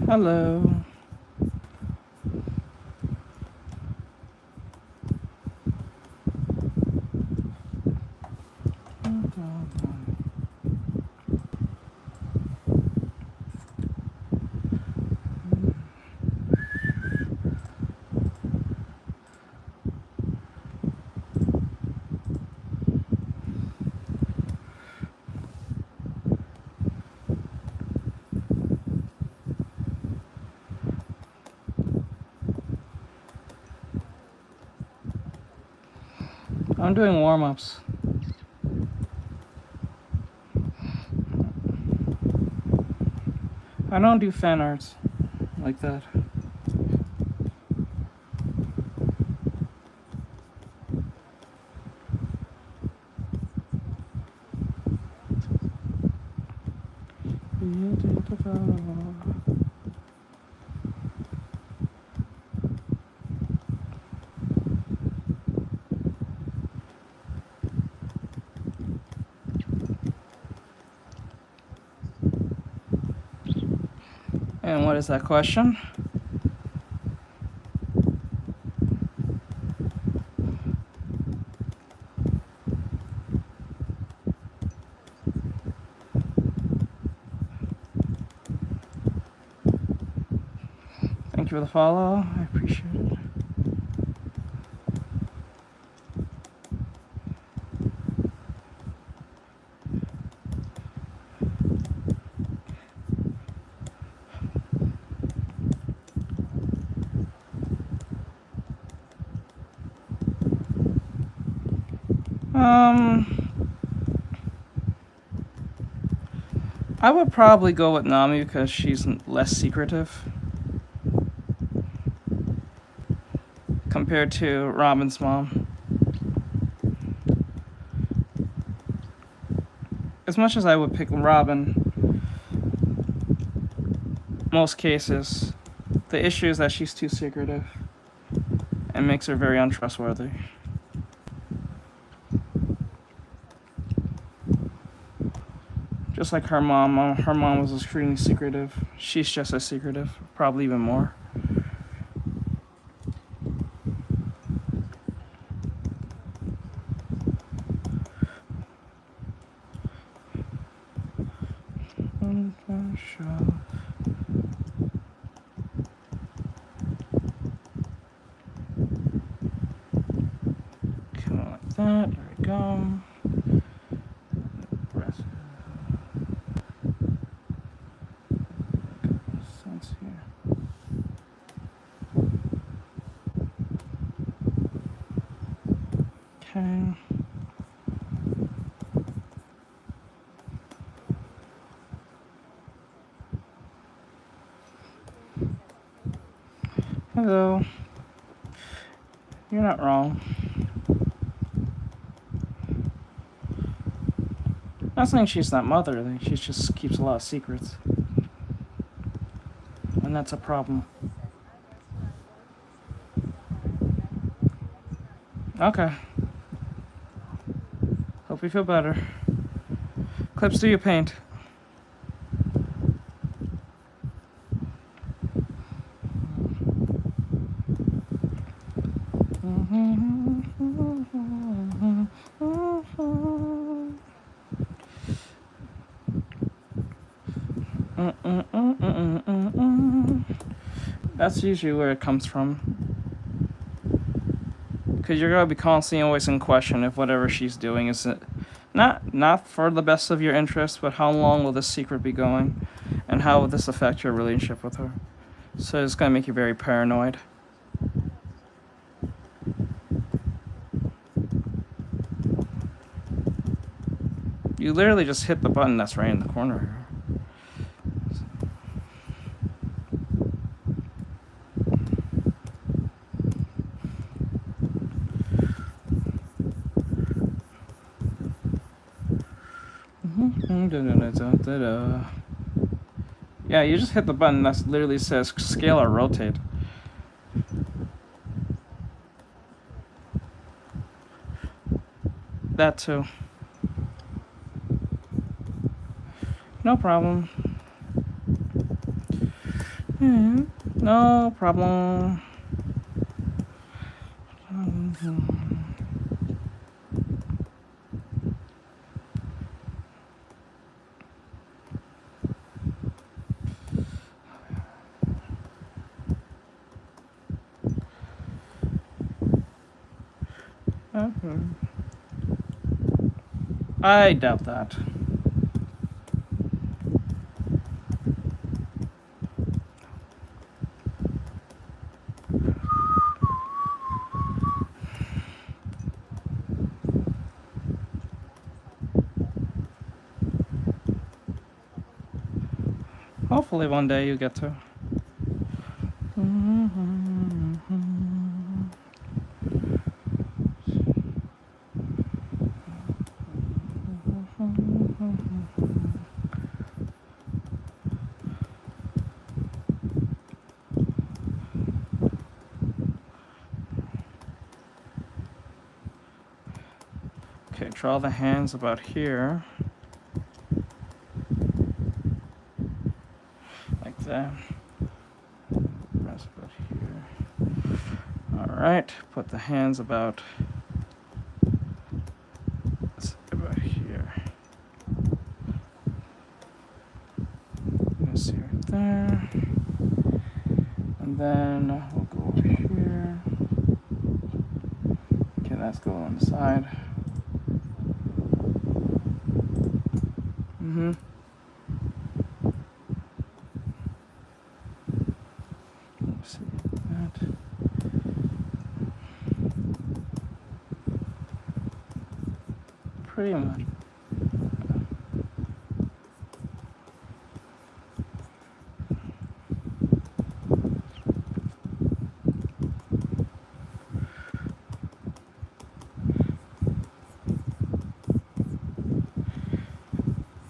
Hello. I'm doing warm-ups. I don't do fan arts like that. And what is that question? Thank you for the follow. I appreciate it. I would probably go with Nami because she's less secretive compared to Robin's mom. As much as I would pick Robin, most cases, the issue is that she's too secretive and makes her very untrustworthy. Just like her mom was extremely secretive. She's just as secretive, probably even more. Come on, like that. There we go. Okay. Hello. You're not wrong. Not saying she's not motherly, she just keeps a lot of secrets. And that's a problem. Okay. Hope you feel better. Clips, do you paint? That's usually where it comes from. Because you're going to be constantly always in question if whatever she's doing is not for the best of your interest, but how long will this secret be going? And how will this affect your relationship with her? So it's going to make you very paranoid. You literally just hit the button that's right in the corner here. Yeah, you just hit the button that literally says scale or rotate. that too. No problem. No problem. I doubt that. Hopefully one day you get to. Okay, draw the hands about here. Like that. Rest about here. Alright, put the hands about here. Let's see right there. And then we'll go over here. Okay, that's going on the side. Let's see that. Pretty much.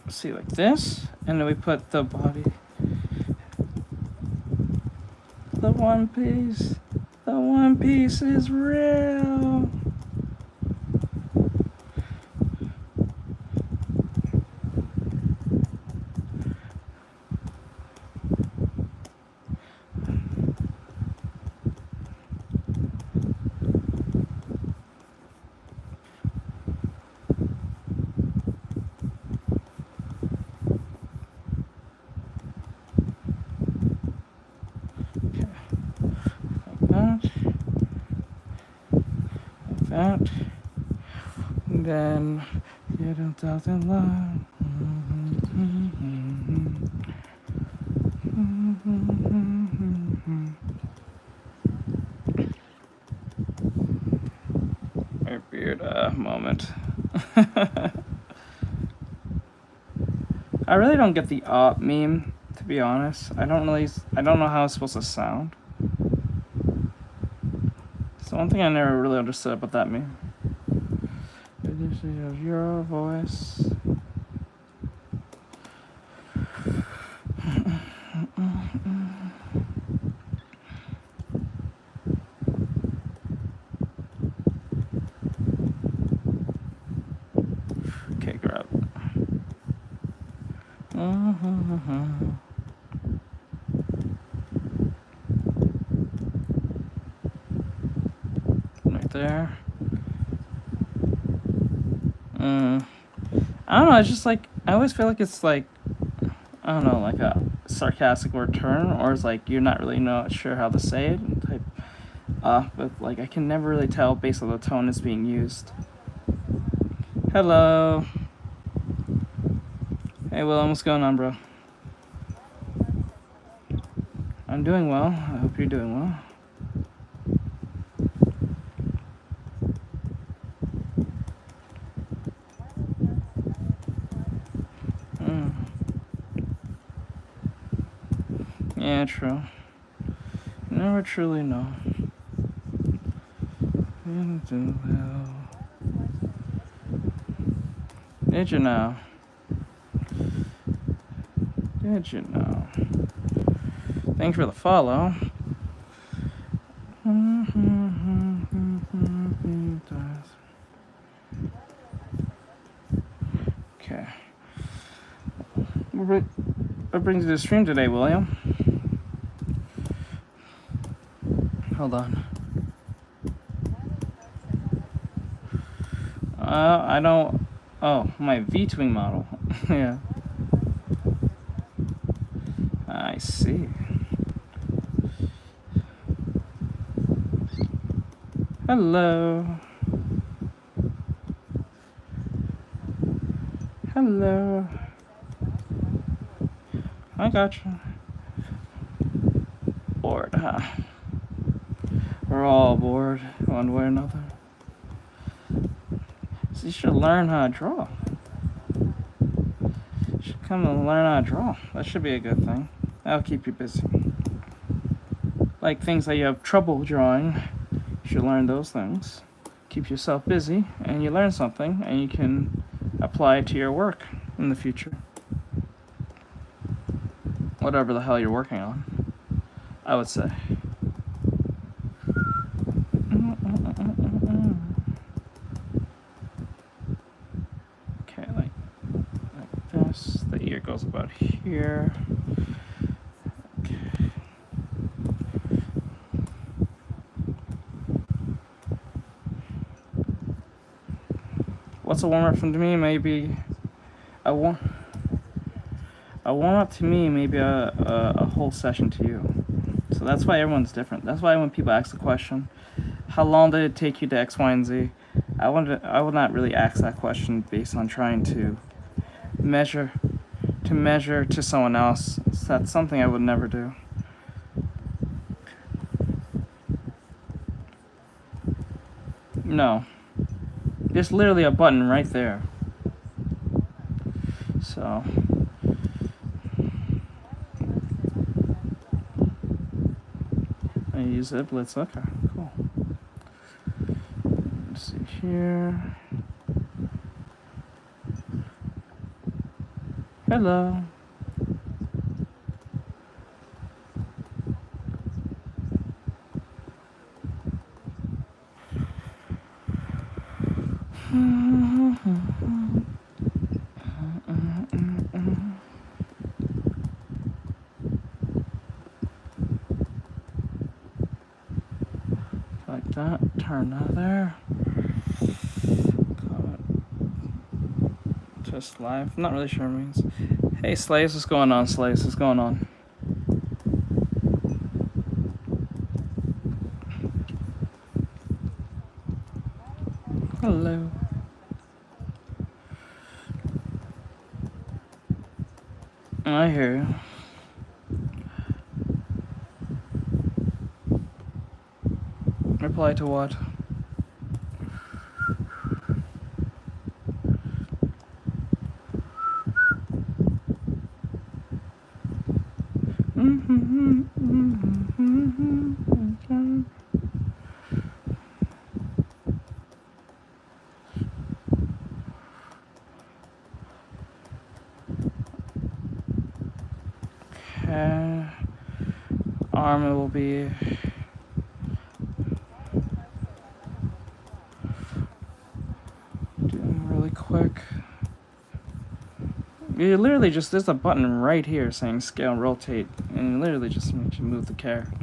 See, like this, and then we put the body. The one piece is real. That, and then get a thousand line. Very weird moment. I really don't get the meme, to be honest. I don't know how it's supposed to sound. So one thing I never really understood about that meme. Your voice. Okay, grab. Right there. I don't know, it's just like, I always feel like it's like, I don't know, like a sarcastic word turn, or it's like you're not really sure how to say it, type, but like I can never really tell based on the tone it's being used. Hello. Hey Willem, what's going on, bro? I'm doing well, I hope you're doing well. Yeah, true. Never truly know. Did you know? Did you know? Thanks for the follow. What brings you to the stream today, William? Hold on. I don't... Oh, my V-Twing model. Yeah. I see. Hello. Hello. I gotcha. Bored, huh? We're all bored, one way or another. So you should learn how to draw. You should come and learn how to draw. That should be a good thing. That'll keep you busy. Like things that you have trouble drawing, you should learn those things. Keep yourself busy, and you learn something, and you can apply it to your work in the future. Whatever the hell you're working on, I would say. Okay, like this. The ear goes about here. Okay. What's a warm-up from to me? Maybe a warm-up to me, maybe a whole session to you. So that's why everyone's different. That's why when people ask the question, how long did it take you to X, Y, and Z? I would not really ask that question based on trying to measure to someone else. So that's something I would never do. No. There's literally a button right there. So I use Iblets. Okay, cool. Let's see here. Hello. Like that, turn that there. Just live. I'm not really sure what it means. Hey Slays, what's going on, Slays? What's going on? Hello. I hear you. Reply to what? Okay. Arm it will be doing really quick. You literally just, there's a button right here saying scale rotate, and it literally just makes you move the character.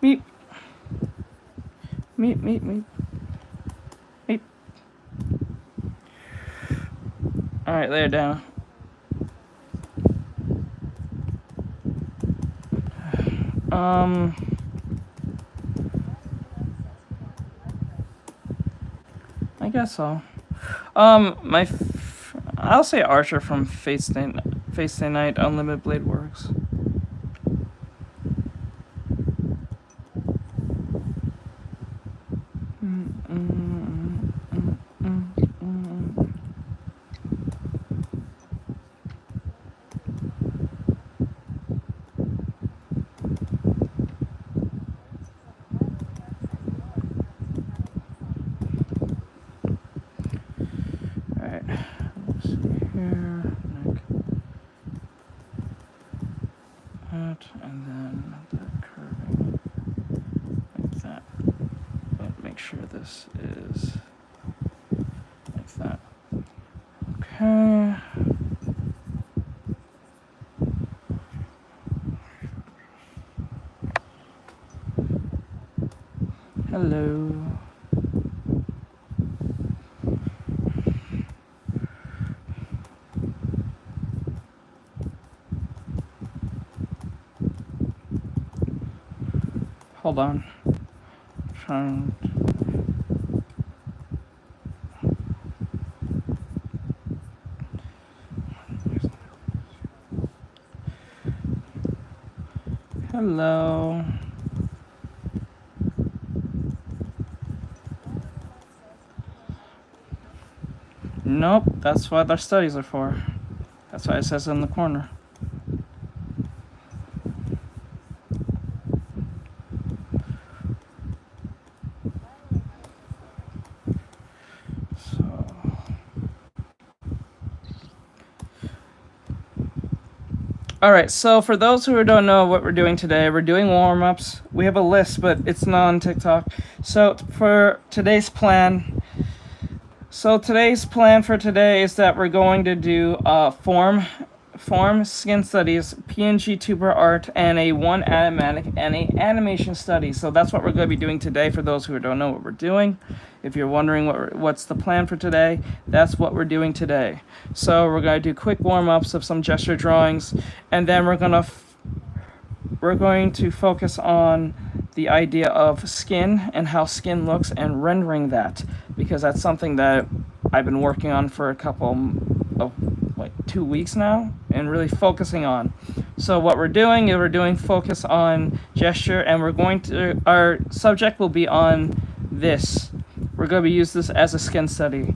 Meep. Meep, meep, meep. Meep. Alright, lay it down. I guess so. I'll say Archer from Fate Stay Night Unlimited Blade works. that, and then the curving like that. And make sure this is like that. Okay. Hello. Hold on. Trying. Hello. Nope, that's what our studies are for. That's why it says in the corner. Alright, so for those who don't know what we're doing today, we're doing warm-ups. We have a list, but it's not on TikTok. So for today's plan, for today is that we're going to do form, skin studies, PNG tuber art, and a animation study. So that's what we're going to be doing today for those who don't know what we're doing. If you're wondering what's the plan for today, that's what we're doing today. So we're going to do quick warm-ups of some gesture drawings, and then we're going to focus on the idea of skin and how skin looks and rendering that, because that's something that I've been working on for a couple of 2 weeks now and really focusing on. So what we're doing is focus on gesture, and our subject will be on this. We're going to use this as a skin study.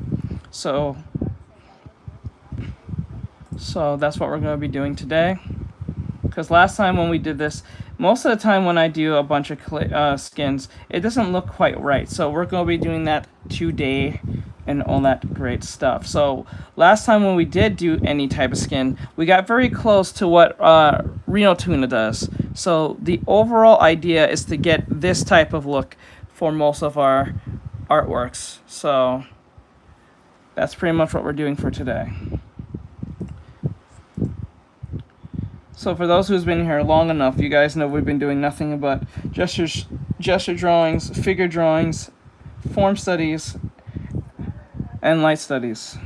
So that's what we're going to be doing today. Because last time when we did this, most of the time when I do a bunch of skins, it doesn't look quite right. So we're going to be doing that today and all that great stuff. So last time when we did do any type of skin, we got very close to what Reno Tuna does. So the overall idea is to get this type of look for most of our artworks. So that's pretty much what we're doing for today. So for those who's been here long enough, you guys know we've been doing nothing but gesture drawings, figure drawings, form studies, and light studies.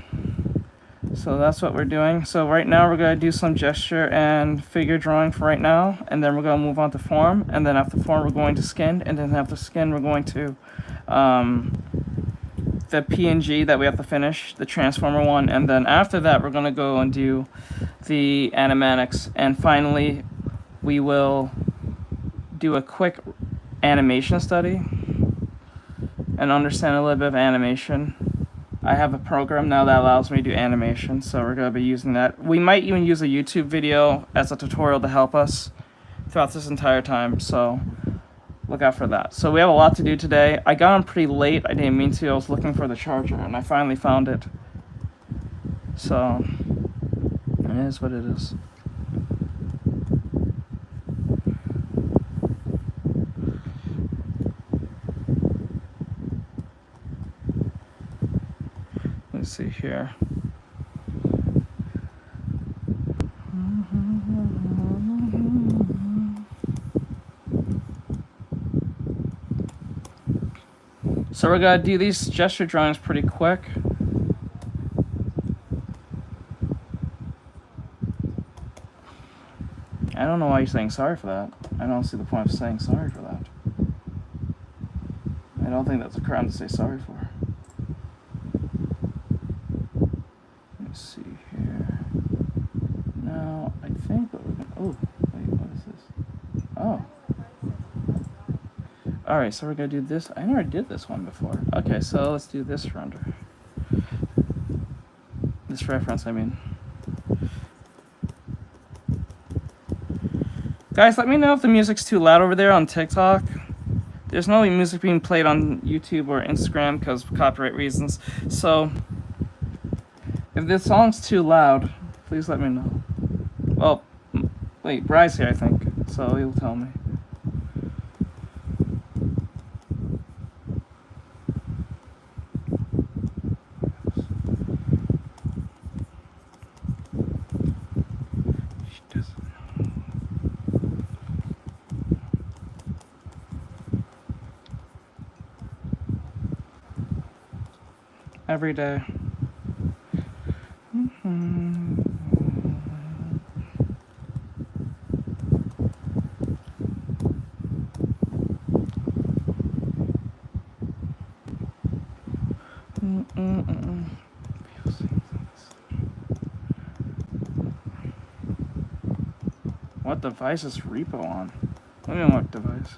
So that's what we're doing. So right now we're going to do some gesture and figure drawing for right now, and then we're going to move on to form, and then after form we're going to skin, and then after skin we're going to the PNG that we have to finish, the transformer one, and then after that we're going to go and do the animatics, and finally we will do a quick animation study and understand a little bit of animation. I have a program now that allows me to do animation, so we're going to be using that. We might even use a YouTube video as a tutorial to help us throughout this entire time, so look out for that. So we have a lot to do today. I got on pretty late. I didn't mean to. I was looking for the charger, and I finally found it. So it is what it is. Let's see here. So we're going to do these gesture drawings pretty quick. I don't know why you're saying sorry for that. I don't see the point of saying sorry for that. I don't think that's a crime to say sorry for. Let's see here. Now, I think what we're going to... Oh, wait, what is this? Oh. Alright, so we're going to do this. I never did this one before. Okay, so let's do this render. This reference, I mean. Guys, let me know if the music's too loud over there on TikTok. There's no music being played on YouTube or Instagram because of copyright reasons. So, if this song's too loud, please let me know. Well, wait, Bry's here, I think. so he'll tell me. Every day. What device is repo on? Let me know what device.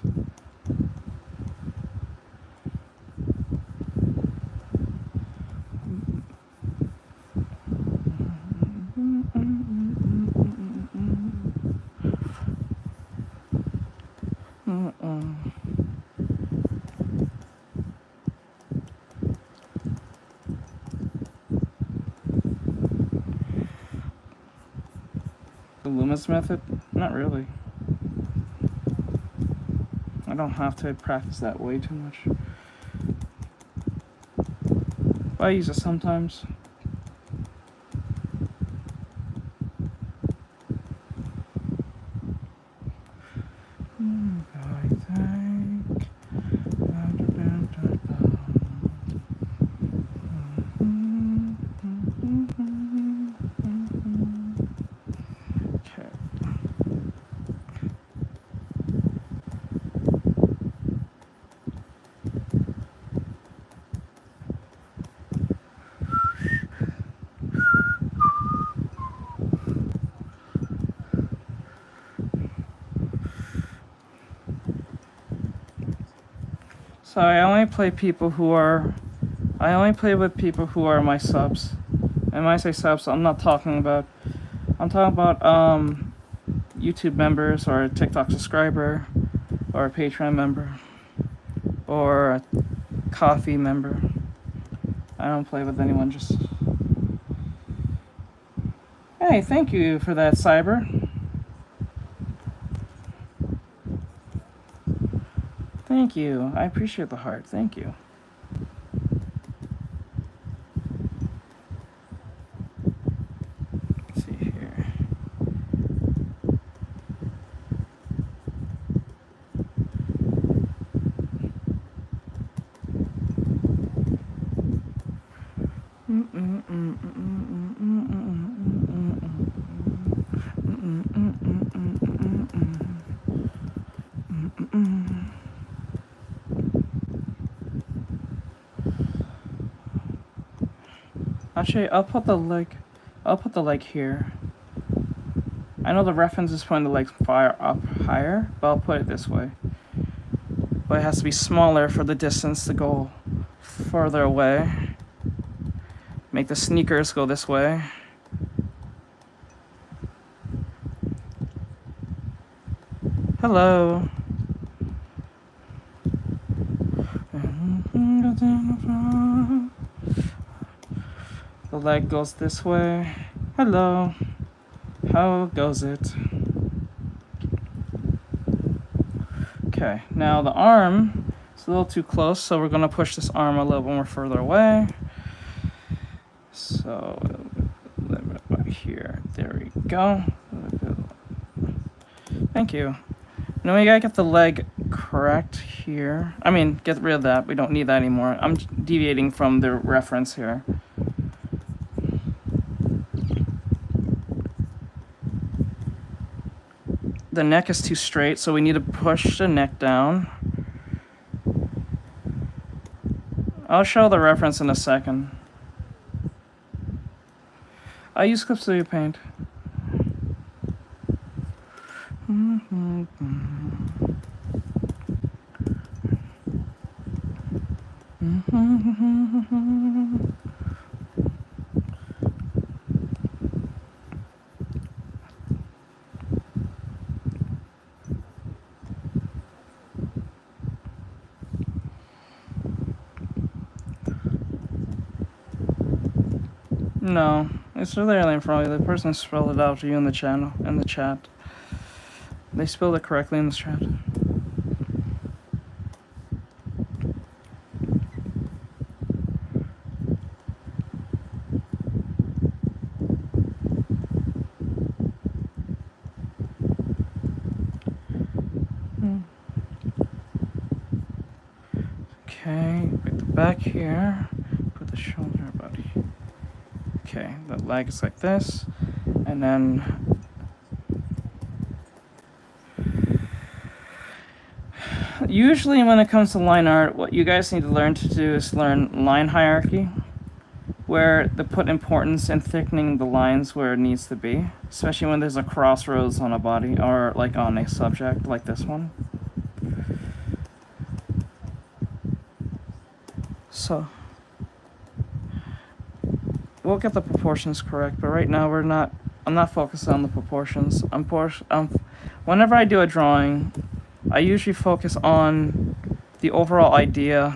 The Loomis method? Not really. I don't have to practice that way too much. But I use it sometimes. So I only play with people who are my subs. And when I say subs, I'm talking about YouTube members or a TikTok subscriber or a Patreon member or a Coffee member. I don't play with anyone, just... Hey, thank you for that, Cyber. Thank you. I appreciate the heart. Thank you. Let's see here. Actually, I'll put the leg here. I know the reference is putting the legs far up higher, but I'll put it this way. But it has to be smaller for the distance to go further away. Make the sneakers go this way. Hello. The leg goes this way. Hello. How goes it? Okay, now the arm is a little too close, so we're gonna push this arm a little more further away. So, a little bit right here. There we go. Thank you. Now we gotta get the leg correct here. I mean, get rid of that. We don't need that anymore. I'm deviating from the reference here. The neck is too straight, so we need to push the neck down. I'll show the reference in a second. I use Clip Studio Paint. No, it's literally in front of you. The person spelled it out to you in the channel, in the chat. They spelled it correctly in this chat. Okay, put the back here. Put the shoulder about here. Okay, the leg is like this. And then usually when it comes to line art, what you guys need to learn to do is learn line hierarchy, where they put importance in thickening the lines where it needs to be, especially when there's a crossroads on a body or like on a subject like this one. So we'll get the proportions correct, but right now I'm not focused on the proportions. Whenever I do a drawing, I usually focus on the overall idea.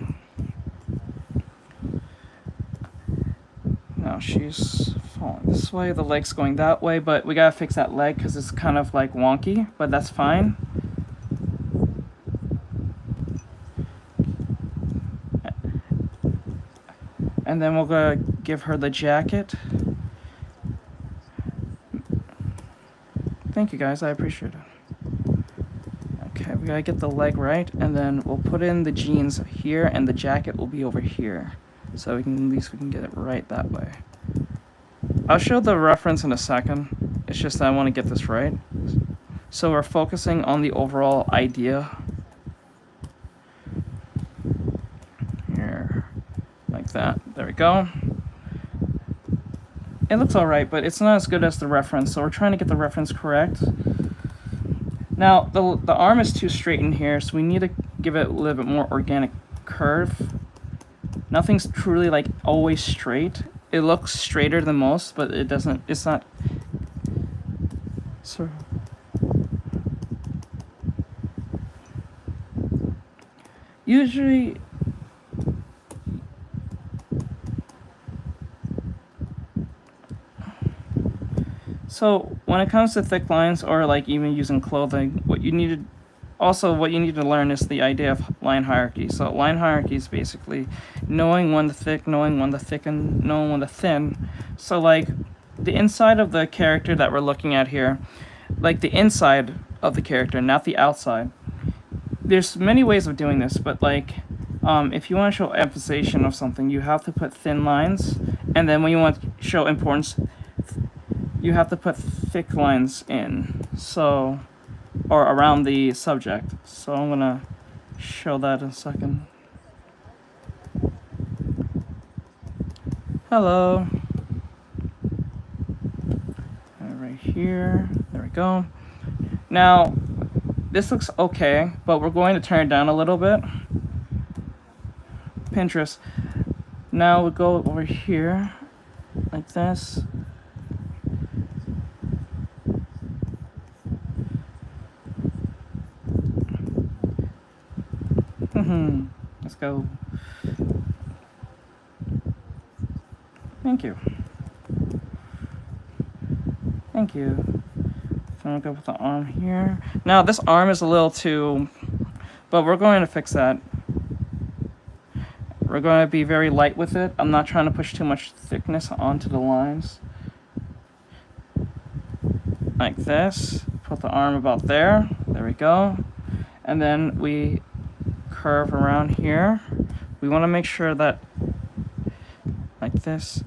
Now she's falling this way, the leg's going that way, but we gotta fix that leg because it's kind of like wonky, but that's fine. And then we'll go give her the jacket. Thank you guys, I appreciate it. Okay, we gotta get the leg right, and then we'll put in the jeans here, and the jacket will be over here. So at least we can get it right that way. I'll show the reference in a second. It's just that I want to get this right. So we're focusing on the overall idea. Here, like that. There we go. It looks alright, but it's not as good as the reference, so we're trying to get the reference correct. Now, the arm is too straight in here, so we need to give it a little bit more organic curve. Nothing's truly like always straight. It looks straighter than most, but it's not. So usually when it comes to thick lines or like even using clothing, what you need to learn is the idea of line hierarchy. So line hierarchy is basically knowing when to thick, knowing when to thicken, knowing when to thin. So like the inside of the character that we're looking at here, like the inside of the character, not the outside. There's many ways of doing this, but like if you want to show emphasization of something, you have to put thin lines, and then when you want to show importance, you have to put thick lines in, so, or around the subject. So I'm gonna show that in a second. Hello. Right here, there we go. Now, this looks okay, but we're going to turn it down a little bit. Pinterest. Now we'll go over here, like this. Let's go. Thank you. Thank you. So I'm gonna go with the arm here. Now this arm is a little too, but we're going to fix that. We're going to be very light with it. I'm not trying to push too much thickness onto the lines. Like this. Put the arm about there. There we go. And then we curve around here. We want to make sure that, like this.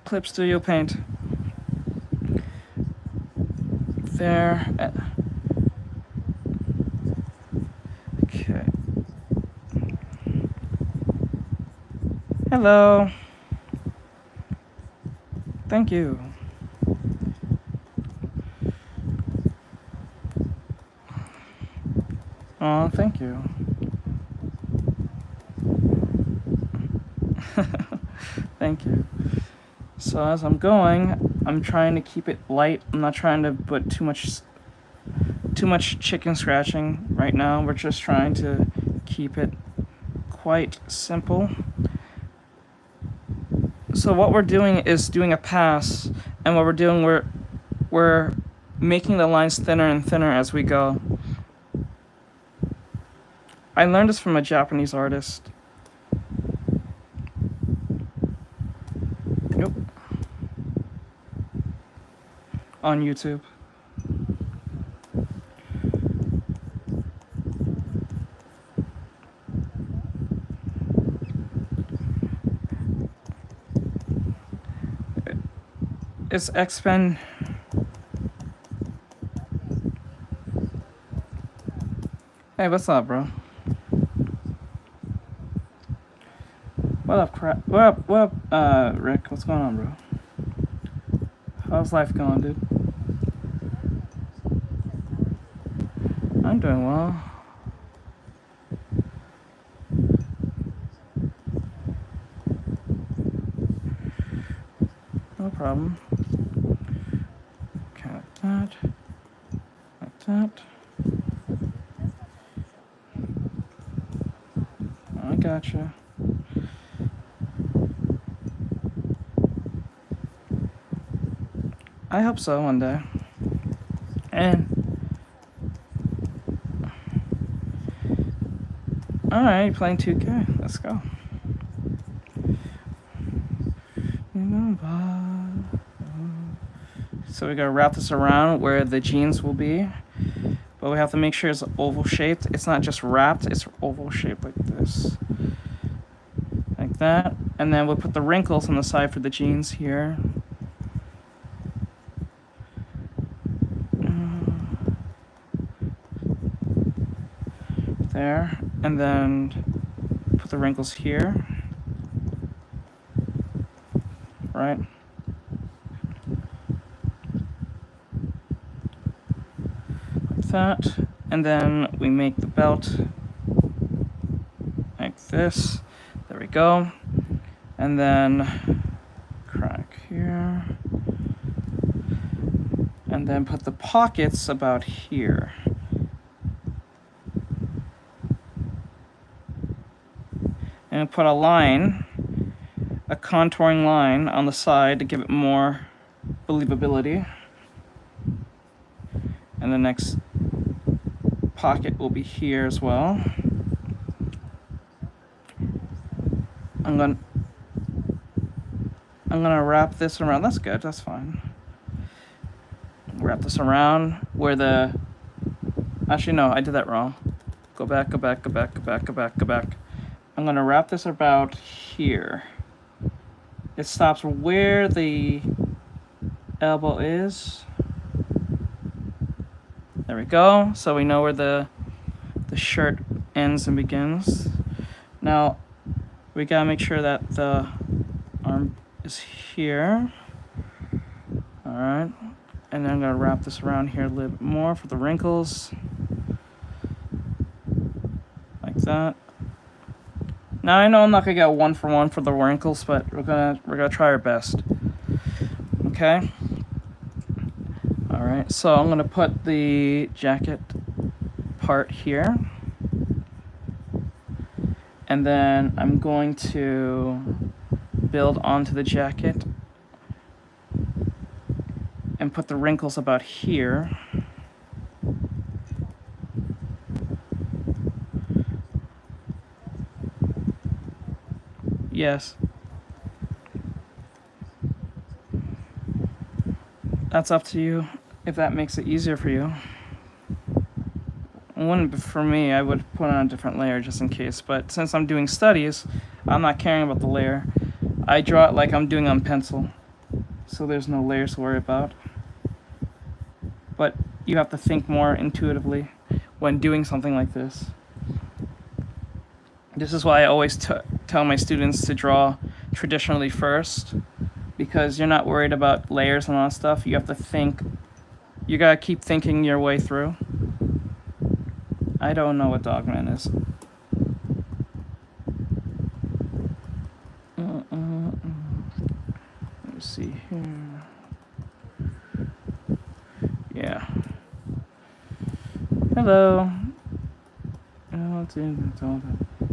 Clip Studio Paint. There. Okay. Hello. Thank you. Oh, thank you. Thank you. So as I'm going, I'm trying to keep it light. I'm not trying to put too much chicken scratching right now. We're just trying to keep it quite simple. So what we're doing is doing a pass, and what we're doing, we're making the lines thinner and thinner as we go. I learned this from a Japanese artist. Yep. On YouTube. It's X-Pen. Hey, what's up, bro? What up, crap? What up, Rick? What's going on, bro? How's life going, dude? I'm doing well. No problem. Okay, like that. Like that. I gotcha. I hope so one day. And alright, playing 2K. Let's go. So we gotta wrap this around where the jeans will be. But we have to make sure it's oval shaped. It's not just wrapped, it's oval shaped like this. Like that. And then we'll put the wrinkles on the side for the jeans here. There. And then put the wrinkles here. Right? That, and then we make the belt like this. There we go. And then crack here, and then put the pockets about here. And put a line, a contouring line on the side to give it more believability. And the next pocket will be here as well. I'm gonna wrap this around. That's good, that's fine. Wrap this around where the, actually no, I did that wrong. Go back, go back, go back, go back, go back, go back. I'm gonna wrap this about here. It stops where the elbow is. There we go. So we know where the shirt ends and begins. Now we gotta make sure that the arm is here. All right, and then I'm gonna wrap this around here a little bit more for the wrinkles, like that. Now I know I'm not gonna get 1-for-1 for the wrinkles, but we're gonna try our best. Okay. All right, so I'm gonna put the jacket part here, and then I'm going to build onto the jacket and put the wrinkles about here. Yes. That's up to you, if that makes it easier for you. It wouldn't be for me, I would put on a different layer just in case, but since I'm doing studies, I'm not caring about the layer. I draw it like I'm doing on pencil, so there's no layers to worry about. But you have to think more intuitively when doing something like this. This is why I always tell my students to draw traditionally first, because you're not worried about layers and all that stuff. You have to think, you gotta keep thinking your way through. I don't know what Dogman is. Let me see here. Yeah. Hello.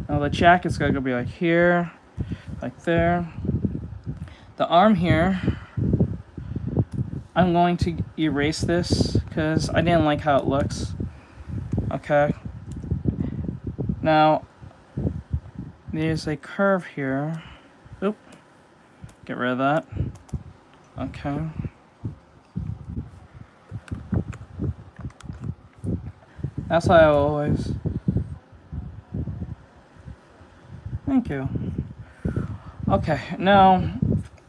Now the jacket's gonna be like here, like there. The arm here, I'm going to erase this because I didn't like how it looks. Okay. Now, there's a curve here. Oop. Get rid of that. Okay. That's how I always. Thank you. Okay, now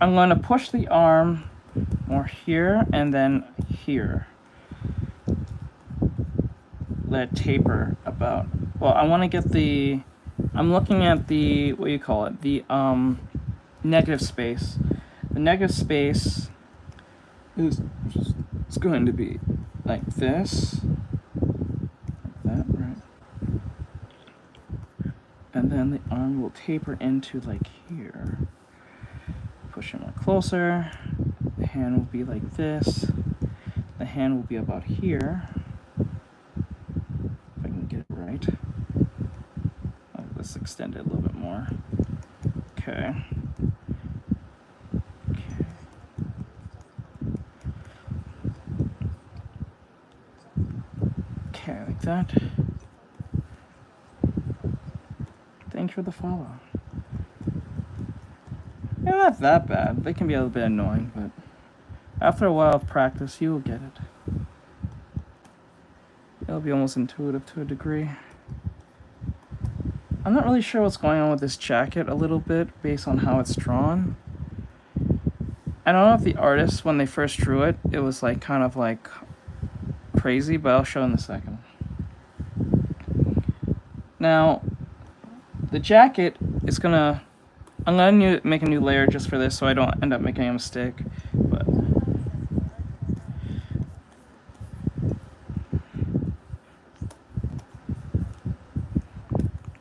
I'm going to push the arm more here and then here. Let it taper about. Well, I want to get the. I'm looking at the, what do you call it? The negative space. The negative space is it's going to be like this. Like that, right? And then the arm will taper into like here. Push it more closer. The hand will be like this. The hand will be about here. If I can get it right. Let's extend it a little bit more. Okay. Okay, like that. Thanks for the follow. Yeah, not that bad. They can be a little bit annoying, but after a while of practice, you will get it. It'll be almost intuitive to a degree. I'm not really sure what's going on with this jacket a little bit based on how it's drawn. I don't know if the artist, when they first drew it, it was like kind of like crazy, but I'll show in a second. Now, the jacket is gonna, I'm gonna make a new layer just for this so I don't end up making a mistake. But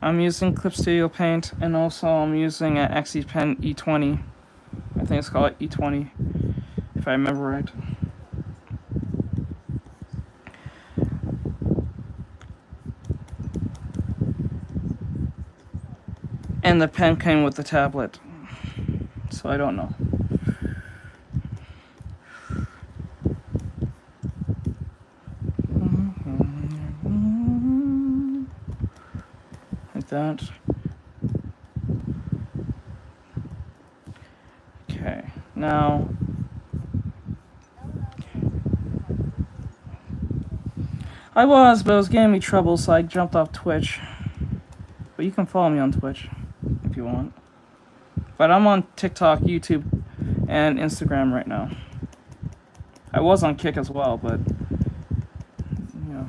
I'm using Clip Studio Paint, and also I'm using an XE Pen E20. I think it's called E20, if I remember right. And the pen came with the tablet, so I don't know. Like that. Okay, now I was, but it was giving me trouble, so I jumped off Twitch. But you can follow me on Twitch if you want. But I'm on TikTok, YouTube, and Instagram right now. I was on Kick as well, but you know.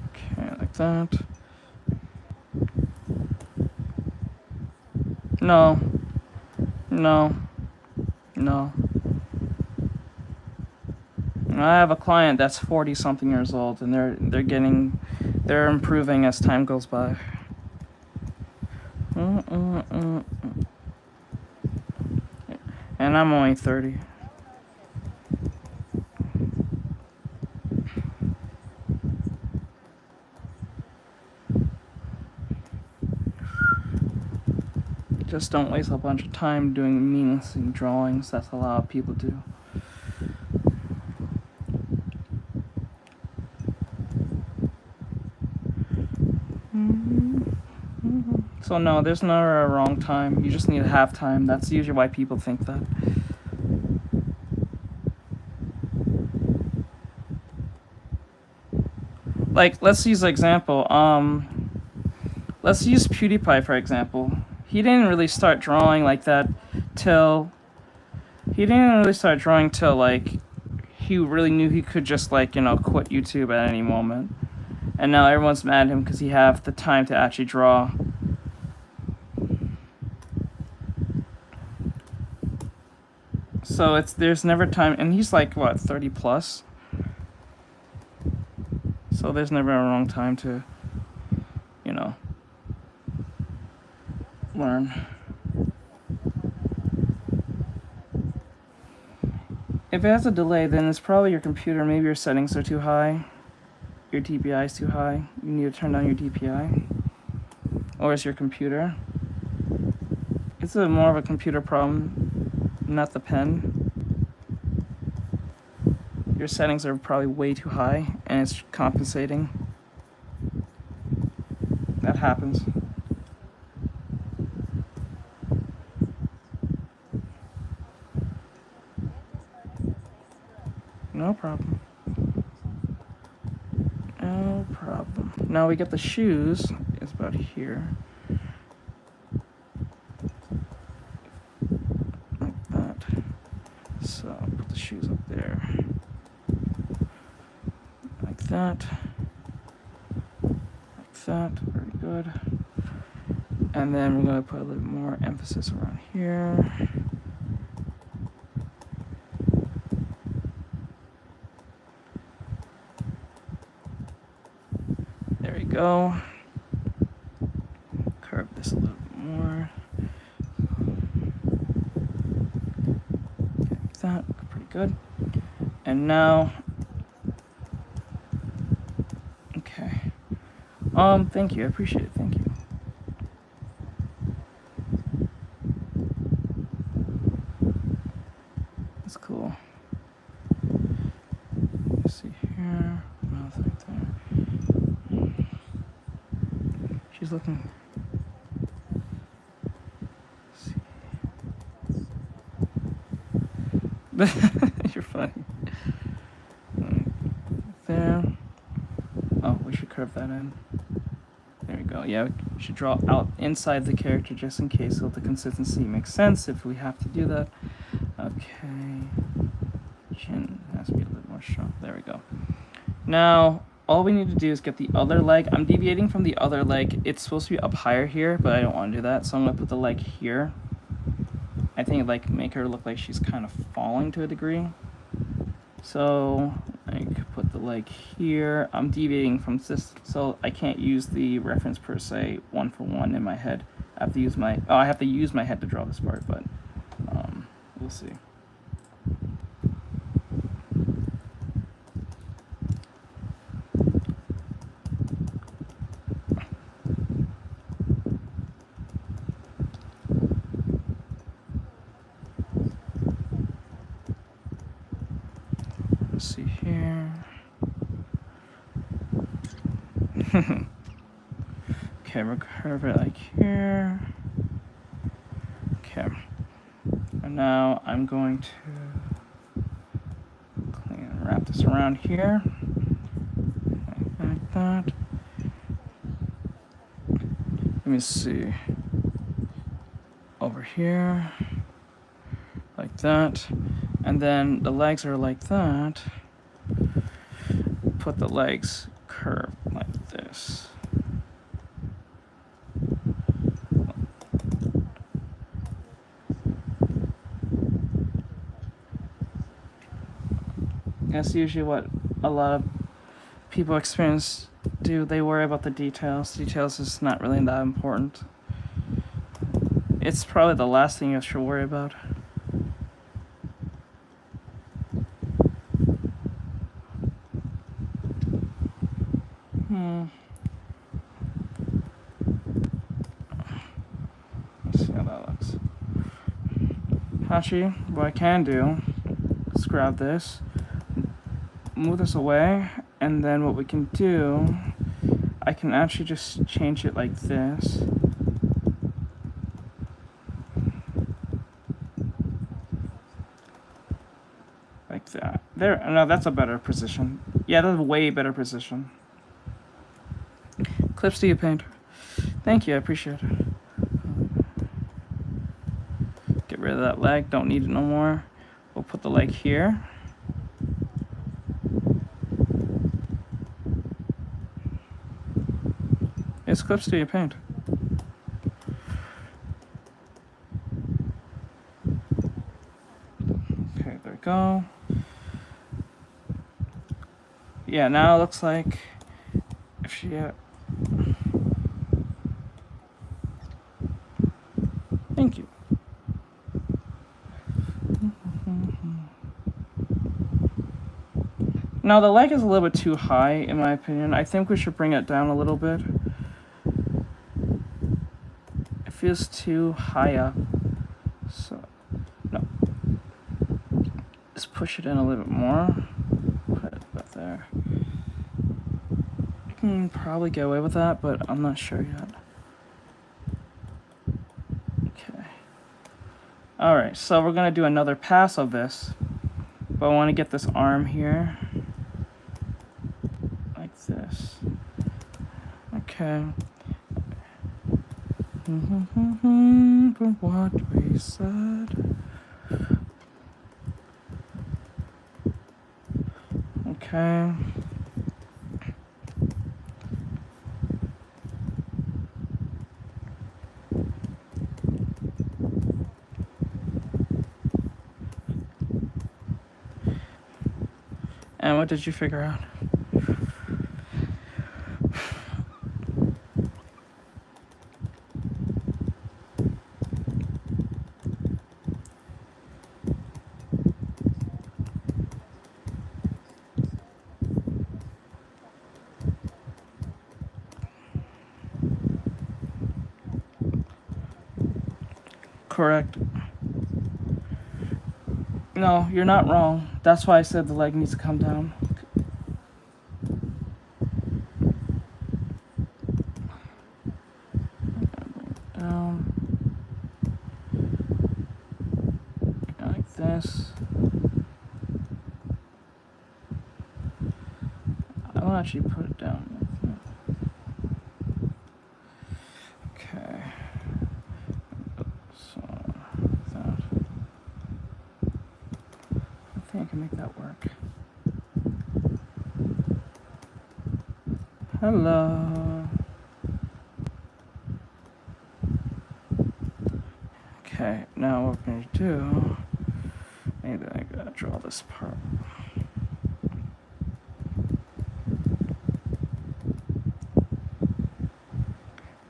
Okay, like that. No. No. No. I have a client that's 40-something years old, and they're improving as time goes by. And I'm only 30. Just don't waste a bunch of time doing meaningless drawings. That's a lot of people do. So no, there's never a wrong time. You just need to have time. That's usually why people think that. Like, let's use an example. Let's use PewDiePie for example. He didn't really start drawing like that till... He didn't really start drawing till, like, he really knew he could just, like, you know, quit YouTube at any moment. And now everyone's mad at him because he have the time to actually draw. So there's never time, and he's like, what, 30 plus? So there's never a wrong time to, you know, learn. If it has a delay, then it's probably your computer. Maybe your settings are too high. Your DPI is too high. You need to turn down your DPI. Or it's your computer. It's more of a computer problem, not the pen. Your settings are probably way too high, and it's compensating. That happens. No problem. No problem. Now we get the shoes. It's about here. Like that. So put the shoes up there. Like that. Like that. Very good. And then we're going to put a little more emphasis around here. There we go. Curve this a little bit more. Okay, like that. Pretty good. And now, okay. Thank you. I appreciate it. Thank you. That's cool. Let's see here. Mouth right there. She's looking. Let's see. You're funny. There. Oh, we should curve that in. There we go. Yeah, we should draw out inside the character just in case so the consistency makes sense if we have to do that. Okay. Chin has to be a little more sharp. There we go. Now, all we need to do is get the other leg. I'm deviating from the other leg. It's supposed to be up higher here, but I don't want to do that. So I'm going to put the leg here. I think like make her look like she's kind of falling to a degree. So I could put the leg here. I'm deviating from this, so I can't use the reference per se one for one in my head. I have to use my head to draw this part, but we'll see. Let's see here. Okay, we'll curve it like here. Okay. And now I'm going to clean and wrap this around here. Like that. Let me see. Over here. Like that. And then the legs are like that. Put the legs curved like this. That's usually what a lot of people experience do. They worry about the details. Details is not really that important. It's probably the last thing you should worry about. Let's see how that looks. Actually, what I can do is grab this, move this away, and then what we can do, I can actually just change it like this. Like that. There, no, that's a better position. Yeah, that's a way better position. Clips to you, Paint. Thank you, I appreciate it. Get rid of that leg, don't need it no more. We'll put the leg here. It's clips to your paint. Okay, there we go. Yeah, now it looks like if she thank you. Now the leg is a little bit too high, in my opinion. I think we should bring it down a little bit. It feels too high up. So, no. Just push it in a little bit more. Put it about there. I can probably get away with that, but I'm not sure yet. Okay. Alright, so we're going to do another pass of this. But I want to get this arm here. Like this. Okay. From what we said. Okay. And what did you figure out? Correct. No, you're not wrong. That's why I said the leg needs to come down. Down. Like this. I'll actually put it down. Okay. So that. I think I can make that work. Hello. Okay, now what we're going to do, maybe I gotta draw this part.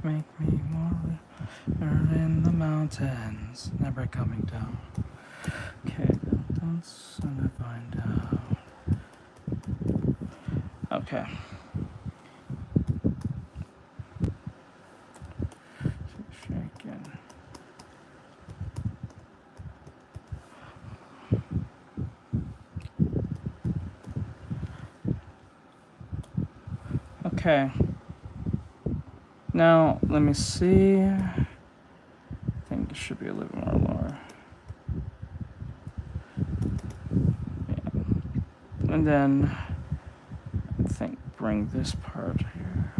Make me more in the mountains, never coming down. Okay, don't send it find down. Okay. Shaking. Okay. Now, let me see. I think it should be a little more lower. Yeah. And then, I think bring this part here.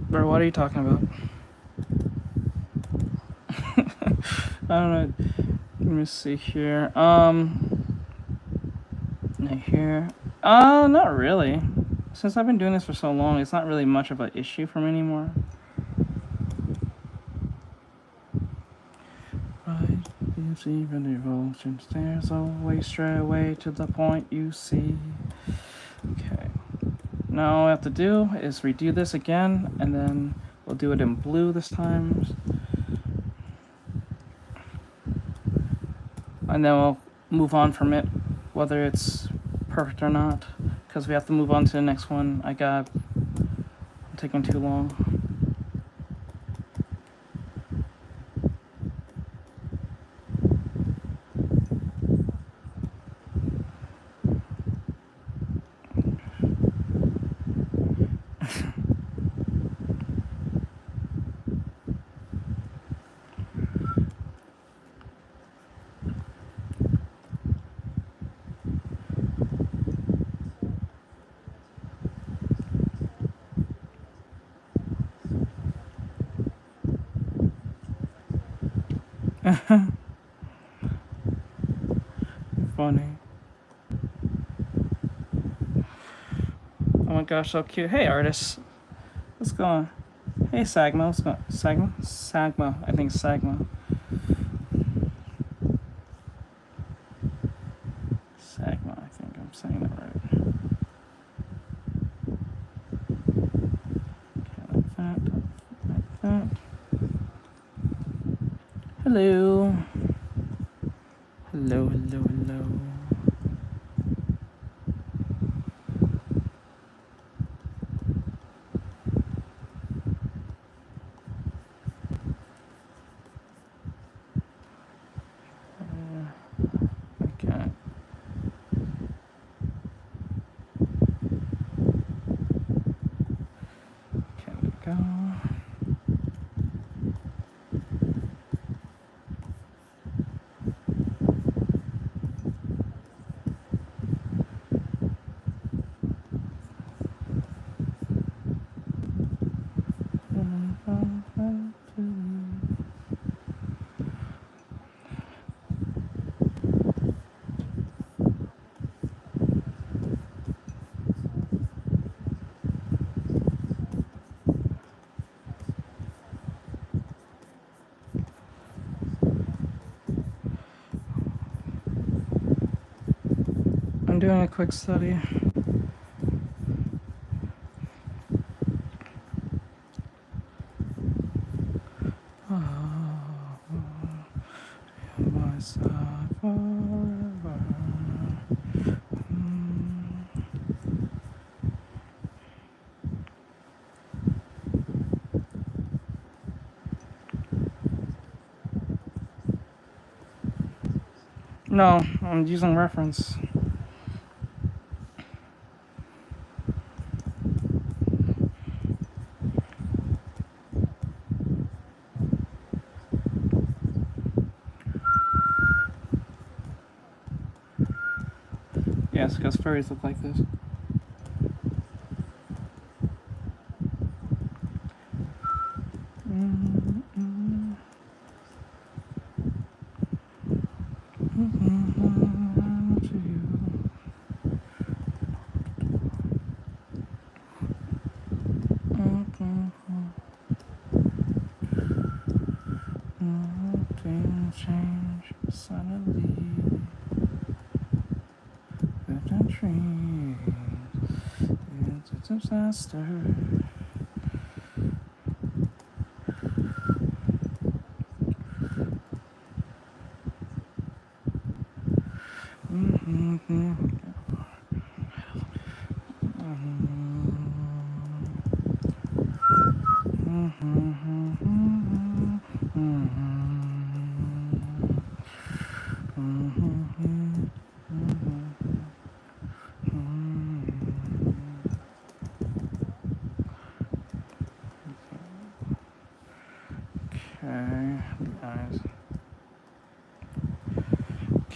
Bro, what are you talking about? I don't know. Let me see here. Right here. Not really. Since I've been doing this for so long, it's not really much of an issue for me anymore. Right, you see even the emotions. There's always straight away to the point you see. Okay. Now all we have to do is redo this again, and then we'll do it in blue this time. And then we'll move on from it, whether it's perfect or not, because we have to move on to the next one. I'm taking too long. Funny. gosh, so cute. Hey, artist. What's going on? Hey, Sagma. What's going on? Sagma? Sagma. I think Sagma. Sagma, I think I'm saying that right. Okay, like that. Like that. Hello. Hello, hello, hello. Okay. Can we go? I'm doing a quick study. No, I'm using reference. Yes, because furries look like this. Change suddenly. The trees. It's a disaster.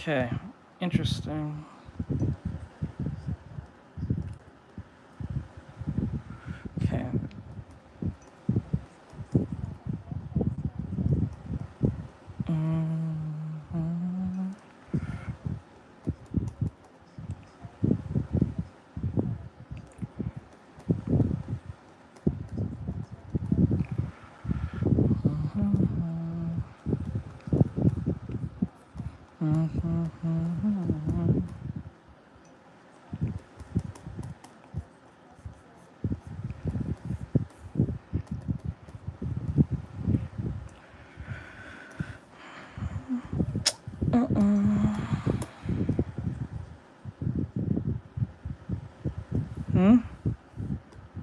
Okay, interesting. Okay.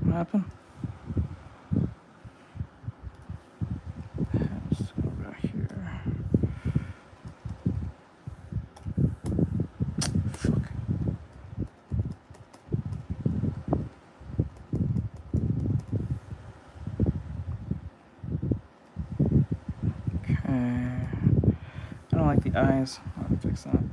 What happened? Let's go back here. Fuck. Okay. I don't like the eyes. I'll have to fix that.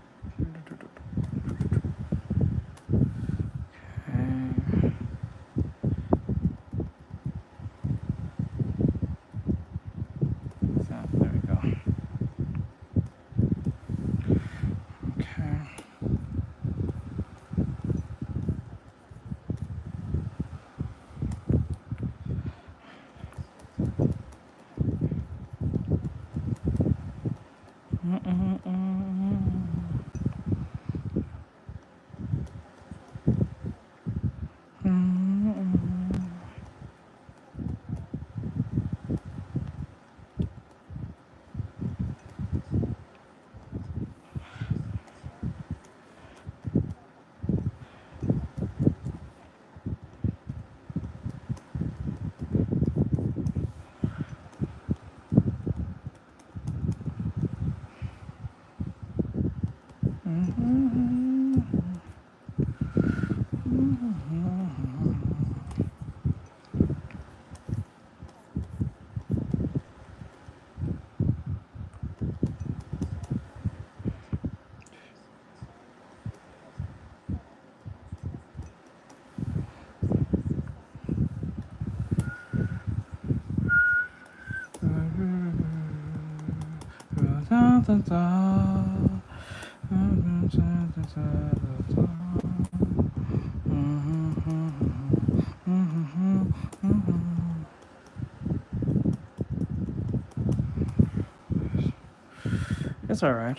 It's all right.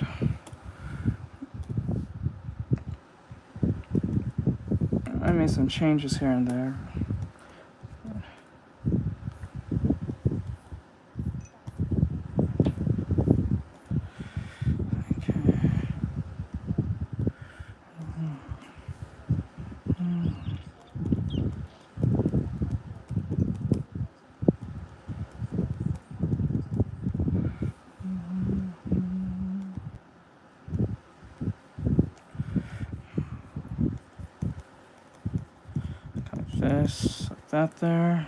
I made some changes here and there. This, like that there.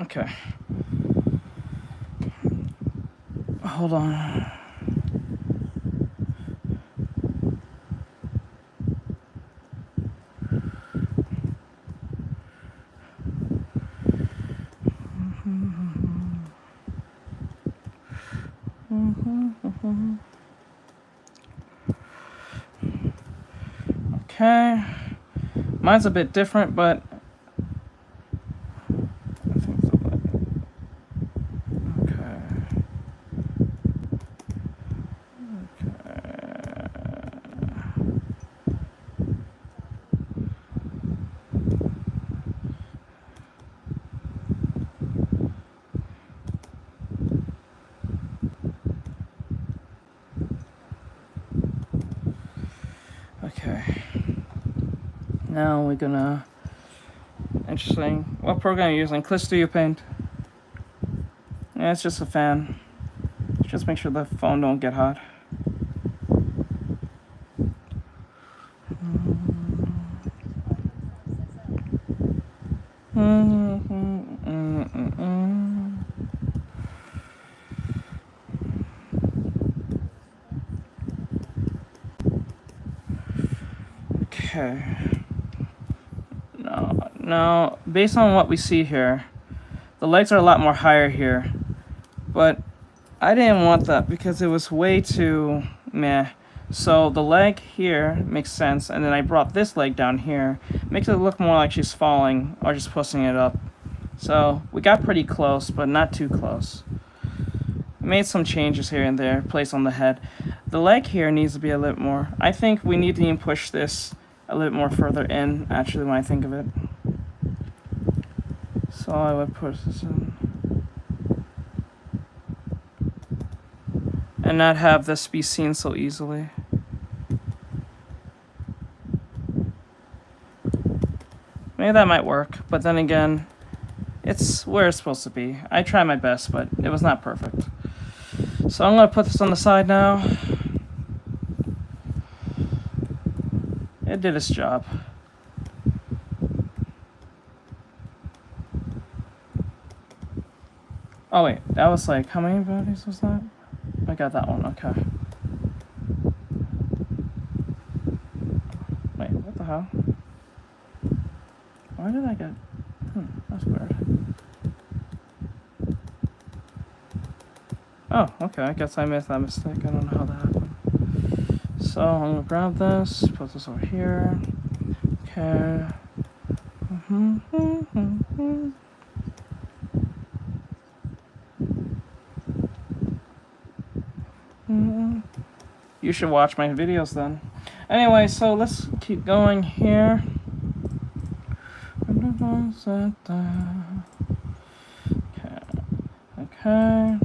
Okay. Hold on. Okay. Mine's a bit different, but I think the okay. Okay. Now we're gonna. Interesting. What program are you using? Clip Studio Paint. Yeah, it's just a fan. Just make sure the phone don't get hot. Okay. Now, based on what we see here, the legs are a lot more higher here, but I didn't want that because it was way too meh. So the leg here makes sense, and then I brought this leg down here. Makes it look more like she's falling or just pushing it up. So we got pretty close, but not too close. Made some changes here and there, placed on the head. The leg here needs to be a little more. I think we need to even push this a little more further in, actually, when I think of it. So I would push this in. And not have this be seen so easily. Maybe that might work, but then again, it's where it's supposed to be. I tried my best, but it was not perfect. So I'm going to put this on the side now. It did its job. Oh wait, that was like, how many bodies was that? I got that one, okay. Wait, what the hell? Why did I get... that's weird. Oh, okay, I guess I made that mistake. I don't know how that happened. So, I'm gonna grab this, put this over here. Okay. You should watch my videos then. Anyway, so let's keep going here. Okay.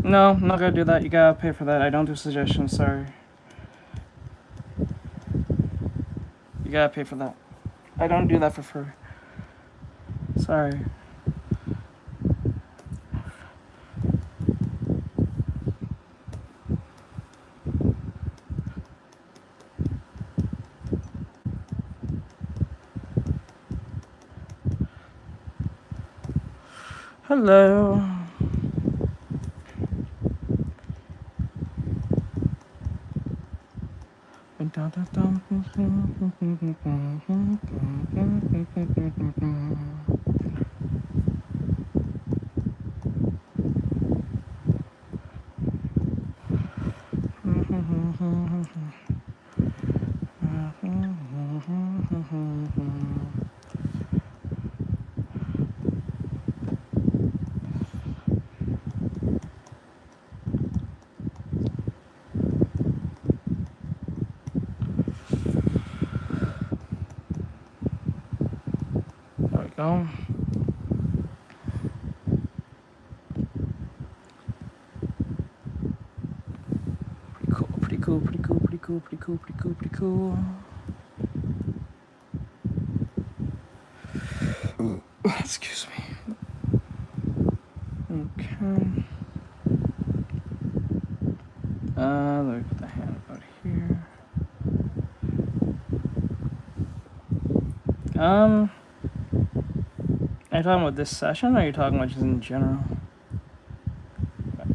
No, I'm not gonna do that. You gotta pay for that. I don't do suggestions, sorry. You gotta pay for that. I don't do that for free. Sorry. Hello. There we go. Pretty cool, pretty cool, pretty cool, pretty cool, pretty cool, pretty cool, pretty cool. Excuse me. Okay. Let me put the hand about here. Are you talking about this session, or are you talking about just in general?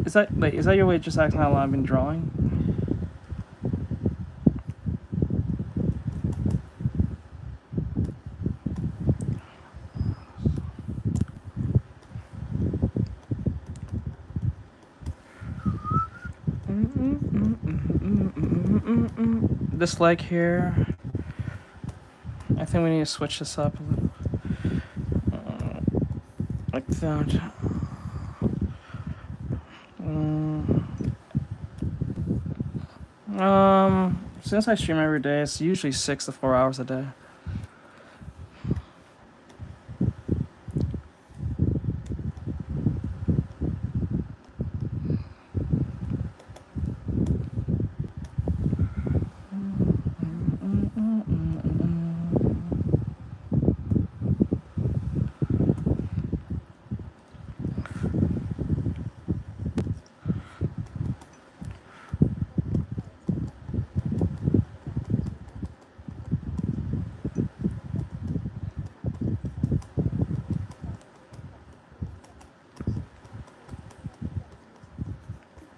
Is that your way of just asking how long I've been drawing? This leg here, I think we need to switch this up a little. Like that. Since I stream every day, it's usually 6 to 4 hours a day.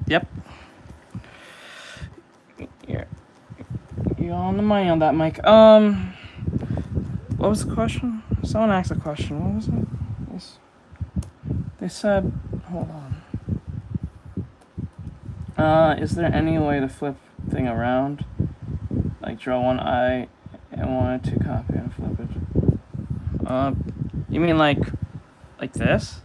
Yep. You're on the money on that, Mike. What was the question? Someone asked a question. What was it? They said, hold on. Is there any way to flip thing around? Like draw one eye I wanted to copy and flip it. You mean like this?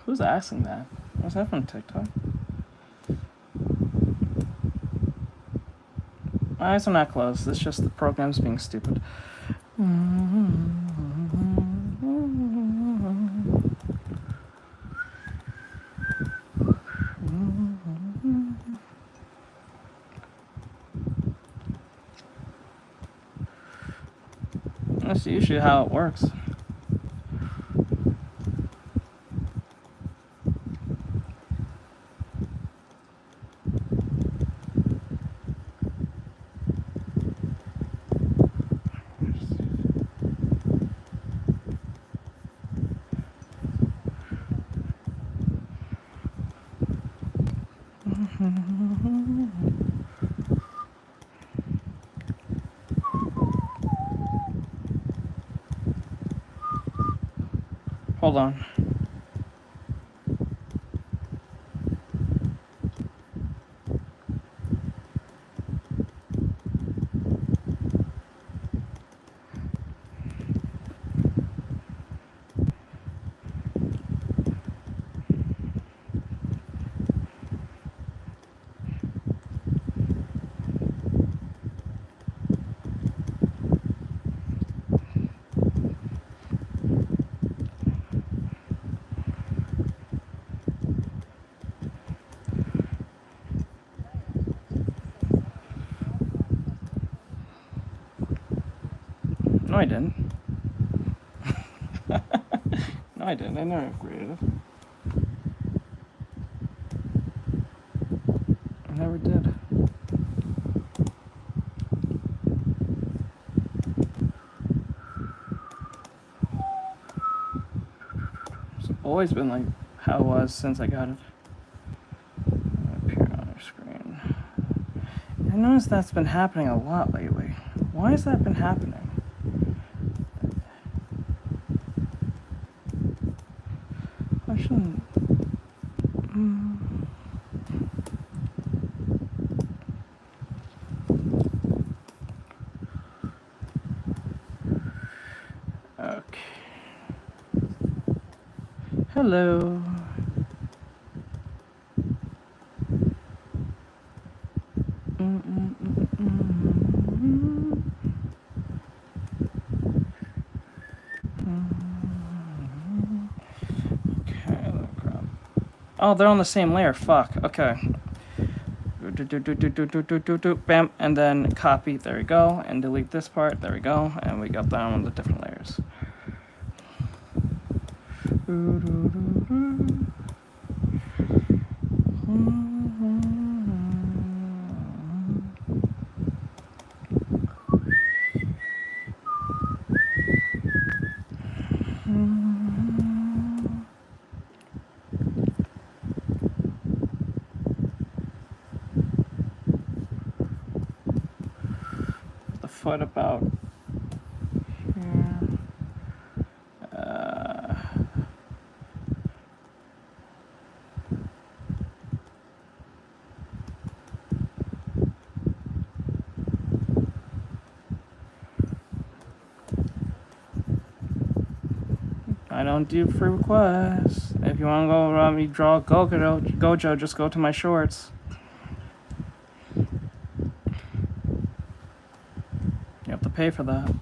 Who's asking that? Was that from TikTok? My eyes are not closed. It's just the program's being stupid. That's usually how it works. Hold on. No, I didn't. No, I didn't. I never upgraded it. I never did. It's always been like how it was since I got it. Appear on your screen. I noticed that's been happening a lot lately. Why has that been happening? I shouldn't. Okay. Hello. Oh, they're on the same layer. Fuck. Okay. Bam, and then copy. There we go. And delete this part. There we go. And we got down on the different layers. Foot about here. I don't do free requests. If you want to go around me draw Gojo, just go to my shorts. You have to pay for that.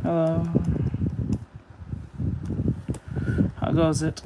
Hello. How goes it?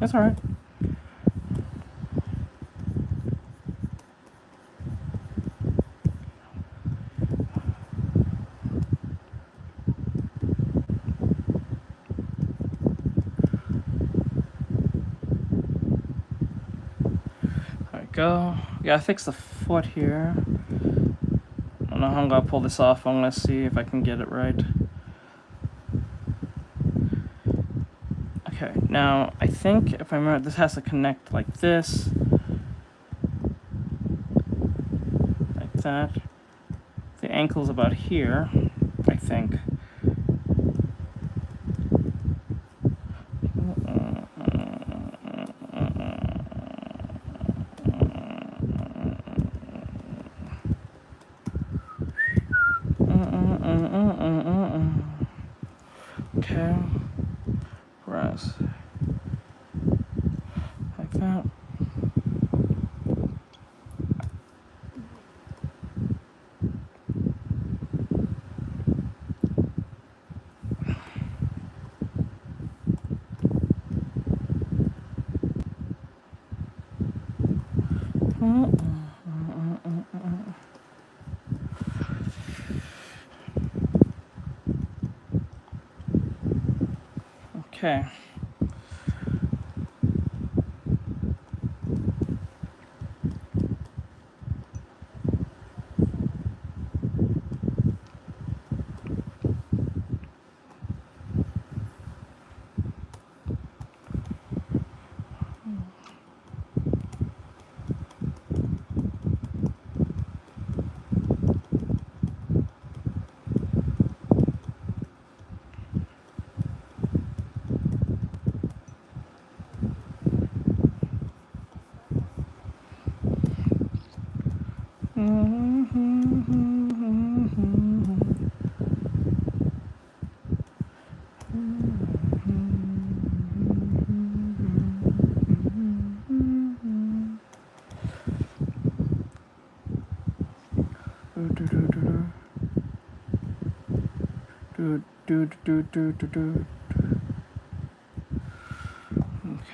That's alright. There we go. Yeah, I fixed the foot here. I don't know how I'm gonna pull this off. I'm gonna see if I can get it right. Okay, now I think if I remember, this has to connect like this. Like that. The ankle's about here, I think. Okay. Press. Like that. Okay.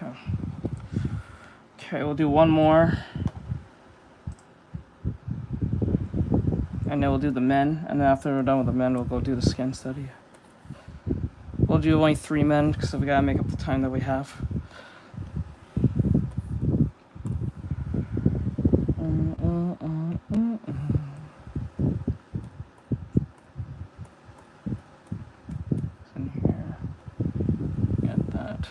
Okay. Okay, we'll do one more. And then we'll do the men, and then after we're done with the men, we'll go do the skin study. We'll do only 3 men, because we gotta make up the time that we have. It's in here. Get that.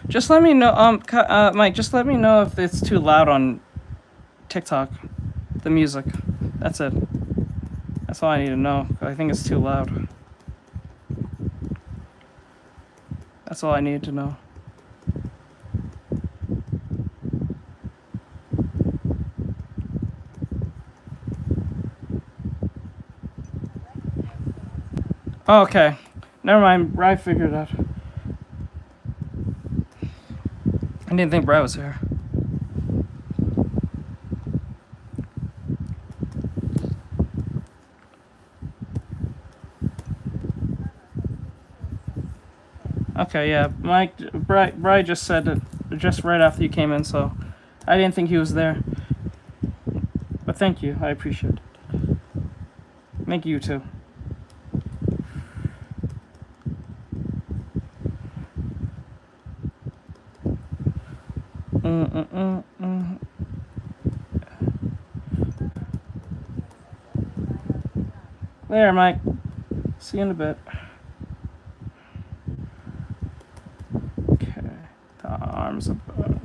Just let me know, Mike. Just let me know if it's too loud on TikTok. The music. That's it. That's all I need to know. I think it's too loud. That's all I need to know. Oh, okay. Never mind. Brad figured it out. I didn't think Brad was here. Okay, yeah. Brad just said it just right after you came in, so I didn't think he was there. But thank you. I appreciate it. Thank you too. There, Mike. See you in a bit. Okay. The arms above.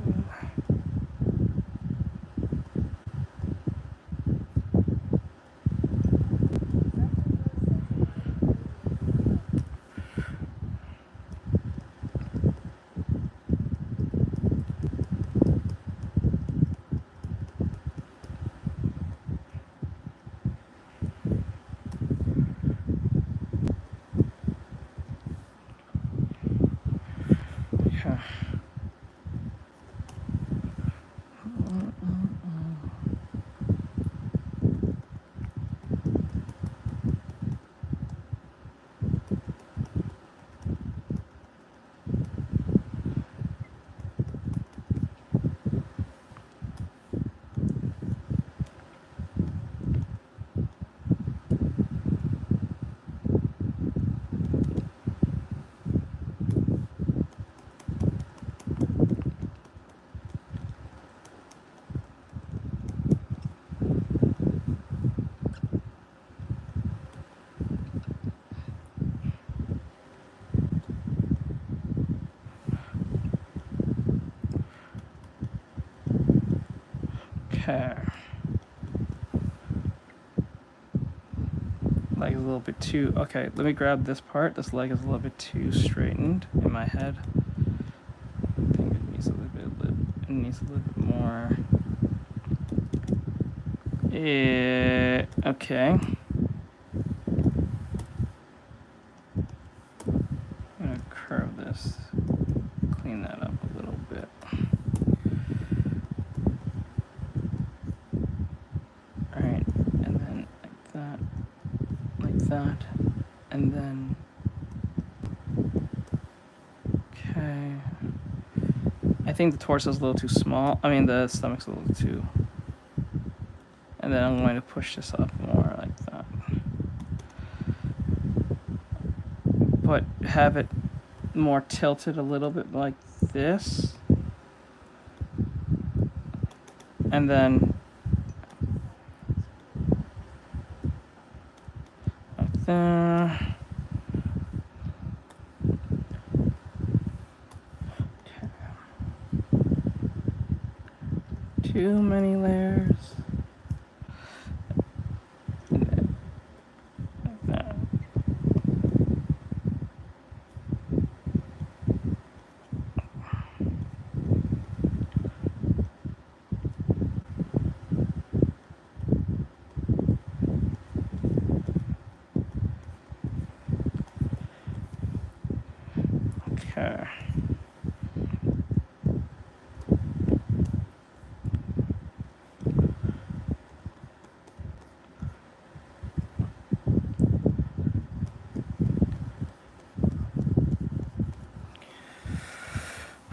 Okay. Leg is a little bit too... Okay, let me grab this part. This leg is a little bit too straightened in my head. I think it needs a little bit more... okay. I'm gonna curve this. Clean that up a little bit. Alright, and then like that, and then, okay. I think the torso's a little too small. I mean, the stomach's a little too, and then I'm going to push this up more like that. But have it more tilted a little bit like this. And then like there. Okay. Too many layers. Like that. Okay.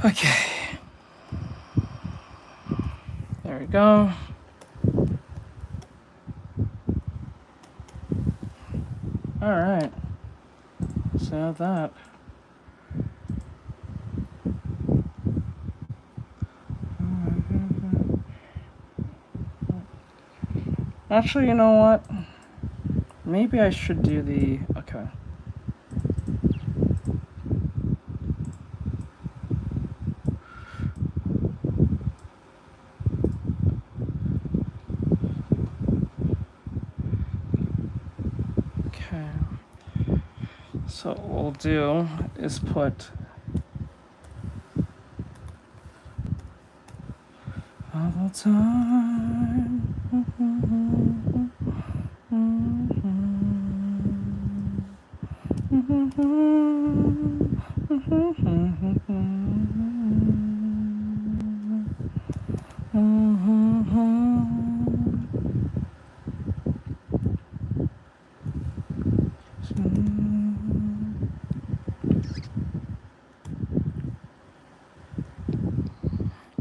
Okay. There we go. All right. So that. Actually, you know what? Maybe I should do the... Okay. So what we'll do is put all the time.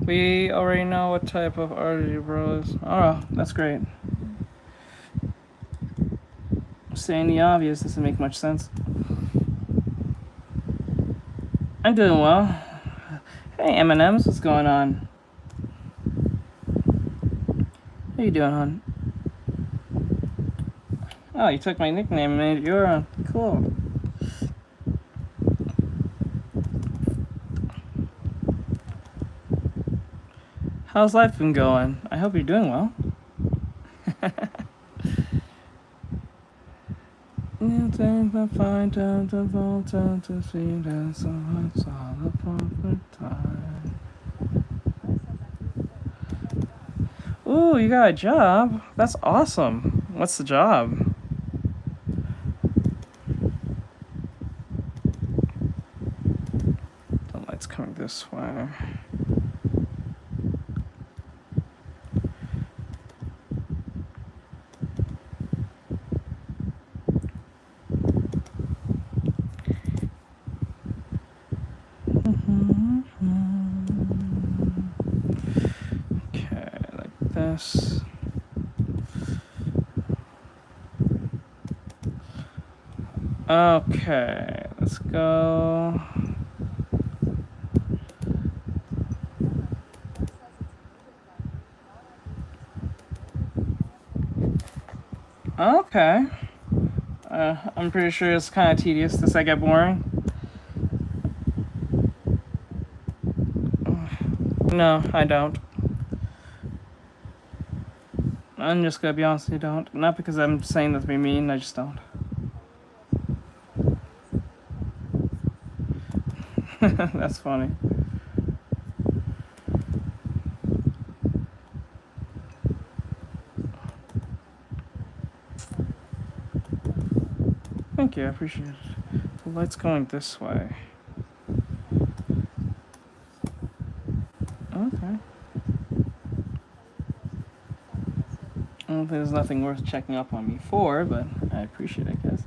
We already know what type of artist your bro is. Oh, that's great. Saying the obvious doesn't make much sense. I'm doing well. Hey, M&M's, what's going on? How you doing, hon? Oh, you took my nickname and made it your own. Cool. How's life been going? I hope you're doing well. Find time to fall time to see that so it's all the perfect time. Ooh, you got a job. That's awesome. What's the job? The light's coming this way. Okay, let's go. Okay. I'm pretty sure it's kind of tedious. Does that get boring? No, I don't. I'm just gonna be honest, I don't. Not because I'm saying that to be mean, I just don't. That's funny. Thank you, I appreciate it. The light's going this way. Okay. Well, there's nothing worth checking up on me for, but I appreciate it, guys.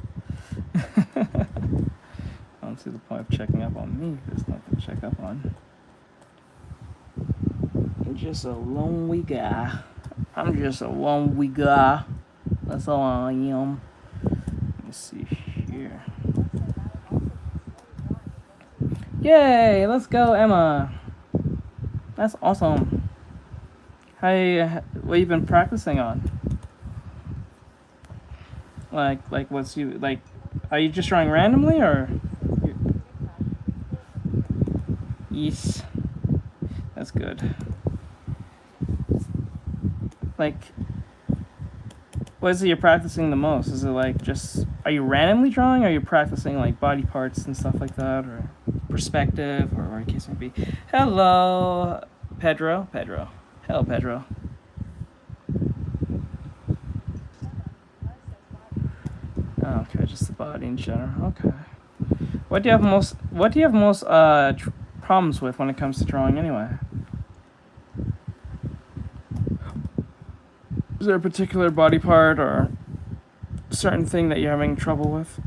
I don't see the point of checking up on me. There's nothing to check up on. I'm just a lonely guy. I'm just a lonely guy. That's all I am. Let me see here. Yay! Let's go, Emma. That's awesome. Hey, what you been practicing on? Like, what's you like? Are you just drawing randomly, or? Yes, that's good. Like, what is it you're practicing the most? Is it like just, are you randomly drawing, or are you practicing like body parts and stuff like that, or perspective, or whatever the case may be? Hello, Pedro. Hello, Pedro. Okay, just the body in general. Okay. What do you have most problems with when it comes to drawing anyway? Is there a particular body part or certain thing that you're having trouble with?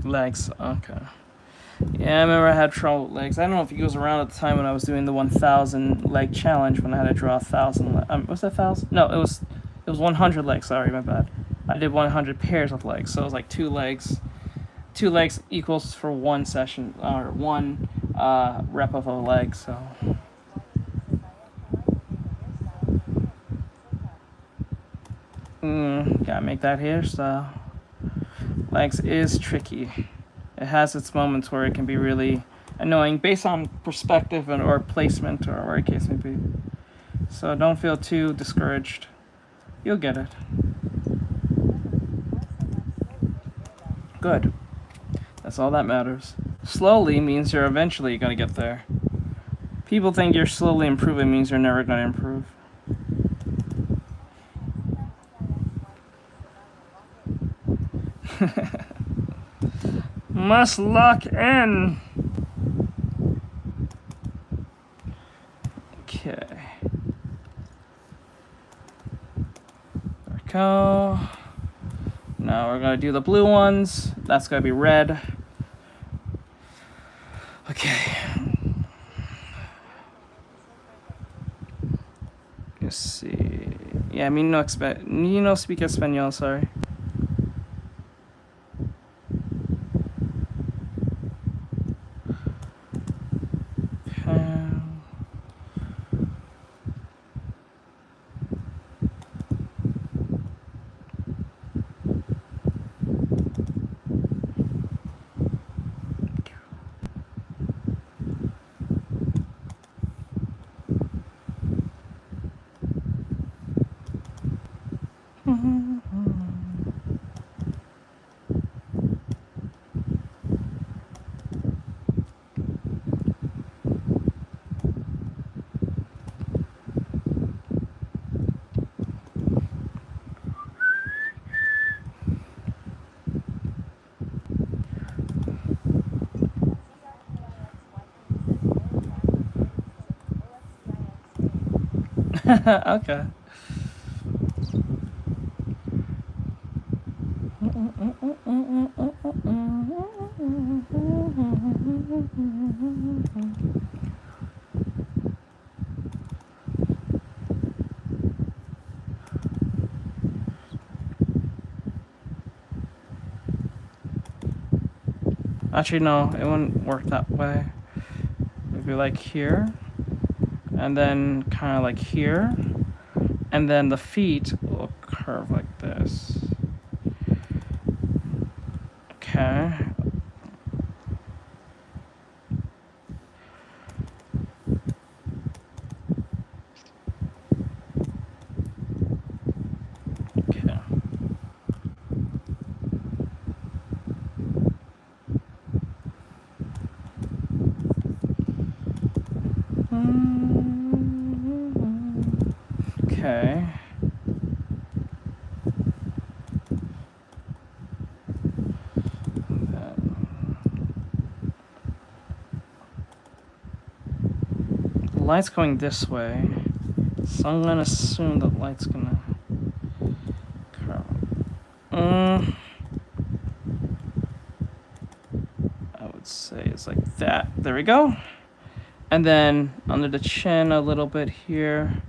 Legs, okay. Yeah, I remember I had trouble with legs. I don't know if it goes around at the time when I was doing the 1,000 leg challenge when I had to draw 1,000. Was that 1,000? No, it was 100 legs. Sorry, my bad. I did 100 pairs of legs, so it was like 2 legs. 2 legs equals for 1 session or 1 rep of a leg. So. Gotta make that hairstyle. Legs is tricky. It has its moments where it can be really annoying based on perspective or placement or whatever the case may be. So don't feel too discouraged You'll get it. Good. That's all that matters. Slowly means you're eventually gonna get there. People think you're slowly improving means you're never gonna improve. Must lock in. Okay. There we go. Now we're gonna do the blue ones. That's gonna be red. Okay. Let's see. Yeah, me no speak español, sorry. Okay. Actually, no, it wouldn't work that way. It'd be like here, and then kind of like here, and then the feet will curve like this. Okay. Okay. Okay. The light's going this way, so I'm gonna assume the light's gonna curve. I would say it's like that. There we go. And then under the chin a little bit here.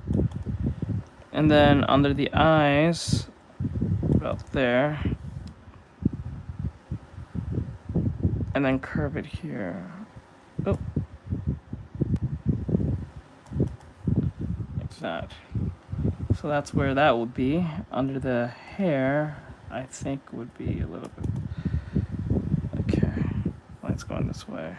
And then under the eyes, about there. And then curve it here. Oh. Like that. So that's where that would be. Under the hair, I think would be a little bit. Okay. Light's going this way.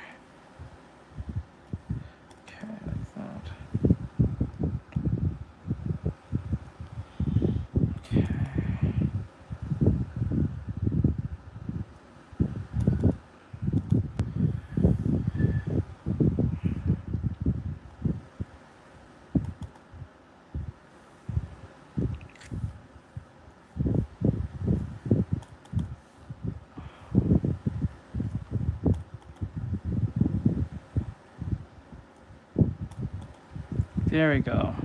There we go.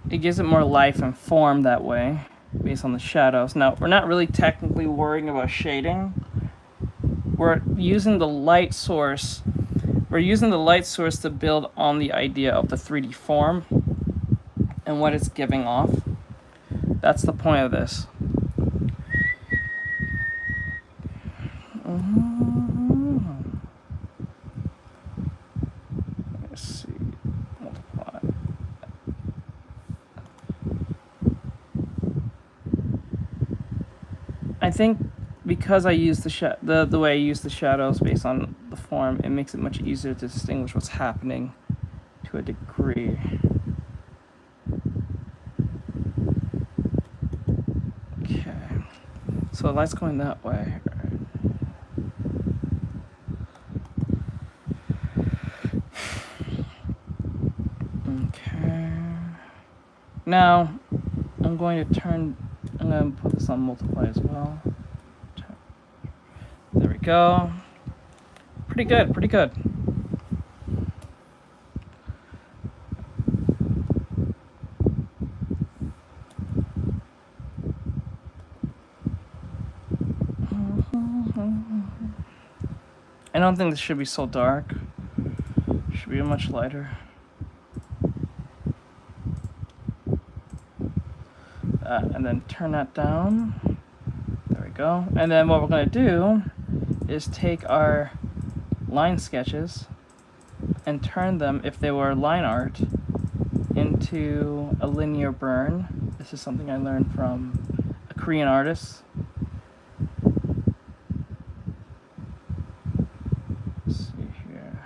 It gives it more life and form that way, based on the shadows. Now, we're not really technically worrying about shading. We're using the light source. We're using the light source to build on the idea of the 3D form and what it's giving off. That's the point of this. Let's see. Multiply. I think because I use the way I use the shadows based on the form, it makes it much easier to distinguish what's happening to a degree. Okay, so the light's going that way. Okay. Now, I'm going to put this on multiply as well. There we go. Pretty good, pretty good. I don't think this should be so dark. It should be much lighter. And then turn that down. There we go. And then what we're going to do is take our line sketches and turn them, if they were line art, into a linear burn. This is something I learned from a Korean artist. Let's see here.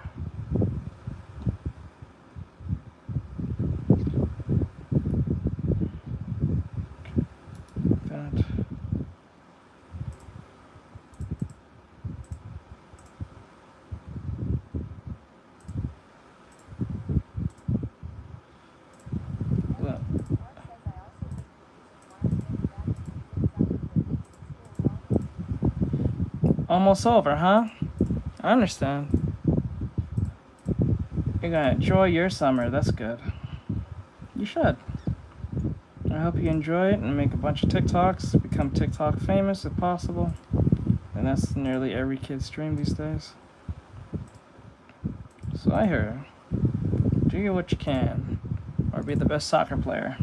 That. Almost over, huh? I understand. You're gonna enjoy your summer, that's good. You should. I hope you enjoy it and make a bunch of TikToks, become TikTok famous if possible. And that's nearly every kid's dream these days. So I hear, do what you can, or be the best soccer player.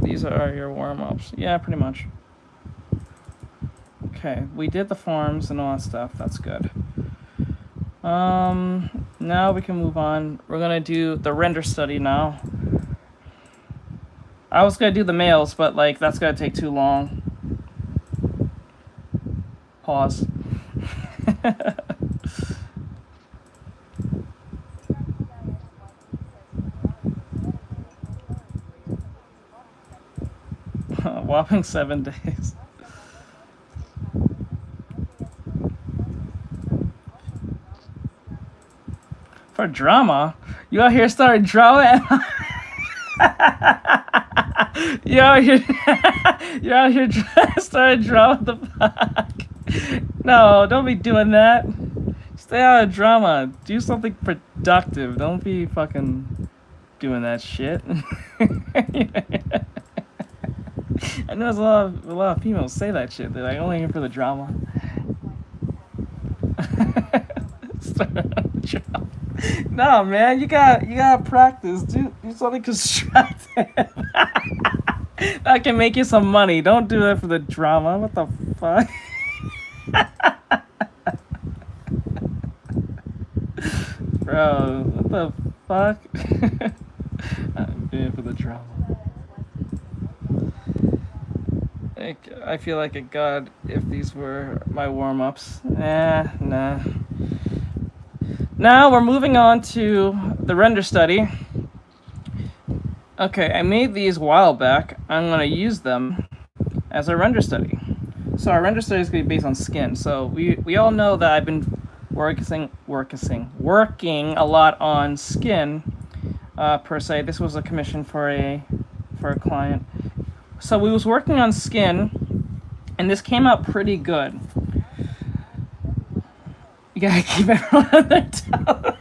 These are your warm-ups. Yeah, pretty much. Okay, we did the forms and all that stuff. That's good. Now we can move on. We're gonna do the render study now. I was gonna do the males, but like that's gonna take too long. Pause. Whopping 7 days. For drama? You out here starting drama? you out here starting drama? The fuck? No, don't be doing that. Stay out of drama. Do something productive. Don't be fucking doing that shit. I know there's a lot of females say that shit. They're like only here for the drama. No, man, you gotta practice. Do something constructive. That can make you some money. Don't do that for the drama. What the fuck? Bro, what the fuck? I'm doing it for the drama. I feel like a god if these were my warm-ups. Nah. Now we're moving on to the render study. Okay, I made these a while back. I'm gonna use them as a render study. So our render study is gonna be based on skin. So we all know that I've been working a lot on skin per se. This was a commission for a client. So we was working on skin, and this came out pretty good. You gotta keep everyone on their toes.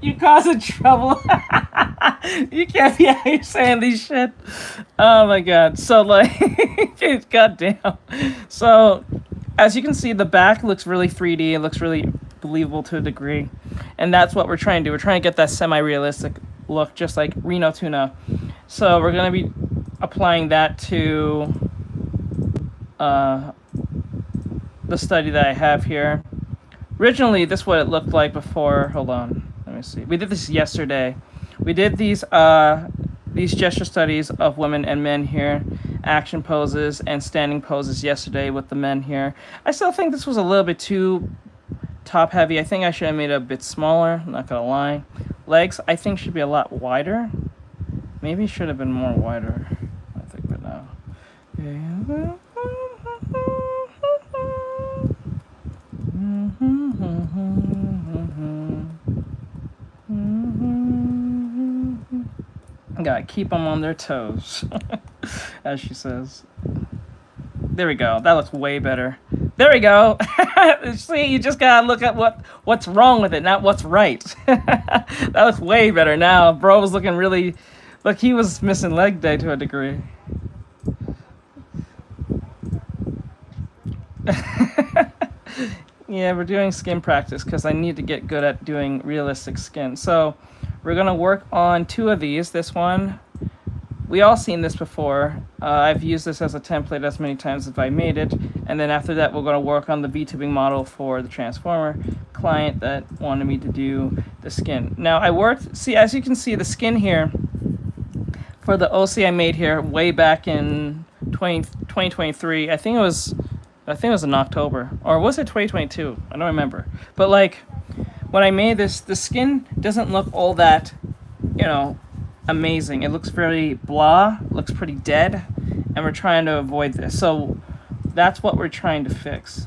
You causing trouble. You can't be out here saying these shit. Oh my god. So like, goddamn. So as you can see, the back looks really 3D. It looks really believable to a degree, and that's what we're trying to do. We're trying to get that semi-realistic look, just like Reno Tuna. So we're gonna be applying that to the study that I have here. Originally, this is what it looked like before. Hold on, let me see. We did this yesterday. We did these gesture studies of women and men here, action poses and standing poses yesterday with the men here. I still think this was a little bit too top heavy. I think I should have made it a bit smaller, not gonna lie. Legs, I think, should be a lot wider. Maybe should have been more wider, I think, but no. Gotta keep them on their toes, as she says. There we go. That looks way better. There we go. See, you just gotta look at what's wrong with it, not what's right. That looks way better now. Bro was looking really... Look, he was missing leg day to a degree. Yeah, we're doing skin practice because I need to get good at doing realistic skin. So we're going to work on 2 of these. This one, we all seen this before. I've used this as a template as many times as I made it. And then after that, we're going to work on the V-tubing model for the Transformer client that wanted me to do the skin. Now, I worked, see, as you can see, the skin here for the OC I made here way back in 2023. I think it was in October, or was it 2022? I don't remember. But like, when I made this, the skin doesn't look all that, amazing. It looks very blah, looks pretty dead, and we're trying to avoid this. So that's what we're trying to fix.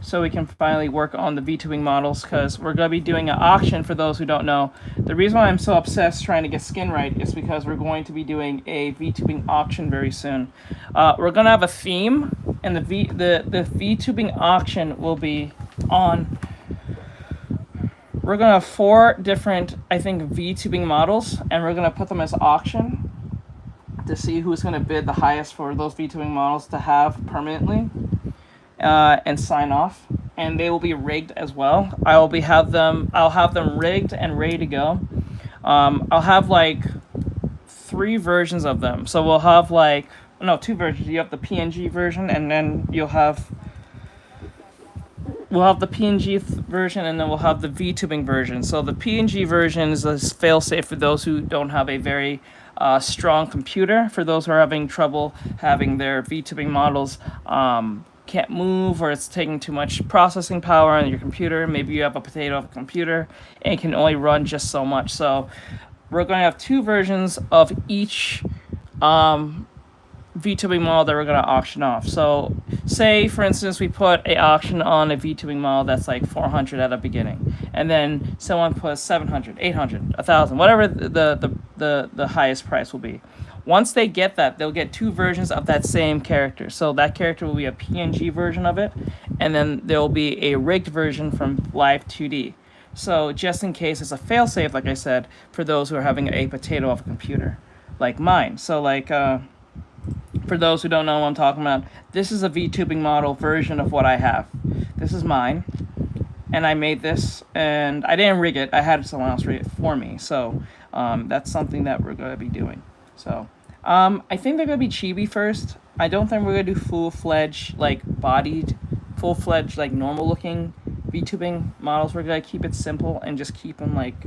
So we can finally work on the V-tubing models, because we're going to be doing an auction for those who don't know. The reason why I'm so obsessed trying to get skin right is because we're going to be doing a V-tubing auction very soon. We're going to have a theme, and the V-tubing auction will be on... We're going to have 4 different, I think, V-tubing models, and we're going to put them as auction to see who's going to bid the highest for those V-tubing models to have permanently. And sign off, and they will be rigged as well. I'll have them rigged and ready to go. I'll have like 3 versions of them. So we'll have 2 versions. You have the PNG version, and then we'll have the PNG version, and then we'll have the V-tubing version. So the PNG version is a fail-safe for those who don't have a very strong computer. For those who are having trouble having their V-tubing models can't move, or it's taking too much processing power on your computer. Maybe you have a potato of a computer and it can only run just so much. So we're going to have 2 versions of each V-tubing model that we're going to auction off. So say, for instance, we put a auction on a V-tubing model that's like 400 at the beginning, and then someone puts 700, 800, 1,000, whatever the highest price will be. Once they get that, they'll get 2 versions of that same character. So that character will be a PNG version of it, and then there will be a rigged version from Live 2D. So just in case it's a failsafe, like I said, for those who are having a potato of a computer, like mine. So like, for those who don't know what I'm talking about, this is a V-tubing model version of what I have. This is mine, and I made this, and I didn't rig it. I had someone else rig it for me. So that's something that we're going to be doing. So I think they're going to be chibi first. I don't think we're going to do full-fledged, like, bodied, full-fledged, like, normal-looking V-tubing models. We're going to keep it simple and just keep them, like,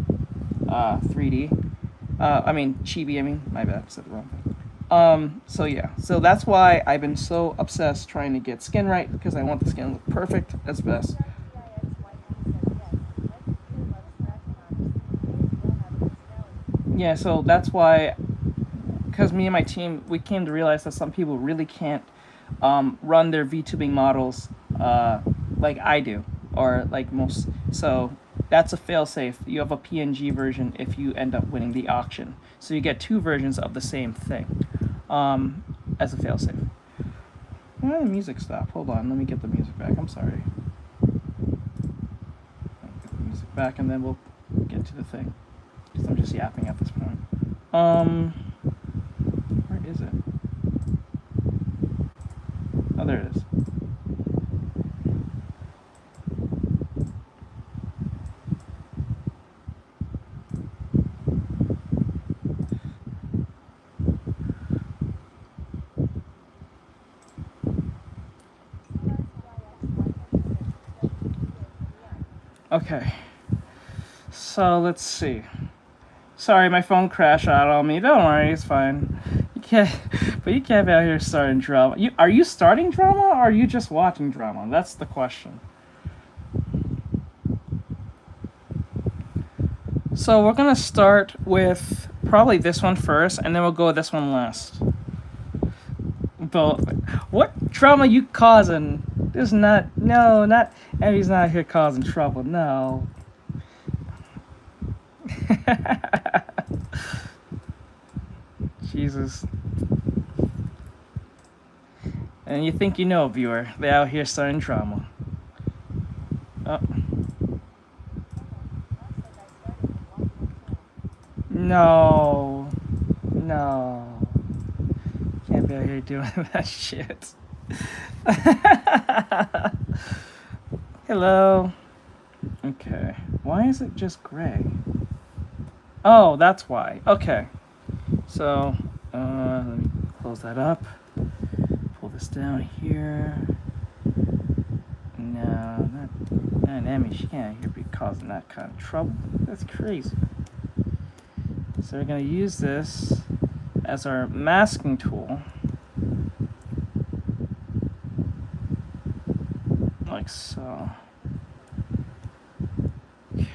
3D. Chibi, my bad, I said the wrong thing. So yeah, so that's why I've been so obsessed trying to get skin right, because I want the skin to look perfect as best. Yeah, so that's why, because me and my team, we came to realize that some people really can't run their V-tubing models like I do, or like most. So that's a fail-safe. You have a PNG version if you end up winning the auction. So you get 2 versions of the same thing as a fail-safe. Why did the music stop? Hold on, let me get the music back. I'm sorry. Get the music back, and then we'll get to the thing. I'm just yapping at this point. Where is it? Oh, there it is. Okay. So let's see. Sorry, my phone crashed out on me. Don't worry, it's fine. can't, but you can't be out here starting drama. Are you starting drama, or are you just watching drama? That's the question. So we're gonna start with probably this one first, and then we'll go with this one last. But what drama you causing? There's not Emmy's not here causing trouble. No. Jesus. And you think you know, viewer? They out here starting drama. Oh. No. Can't be out here doing that shit. Hello. Okay. Why is it just gray? Oh, that's why. Okay. So, let me close that up. Pull this down here. No, not Emmy. She can't here be causing that kind of trouble. That's crazy. So we're going to use this as our masking tool. Like so. Okay.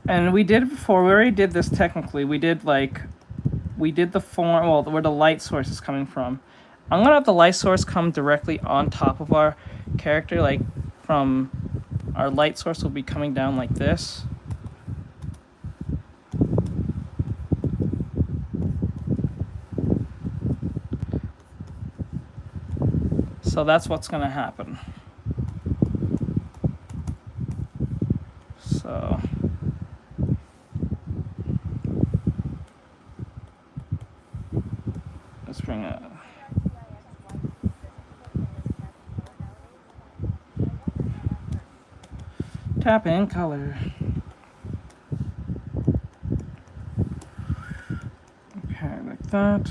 And we did it before. We already did this technically. We did the form, well, where the light source is coming from. I'm going to have the light source come directly on top of our character, like from our light source will be coming down like this. So that's what's going to happen. So let's bring it. Tap in color. Okay, like that.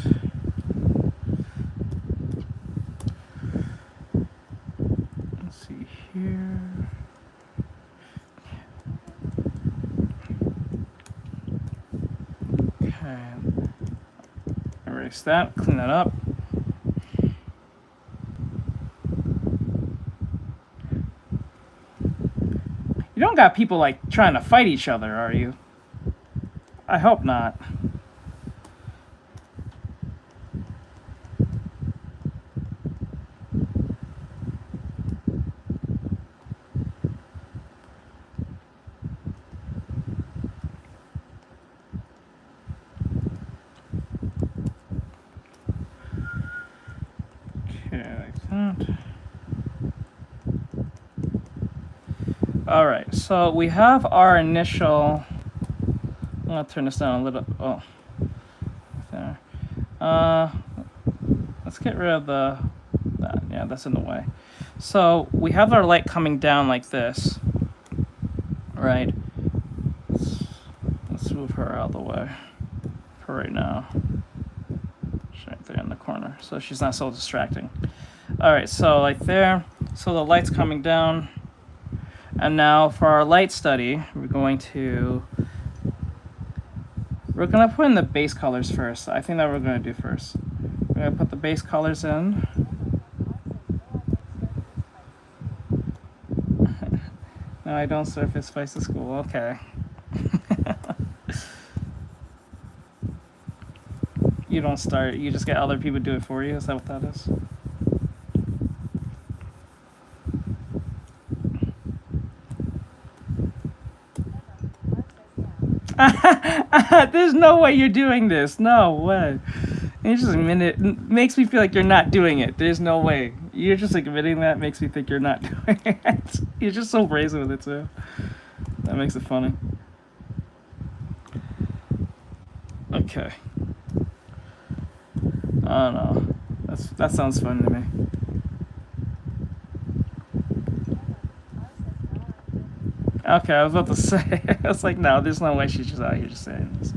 Let's see here. Okay. Erase that, clean that up. You don't got people like trying to fight each other, are you? I hope not. Okay, like that. All right, so we have our initial. I'm gonna turn this down a little. Oh, there. Let's get rid of that. Yeah, that's in the way. So we have our light coming down like this, right? Let's move her out of the way for right now. She's right there in the corner, so she's not so distracting. All right, so like there. So the light's coming down. And now for our light study, we're gonna put in the base colors first. I think that we're gonna do first. We're gonna put the base colors in. No, I don't serve fist fights at school. Okay. You don't start. You just get other people to do it for you. Is that what that is? There's no way you're doing this. No way. You just admit it. Makes me feel like you're not doing it. There's no way. You're just admitting that makes me think you're not doing it. You're just so brazen with it too. That makes it funny. Okay. I don't know. That sounds fun to me. Okay, I was about to say. I was like, no, there's no way she's just out here just saying this.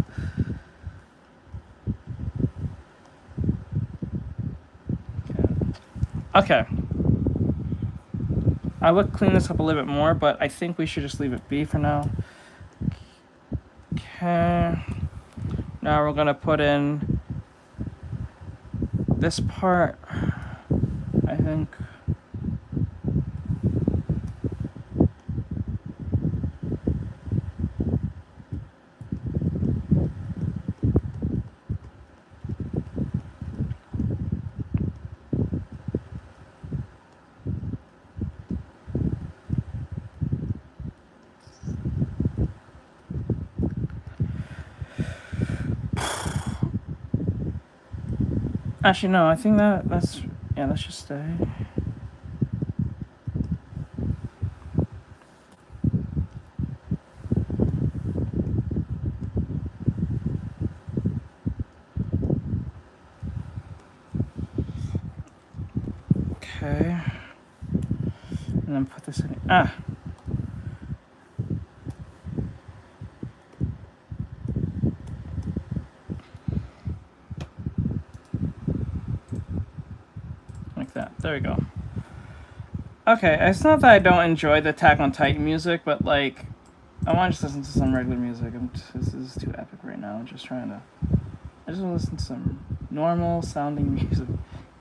Okay. I would clean this up a little bit more, but I think we should just leave it be for now. Okay. Now we're gonna put in this part, I think. Actually, no, I think that's, yeah, that should stay. Okay. And then put this in. Like that. There we go. Okay, it's not that I don't enjoy the Attack on Titan music, but like, I want to just listen to some regular music. This is too epic right now. I'm just trying to. I just want to listen to some normal sounding music.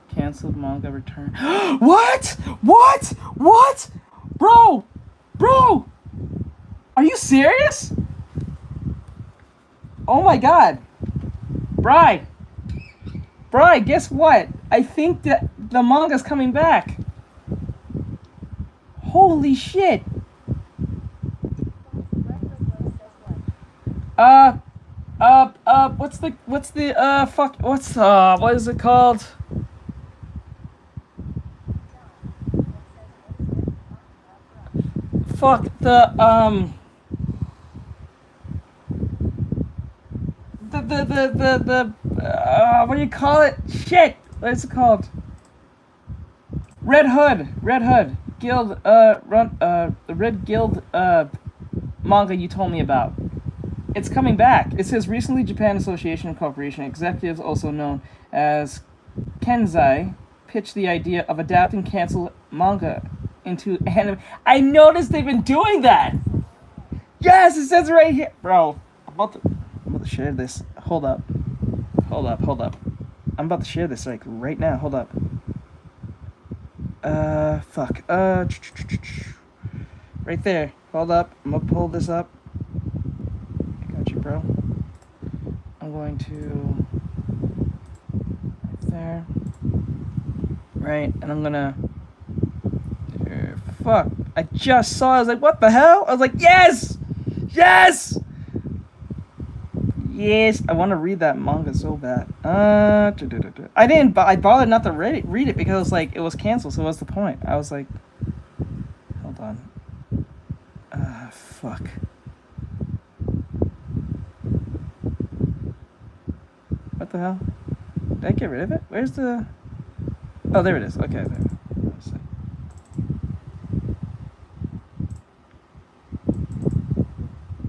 Cancelled manga return. What? What? What? Bro! Bro! Are you serious? Oh my god. Bri! Bri, guess what? I think that the manga's coming back. Holy shit. What is it called? Fuck, what do you call it? Shit! What is it called? Red Hood Guild, the Red Guild, manga you told me about. It's coming back. It says recently Japan Association of Corporation executives, also known as Kenzai, pitched the idea of adapting canceled manga into anime. I noticed they've been doing that! Yes, it says right here! Bro, I'm about to share this. Hold up. I'm about to share this like right now. Hold up. Fuck. Right there. Hold up. I'm gonna pull this up. I got you, bro. I'm going to... Right there. Right, and I'm gonna... Fuck. I just saw it. I was like, what the hell? I was like, yes! Yes! Yes! I want to read that manga so bad. I bothered not to read it because like it was canceled, so what's the point? I was like... Hold on. Fuck. What the hell? Did I get rid of it? Where's the... Oh, there it is. Okay, there.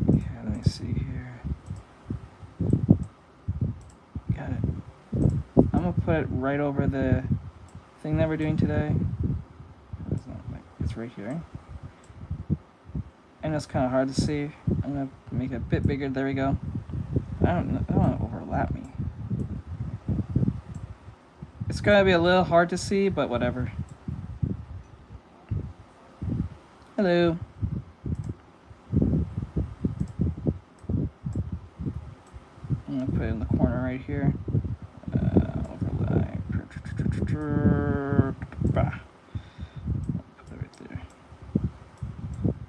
Okay, let me see here. Got it. I'm gonna put it right over the thing that we're doing today. It's not like it's right here. And it's kind of hard to see. I'm gonna make it a bit bigger. There we go. I don't want to overlap me. It's gonna be a little hard to see, but whatever. Hello. I'm gonna put it in the corner right here. Overlay. Put it right there.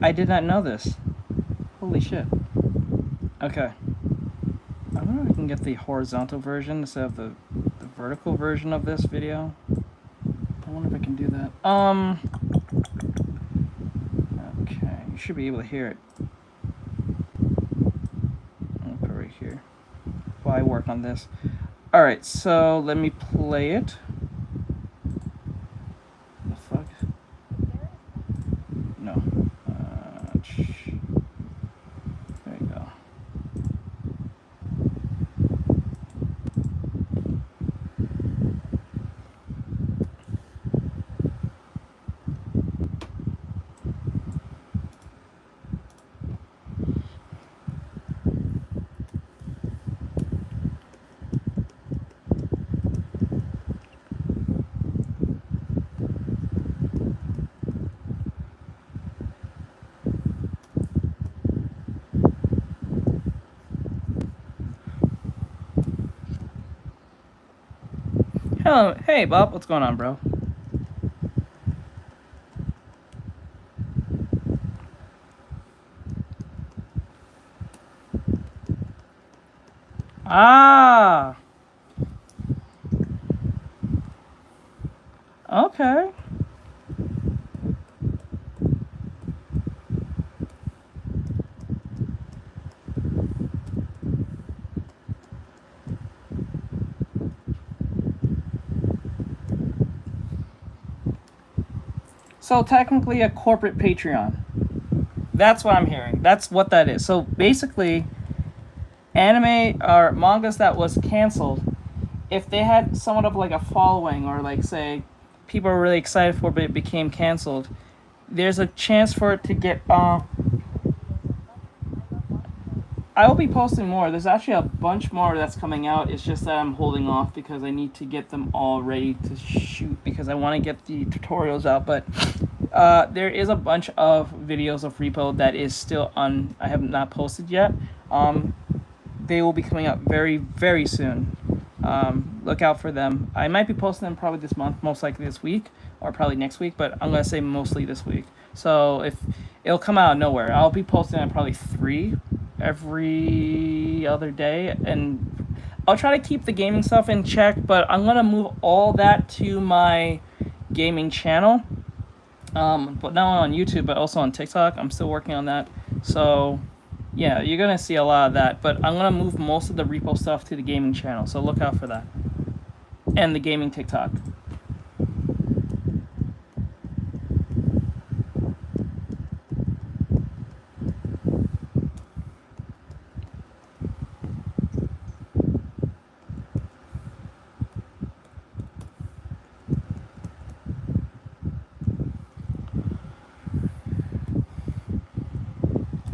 I did not know this. Holy shit. Okay. I wonder if I can get the horizontal version instead of the vertical version of this video. I wonder if I can do that. Okay, you should be able to hear it. I'll put it right here while I work on this. Alright, so let me play it. The fuck? No. There you go. tell him, hey, Bob, what's going on, bro? Ah, okay. So technically a corporate Patreon. That's what I'm hearing. That's what that is. So basically, anime or mangas that was canceled, if they had somewhat of like a following or like say people were really excited for it but it became canceled, there's a chance for it to get I will be posting more. There's actually a bunch more that's coming out. It's just that I'm holding off because I need to get them all ready to shoot because I want to get the tutorials out. But there is a bunch of videos of Repo that is still on. I have not posted yet. They will be coming out very, very soon. Look out for them. I might be posting them probably this month, most likely this week, or probably next week, but I'm going to say mostly this week. So if it'll come out of nowhere, I'll be posting on probably 3 every other day, and I'll try to keep the gaming stuff in check, but I'm going to move all that to my gaming channel. But not only on YouTube, but also on TikTok. I'm still working on that. So yeah, you're gonna see a lot of that, but I'm gonna move most of the repo stuff to the gaming channel, so look out for that. And the gaming TikTok.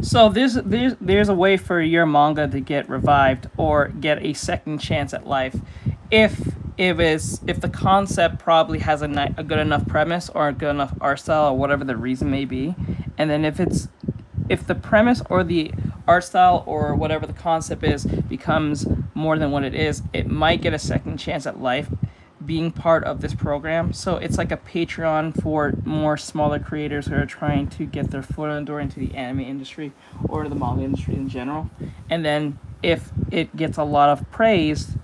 So there's a way for your manga to get revived or get a second chance at life, if the concept probably has a good enough premise or a good enough art style or whatever the reason may be, and then if the premise or the art style or whatever the concept is becomes more than what it is, it might get a second chance at life being part of this program. So it's like a Patreon for more smaller creators who are trying to get their foot in the door into the anime industry or the manga industry in general. And then if it gets a lot of praise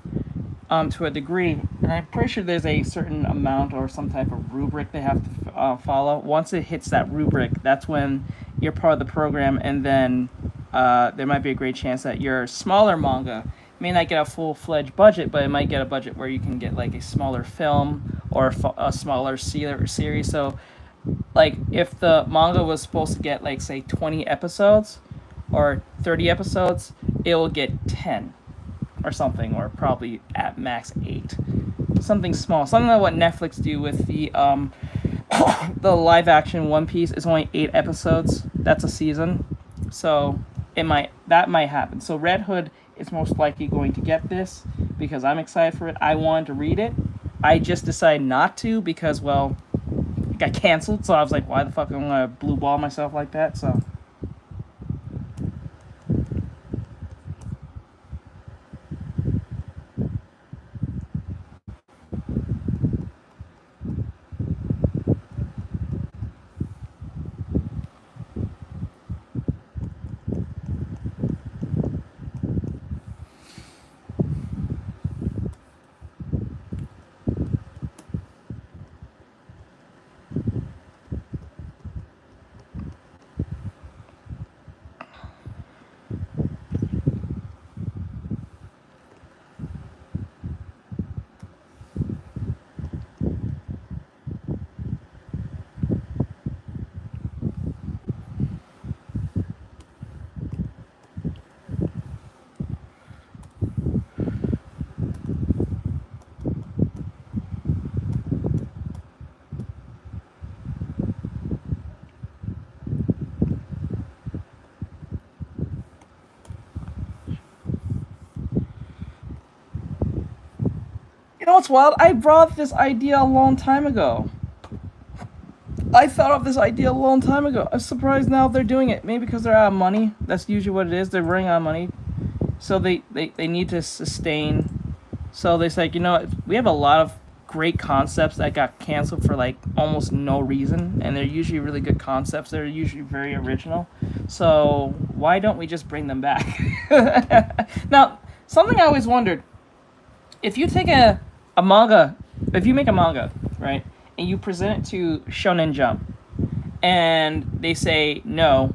to a degree, and I'm pretty sure there's a certain amount or some type of rubric they have to follow. Once it hits that rubric, that's when you're part of the program, and then there might be a great chance that your smaller manga may not get a full-fledged budget, but it might get a budget where you can get like a smaller film or a smaller series. So like if the manga was supposed to get like say 20 episodes or 30 episodes, it will get 10 or something, or probably at max 8. Something small, something like what Netflix do with the the live action One Piece is only 8 episodes. That's a season. So that might happen. So Red Hood is most likely going to get this because I'm excited for it. I wanted to read it. I just decided not to because, well, it got canceled. So I was like, why the fuck am I gonna blue ball myself like that? So you know what's wild? I brought this idea a long time ago. I thought of this idea a long time ago. I'm surprised now they're doing it. Maybe because they're out of money. That's usually what it is. They're running out of money. So they need to sustain. So they say, you know, we have a lot of great concepts that got canceled for like almost no reason, and they're usually really good concepts. They're usually very original. So why don't we just bring them back? Now, something I always wondered, if you take a manga, if you make a manga, right, and you present it to Shonen Jump, and they say no,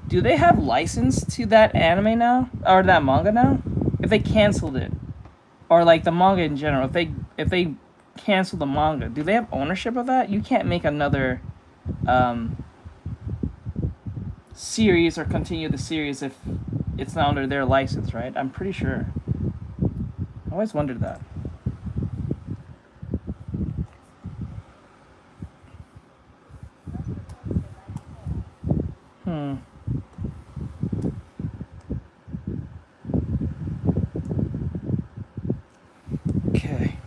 do they have license to that anime now, or that manga now? If they canceled it, or like the manga in general, if they cancel the manga, do they have ownership of that? You can't make another series or continue the series if it's not under their license, right? I'm pretty sure. I always wondered that. Okay.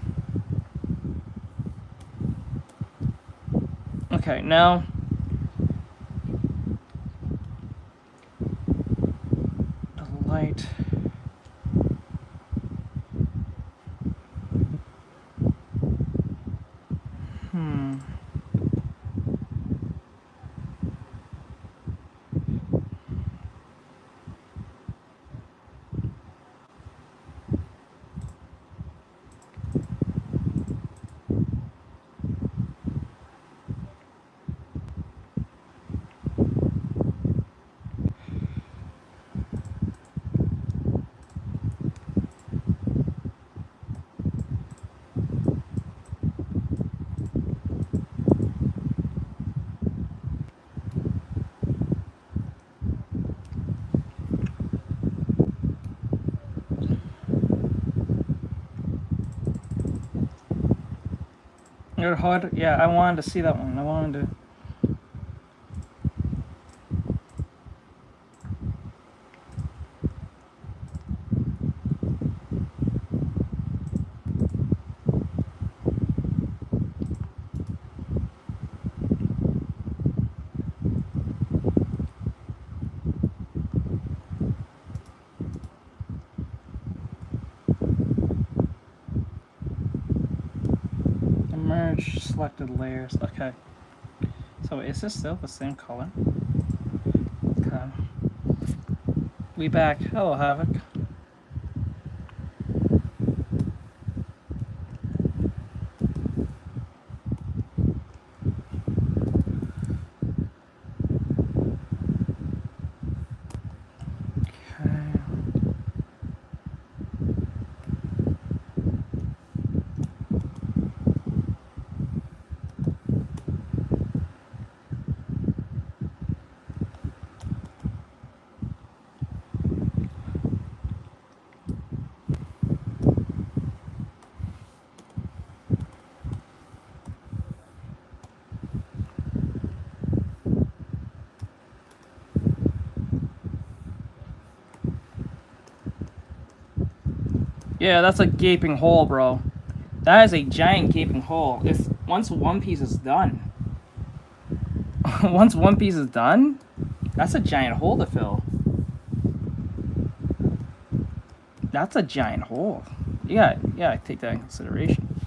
Okay, now the light. Your HUD? Yeah, I wanted to see that one. I wanted to. Merge selected layers. Okay. So is this still the same color? Okay. We back. Hello, Havoc. Yeah, that's a gaping hole, bro. That is a giant gaping hole. If once One Piece is done, once One Piece is done, that's a giant hole to fill. That's a giant hole. Yeah, take that in consideration.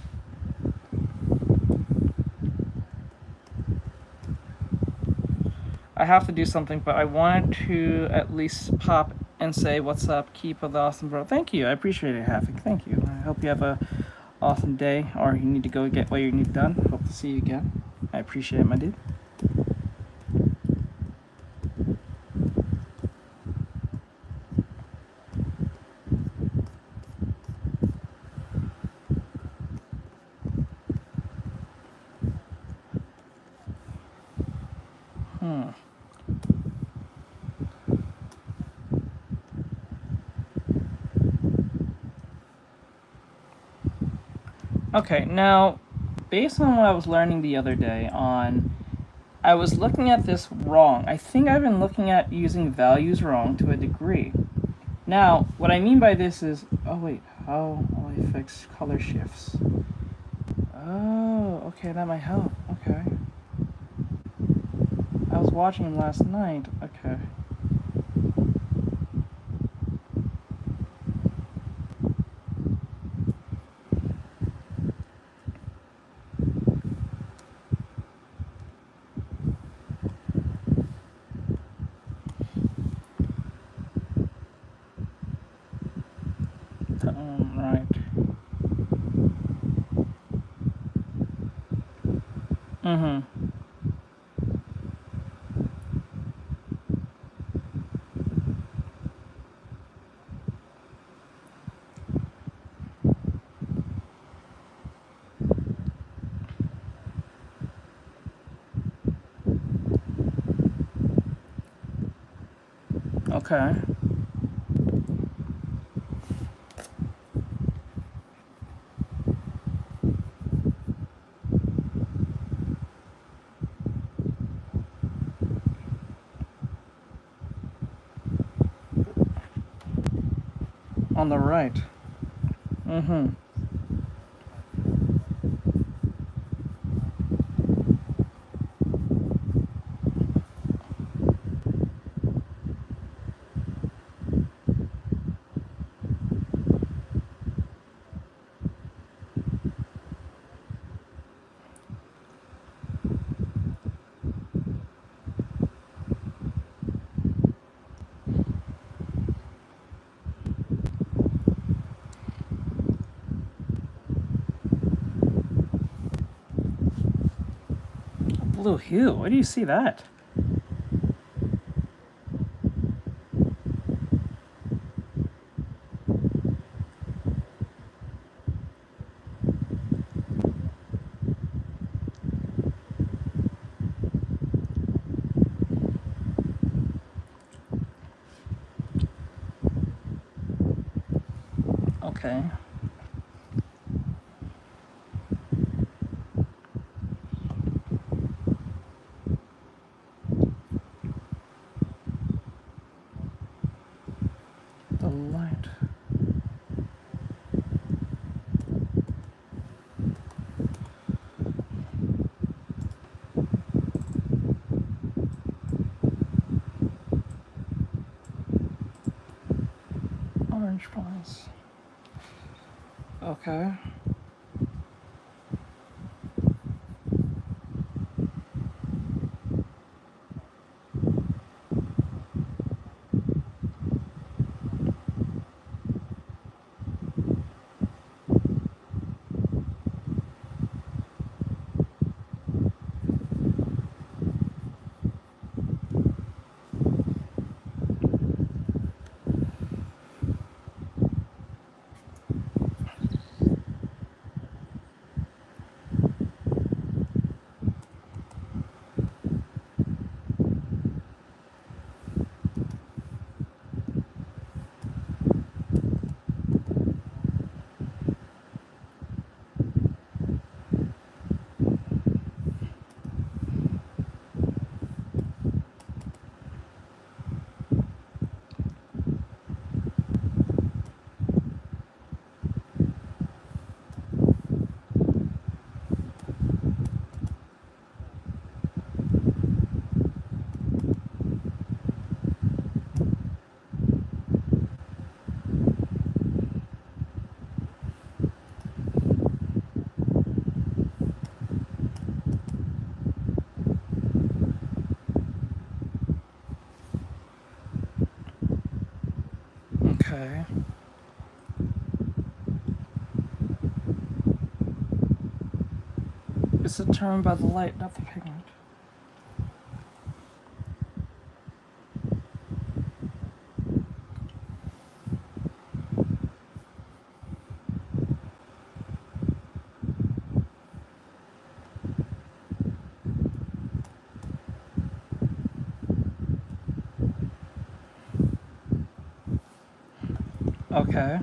I have to do something, but I wanted to at least pop and say what's up, keep with awesome, bro. Thank you, I appreciate it, Havoc. Thank you. I hope you have a awesome day, or you need to go get what you need done. Hope to see you again. I appreciate it, my dude. Okay, now, based on what I was learning the other day I was looking at this wrong. I think I've been looking at using values wrong to a degree. Now, what I mean by this is, oh wait, how will I fix color shifts? Oh, okay, that might help, okay. I was watching him last night, okay. Mm-hmm. Okay. On the right. Mm-hmm. Blue hue. Where do you see that? Okay. The light. Orange ones. Okay. Okay. It's determined by the light, not the pigment. Okay.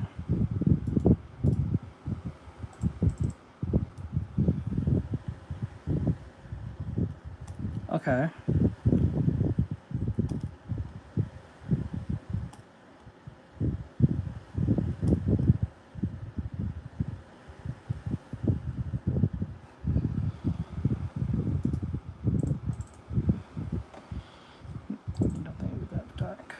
Okay. I don't think it'd be that dark.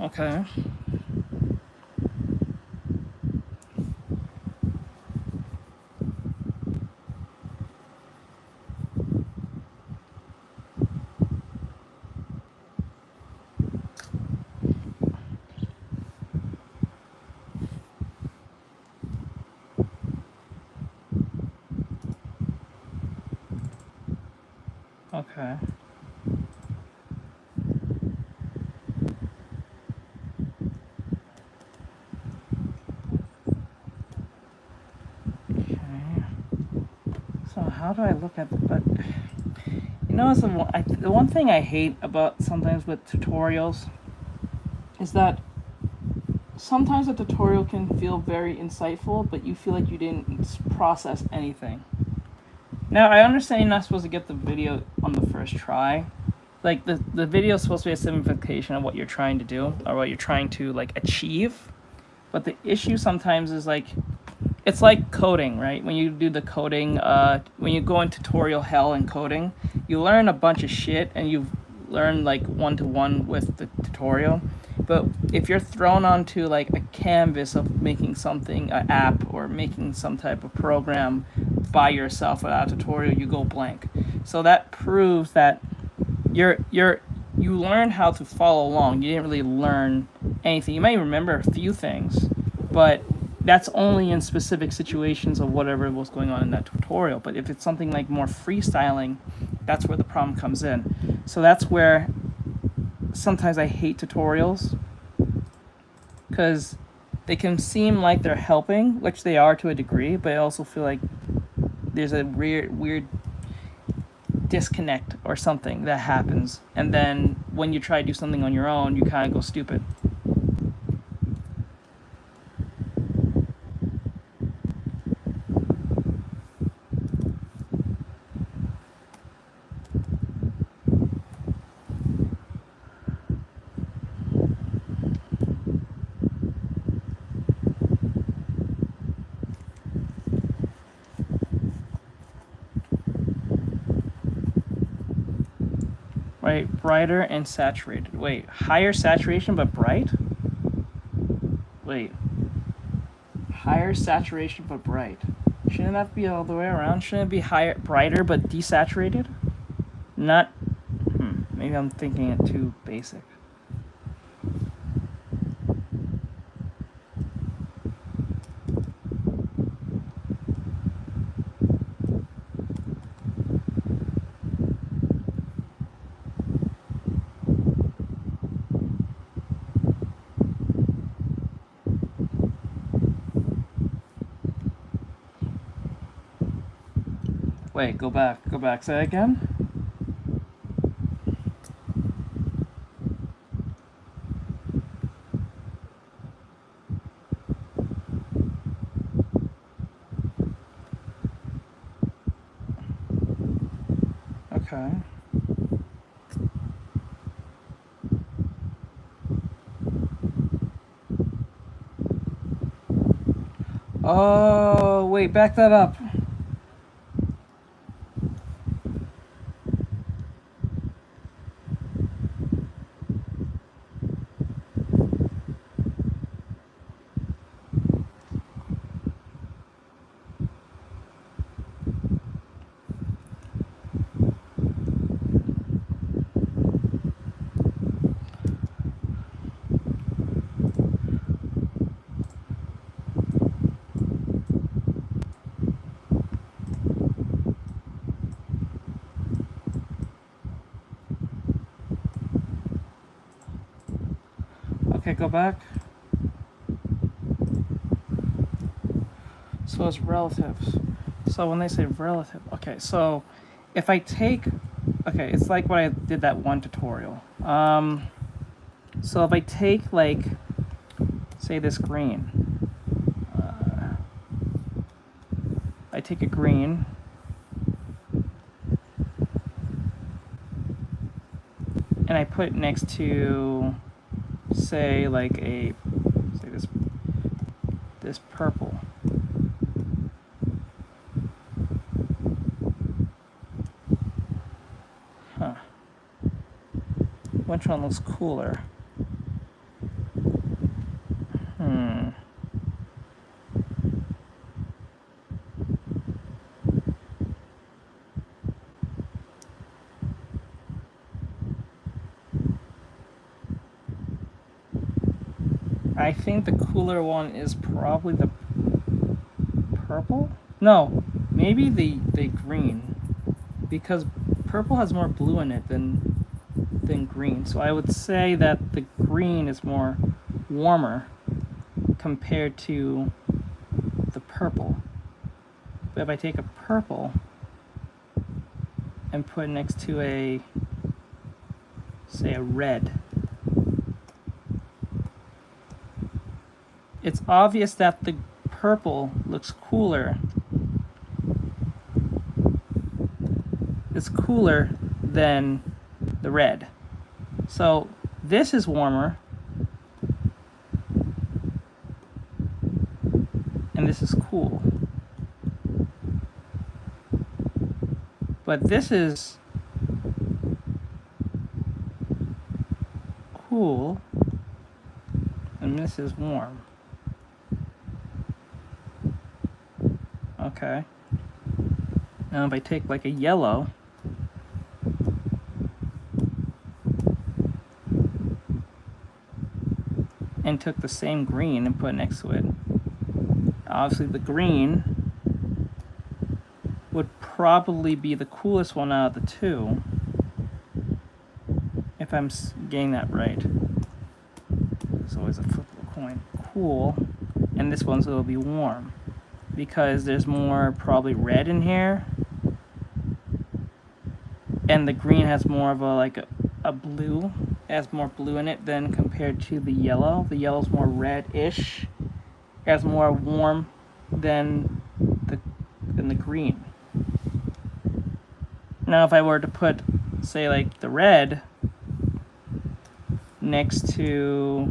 Okay. Okay. So how do I look at but you know, it's the one thing I hate about sometimes with tutorials is that sometimes a tutorial can feel very insightful, but you feel like you didn't process anything. Now, I understand you're not supposed to get the video on the first try. Like, the video is supposed to be a simplification of what you're trying to do, or what you're trying to, like, achieve. But the issue sometimes is, like, it's like coding, right? When you do the coding, when you go in tutorial hell in coding, you learn a bunch of shit and you learn like one-to-one with the tutorial. But if you're thrown onto like a canvas of making something, an app or making some type of program by yourself without a tutorial, you go blank. So that proves that you learn how to follow along. You didn't really learn anything. You may remember a few things, but that's only in specific situations of whatever was going on in that tutorial. But if it's something like more freestyling, that's where the problem comes in. So that's where sometimes I hate tutorials, because they can seem like they're helping, which they are to a degree, but I also feel like there's a weird disconnect or something that happens, and then when you try to do something on your own, you kind of go stupid. Right, brighter and saturated. Wait, higher saturation but bright? Wait. Higher saturation but bright. Shouldn't that be all the way around? Shouldn't it be higher, brighter but desaturated? Not... maybe I'm thinking it too basic. Wait, go back, say that again? Okay. Oh, wait, back that up. Okay, go back. So it's relatives. So when they say relative, okay, so if I take, okay, it's like what I did that one tutorial. So if I take like, say this green, I take a green, and I put it next to, say like say this purple. Huh. Which one looks cooler? I think the cooler one is probably the purple? No, maybe the green. Because purple has more blue in it than green. So I would say that the green is more warmer compared to the purple. But if I take a purple and put it next to a, say, a red, it's obvious that the purple looks cooler. It's cooler than the red. So this is warmer, and this is cool. But this is cool, and this is warm. Okay. Now if I take like a yellow, and took the same green and put it next to it, obviously the green would probably be the coolest one out of the two, if I'm getting that right. There's always a flip of a coin. Cool, and this one's going to be warm, because there's more probably red in here, and the green has more of a blue. It has more blue in it than compared to the yellow. The yellow's more red-ish. It has more warm than the green. Now if I were to put, say, like the red next to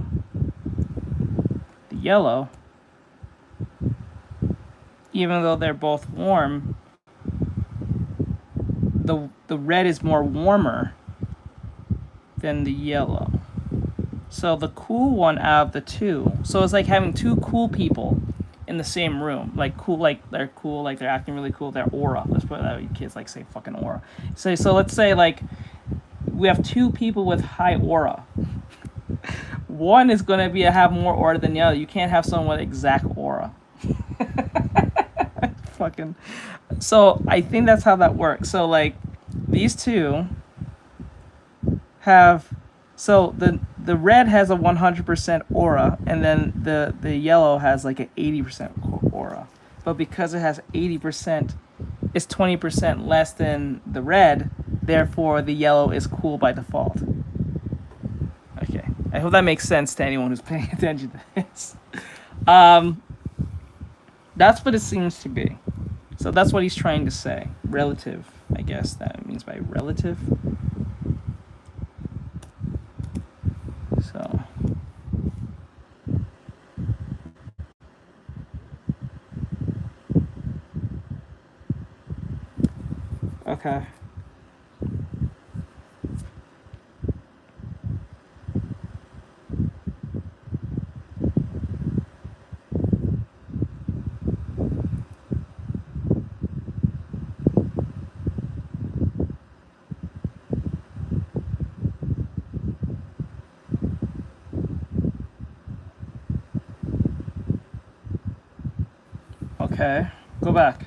the yellow, even though they're both warm, the red is more warmer than the yellow. So the cool one out of the two, so it's like having two cool people in the same room. Like cool, like they're cool, like they're acting really cool, their aura. Let's put it that way. Kids like say fucking aura. So let's say like we have two people with high aura. One is gonna have more aura than the other. You can't have someone with exact aura. Fucking. So I think that's how that works. So like these two have, so the red has a 100% aura, and then the yellow has like an 80% aura. But because it has 80%, it's 20% less than the red, therefore the yellow is cool by default. Okay, I hope that makes sense to anyone who's paying attention to this. That's what it seems to be. So that's what he's trying to say. Relative, I guess that means by relative. So okay. Okay, go back.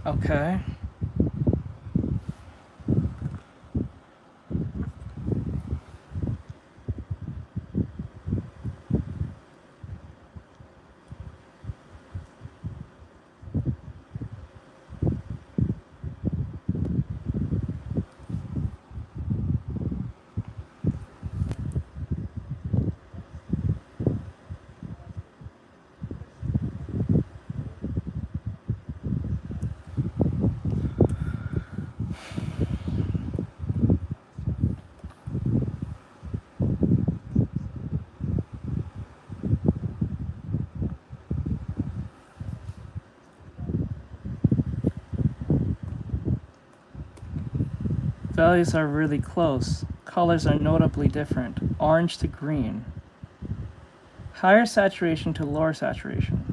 Okay. Values are really close. Colors are notably different. Orange to green. Higher saturation to lower saturation.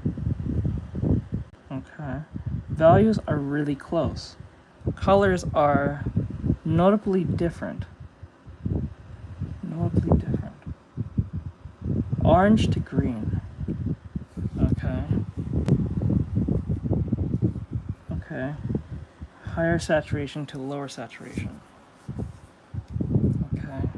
Okay. Values are really close. colors are notably different. Notably different. Orange to green. Okay. Okay. Higher saturation to lower saturation. Okay.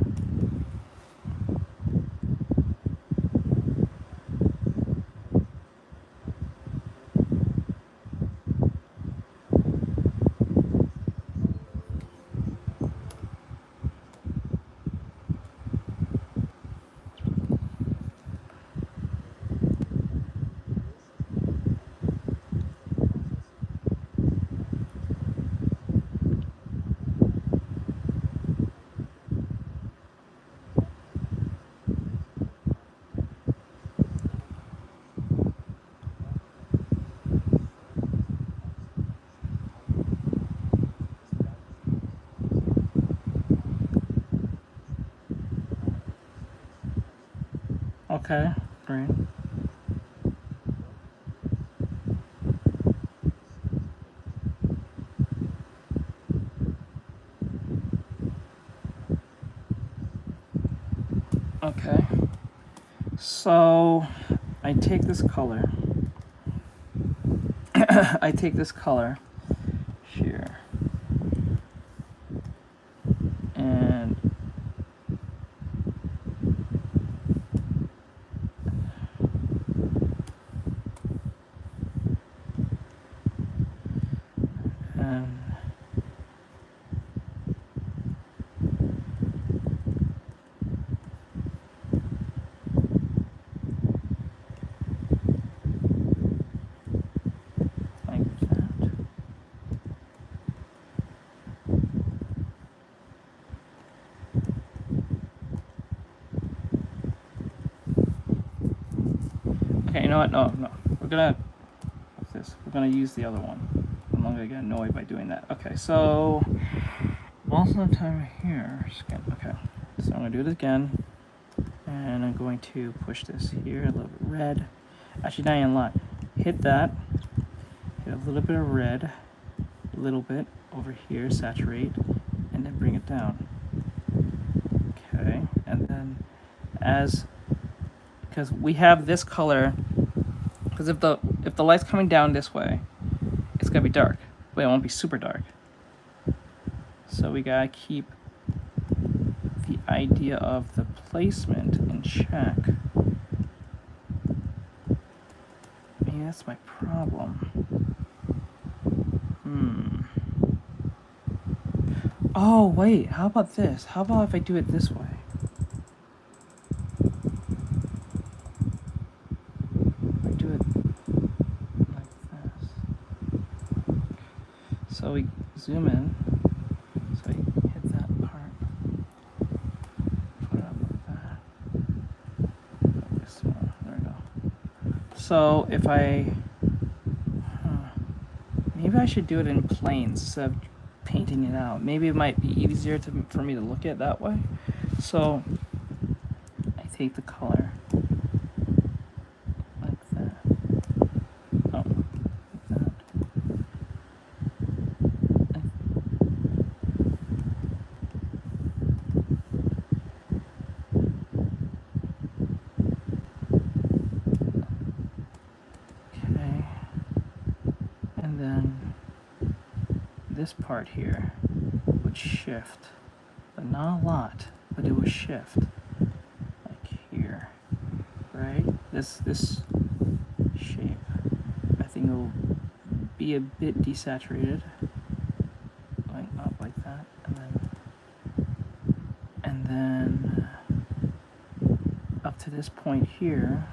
Okay, great. Okay. So I take this color. I take this color here. And like that. Okay, you know what? No. We're gonna, what's this? We're gonna use the other one. I'm not gonna get annoyed by doing that. Okay, so most of the time here, okay. So I'm gonna do it again, and I'm going to push this here, a little bit red. Actually, not even a lot. Hit that, hit a little bit of red, a little bit over here, saturate, and then bring it down. Okay, and then because we have this color, because if the light's coming down this way, it's gonna be dark, but it won't be super dark. So we gotta keep the idea of the placement in check. Maybe that's my problem. Oh wait, how about this? How about if I do it this way? I do it like this. So we zoom in. So you hit that part. Put it up like that. This one. There we go. So if maybe I should do it in planes instead of painting it out. Maybe it might be easier for me to look at that way. So I take the color like that. Oh, like that. Okay. And then this part here would shift, but not a lot, but it would shift like here, right? This shape, I think it will be a bit desaturated, going up like that, and then up to this point here,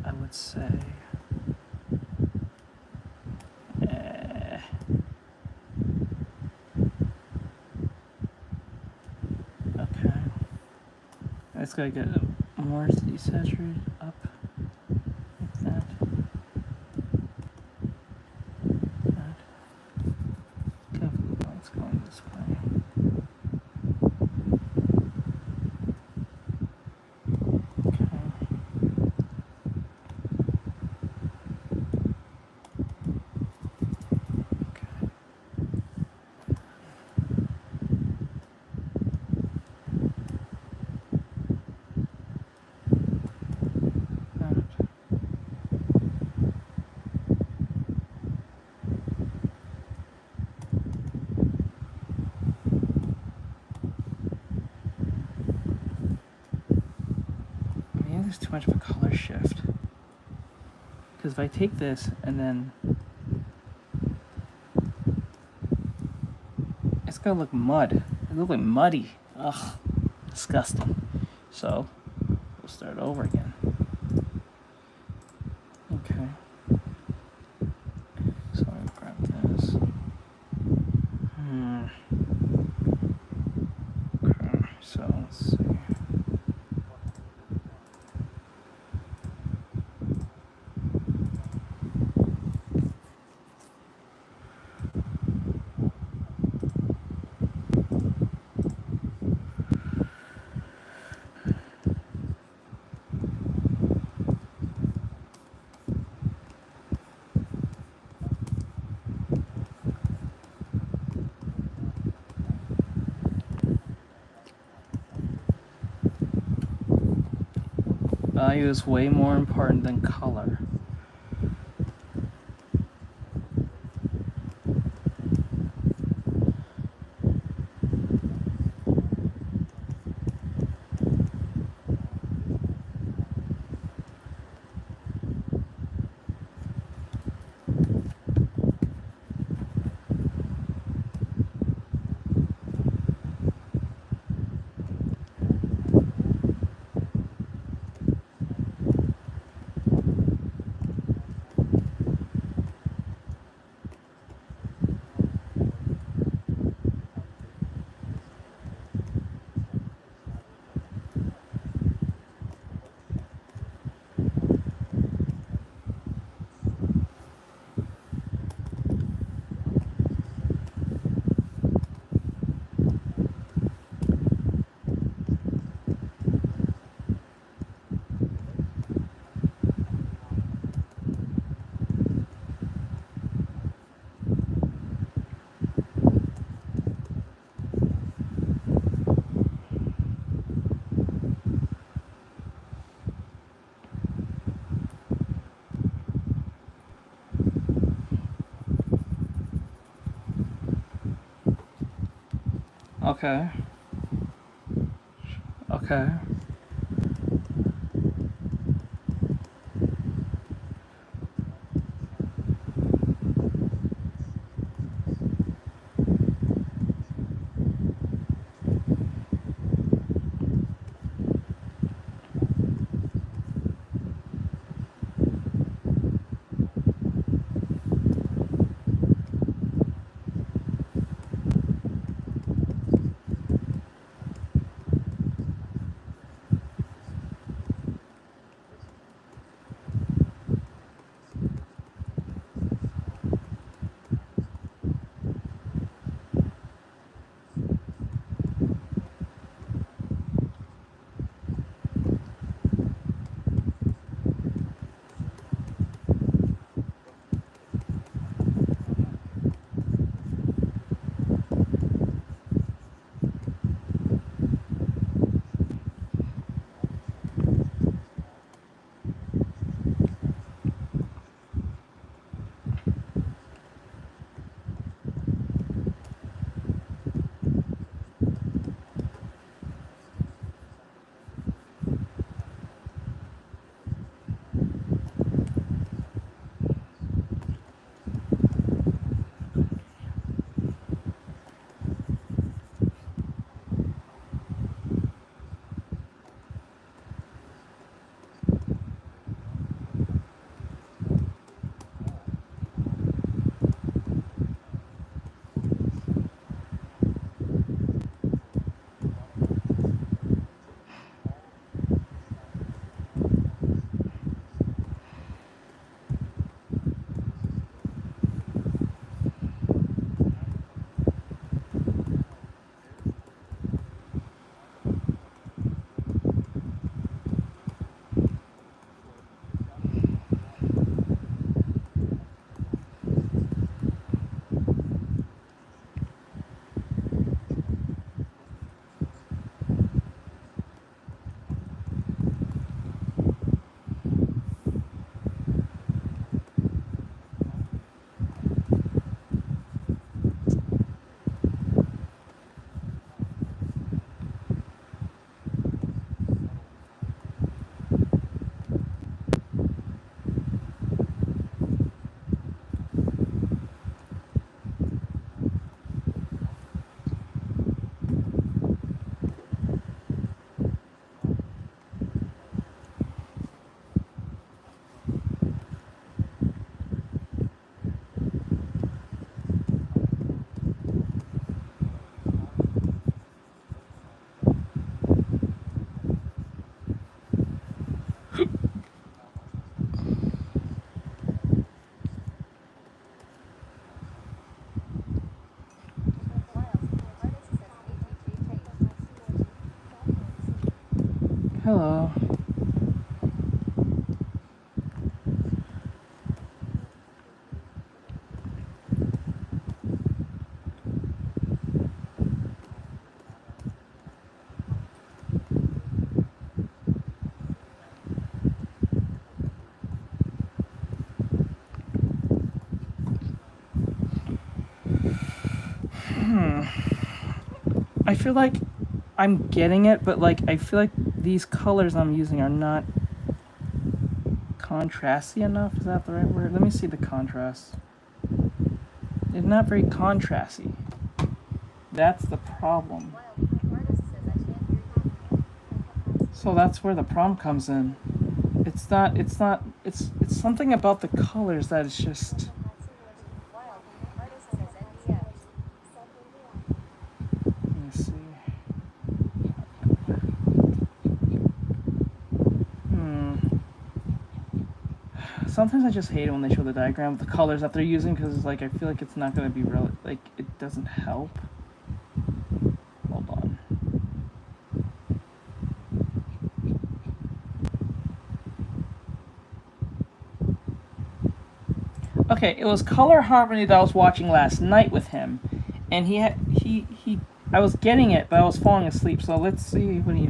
I would say. It's gotta get more desaturated up like that. Careful, it's going this way. Okay. Okay. there's too much of a color shift. Because if I take this and then... It's gonna look mud. It looks like muddy. Ugh. Disgusting. So, we'll start over again. Okay. So I'm gonna grab this. Okay, so let's see. Value is way more important than color. Okay. Okay. feel like I'm getting it, but like I feel like these colors I'm using are not contrasty enough. Is that the right word? Let me see the contrast. It's not very contrasty. That's the problem. So that's where the problem comes in. It's something about the colors that is just. Let me see. Sometimes I just hate it when they show the diagram of the colors that they're using, because it's like I feel like it's not going to be real. Like it doesn't help. Hold on. Okay, it was Color Harmony that I was watching last night with him, and I was getting it, but I was falling asleep. So let's see what he.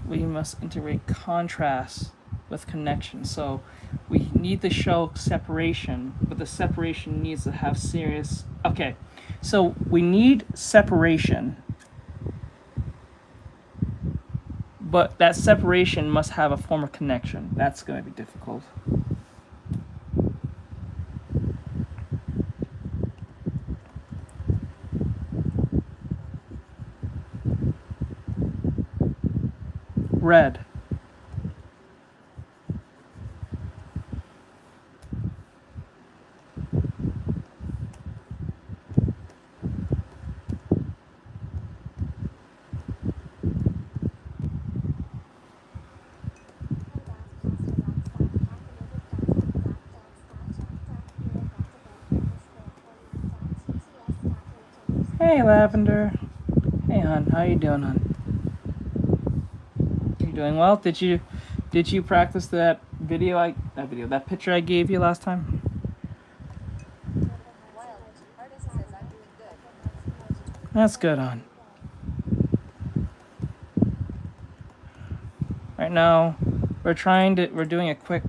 We must integrate contrast with connection. So we need to show separation, but the separation needs to have serious. Okay, so we need separation, but that separation must have a form of connection. That's going to be difficult. Red. Hey, Lavender. Hey, hon. How you doing, hon? You doing well? Did you practice that that picture I gave you last time? That's good, hon. Right now, we're doing a quick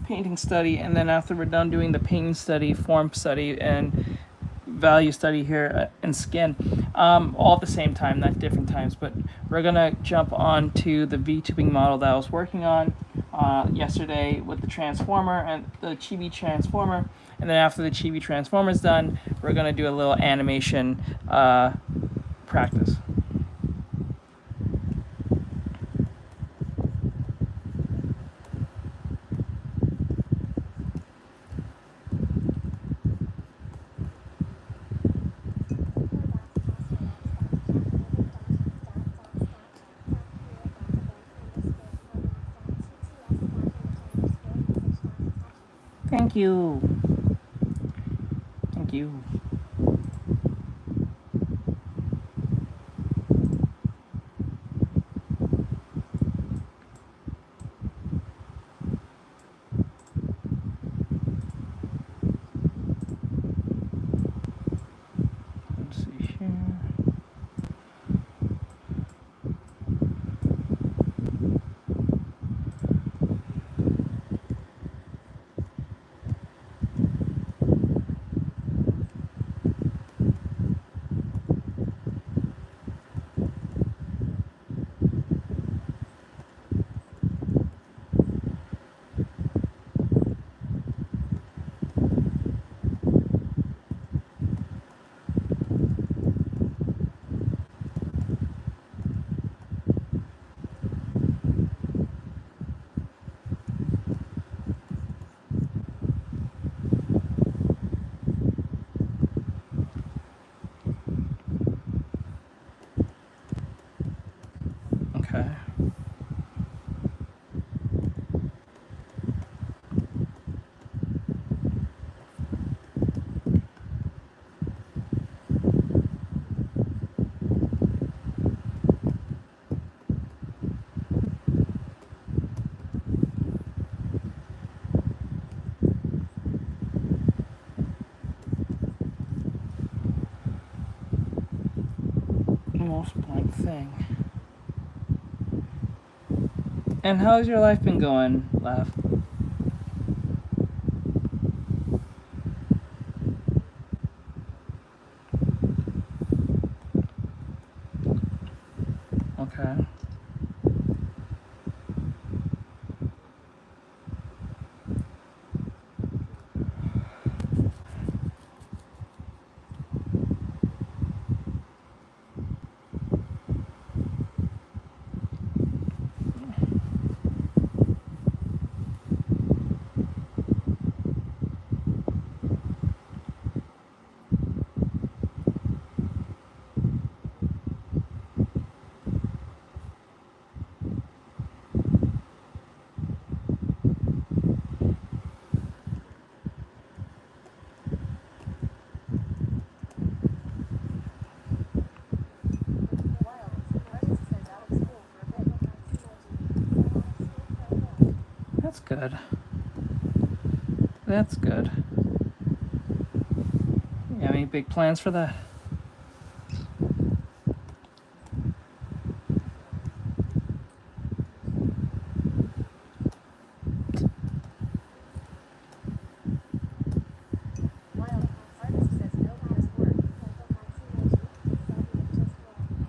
painting study, and then after we're done doing the painting study, form study, and value study here in skin, all at the same time, not different times, but we're gonna jump on to the V-tubing model that I was working on yesterday with the transformer and the chibi transformer, and then after the chibi transformer is done, we're gonna do a little animation practice. Thank you. Thank you. Let's see here. thing. And how's your life been going, Laugh? Okay. That's good. That's good. You have any big plans for that?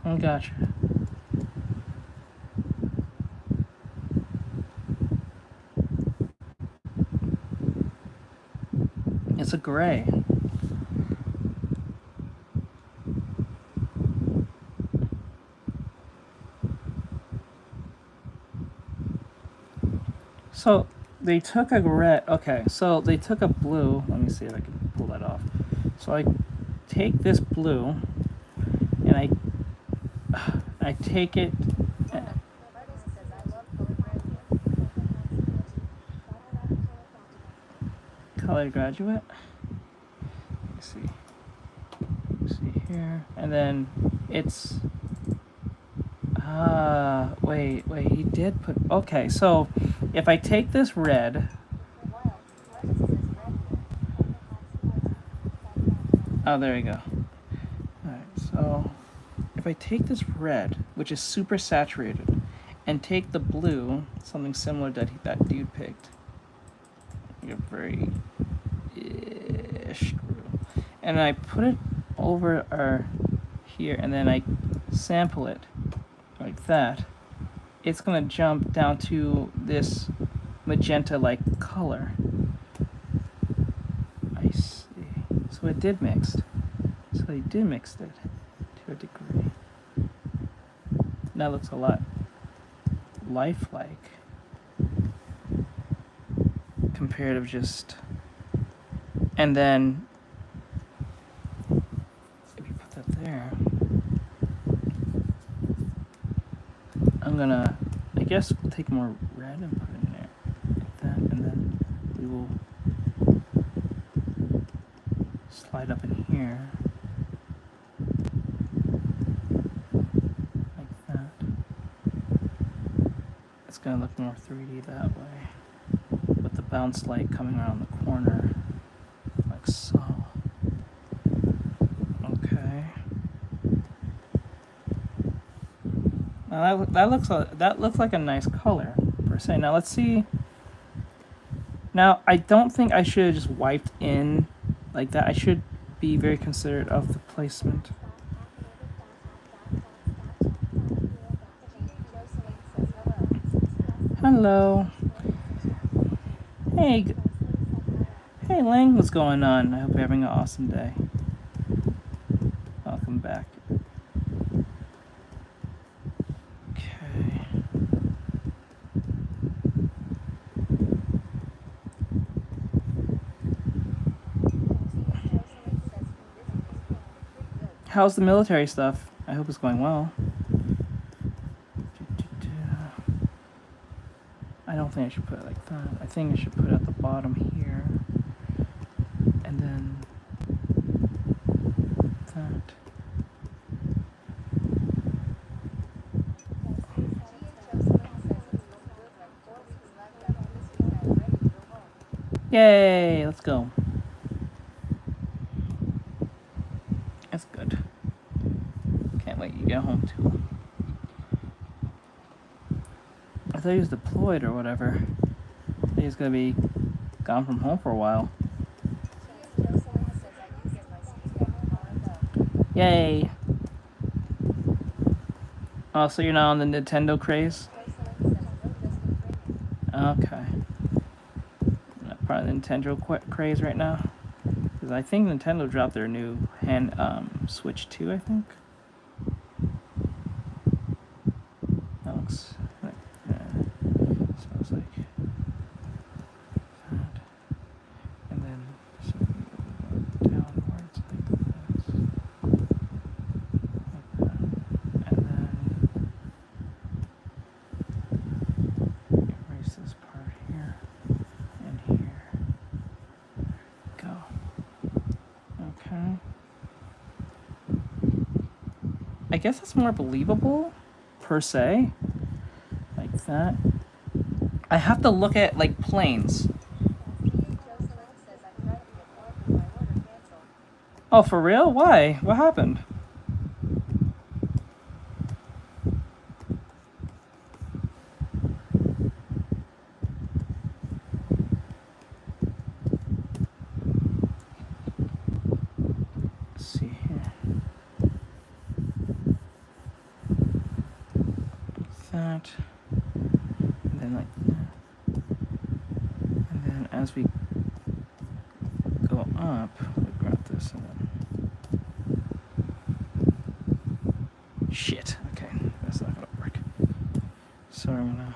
I gotcha. It's a gray. So they took a red. Okay, so they took a blue. Let me see if I can pull that off. So I take this blue and I take it. Color graduate. Let's see. Let's see here, and then it's. Wait, he did put. Okay, so if I take this red. Oh, there you go. Alright, so if I take this red, which is super saturated, and take the blue, something similar that dude picked. You're very screw. And I put it over here, and then I sample it like that. It's gonna jump down to this magenta-like color. I see. So it did mix. So they did mix it to a degree. That looks a lot lifelike compared to just. And then if you put that there, I'm gonna, I guess we'll take more red and put it in there like that, and then we will slide up in here like that. It's gonna look more 3D that way, with the bounce light coming around the corner like so. Okay. Now that looks like a nice color per se. Now let's see. Now I don't think I should have just wiped in like that. I should be very considerate of the placement. Hello. Hey. Hey Ling, what's going on? I hope you're having an awesome day. Welcome back. Okay. How's the military stuff? I hope it's going well. I don't think I should put it like that. I think I should put it at the bottom here. And then that. Yay, let's go. That's good. Can't wait you get home too. thought he was deployed or whatever. I thought he was gonna be gone from home for a while. Yay! Oh, so you're not on the Nintendo craze? Okay. Not part of the Nintendo craze right now. Because I think Nintendo dropped their new Switch 2, I think. That looks like, sounds like that. And then downwards like this. Like that. And then erase this part here and here. Go. Okay. I guess it's more believable, per se. Like that. I have to look at, like, planes. Oh, for real? Why? What happened? Let's see here. That. And then like that. And then as we go up, we grab this and then. Shit. Okay, that's not gonna work. So I'm gonna.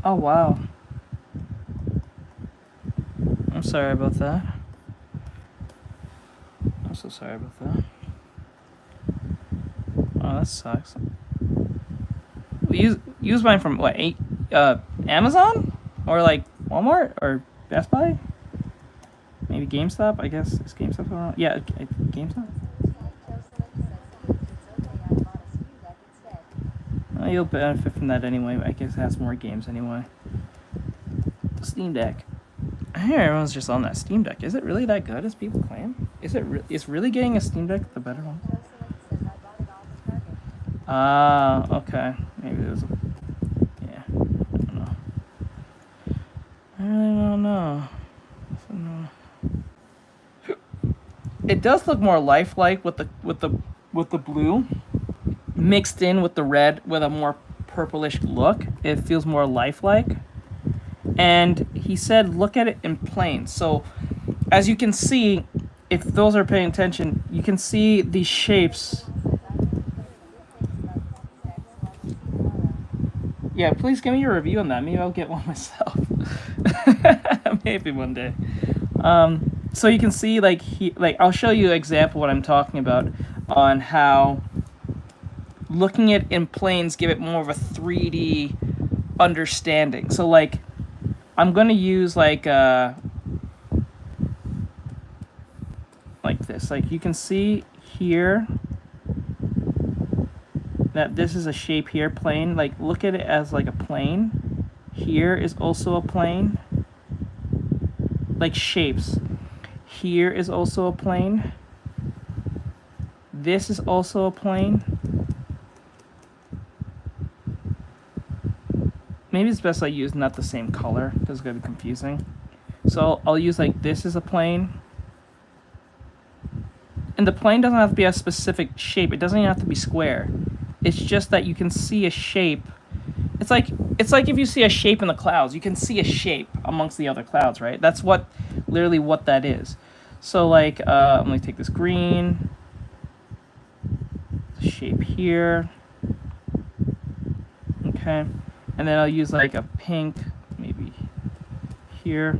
Oh wow. I'm sorry about that. I'm so sorry about that. Oh, that sucks. Use mine from what, Amazon? Or like Walmart or Best Buy? Maybe GameStop, I guess. Is GameStop around? Yeah, GameStop? You'll benefit from that anyway. I guess it has more games anyway. Steam Deck. I hear everyone's just on that Steam Deck. Is it really that good as people claim? Is really getting a Steam Deck the better one? Okay. Maybe there's a... Yeah. I don't know. I really don't know. It does look more lifelike with the blue mixed in with the red with a more purplish look. It feels more lifelike. And he said, look at it in planes. So, as you can see, if those are paying attention, you can see these shapes. Yeah, please give me your review on that. Maybe I'll get one myself. Maybe one day. So you can see, like, I'll show you an example of what I'm talking about on how looking at in planes give it more of a 3D understanding. So, like, I'm gonna use like this. Like, you can see here that this is a shape here, plane. Like, look at it as like a plane. Here is also a plane. Like, shapes. Here is also a plane. This is also a plane. Maybe it's best I use not the same color, because it's going to be confusing. So I'll use like this is a plane. And the plane doesn't have to be a specific shape. It doesn't even have to be square. It's just that you can see a shape. It's like if you see a shape in the clouds, you can see a shape amongst the other clouds, right? That's literally what that is. So like, let me take this green. Shape here. Okay. And then I'll use like a pink, maybe here.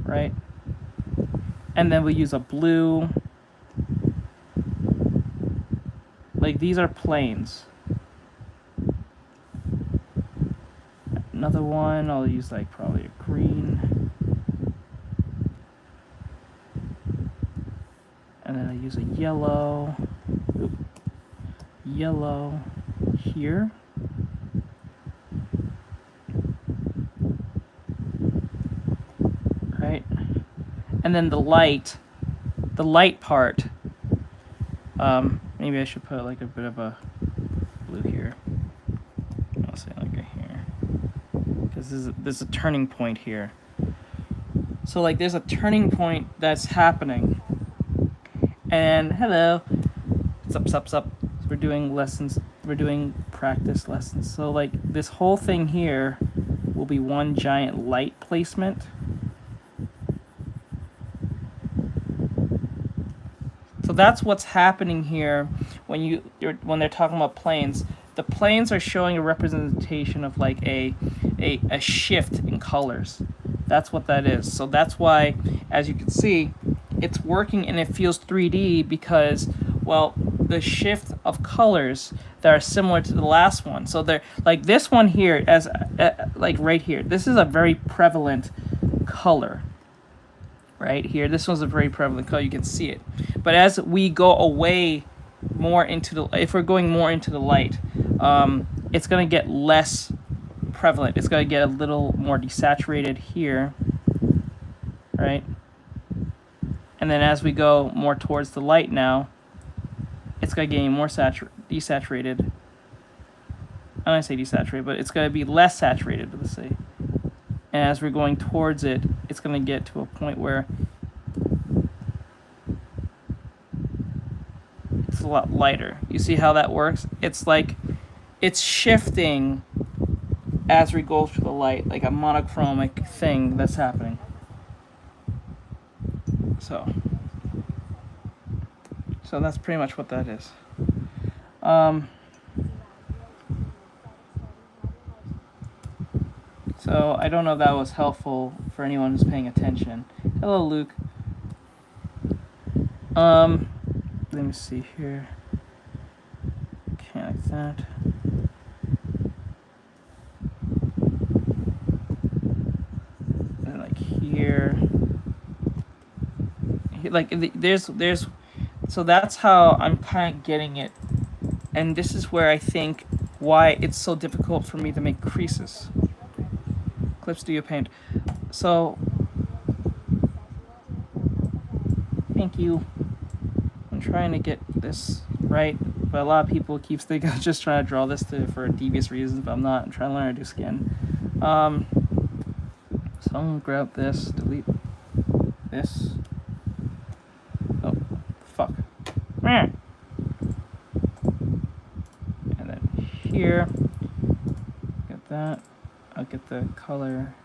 Right? And then we'll use a blue. Like, these are planes. Another one, I'll use like probably a green. And then I use a yellow. Oop. Yellow here. and then the light part. Maybe I should put like a bit of a blue here. I'll say like right here, because there's a turning point here. So like there's a turning point that's happening. And hello, sup. So we're doing lessons. We're doing practice lessons. So like this whole thing here will be one giant light placement. So that's what's happening here when they're talking about planes. The planes are showing a representation of like a shift in colors. That's what that is. So that's why, as you can see, it's working and it feels 3D because, well, the shift of colors that are similar to the last one. So they're like this one here, as like right here. This is a very prevalent color. Right here, this one's a very prevalent color. You can see it. But as we go away more into the, if we're going more into the light, it's gonna get less prevalent. It's gonna get a little more desaturated here, right? And then as we go more towards the light now, it's gonna get more desaturated. I don't say desaturated, but it's gonna be less saturated, let's say. And as we're going towards it, it's going to get to a point where it's a lot lighter. You see how that works? It's like it's shifting as we go through the light, like a monochromic thing that's happening. So that's pretty much what that is. So I don't know if that was helpful for anyone who's paying attention. Hello, Luke. Let me see here. Okay, like that. And like here. Like there's. So that's how I'm kind of getting it, and this is where I think why it's so difficult for me to make creases. Clips do you paint? So thank you. I'm trying to get this right, but a lot of people keep thinking I'm just trying to draw this for devious reasons, but I'm not. I'm trying to learn how to do skin. So I'm gonna grab this, delete this. Oh, fuck. And then here, get that. I'll get the color,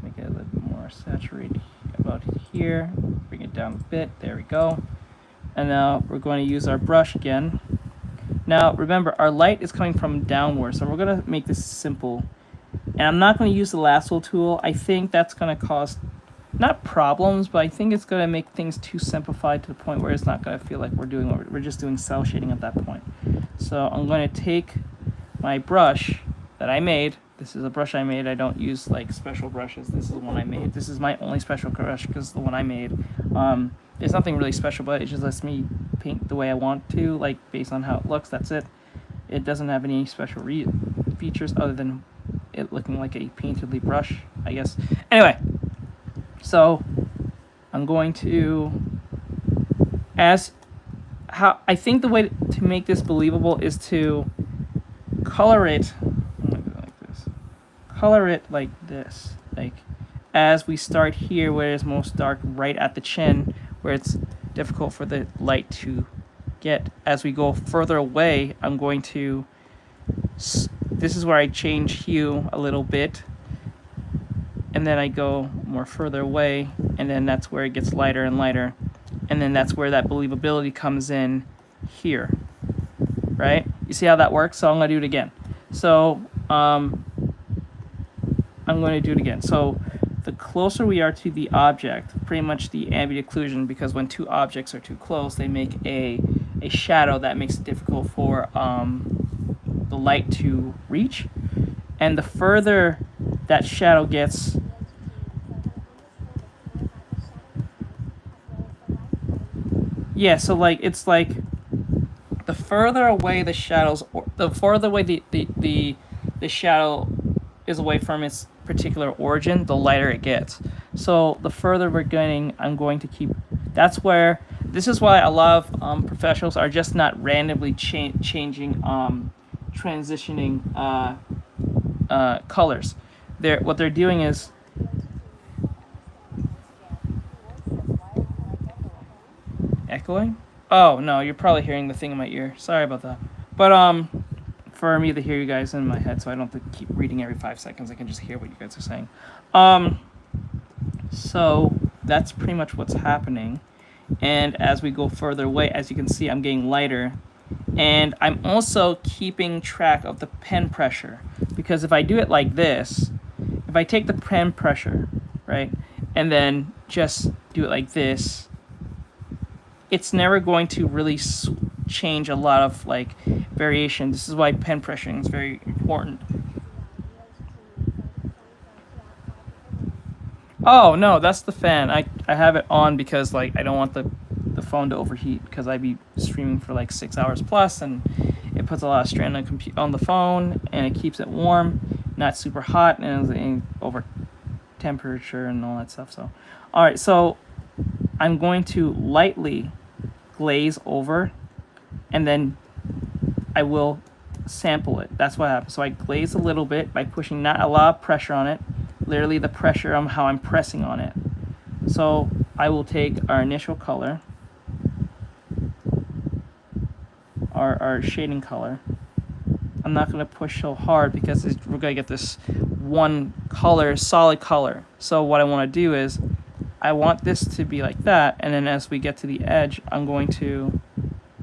make it a little bit more saturated about here, bring it down a bit, there we go. And now we're going to use our brush again. Now remember, our light is coming from downward, so we're going to make this simple. And I'm not going to use the lasso tool. I think that's going to cause, not problems, but I think it's going to make things too simplified to the point where it's not going to feel like we're just doing cell shading at that point. So I'm going to take my brush that I made. This is a brush I made. I don't use like special brushes. This is the one I made. This is my only special brush because the one I made. There's nothing really special, but it just lets me paint the way I want to, like based on how it looks. That's it. It doesn't have any special features other than it looking like a painterly brush, I guess. Anyway, so I'm going to, I think the way to make this believable is to color it. Color it like this, like as we start here where it's most dark, right at the chin where it's difficult for the light to get. As we go further away, I'm going to, this is where I change hue a little bit, and then I go more further away, and then that's where it gets lighter and lighter, and then that's where that believability comes in here, right? You see how that works? So I'm going to do it again. So I'm going to do it again. So the closer we are to the object, pretty much the ambient occlusion, because when two objects are too close, they make a shadow that makes it difficult for the light to reach. And the further that shadow gets, yeah, so like it's like the further away the shadows, or the farther away the shadow is away from its particular origin, the lighter it gets. So the further we're getting, I'm going to keep. That's where. This is why a lot of professionals are just not randomly changing, transitioning colors. What they're doing is. Echoing? Oh no, you're probably hearing the thing in my ear. Sorry about that. But for me to hear you guys in my head, so I don't have to keep reading every 5 seconds. I can just hear what you guys are saying. So that's pretty much what's happening. And as we go further away, as you can see, I'm getting lighter. And I'm also keeping track of the pen pressure. Because if I do it like this, if I take the pen pressure, right, and then just do it like this, it's never going to really change a lot of like variation. This is why pen pressuring is very important. Oh no, that's the fan. I have it on because like I don't want the phone to overheat, because I'd be streaming for like 6 hours plus, and it puts a lot of strain on the phone, and it keeps it warm, not super hot, and over temperature and all that stuff. So, all right, so I'm going to lightly glaze over, and then I will sample it. That's what happens. So I glaze a little bit by pushing not a lot of pressure on it, literally the pressure on how I'm pressing on it. So I will take our initial color, our shading color. I'm not going to push so hard because we're going to get this one color, solid color. So what I want to do is I want this to be like that, and then as we get to the edge, I'm going to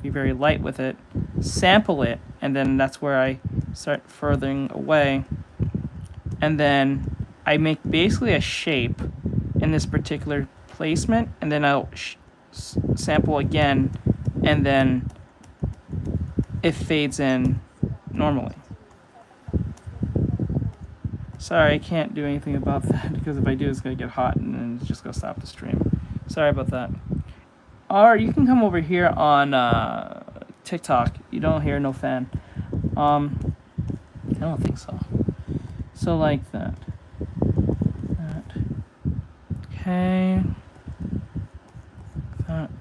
be very light with it, sample it, and then that's where I start furthering away. And then I make basically a shape in this particular placement, and then I'll sample again, and then it fades in normally. Sorry, I can't do anything about that, because if I do, it's going to get hot and then it's just going to stop the stream. Sorry about that. Or you can come over here on TikTok. You don't hear no fan. I don't think so. So like that. Okay. That.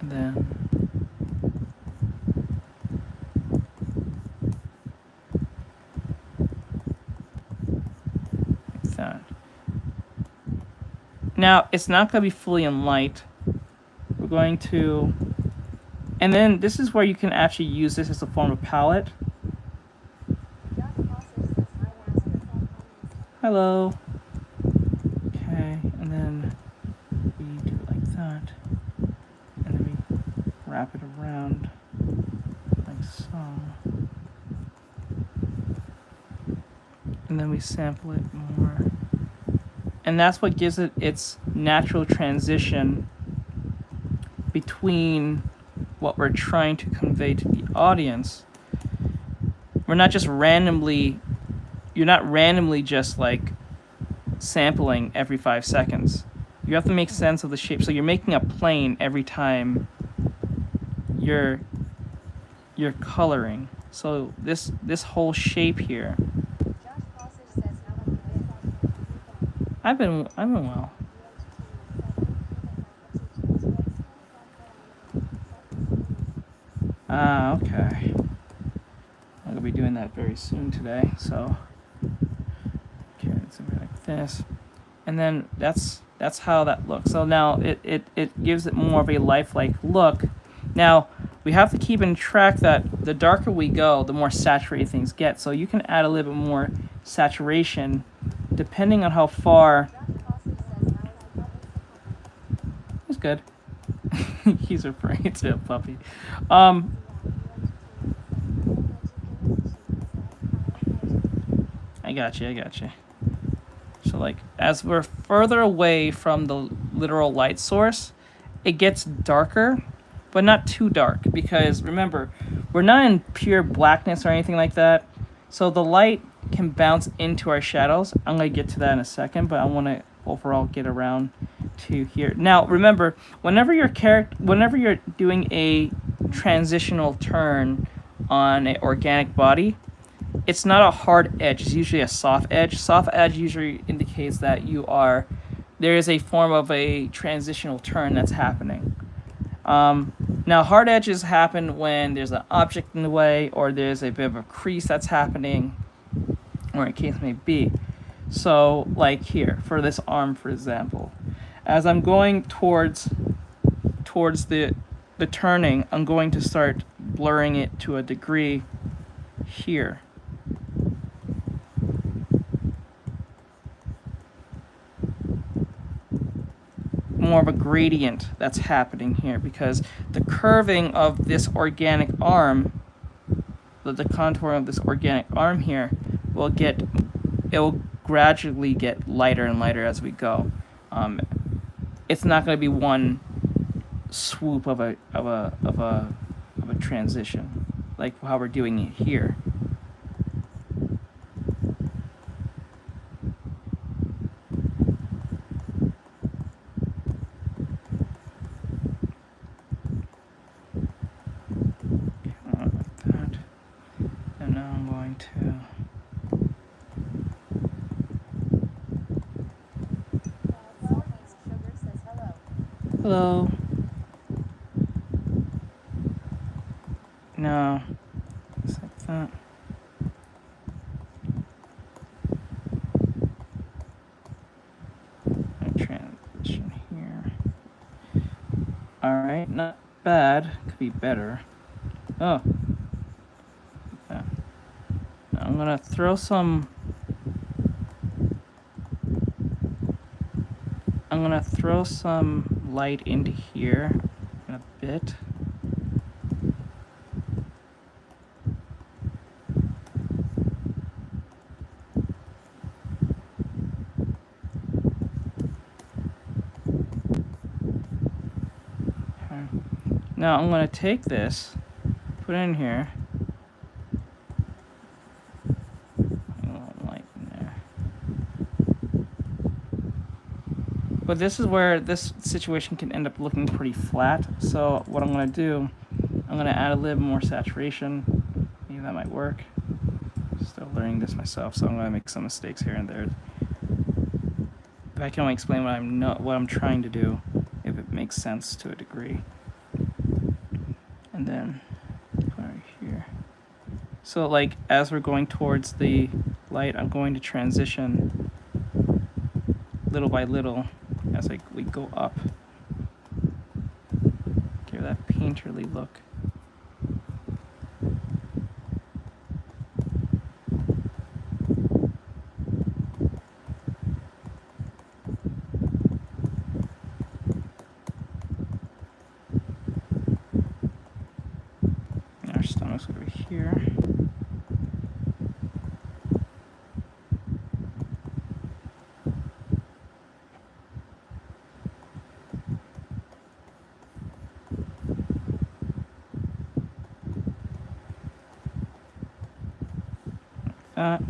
And then. That. Now, it's not going to be fully in light. We're going to... And then this is where you can actually use this as a form of palette. Hello. Okay, and then we do it like that. And then we wrap it around like so. And then we sample it more. And that's what gives it its natural transition between what we're trying to convey to the audience. We're not just randomly, you're not randomly just like sampling every 5 seconds. You have to make sense of the shape. So you're making a plane every time you're coloring. So this whole shape here. I've been well. Okay. I'm gonna be doing that very soon today. So, okay, it's like this, and then that's how that looks. So now it gives it more of a lifelike look. Now we have to keep in track that the darker we go, the more saturated things get. So you can add a little bit more saturation depending on how far. It's good. He's referring to a puppy. I got you. So like as we're further away from the literal light source, it gets darker, but not too dark, because remember, we're not in pure blackness or anything like that. So the light can bounce into our shadows. I'm going to get to that in a second, but I want to overall get around to here. Now, remember, whenever you're doing a transitional turn on an organic body, it's not a hard edge. It's usually a soft edge. Soft edge usually indicates that there is a form of a transitional turn that's happening. Now, hard edges happen when there's an object in the way, or there's a bit of a crease that's happening, or in case may be. So, like here, for this arm, for example, as I'm going towards the turning, I'm going to start blurring it to a degree here. More of a gradient that's happening here, because the curving of this organic arm, the contour of this organic arm here, it will gradually get lighter and lighter as we go. It's not going to be one swoop of a transition like how we're doing it here. Hello. No. Just like that. Transition here. Alright, not bad. Could be better. Oh. Okay. Now I'm gonna throw some light into here in a bit. Okay. Now I'm going to take this, put it in here. A little light in there. But this is where this situation can end up looking pretty flat. So what I'm going to do, I'm going to add a little more saturation. Maybe that might work. Still learning this myself, so I'm going to make some mistakes here and there. But I can only explain what I'm trying to do, if it makes sense to a degree. And then right here. So like as we're going towards the light, I'm going to transition little by little as we go up. Give that painterly look. Our stomach's over here. That.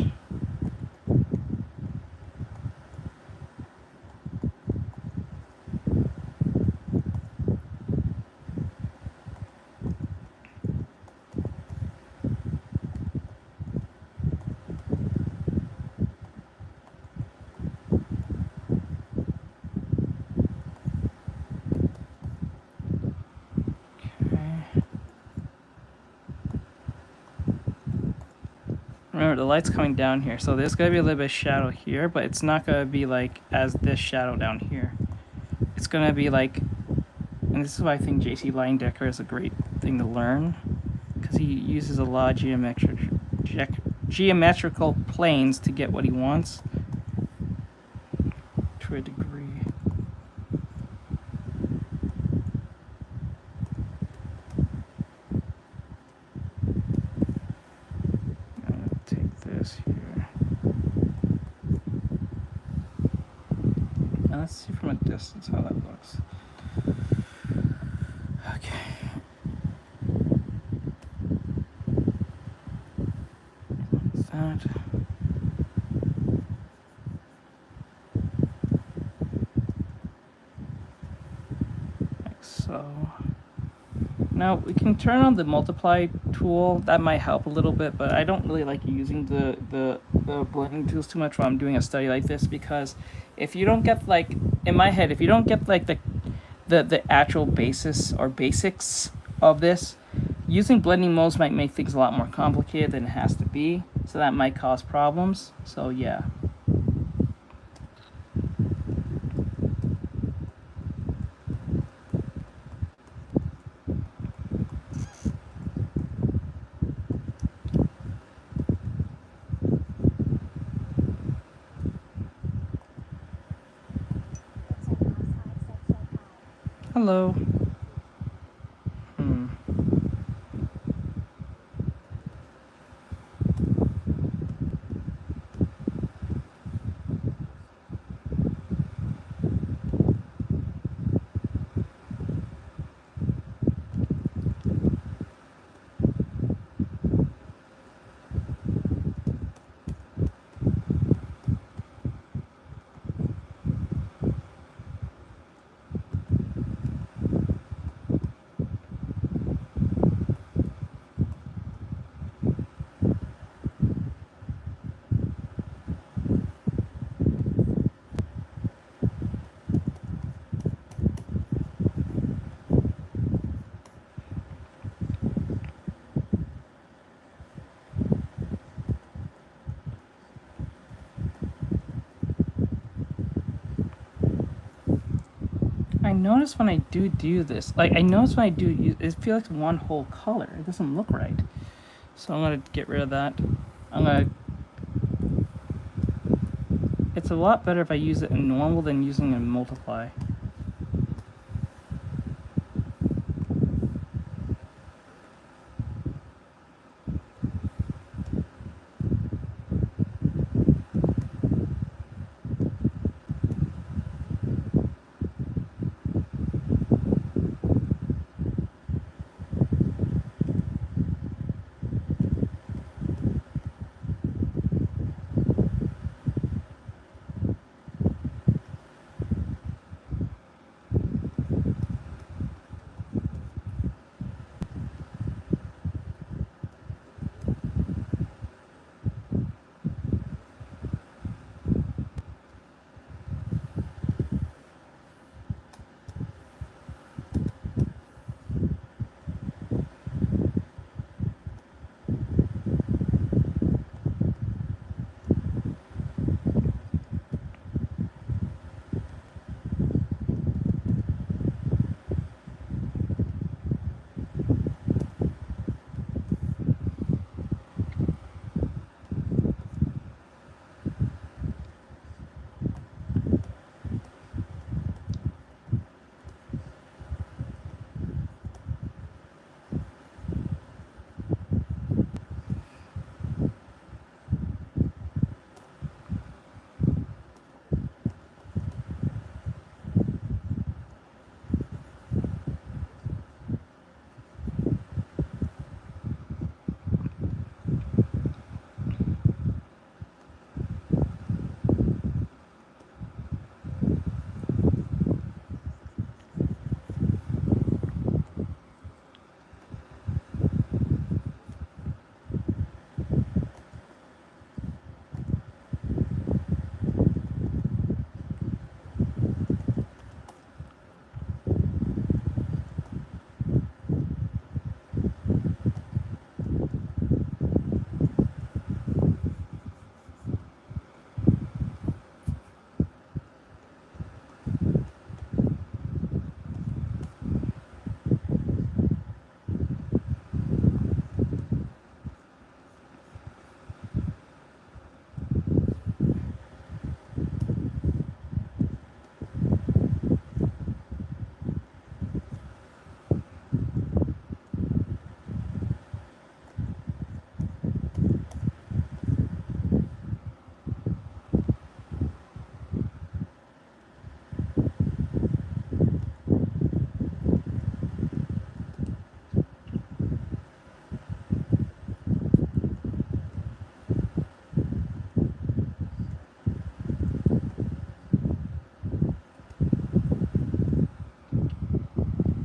Remember, the light's coming down here, so there's going to be a little bit of shadow here, but it's not going to be like as this shadow down here. It's going to be like, and this is why I think J.C. Leyendecker is a great thing to learn, because he uses a lot of geometrical planes to get what he wants, to a degree. Let's see from a distance how that looks. Okay. That. Like so. Now we can turn on the multiply tool. That might help a little bit, but I don't really like using the blending tools too much while I'm doing a study like this, because if you don't get, like, in my head, if you don't get like the actual basis or basics of this, using blending modes might make things a lot more complicated than it has to be. So that might cause problems. So yeah. Hello. I notice when I do this, like, I notice when I do, it feels like one whole color. It doesn't look right. So I'm gonna get rid of that. It's a lot better if I use it in normal than using it in multiply.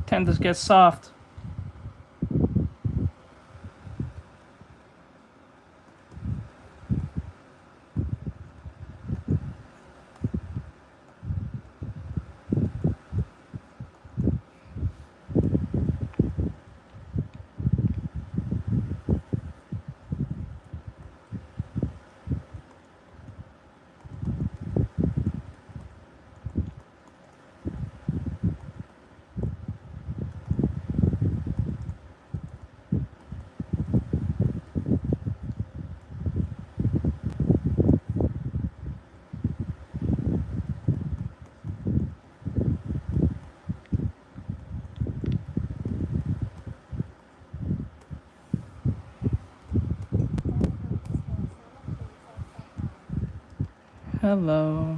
Tend to get soft. Hello.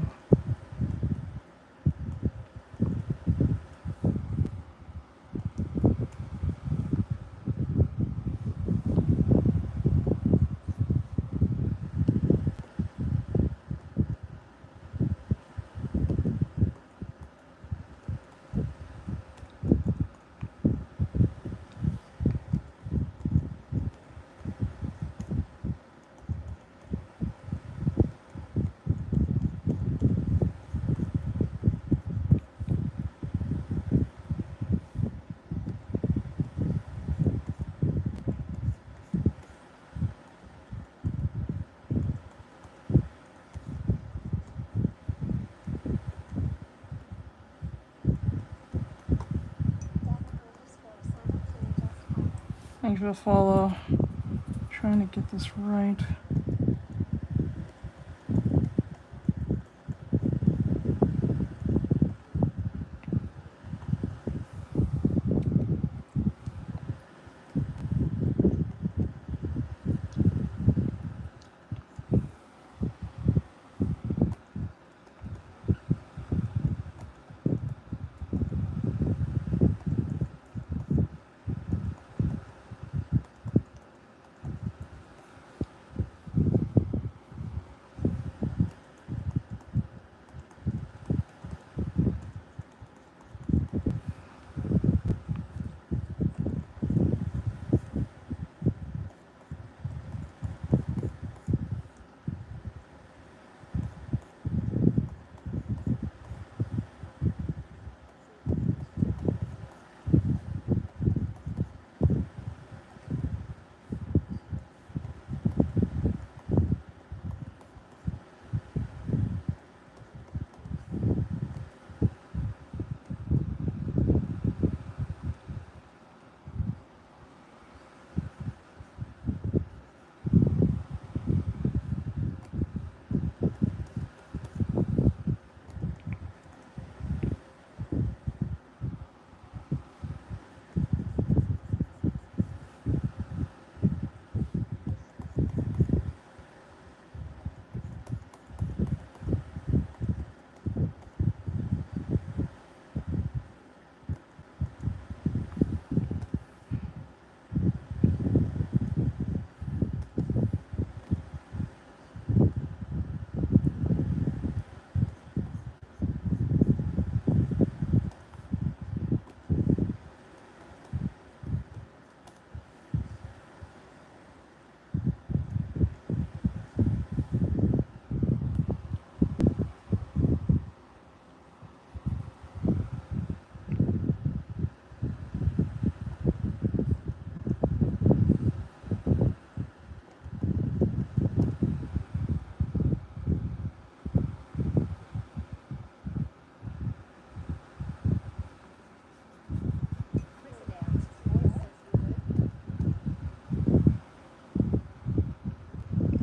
Thanks for the follow. Trying to get this right.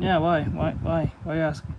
Yeah, why? Why are you asking?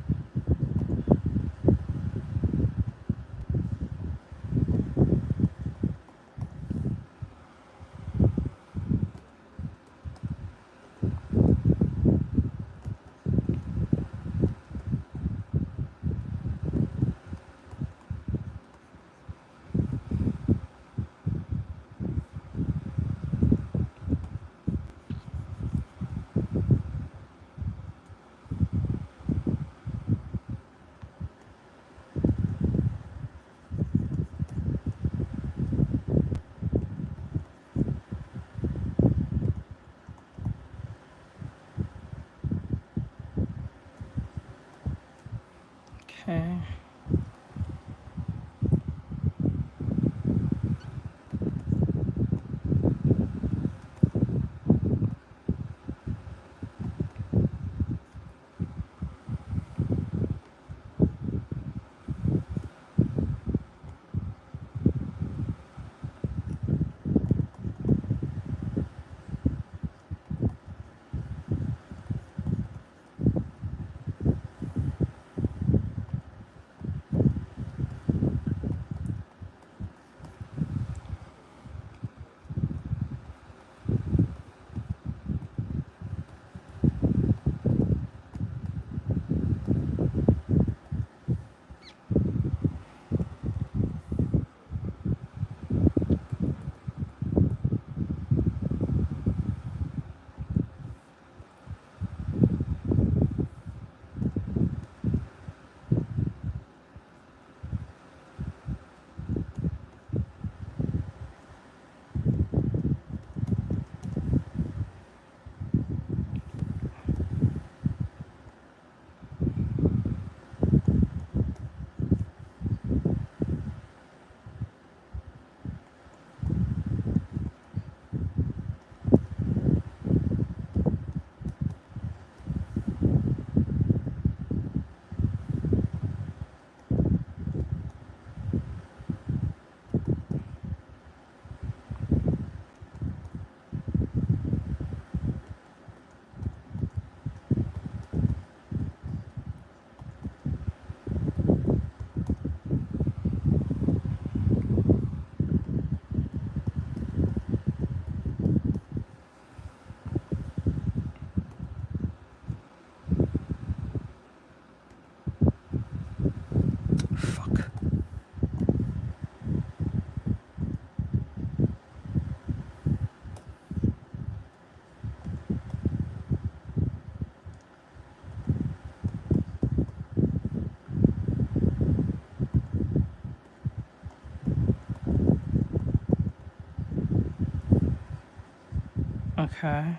Okay.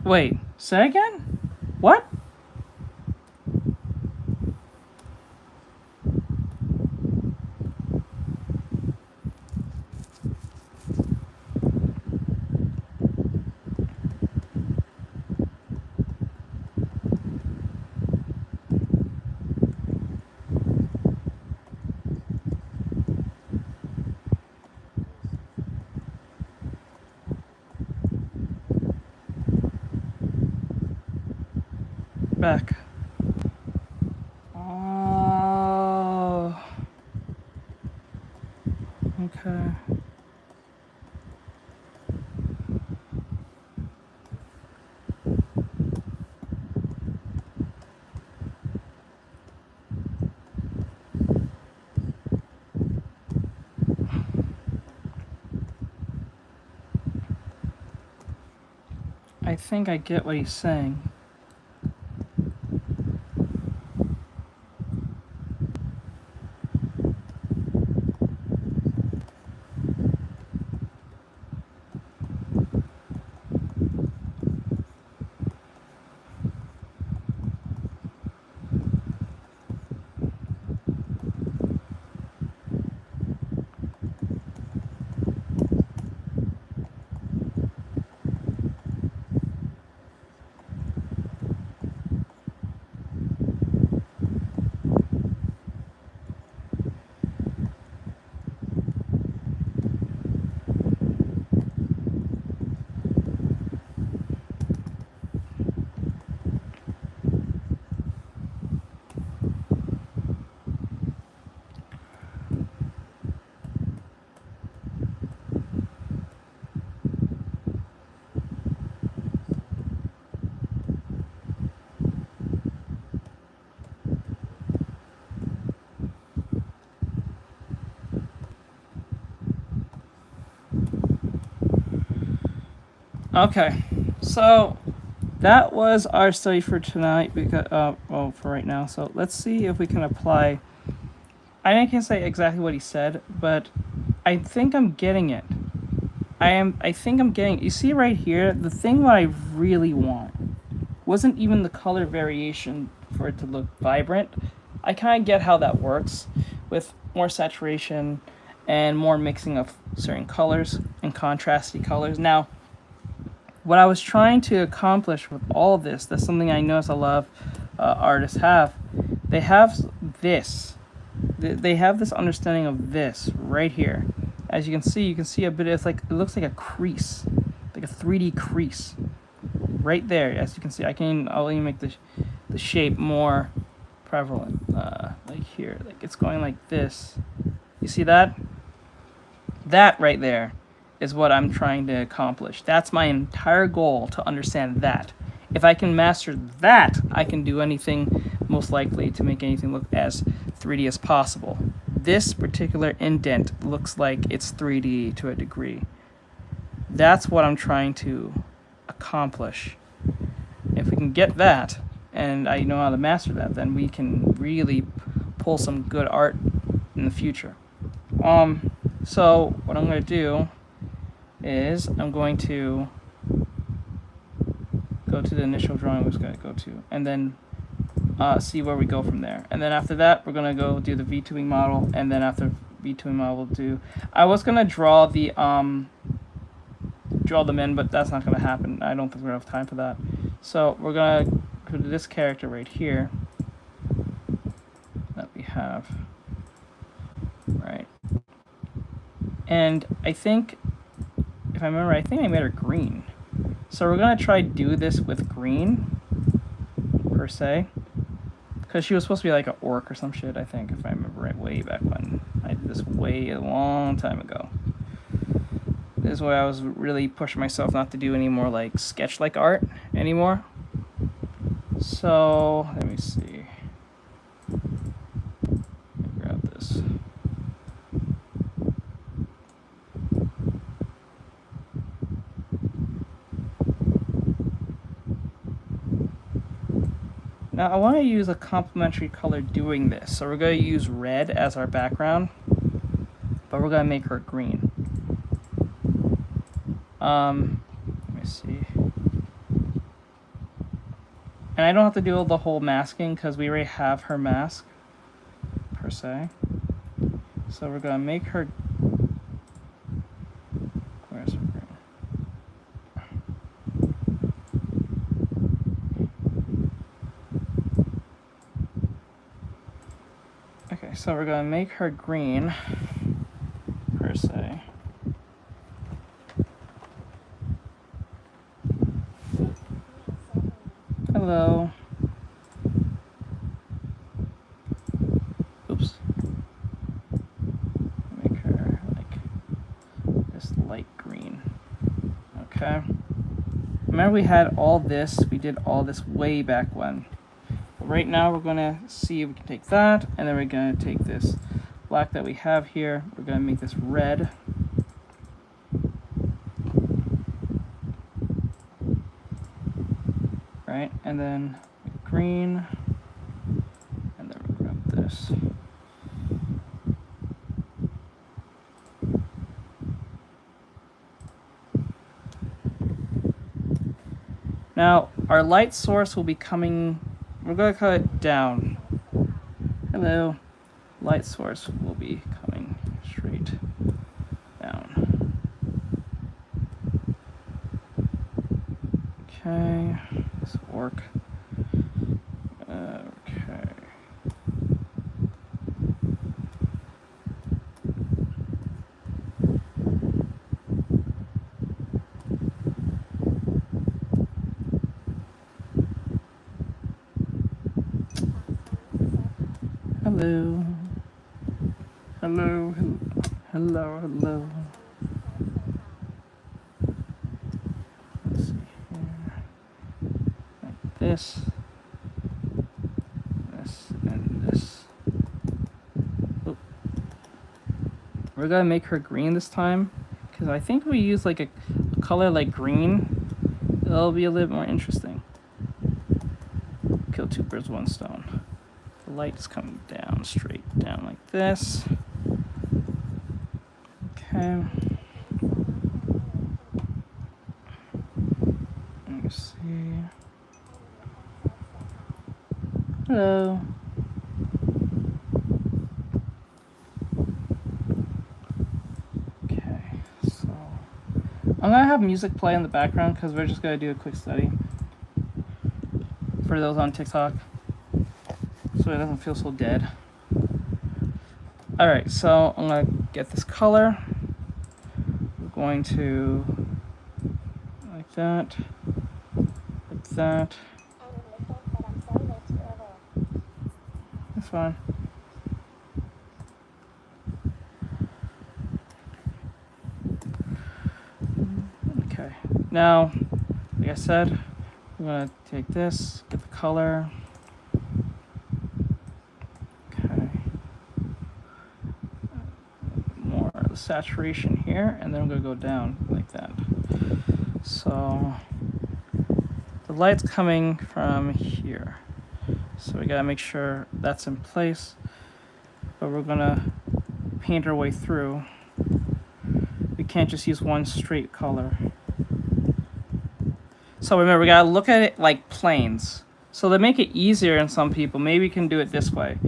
Wait, say again? What? Back. Oh. Okay. I think I get what he's saying. Okay, so that was our study for tonight. Because well, for right now. So let's see if we can apply. I can't say exactly what he said, but I think I'm getting it. I think I'm getting. You see right here, the thing that I really want wasn't even the color variation for it to look vibrant. I kind of get how that works with more saturation and more mixing of certain colors and contrasty colors. Now, what I was trying to accomplish with all of this, that's something I notice a lot of artists have. They have this. They have this understanding of this right here. As you can see a bit. It's like it looks like a crease, like a 3D crease, right there. As you can see, I'll even make the shape more prevalent. Like here, like it's going like this. You see that? That right there is what I'm trying to accomplish. That's my entire goal, to understand that. If I can master that, I can do anything, most likely, to make anything look as 3D as possible. This particular indent looks like it's 3D to a degree. That's what I'm trying to accomplish. If we can get that, and I know how to master that, then we can really pull some good art in the future. So what I'm going to do is I'm going to go to the initial drawing we're going to go to, and then see where we go from there. And then after that, we're going to go do the V2ing model, and then after V2ing model, we'll do... I was going to draw the draw them in, but that's not going to happen. I don't think we're going to have time for that. So we're going to go to this character right here that we have. Right. And I think, if I remember, I think I made her green. So we're going to try do this with green, per se. Because she was supposed to be like an orc or some shit, I think, if I remember right, way back when. I did this way a long time ago. This is why I was really pushing myself not to do any more like sketch-like art anymore. So, let me see. Let me grab this. Now I want to use a complementary color doing this. So we're going to use red as our background, but we're going to make her green. Let me see. And I don't have to do the whole masking because we already have her mask, per se. So we're going to make her... Where's her green? Okay, so we're going to make her green, per se. Hello. Oops. Make her like this light green. Okay. Remember we had all this, we did all this way back when. But right now we're gonna see if we can take that, and then we're gonna take this black that we have here, we're gonna make this red. Right, and then green, and then we'll grab this. Now, our light source will be coming, we're going to cut it down. Hello. Light source will be coming straight down. Okay, this will work. Okay. Hello. Hello. Hello. Hello. Let's see here. Like this. This and this. Oop. We're gonna make her green this time, because I think we use like a color like green. It'll be a little more interesting. Kill two birds with one stone. The light is coming down, straight down like this. Okay. Let me see. Hello. Okay, so I'm gonna have music play in the background because we're just gonna do a quick study for those on TikTok, so it doesn't feel so dead. Alright, so I'm going to get this color. We're going to, like that, like that. That's fine. Okay, now, like I said, I'm going to take this, get the color. Saturation here, and then I'm going to go down like that. So the light's coming from here, so we got to make sure that's in place, but we're going to paint our way through. We can't just use one straight color. So remember, we got to look at it like planes. So to make it easier in some people, maybe we can do it this way.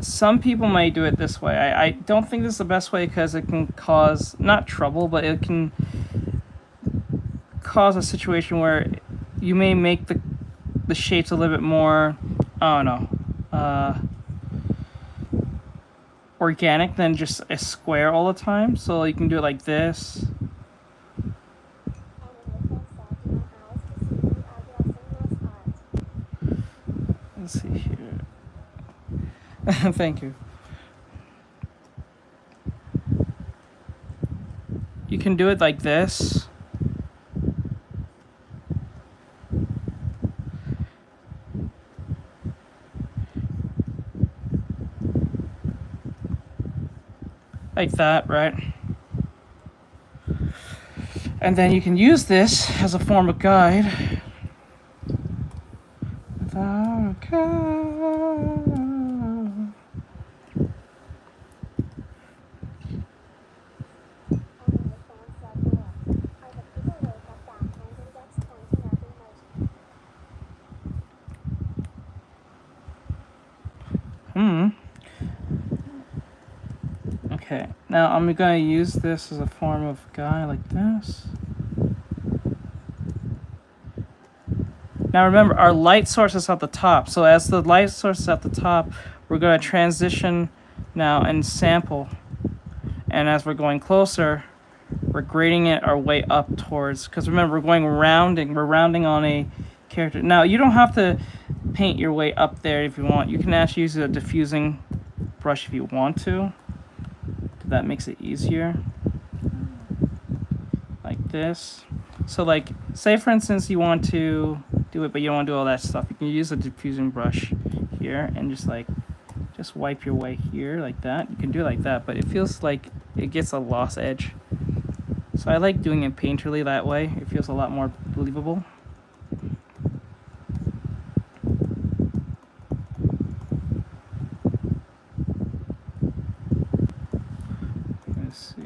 Some people might do it this way. I don't think this is the best way because it can cause, not trouble, but it can cause a situation where you may make the shapes a little bit more, I don't know, organic than just a square all the time. So you can do it like this. Let's see here. Thank you. You can do it like this. Like that, right? And then you can use this as a form of guide. Now I'm gonna use this as a form of guy like this. Now remember, our light source is at the top. So as the light source is at the top, we're gonna transition now and sample. And as we're going closer, we're grading it our way up towards, because remember, we're rounding on a character. Now you don't have to paint your way up there if you want. You can actually use a diffusing brush if you want to. That makes it easier. Like this. So like, say for instance you want to do it, but you don't want to do all that stuff. You can use a diffusing brush here and just wipe your way here like that. You can do it like that, but it feels like it gets a lost edge. So I like doing it painterly that way. It feels a lot more believable. Let's see.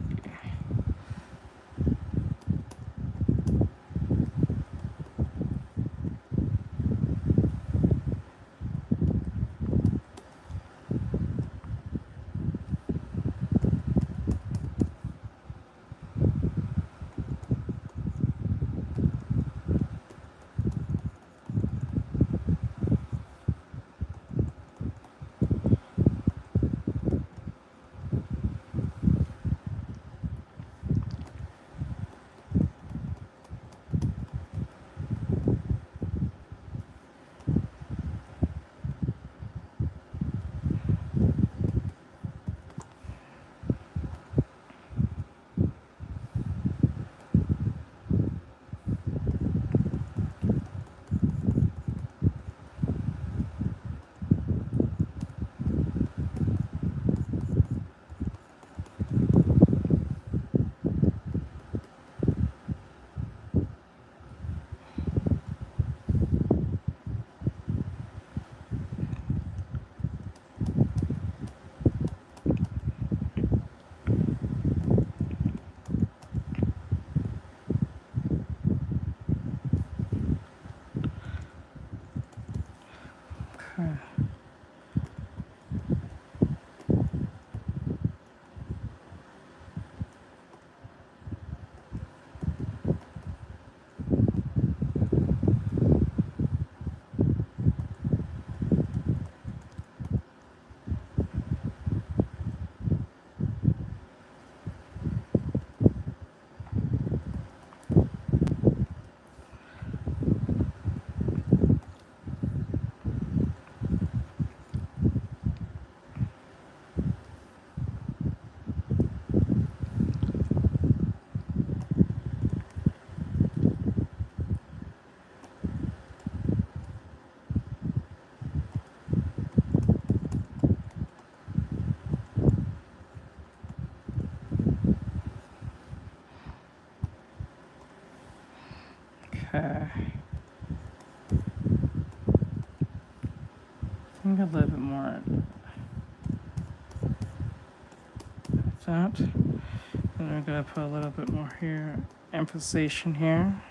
Okay. I think a little bit more like that. And we're gonna put a little bit more here, emphasization here.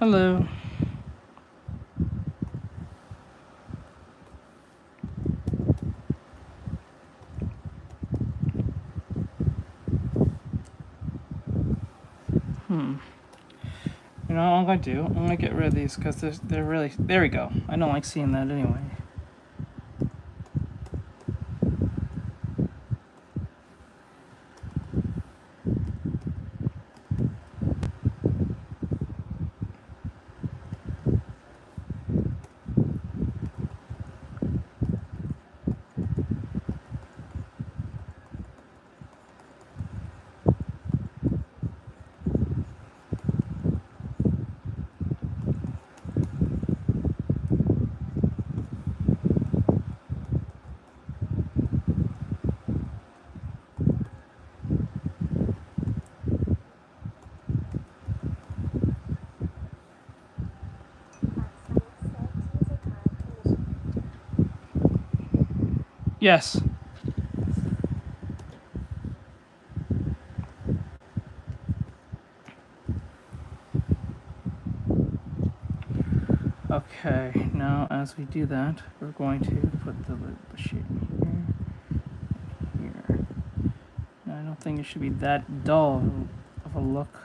Hello. You know what I'm gonna do? I'm gonna get rid of these because they're really. There we go. I don't like seeing that anyway. Yes. Okay, now as we do that, we're going to put the shape here. Now, I don't think it should be that dull of a look.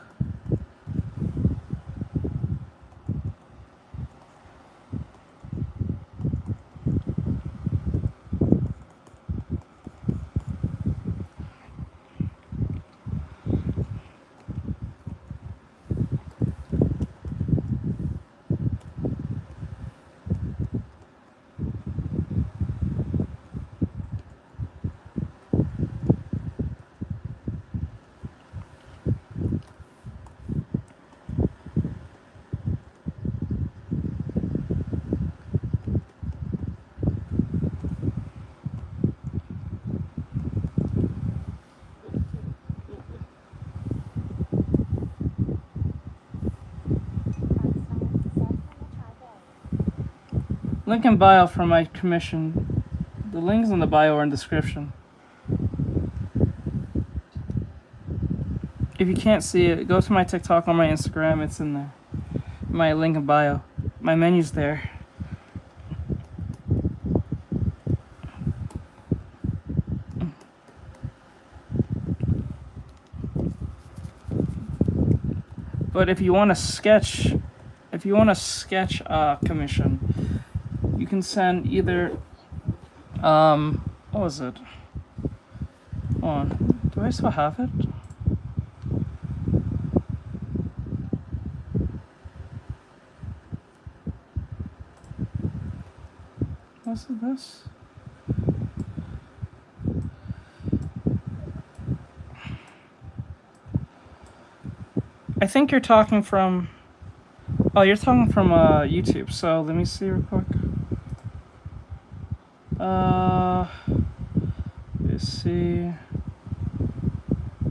Link in bio for my commission. The links in the bio are in the description. If you can't see it, go to my TikTok or my Instagram. It's in there. My link in bio. My menu's there. But if you want to sketch, commission, you can send either, what was it? Hold on, do I still have it? Was it this? I think you're talking from, oh, you're talking from YouTube, so let me see real quick. Let's see.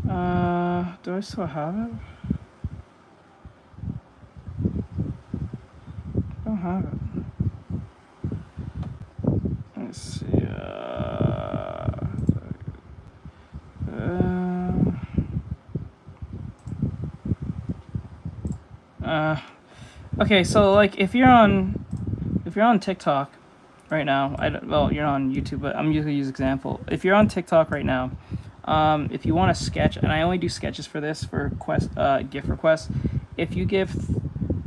Do I still have it? I don't have it. Let's see. Okay, so like if you're on TikTok right now, well, you're on YouTube, but I'm usually use example. If you're on TikTok right now, if you want to sketch, and I only do sketches for this for gift requests. If you give,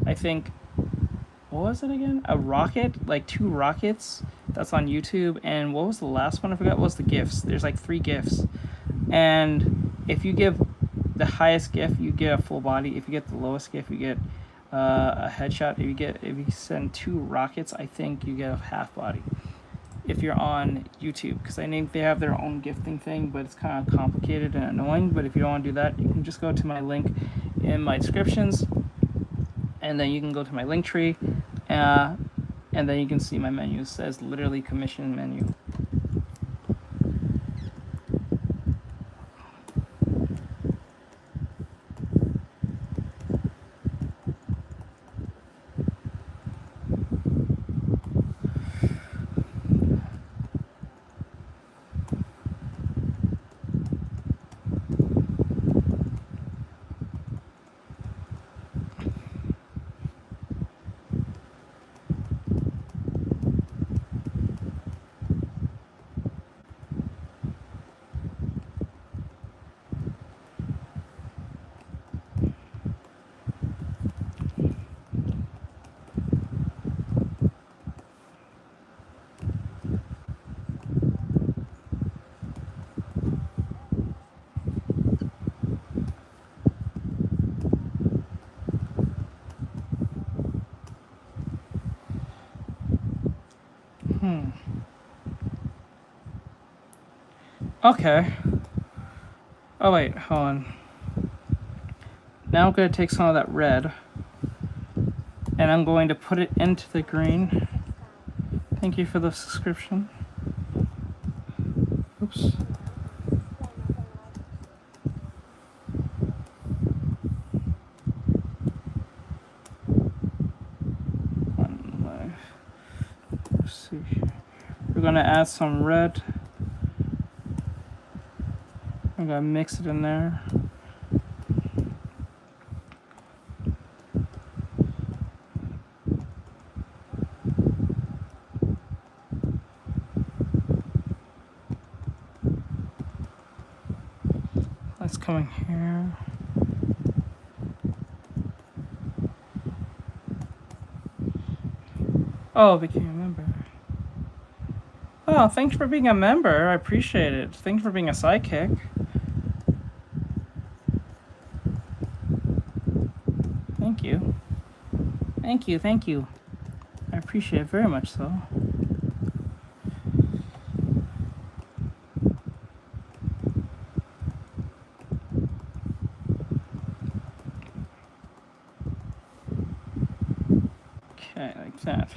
I think, what was it again? A rocket, like 2 rockets. That's on YouTube. And what was the last one? I forgot. What was the gifts? There's like 3 gifts, and if you give the highest gift, you get a full body. If you get the lowest gift, you get a headshot. If you send 2 rockets, I think you get a half body. If you're on YouTube, because I think they have their own gifting thing, but it's kind of complicated and annoying. But if you don't want to do that, you can just go to my link in my descriptions, and then you can go to my link tree, and then you can see my menu. It says literally commission menu. Okay. Oh wait, hold on. Now I'm going to take some of that red and I'm going to put it into the green. Thank you for the subscription. Oops. Let's see. We're going to add some red. I'm going to mix it in there. Let's come in here. Oh, became a member. Oh, thanks for being a member. I appreciate it. Thanks for being a sidekick. Thank you. Thank you, thank you. I appreciate it very much so. Okay, like that.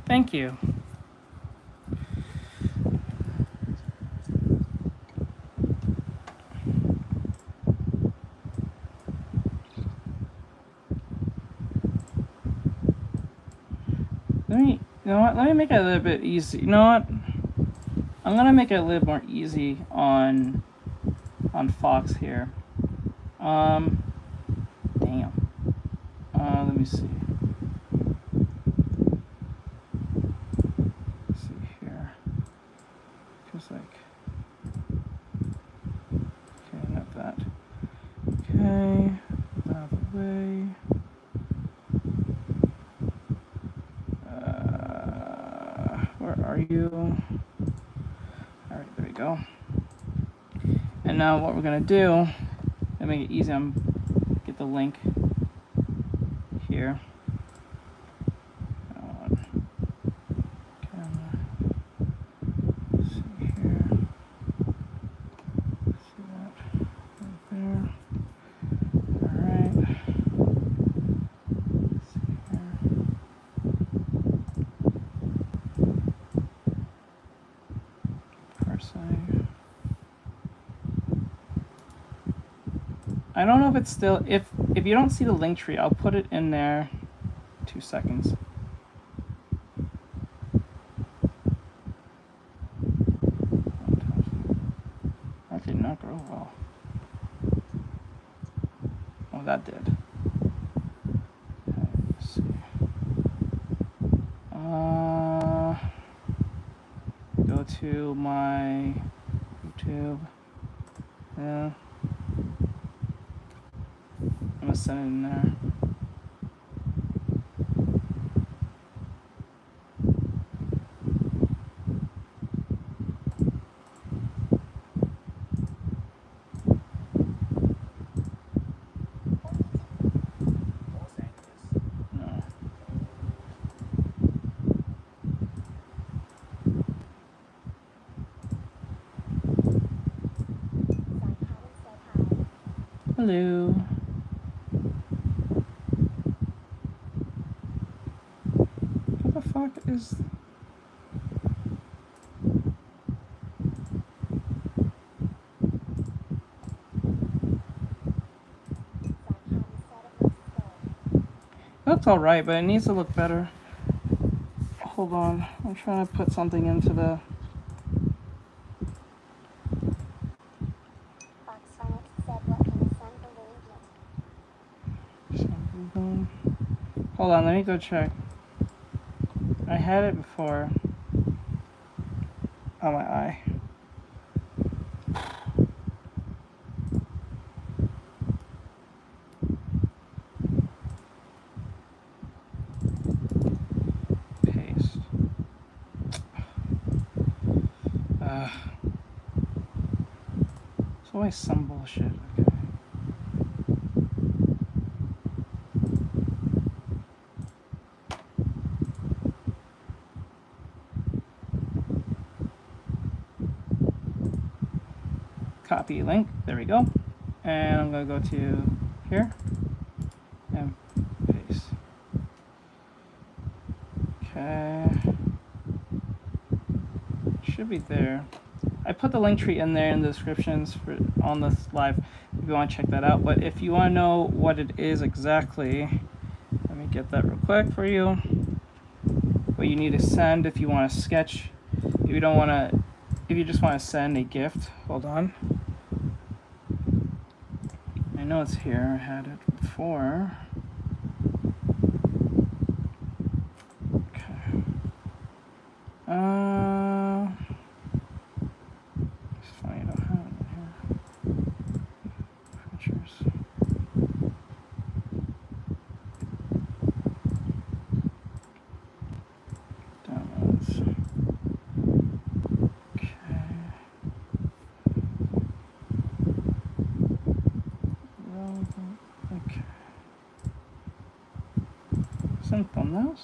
Thank you. You know what? Let me make it a little bit easy. You know what? I'm gonna make it a little more easy on Fox here. Damn. Let me see. Let's see here. Just like. Okay, not that. Okay. Out of the way. Where are you? Alright, there we go. And now what we're gonna do, to make it easy, get the link here. Let's see here. See that right there. Alright. Let's see here. I don't know if it's still, if you don't see the link tree, I'll put it in there. 2 seconds. That did not grow well. Oh, that did. Okay, let's see. Go to my YouTube. Yeah. I'm gonna send it in there. No. Hello. What the fuck is... That's alright, but it needs to look better. Hold on. I'm trying to put something into the... Hold on, let me go check. I had it before. On my eye. Paste. It's always some bullshit. Okay. copy link. There we go. And I'm going to go to here and paste. Okay. Should be there. I put the link tree in there in the descriptions on this live if you want to check that out. But if you want to know what it is exactly, let me get that real quick for you. What you need to send if you want to sketch. If you don't want to, if you just want to send a gift, hold on. I know it's here. I had it before. Okay. It's funny I don't have it in here. Features. Downloads. Okay. Relevant. Okay. Send thumbnails.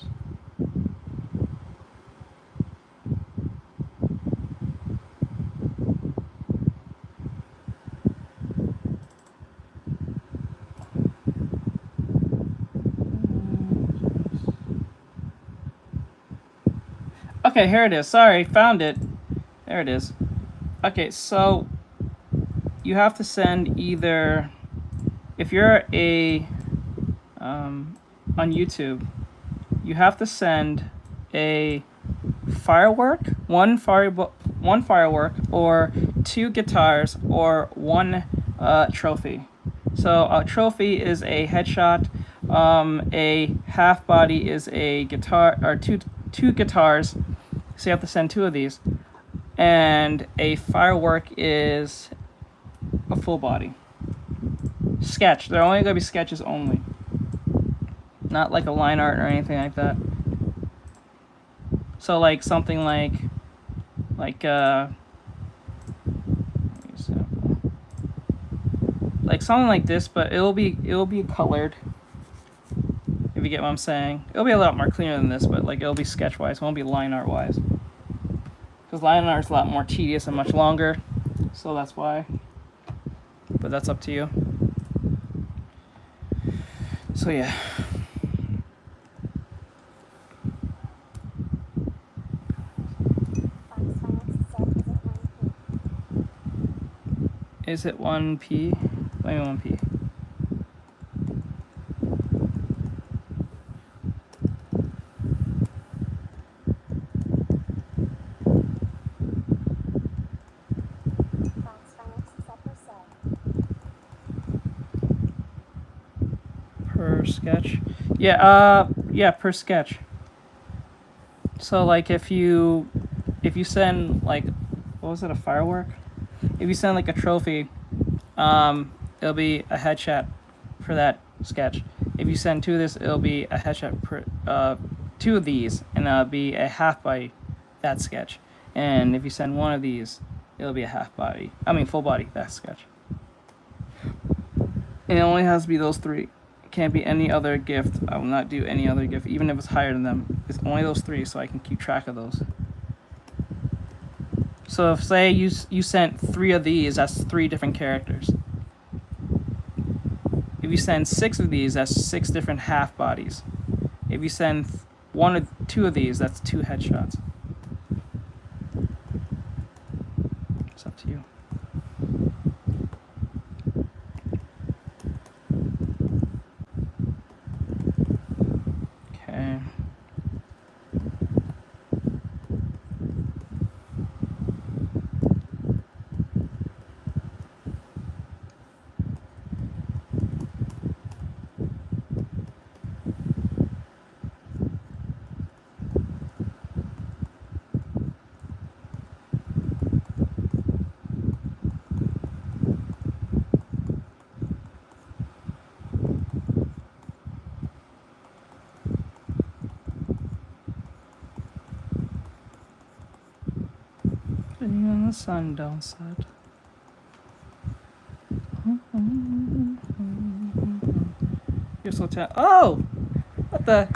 Okay, here it is. Sorry, found it. There it is. Okay, so you have to send either, if you're on YouTube, you have to send a firework, one firework, or 2 guitars, or 1 trophy. So a trophy is a headshot. A half body is a guitar, or two guitars. So you have to send 2 of these. And a firework is a full body. Sketch. They're only going to be sketches only. Not like a line art or anything like that. So like something like something like this, but it'll be colored. If you get what I'm saying. It'll be a lot more cleaner than this, but like it'll be sketch wise, it won't be line art wise. Because line art is a lot more tedious and much longer. So that's why. But that's up to you. So yeah. Is it 1p? Let me 1p. Per sketch. Yeah, per sketch. So like if you send like, what was it, a firework? If you send like a trophy, it'll be a headshot for that sketch. If you send 2 of this, it'll be a headshot per 2 of these, and it'll be a half body that sketch. And if you send 1 of these, it'll be a half body. I mean full body that sketch. And it only has to be those 3. It can't be any other gift. I will not do any other gift, even if it's higher than them. It's only those 3, so I can keep track of those. So if say you sent 3 of these, that's 3 different characters. If you send 6 of these, that's 6 different half bodies. If you send 1 or 2 of these, that's 2 headshots. It's up to you. Okay. Putting on the sun don't set. You're so talented. Oh! What the?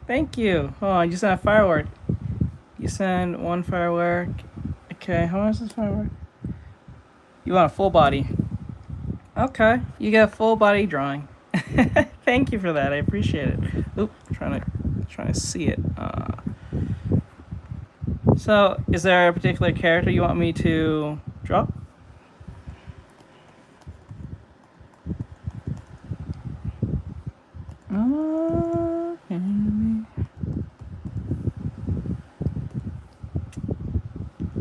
Thank you. Oh, you sent a firework. You send 1 firework. Okay, how much is this firework? You want a full body. Okay, you get a full body drawing. Thank you for that. I appreciate it. Oop, trying to see it. So, is there a particular character you want me to draw?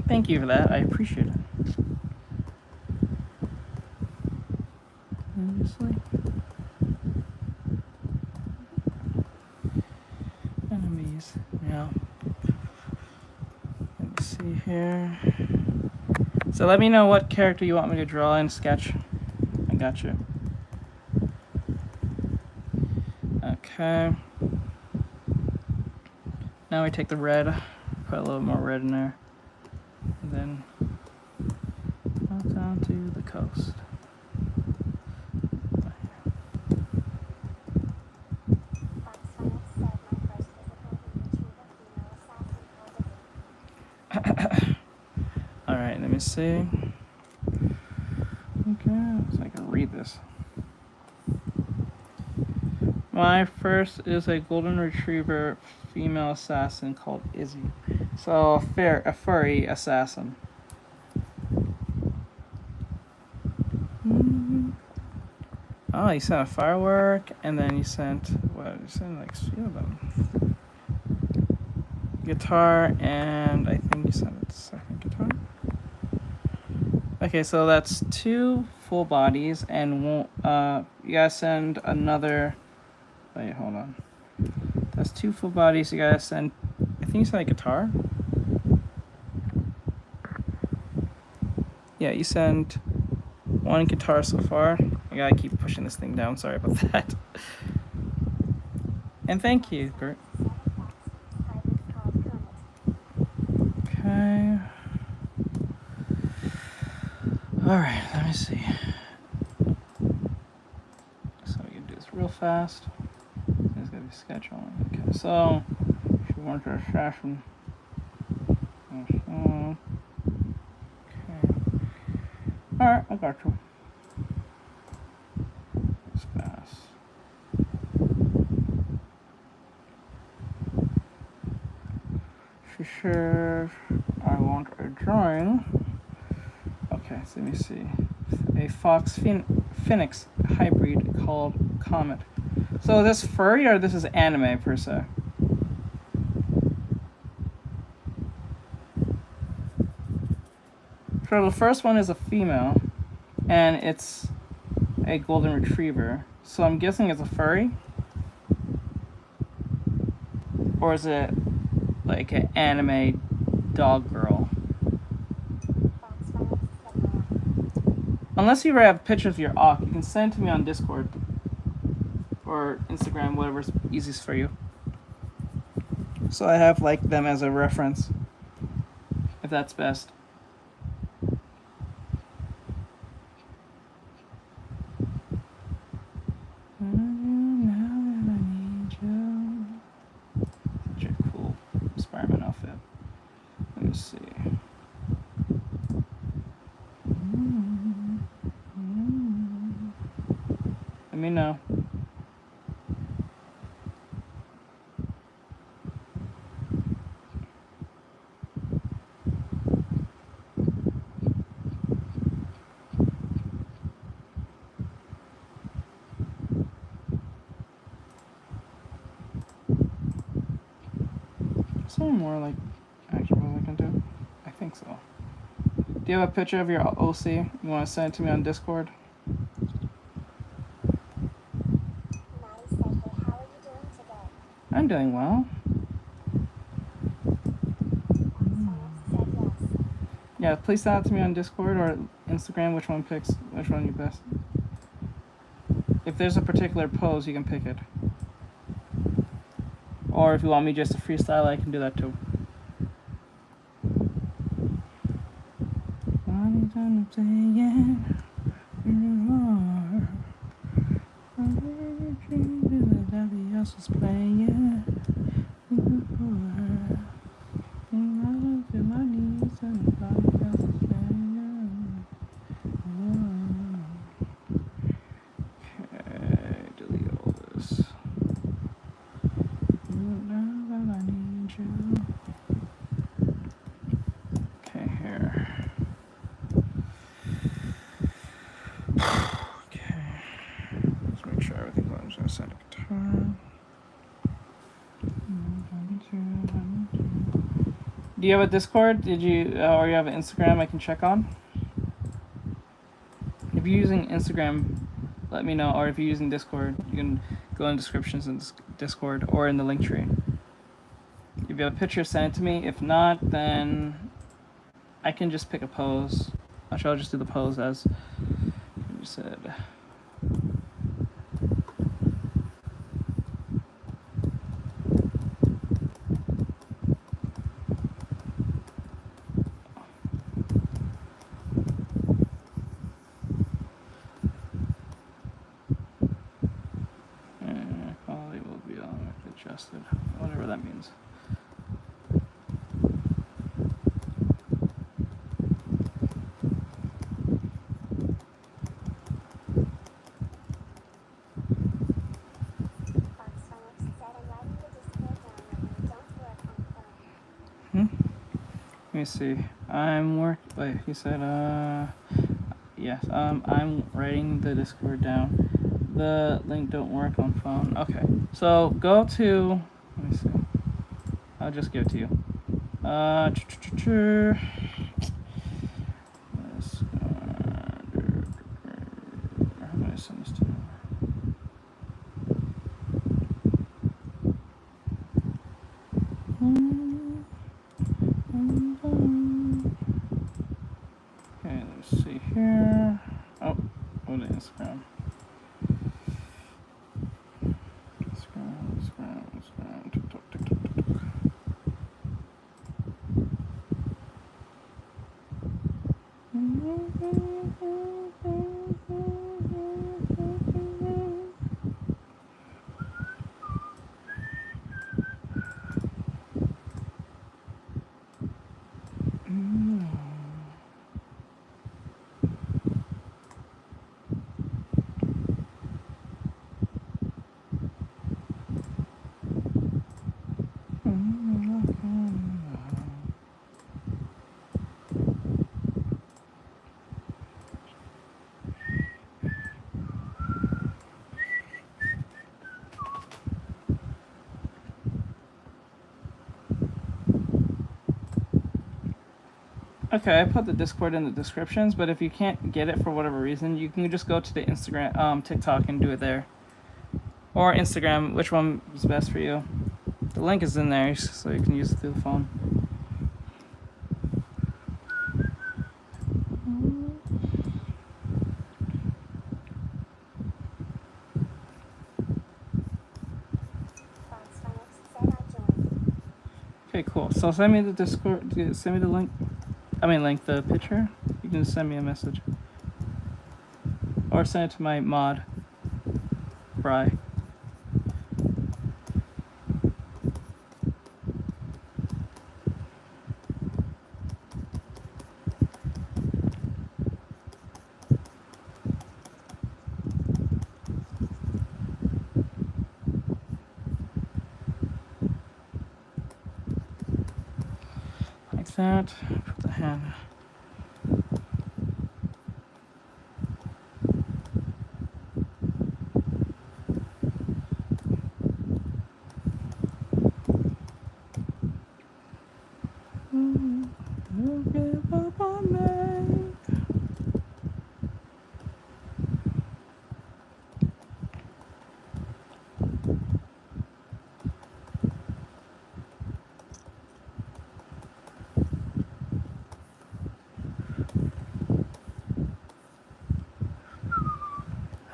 Thank you for that. I appreciate it. Obviously. Enemies. Now, let me see here. So let me know what character you want me to draw in Sketch. I got you. Okay. Now we take the red, put a little more red in there, and then out down to the coast. Alright, let me see. Okay, so I can read this. My first is a golden retriever female assassin called Izzy. So a furry assassin. Oh, you sent a firework, and then you sent what? You sent like three of them. Guitar, and I think you sent a second guitar. Okay, so that's 2 full bodies, and you gotta send another. Wait, hold on. That's 2 full bodies. You gotta send. I think you sent a guitar. Yeah, you sent 1 guitar so far. I gotta keep pushing this thing down. Sorry about that. And thank you, Gert. Okay. Alright, let me see. So we can do this real fast. There's gotta be sketch on. Okay, so if you want to assassin. Okay. Alright, I got you. It's fast. She says, I want a drawing. Okay, so let me see. A fox phoenix hybrid called Comet. So this furry or this is anime per se? So the first one is a female, and it's a golden retriever. So I'm guessing it's a furry? Or is it like an anime dog girl? Unless you have pictures of your Auk, you can send it to me on Discord or Instagram, whatever's easiest for you. So I have like them as a reference, if that's best. Such a cool Spider-Man outfit. Let me see. Let me know. Is there more like actual I can do? I think so. Do you have a picture of your OC? You want to send it to me on Discord? I'm doing well. Yeah, please send it to me on Discord or Instagram. Which one you best? If there's a particular pose, you can pick it. Or if you want me just to freestyle, I can do that too. Do you have a Discord? Did you or you have an Instagram I can check on? If you're using Instagram, let me know. Or if you're using Discord, you can go in descriptions in Discord or in the link tree. If you have a picture, send it to me. If not, then I can just pick a pose. Actually, I'll just do the pose as you said. Quality will be automatically adjusted, whatever that means. Let me see. Wait, he said, yes, I'm writing the Discord down. The link don't work on phone. Okay, so go to, let me see. I'll just give it to you. How do I send this to you? Okay, let's see here. Oh, what is Instagram? Instagram, TikTok. Okay, I put the Discord in the descriptions, but if you can't get it for whatever reason, you can just go to the Instagram, TikTok and do it there. Or Instagram, which one is best for you. The link is in there, so you can use it through the phone. Okay, cool. So send me the Discord, send me the link. Link the picture. You can send me a message. Or send it to my mod, Bry. Like that. Put the hand. Don't give up on me.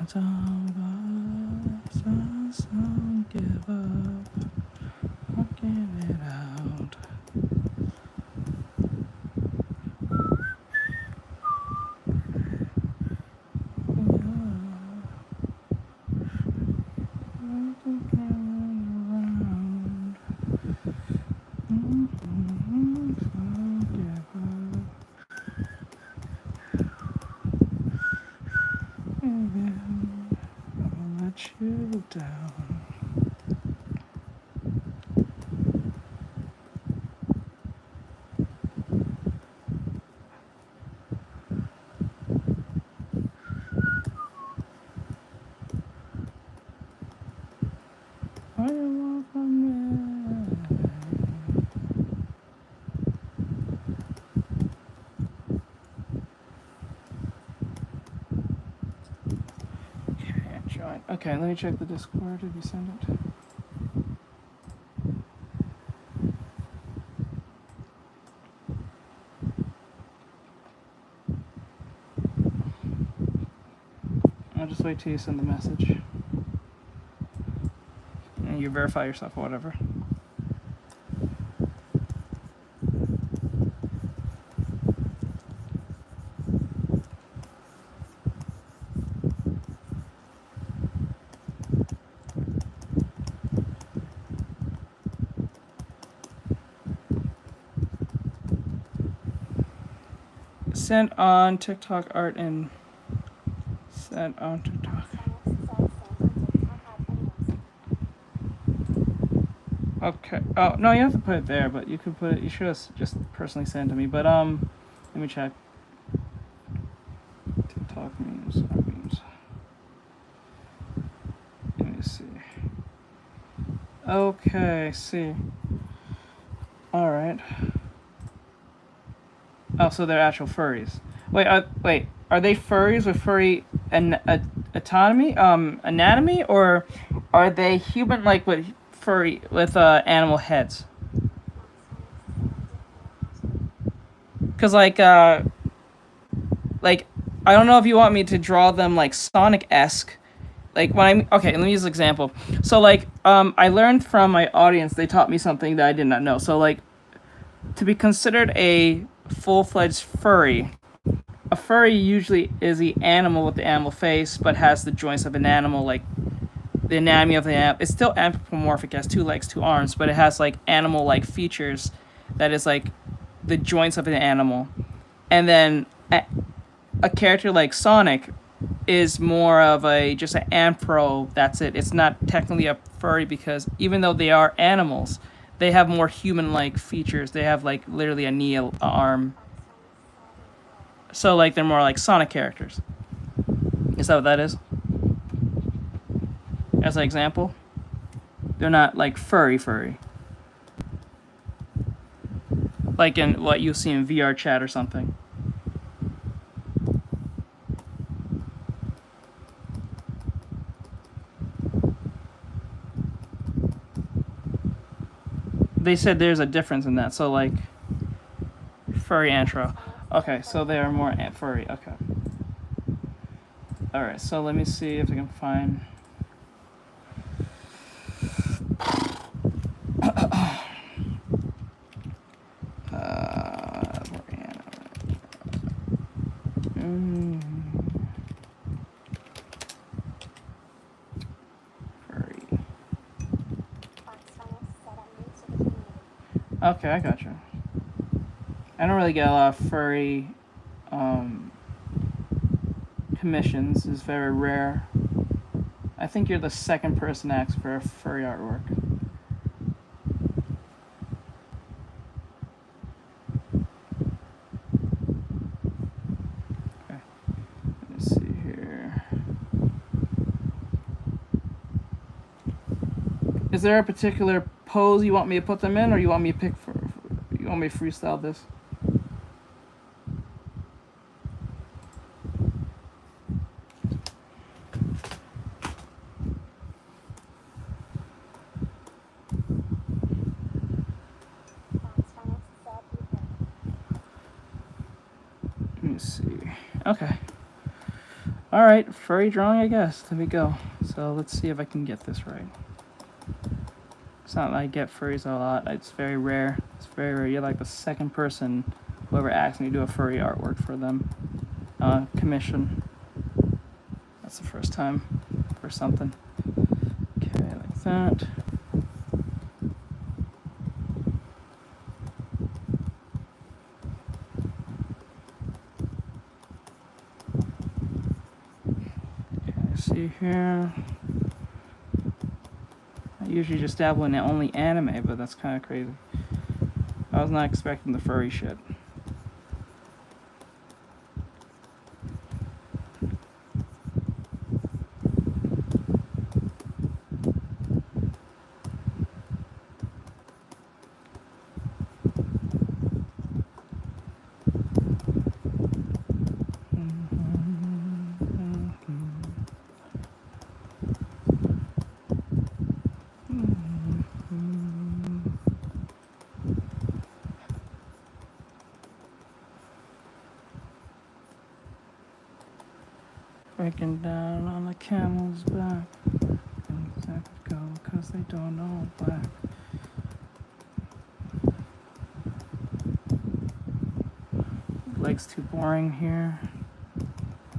That's all of us, don't give up, I'll give it out. Okay, let me check the Discord. Did you send it? I'll just wait till you send the message. And you verify yourself or whatever. Sent on TikTok art and sent on TikTok. Okay. Oh no, you have to put it there, but you could put it. You should have just personally sent it to me. But let me check. TikTok memes. Memes. Let me see. Okay. See. All right. Oh, so they're actual furries. Wait, are they furries with furry anatomy, or are they human like with furry with animal heads? Cause like I don't know if you want me to draw them like Sonic-esque. Like when okay, let me use an example. So like I learned from my audience, they taught me something that I did not know. So like to be considered a full-fledged furry, a furry usually is the animal with the animal face, but has the joints of an animal, like the anatomy of the animal. It's still anthropomorphic, it has 2 legs, 2 arms, but it has like animal-like features that is like the joints of an animal. And then a character like Sonic is more of just an anthro, that's it. It's not technically a furry because even though they are animals, they have more human-like features. They have like literally a knee, a arm. So like they're more like Sonic characters. Is that what that is? As an example? They're not like furry. Like in what you see in VR chat or something. They said there's a difference in that. So like furry antro. Okay, so they are more furry. Okay. Alright, so let me see if I can find... Furry. Okay, I got you. I don't really get a lot of furry commissions. It's very rare. I think you're the second person to ask for a furry artwork. Okay. Let's see here. Is there a particular pose you want me to put them in, or you want me to pick you want me to freestyle this? Let me see. Okay. Alright, furry drawing, I guess. There we go. So let's see if I can get this right. It's not like I get furries a lot. It's very rare. It's very rare. You're like the second person whoever asked me to do a furry artwork for them. Commission. That's the first time for something. Okay, like that. See here. I usually just dabble in only anime, but that's kind of crazy. I was not expecting the furry shit. Breaking down on the camel's back. Things that could go because they don't know black. Leg's too boring here.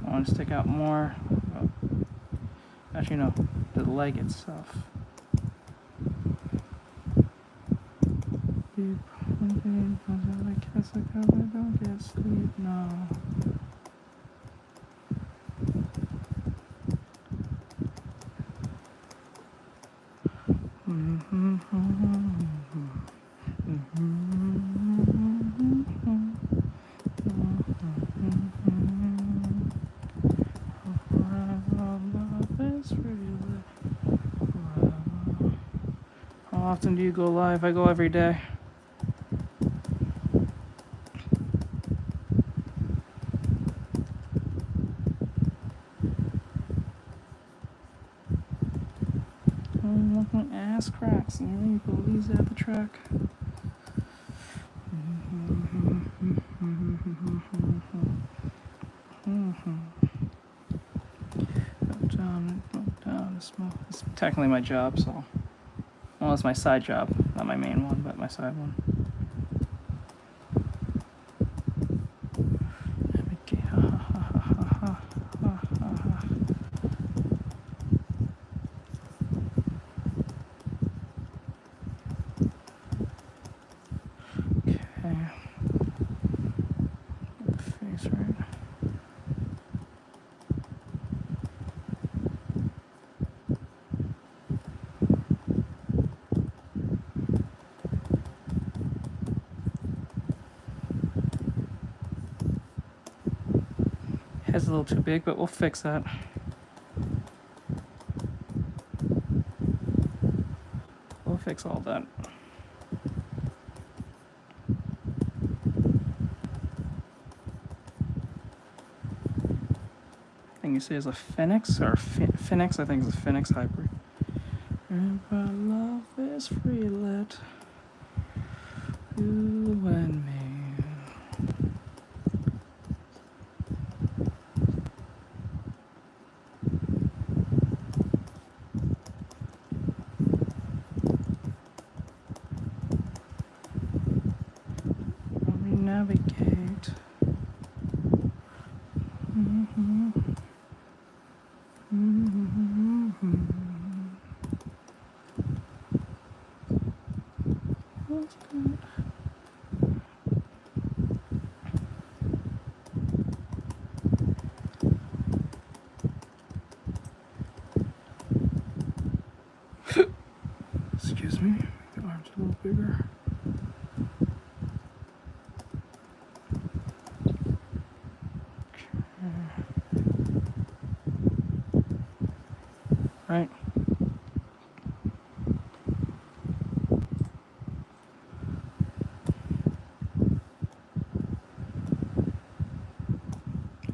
I want to stick out more. Oh. Actually, no, the leg itself. Deep, I guess I don't get sleep now. How often do you go live? I go every day. Looking ass cracks, and you go easy at the track. It's technically my job, so. Well, it's my side job, not my main one, but my side one. Head's a little too big, but we'll fix that. We'll fix all that. I think you say is a phoenix or phoenix. I think it's a phoenix hybrid. And my love is free, let you and me. Navigate. That's good. Excuse me, the arm's a little bigger. Right.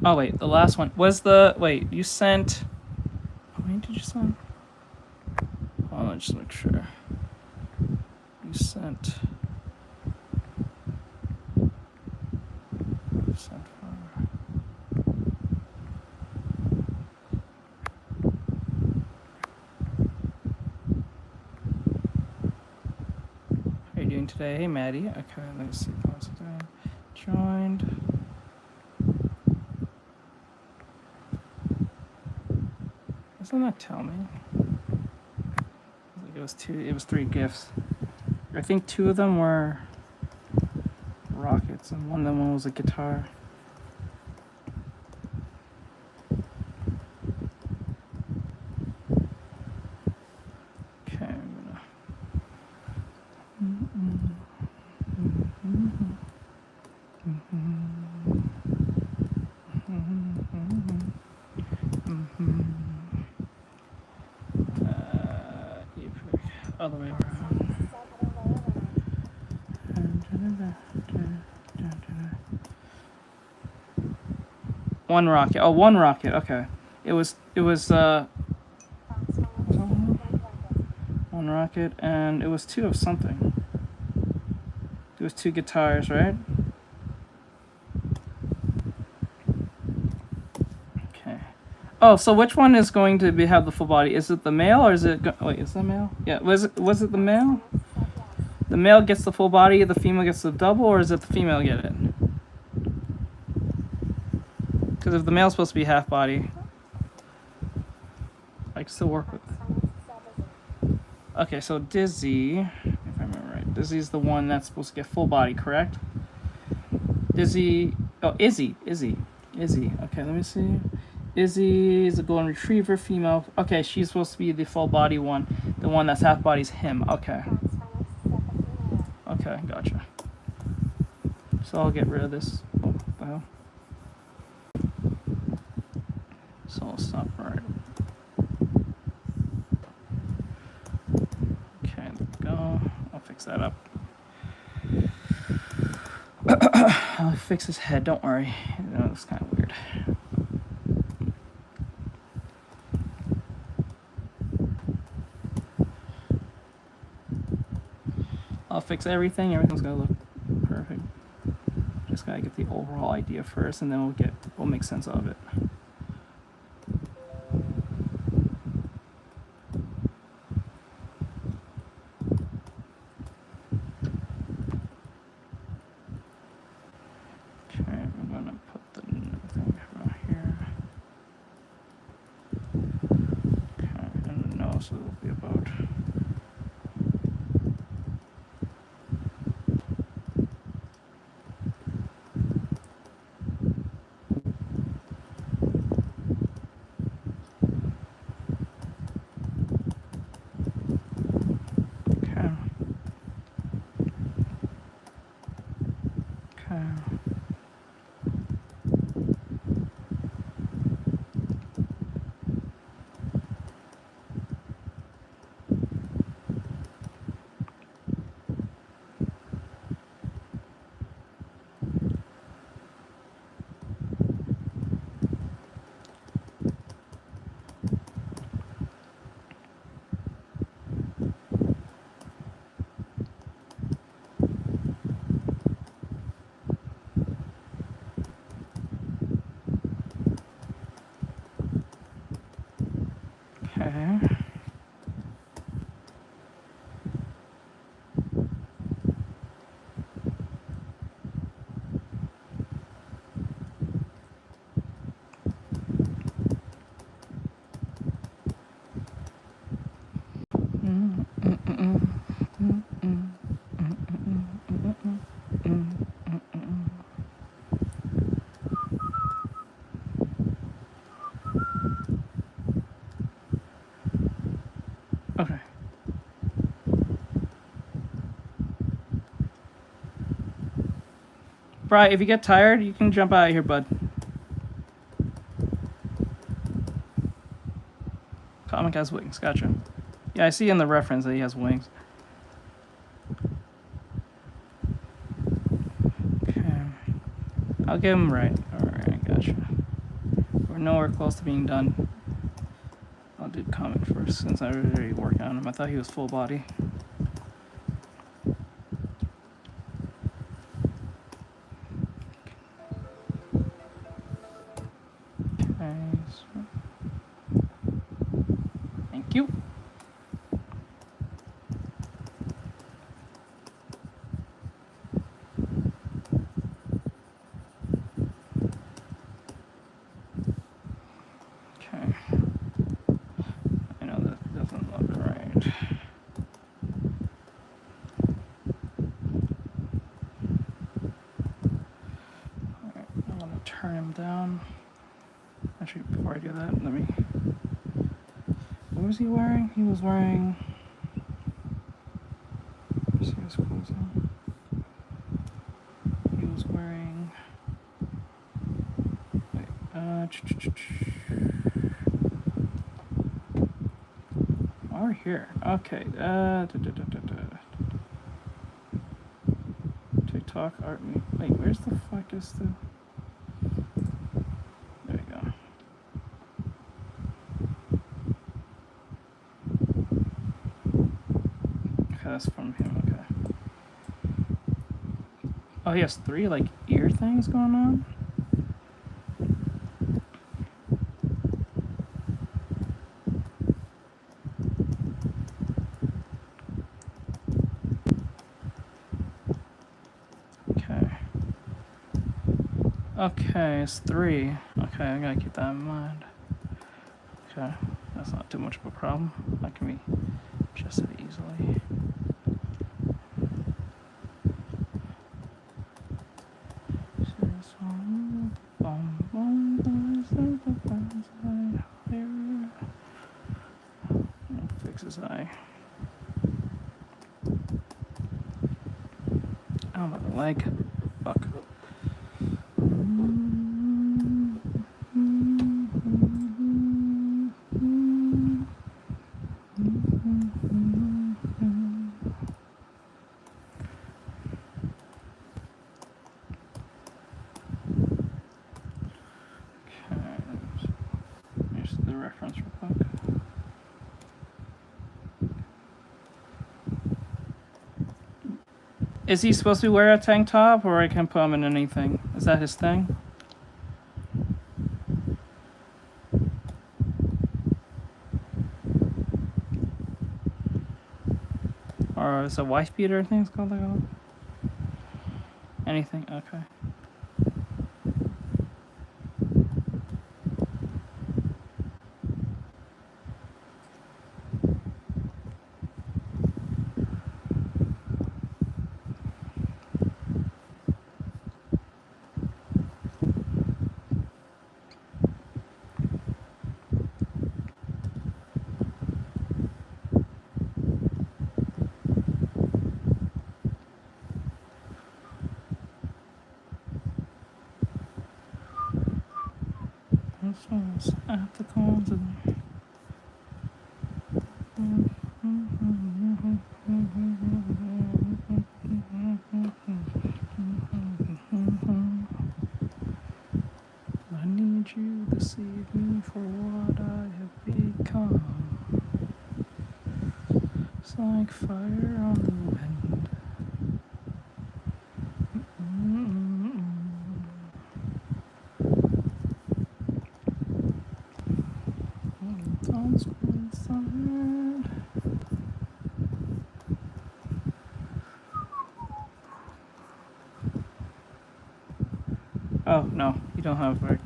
Oh wait, the last one was the wait. You sent. How many did you send? Oh, let's just make sure. You sent. Today. Hey Maddie. Okay, let's see. Joined. Doesn't that tell me? It was two. It was 3 gifts. I think 2 of them were rockets, and one of them was a guitar. Other way around. One rocket. Oh, 1 rocket. Okay. It was 1 rocket, and it was 2 of something. It was 2 guitars, right? Okay. Oh, so which one is going to have the full body? Is it the male or is it? Wait, is that male? Yeah. Was it the male? The male gets the full body. The female gets the double, or is it the female get it? Because if the male's supposed to be half body, I can still work with it. Okay, so Dizzy, if I remember right, Dizzy's the one that's supposed to get full body, correct? Dizzy, oh, Izzy. Okay, let me see. Izzy is a golden retriever, female. Okay, she's supposed to be the full body one. The one that's half body's him. Okay. Okay, gotcha. So I'll get rid of this. Oh, what the hell? So I'll stop right. Okay, there we go. I'll fix that up. I'll fix his head, don't worry. You know, it's kind of weird. I'll fix everything. Everything's gonna look perfect. Just gotta get the overall idea first, and then we'll make sense of it. Okay, I'm gonna put the thing right here. Okay, and the nose will be about. Okay. Bri, if you get tired, you can jump out of here, bud. Comic has wings, gotcha. Yeah, I see in the reference that he has wings. Okay. I'll give him right. Alright, gotcha. We're nowhere close to being done. I'll do comic first since I already worked on him. I thought he was full body. Thank you. Okay. I know that doesn't look right. Alright, I want to turn him down. Actually, before I do that, let me... What was he wearing? He was wearing... Let's see his clothes on. He was wearing... Wait, oh, we're here. Okay. TikTok, art me. Wait, where's the fuck is the... There you go. That's from him, okay. Oh, he has 3, like, ear things going on? Okay, it's 3. Okay, I gotta keep that in mind. Okay, that's not too much of a problem. That can be adjusted easily. Fixes I. Oh, my leg. Fuck. Here's the reference real quick. Is he supposed to wear a tank top, or I can put him in anything? Is that his thing? Or is it wife beater or things called? Anything? Okay. This one's at the corners of I need you to save me for what I have become. It's like fire on the wind. Oh, no, you don't have very...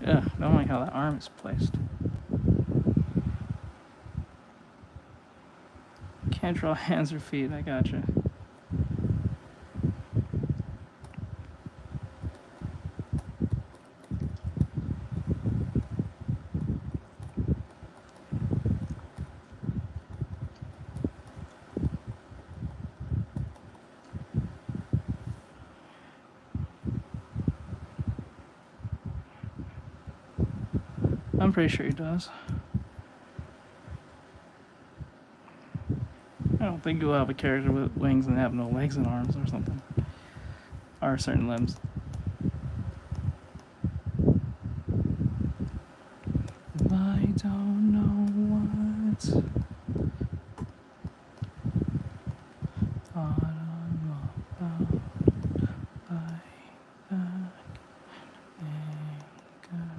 Yeah, I don't like how that arm is placed. Can't draw hands or feet, I gotcha. I'm pretty sure he does. I don't think you'll have a character with wings and have no legs and arms or something. Or certain limbs. I don't know what thought I'm about by back anger.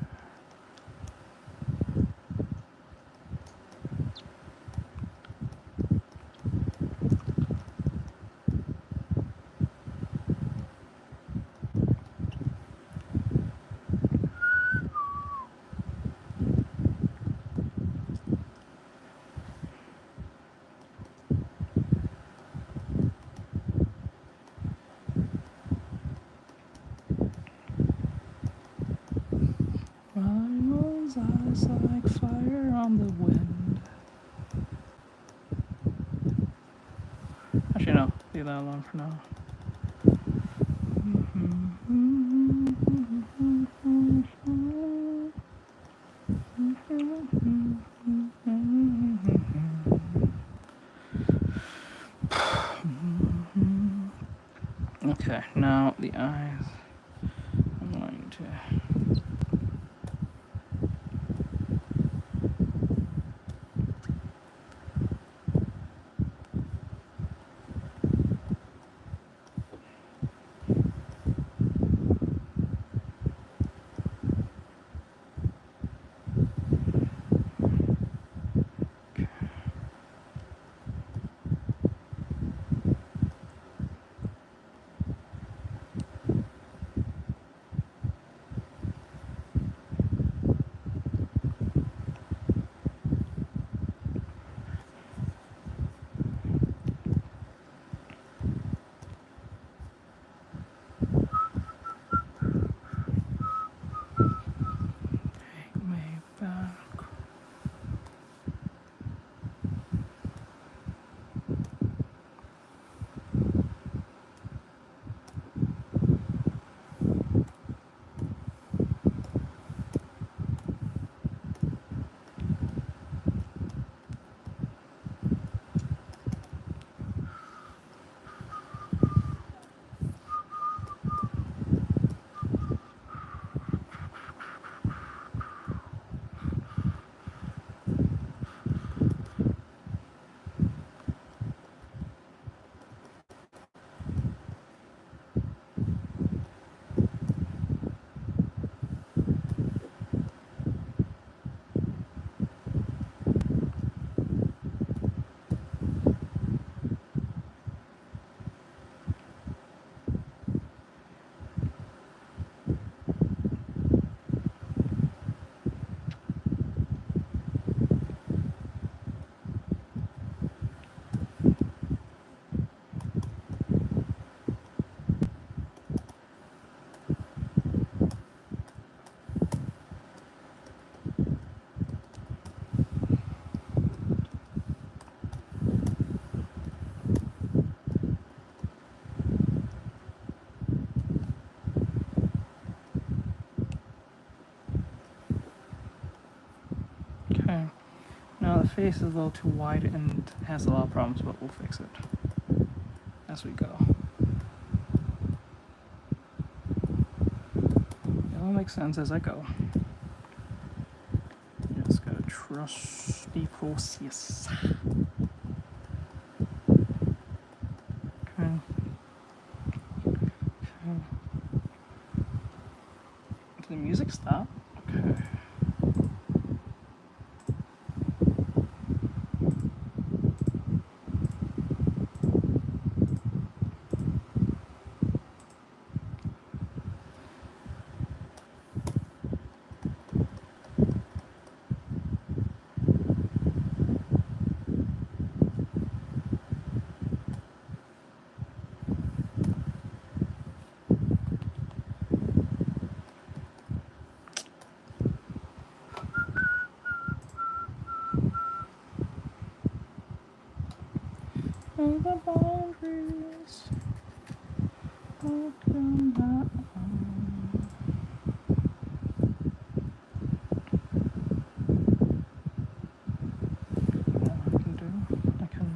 Rivals eyes like fire on the wind. Actually, no. Leave that alone for now. Okay, now the eyes. I'm going to... face is a little too wide and has a lot of problems, but we'll fix it as we go. It'll make sense as I go. Just gotta trust the process. Okay. Did the music stop? Okay. The boundaries open that I can do. I can.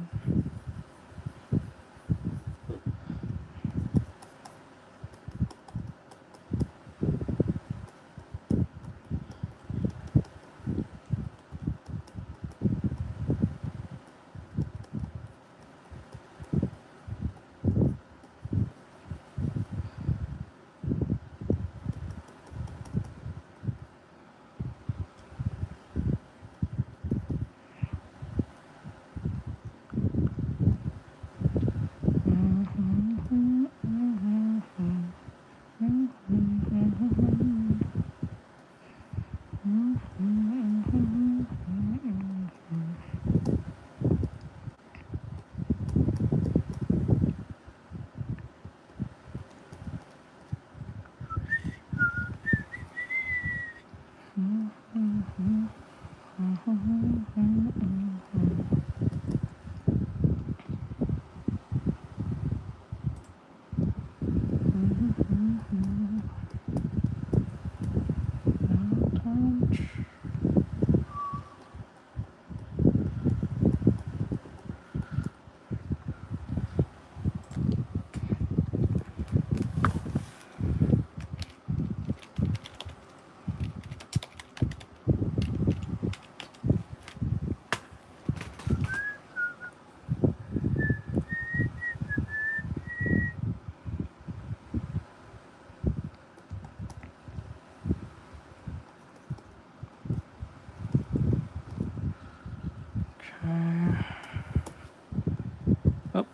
Oh.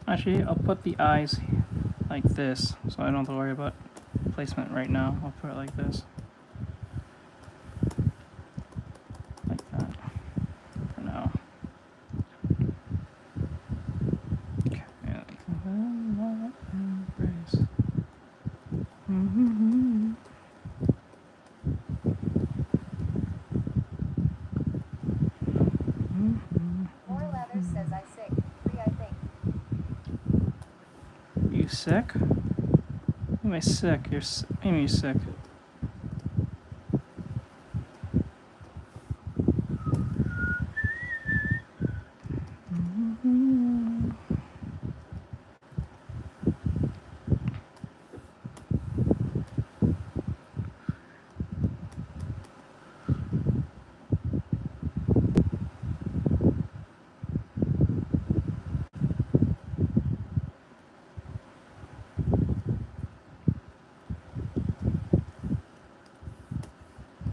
Actually, I'll put the eyes like this, so I don't have to worry about placement right now. I'll put it like this. Like that. For now. Okay. Embrace. More leather says I sick. Free, I think. You sick? Am I sick? You're Amy, sick.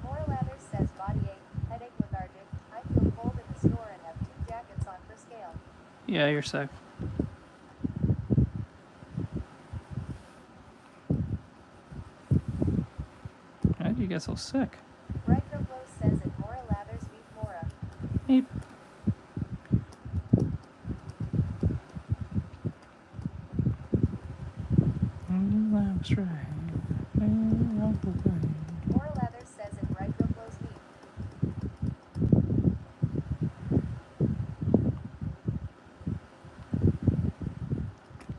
More leather says body ache, headache, lethargic. I feel cold in the store and have 2 jackets on for scale. Yeah, you're sick. How did you get so sick? Bright Glow says it. More lathers beef Mora. Hey. Stray. Around the way. More leather says if Ryko blows me.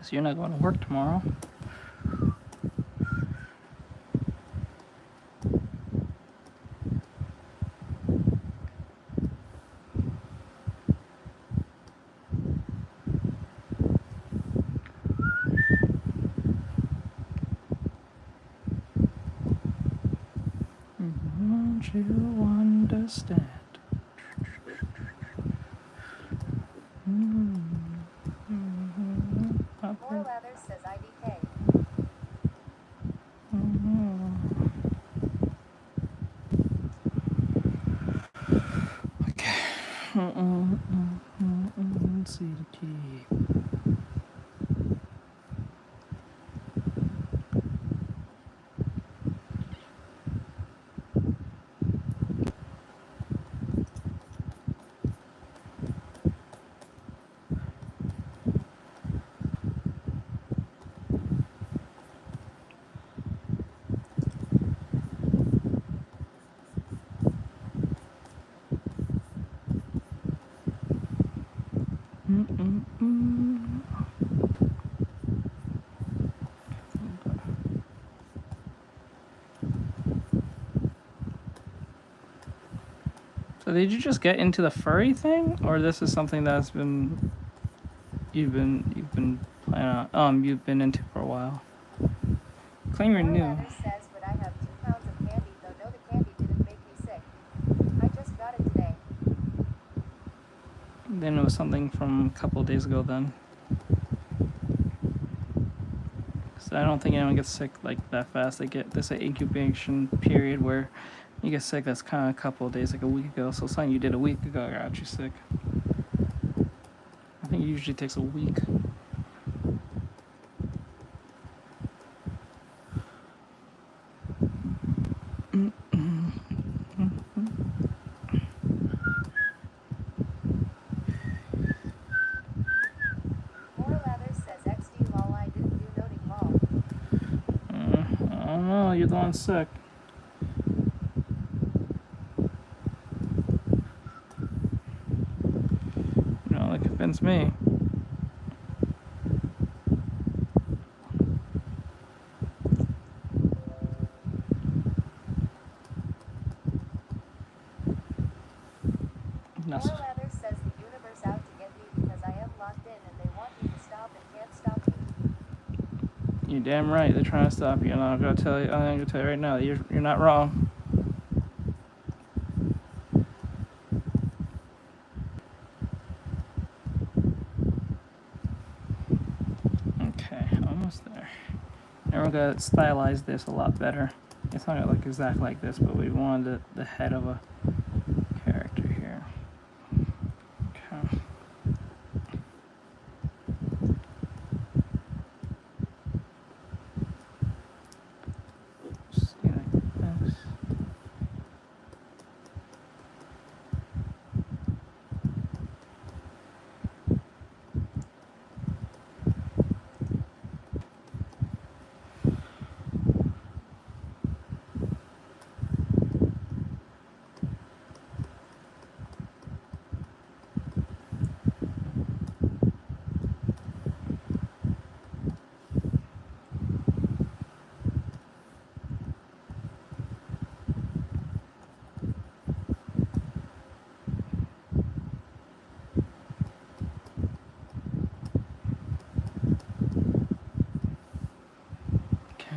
So you're not going to work tomorrow. Won't you understand? More leather says IDK. Okay. See the key. So did you just get into the furry thing, or this is something that's been you've been planning on, you've been into for a while? Claim you're More new. leather says, but I have 2 pounds of candy, though no, the candy didn't make me sick. I just got it today. Then it was something from a couple of days ago then. Because I don't think anyone gets sick like that fast. There's an incubation period where you get sick. That's kind of a couple of days, like a week ago. So something you did a week ago got you sick. I think it usually takes a week. More leather says XD lol, I didn't do noting lol. I don't know. You're the one sick. No, that convinced me. More leather says the universe out to get me because I am locked in and they want me to stop and can't stop me. You're damn right. They're trying to stop you, and I'm gonna tell you right now. You're not wrong. Okay, almost there. Now we're gonna stylize this a lot better. It's not gonna look exactly like this, but we wanted the head of a character here. Okay. Just like this. Okay.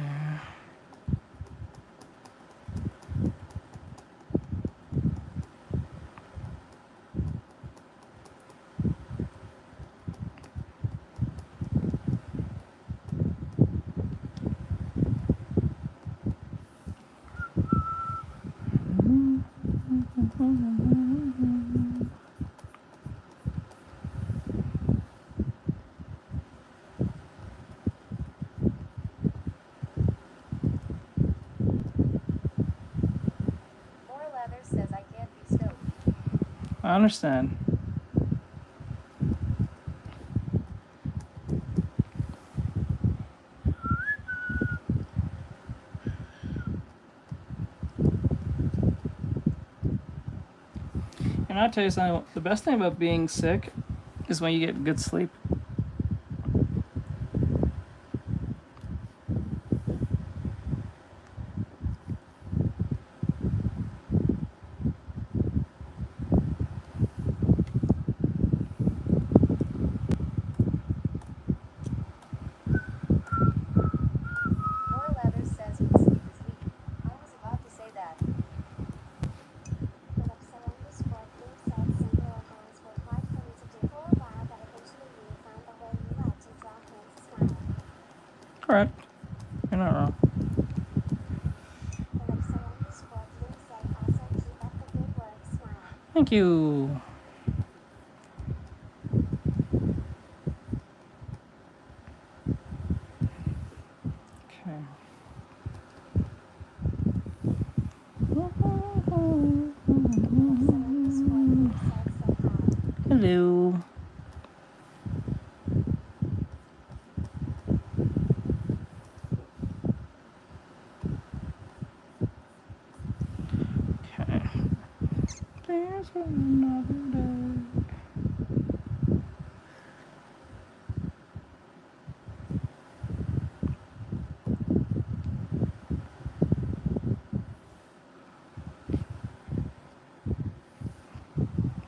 More leather says I can't be stoked. I understand. And I'll tell you something, the best thing about being sick is when you get good sleep. More Leather says we sleep is weak. I was about to say that. Correct. You're not wrong. Thank you. Okay. Hello. Okay. There's another day.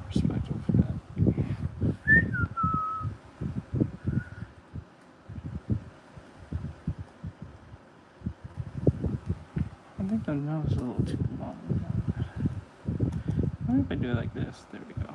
Respectful for that. I think the nose is a little too long. What if I do it like this? There we go.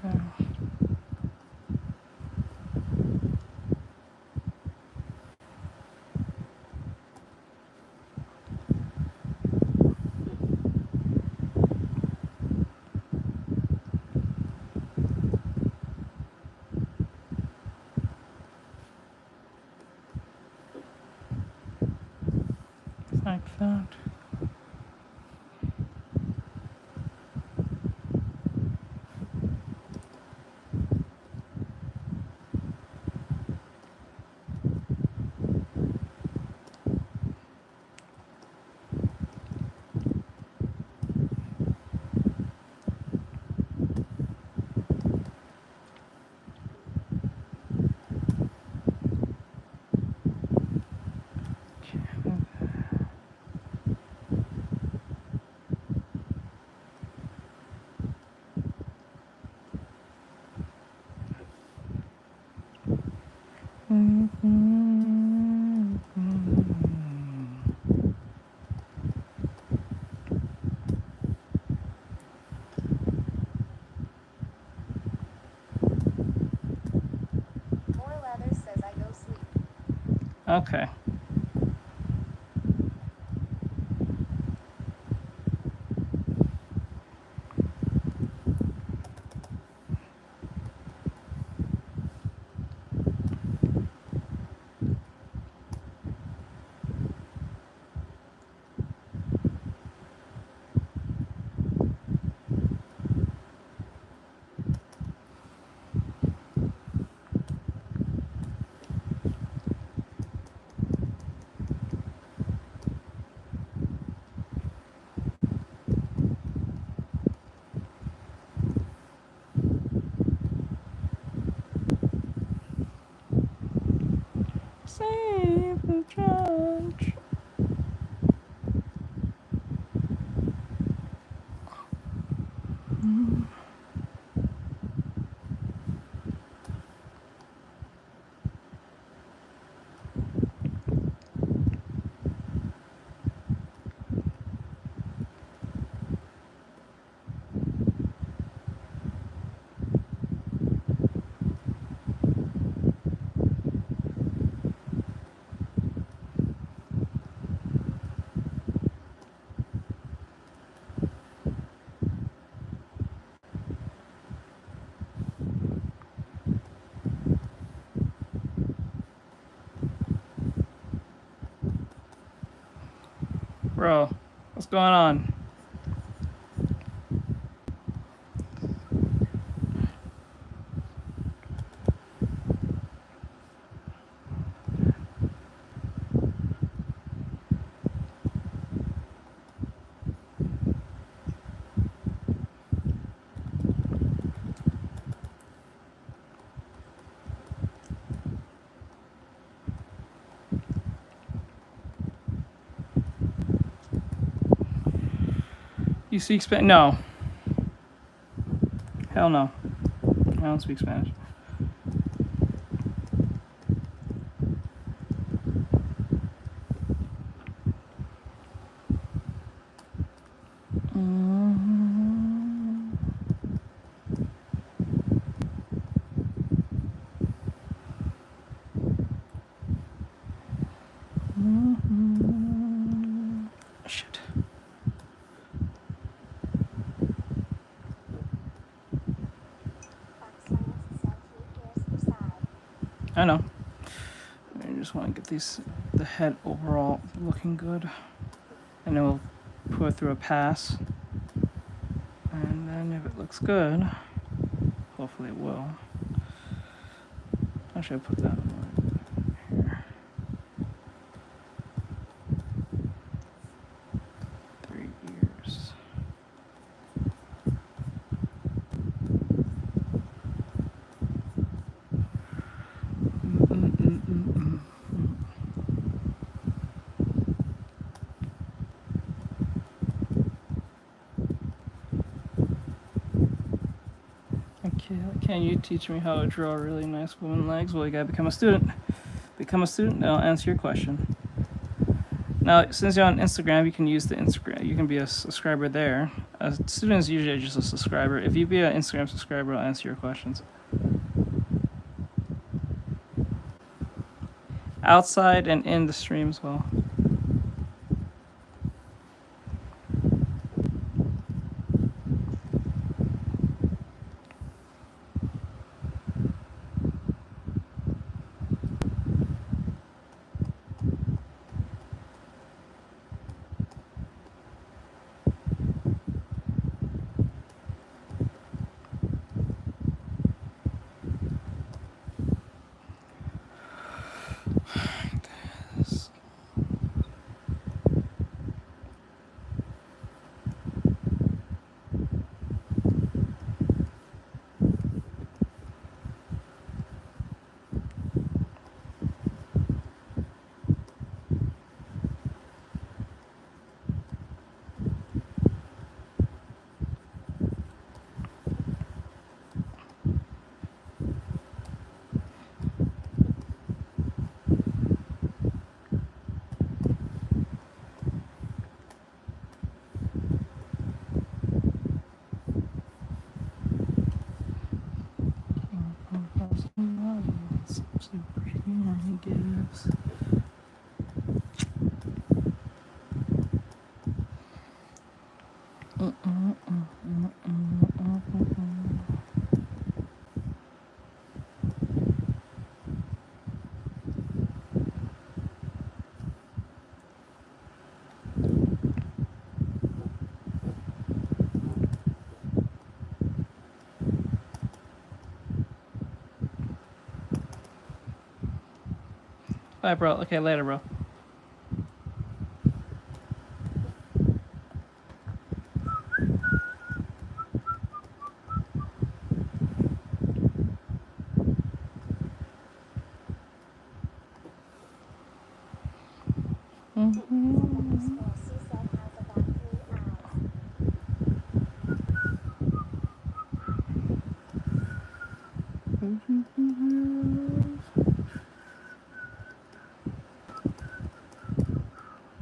Okay. Like that. More Leather says I go sleep. Okay. Bro, what's going on? You speak Spanish? No. Hell no. I don't speak Spanish. Shit. I know. I just want to get the head overall looking good. And then we'll put it through a pass. And then if it looks good, hopefully it will. Actually, I'll put that here. 3 years. Can you teach me how to draw really nice woman legs? Well, you gotta become a student. Become a student, and I'll answer your question. Now, since you're on Instagram, you can use the Instagram. You can be a subscriber there. A student is usually just a subscriber. If you be an Instagram subscriber, I'll answer your questions. Outside and in the stream as well. Bye, bro. Okay, later, bro.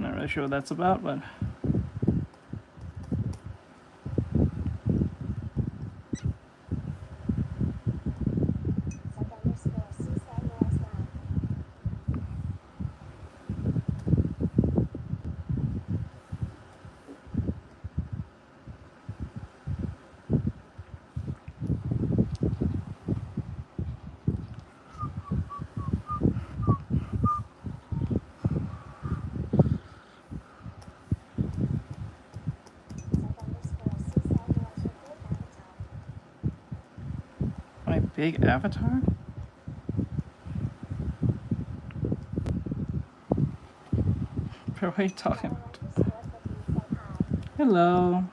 Not really sure what that's about, but Big avatar? Bro, what are you talking about? Hello.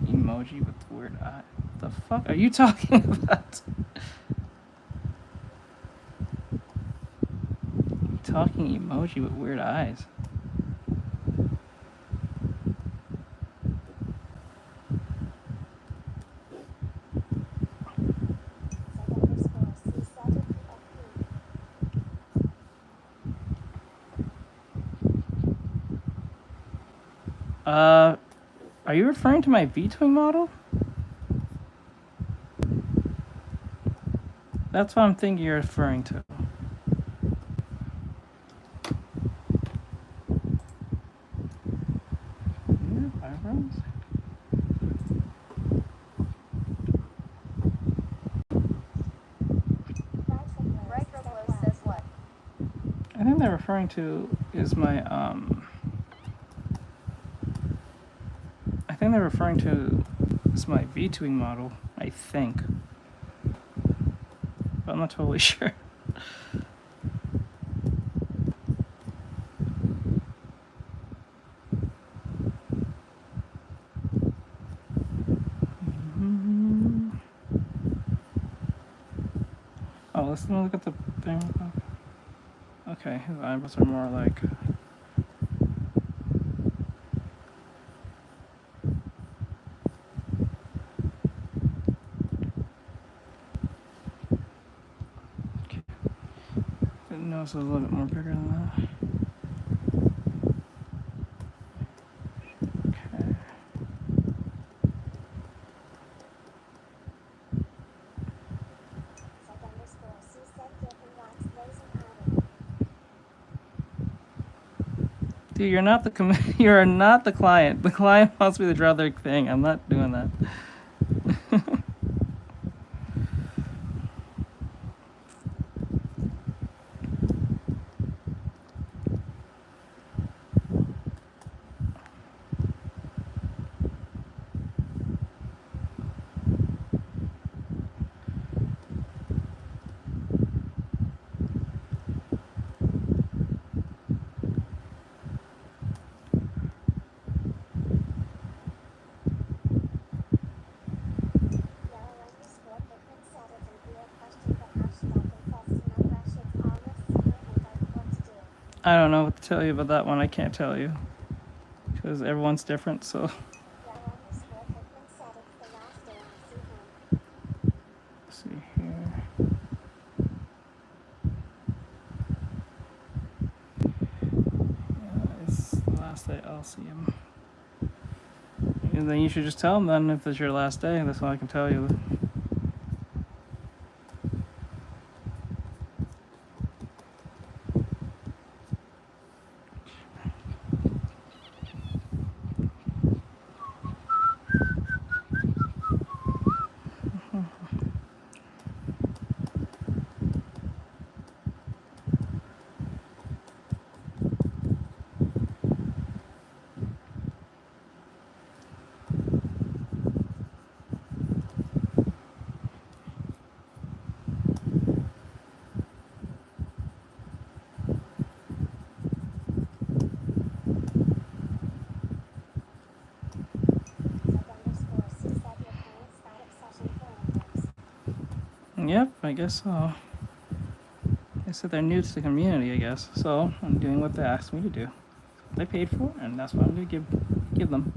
Emoji with weird eye. What the fuck are you talking about? Talking emoji with weird eyes. Are you referring to my V-twing model? That's what I'm thinking you're referring to. I think they're referring to is my I think they're referring to is my V-twing model, I think. But I'm not totally sure. Oh, let's look at the thing. Okay, his eyebrows are more like. Okay. The nose is a little bit more bigger than that. Okay. Dude, you're not the you are not the client. The client wants me to draw their thing. I'm not doing that. I don't know what to tell you about that one. I can't tell you because everyone's different. So. Let's see here. Yeah, it's the last day I'll see him. And then you should just tell him then if it's your last day. That's all I can tell you. Yep, I guess so. They said they're new to the community, I guess. So I'm doing what they asked me to do. They paid for, and that's what I'm gonna give them.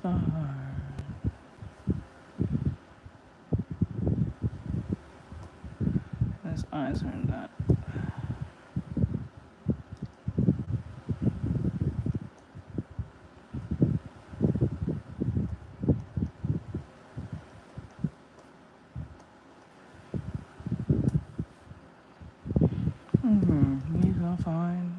star. His eyes are in that. He's all fine.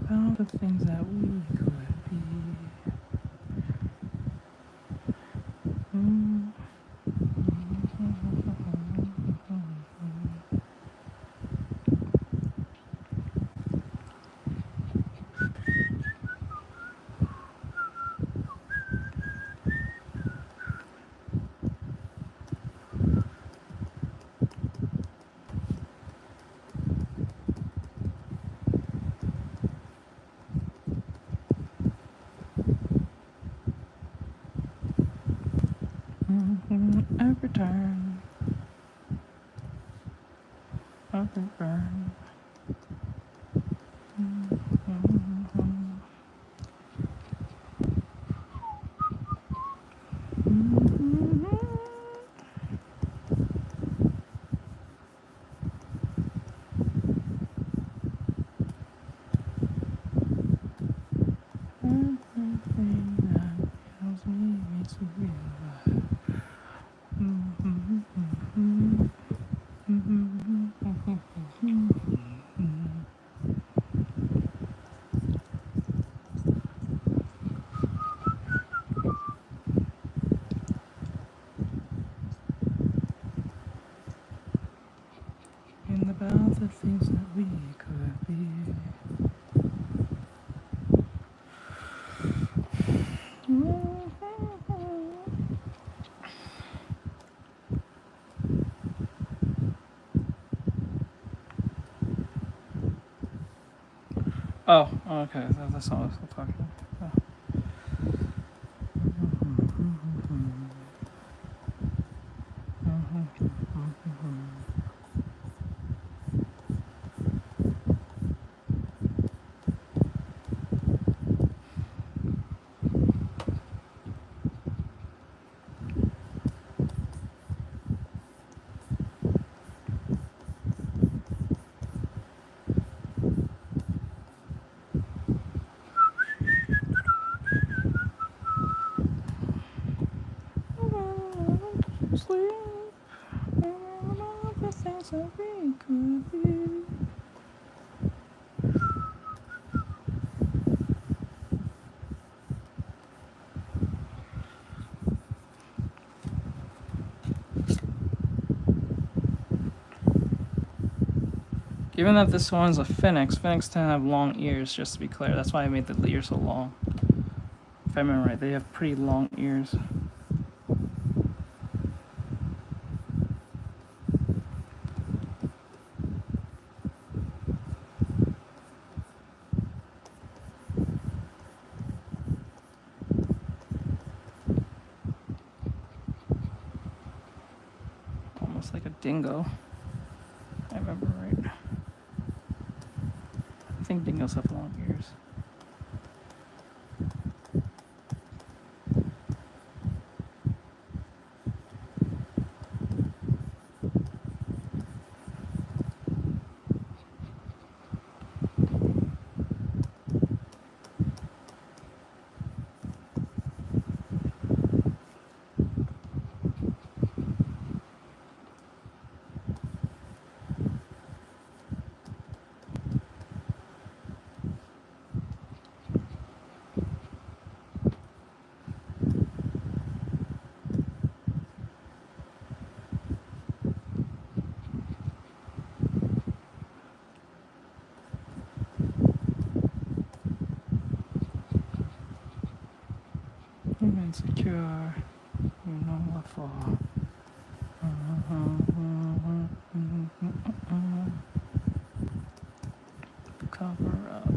About the things that we could be. Every turn, every burn. Everything that kills me makes me feel alive. And about the things that we could be. Oh, okay. That's not what I was talking about. Sleep. About the things that we could be. Given that this one's a phoenix, phoenix tend to have long ears, just to be clear. That's why I made the ears so long. If I remember right, they have pretty long ears. Almost like a dingo. I remember right. I think dingoes have long ears. cure, you know what for. Cover up.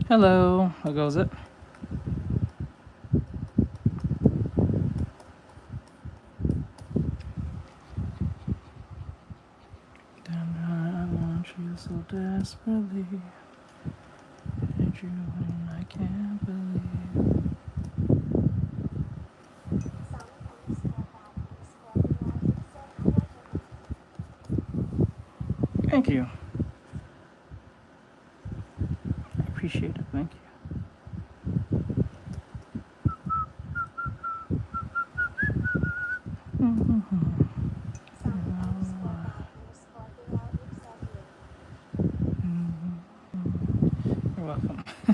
Hello, how goes it? Damn, I want you so desperately. Hate you when I can't believe. Thank you. I appreciate it, thank you. You're welcome. I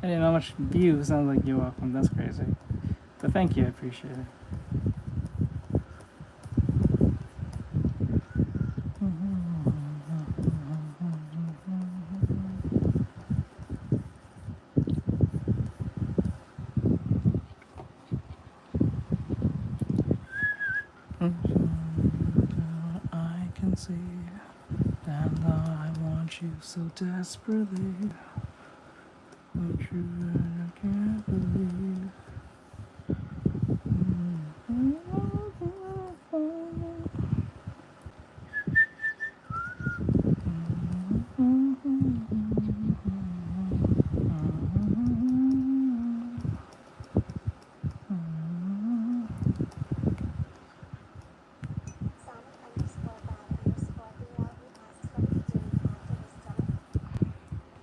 didn't know how much views. Sounds like you're welcome. That's crazy. But thank you. I appreciate it. I can see that I want you so desperately. But you I can't believe.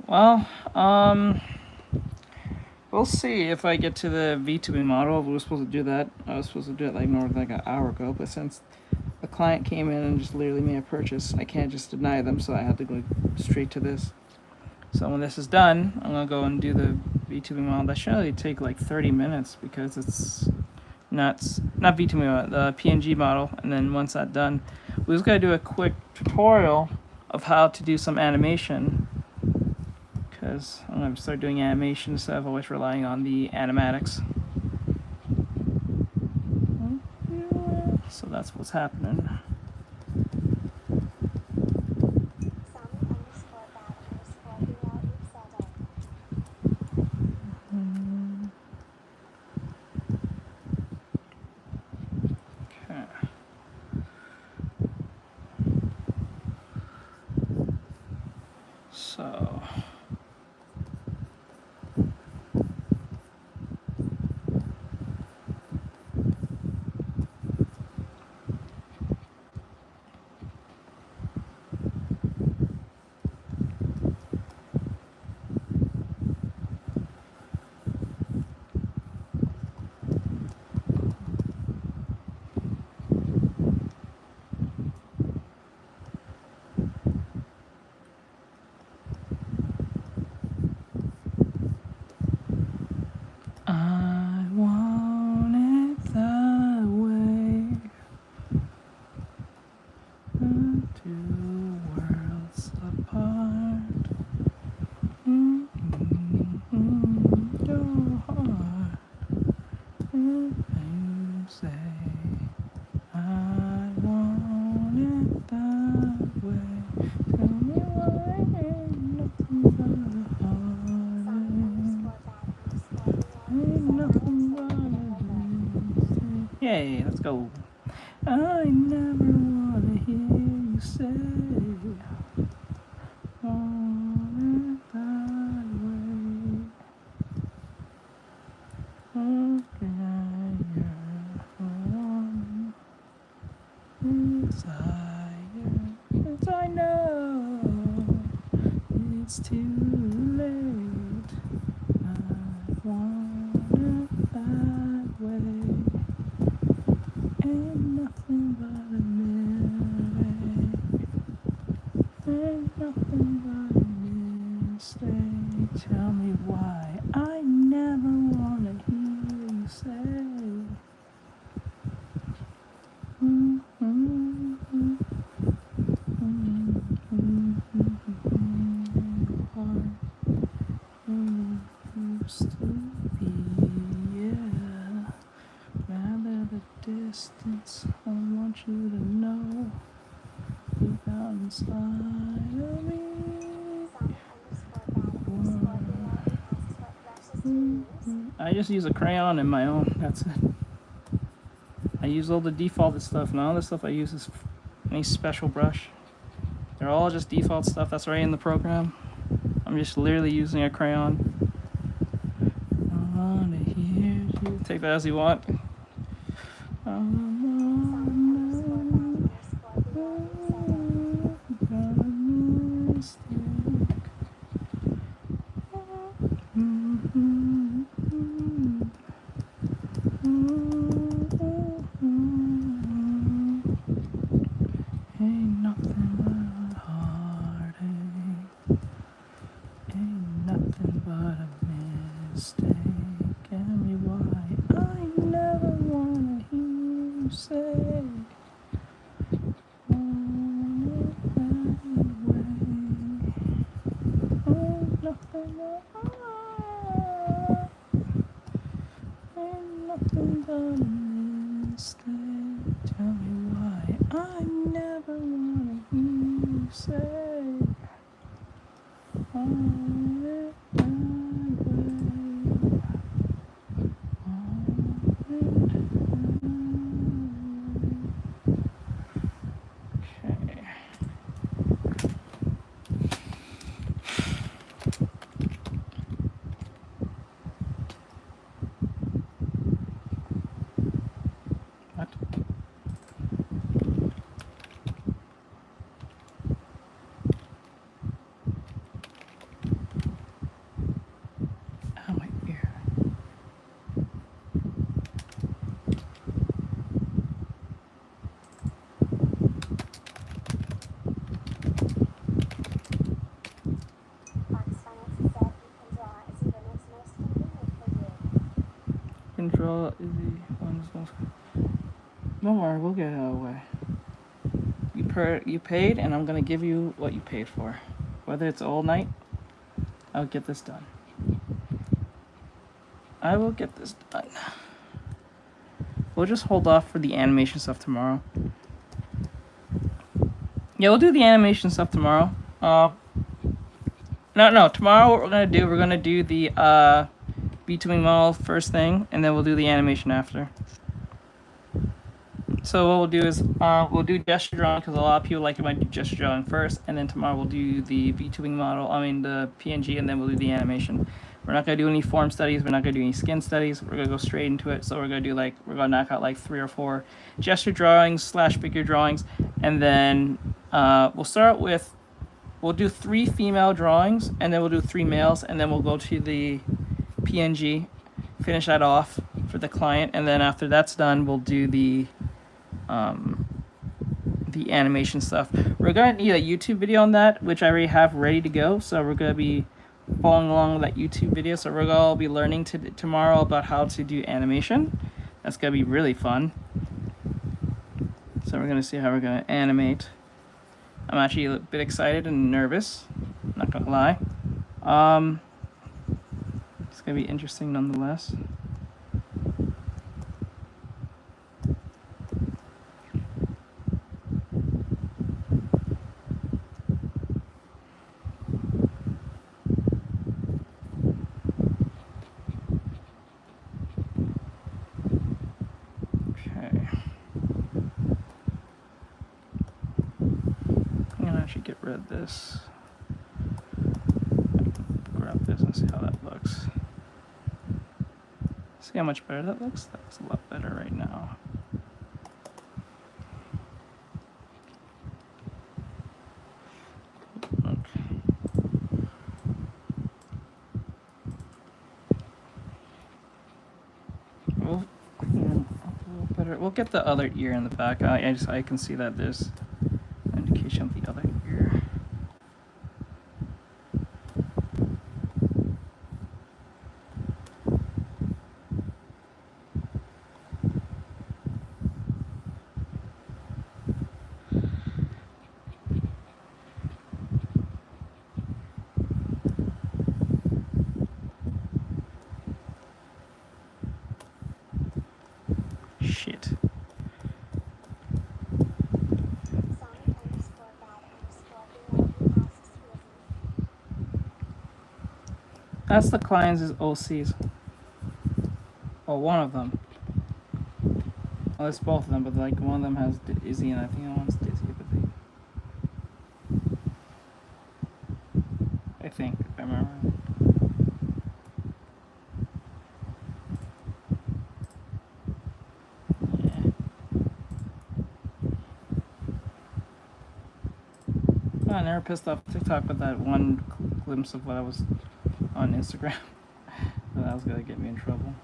Well, we'll see if I get to the V2B model. We were supposed to do that. I was supposed to do it like more than like an hour ago, but since the client came in and just literally made a purchase, I can't just deny them, so I had to go straight to this. So when this is done, I'm gonna go and do the V2B model. That should only take like 30 minutes because it's not V2B model, the PNG model. And then once that's done, we just gotta do a quick tutorial of how to do some animation. Because I'm going to start doing animation instead of always relying on the animatics. So that's what's happening. Okay. So... I want it that way. Two worlds apart. Your heart. You say I want it that way. Tell me why ain't nothing but a heartache. Ain't nothing but a dream. Yay, let's go. I never wanna hear you say want it that way. Desire, I know it's too late. I want it that way. Ain't nothing but a mistake. Ain't nothing Tell me why I never wanna hear you say. Used to be, yeah. Rather the distance, I want you to know deep down inside of me. I just use a crayon in my own, that's it. I use all the defaulted stuff. None of the stuff I use is any special brush. They're all just default stuff that's right in the program. I'm just literally using a crayon. I wanna hear you. Take that as you want. Ain't nothing but heartache. Ain't nothing but a mistake. Tell me why I never wanna hear you say. Ain't nothing but a mistake. Tell me why I never wanna hear you say. Okay. What? Oh, my ear. Control is the one's most. Don't worry, we'll get it out of the way. You paid, and I'm gonna give you what you paid for. Whether it's all night, I'll get this done. I will get this done. We'll just hold off for the animation stuff tomorrow. Yeah, we'll do the animation stuff tomorrow. No. Tomorrow, what we're gonna do the B2wing model first thing, and then we'll do the animation after. So what we'll do is we'll do gesture drawing because a lot of people like it when I do gesture drawing first, and then tomorrow we'll do the B2wing model. I mean the PNG, and then we'll do the animation. We're not gonna do any form studies. We're not gonna do any skin studies. We're gonna go straight into it. So we're gonna knock out like 3 or 4 gesture drawings / figure drawings, and then we'll do 3 female drawings, and then we'll do 3 males, and then we'll go to the PNG, finish that off for the client, and then after that's done, we'll do the animation stuff. We're gonna need a YouTube video on that, which I already have ready to go. So we're gonna be following along with that YouTube video. So we're gonna be learning tomorrow about how to do animation. That's gonna be really fun. So we're gonna see how we're gonna animate. I'm actually a bit excited and nervous, not gonna lie. It's gonna be interesting nonetheless. Get rid of this. Grab this and see how that looks. See how much better that looks? That looks a lot better right now. Okay. We'll get the other ear in the back. I can see that there's indication of the other ear. Shit. That's the clients' OCs. Well, one of them. Well, it's both of them, but like one of them has Izzy, and I think the one's Dizzy. But I think, if I remember. Yeah. Oh, I never pissed off TikTok with that one glimpse of what I was on Instagram. That was gonna get me in trouble.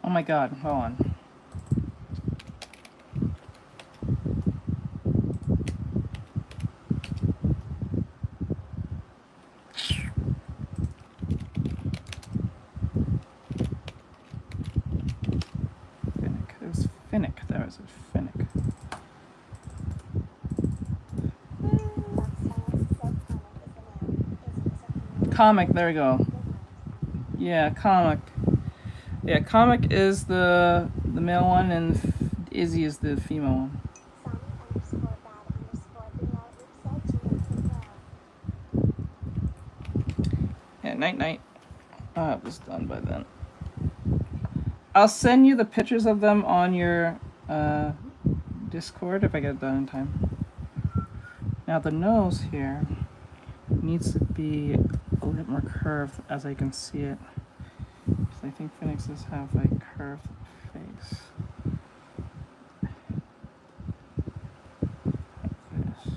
Oh my god, hold on. Finnick. It was Finnick. There was a Finnick. Comic, there we go. Yeah, comic. Yeah, comic is the male one, and Izzy is the female one. Yeah, night night. It was done by then. I'll send you the pictures of them on your Discord if I get it done in time. Now the nose here needs to be a little more curved, as I can see it. I think Phoenixes have a curved face. Like this.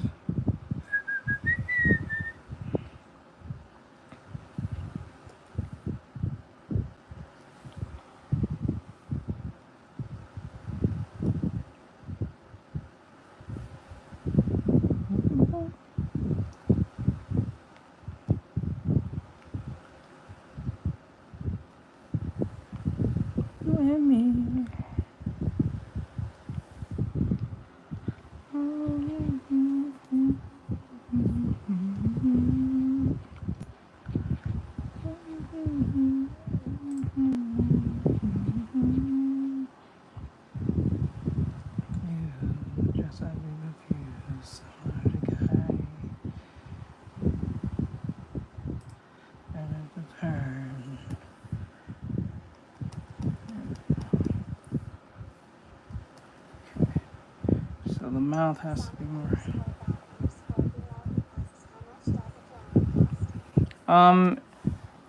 So the mouth has to be more.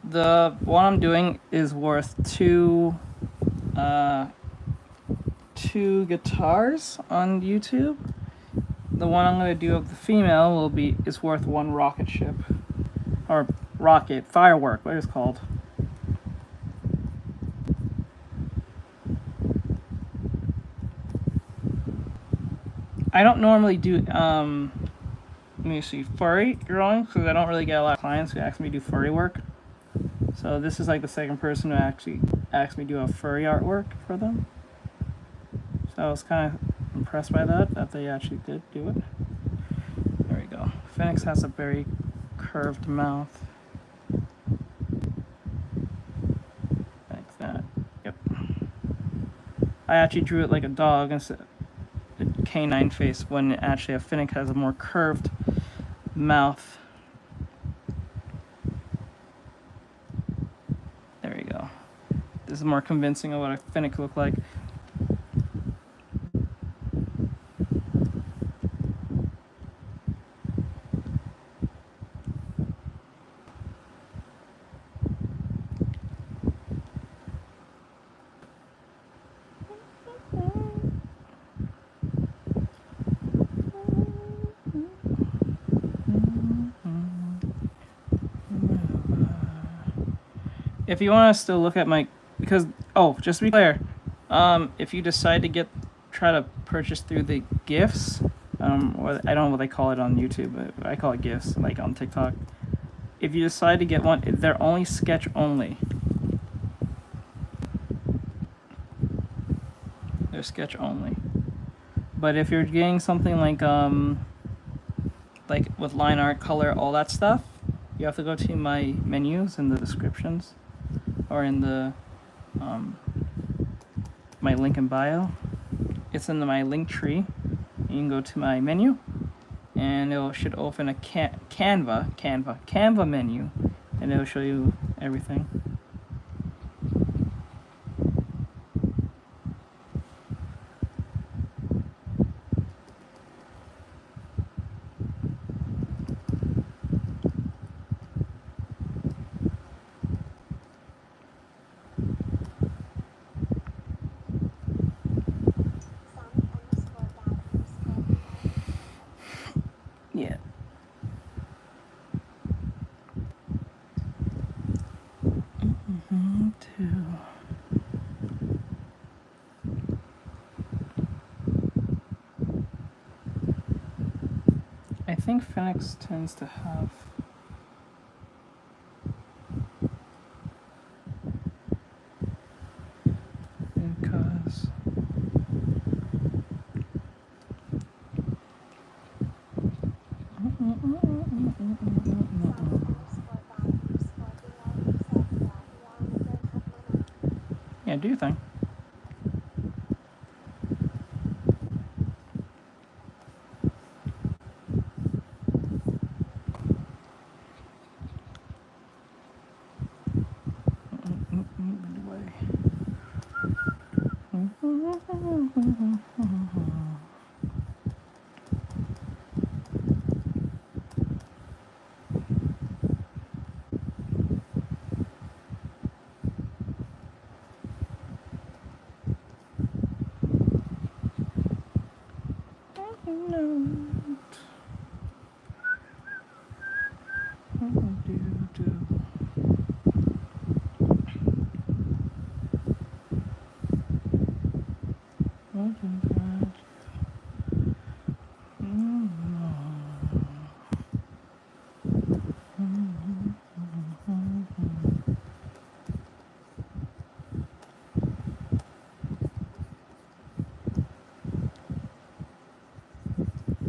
The one I'm doing is worth two guitars on YouTube. The one I'm gonna do of the female is worth one rocket ship, or rocket firework, what it's called. I don't normally do let me see, furry drawings, because I don't really get a lot of clients who ask me to do furry work. So this is like the second person who actually asked me to do a furry artwork for them. So I was kind of impressed by that they actually did do it. There we go. Phoenix has a very curved mouth. Like that. Yep. I actually drew it like a dog instead a canine face, when actually a Finnick has a more curved mouth. There you go. This is more convincing of what a Finnick could look like. if you want to still look at my, because just to be clear, if you decide to try to purchase through the gifts, or I don't know what they call it on YouTube, but I call it gifts, like on TikTok. If you decide to get one, they're only sketch only. They're sketch only. But if you're getting something like with line art, color, all that stuff, you have to go to my menus in the descriptions, or in the my link in bio. It's in my link tree. You can go to my menu, and it should open a Canva menu, and it'll show you everything. Yeah. I think Phoenix tends to have because yeah, do you think?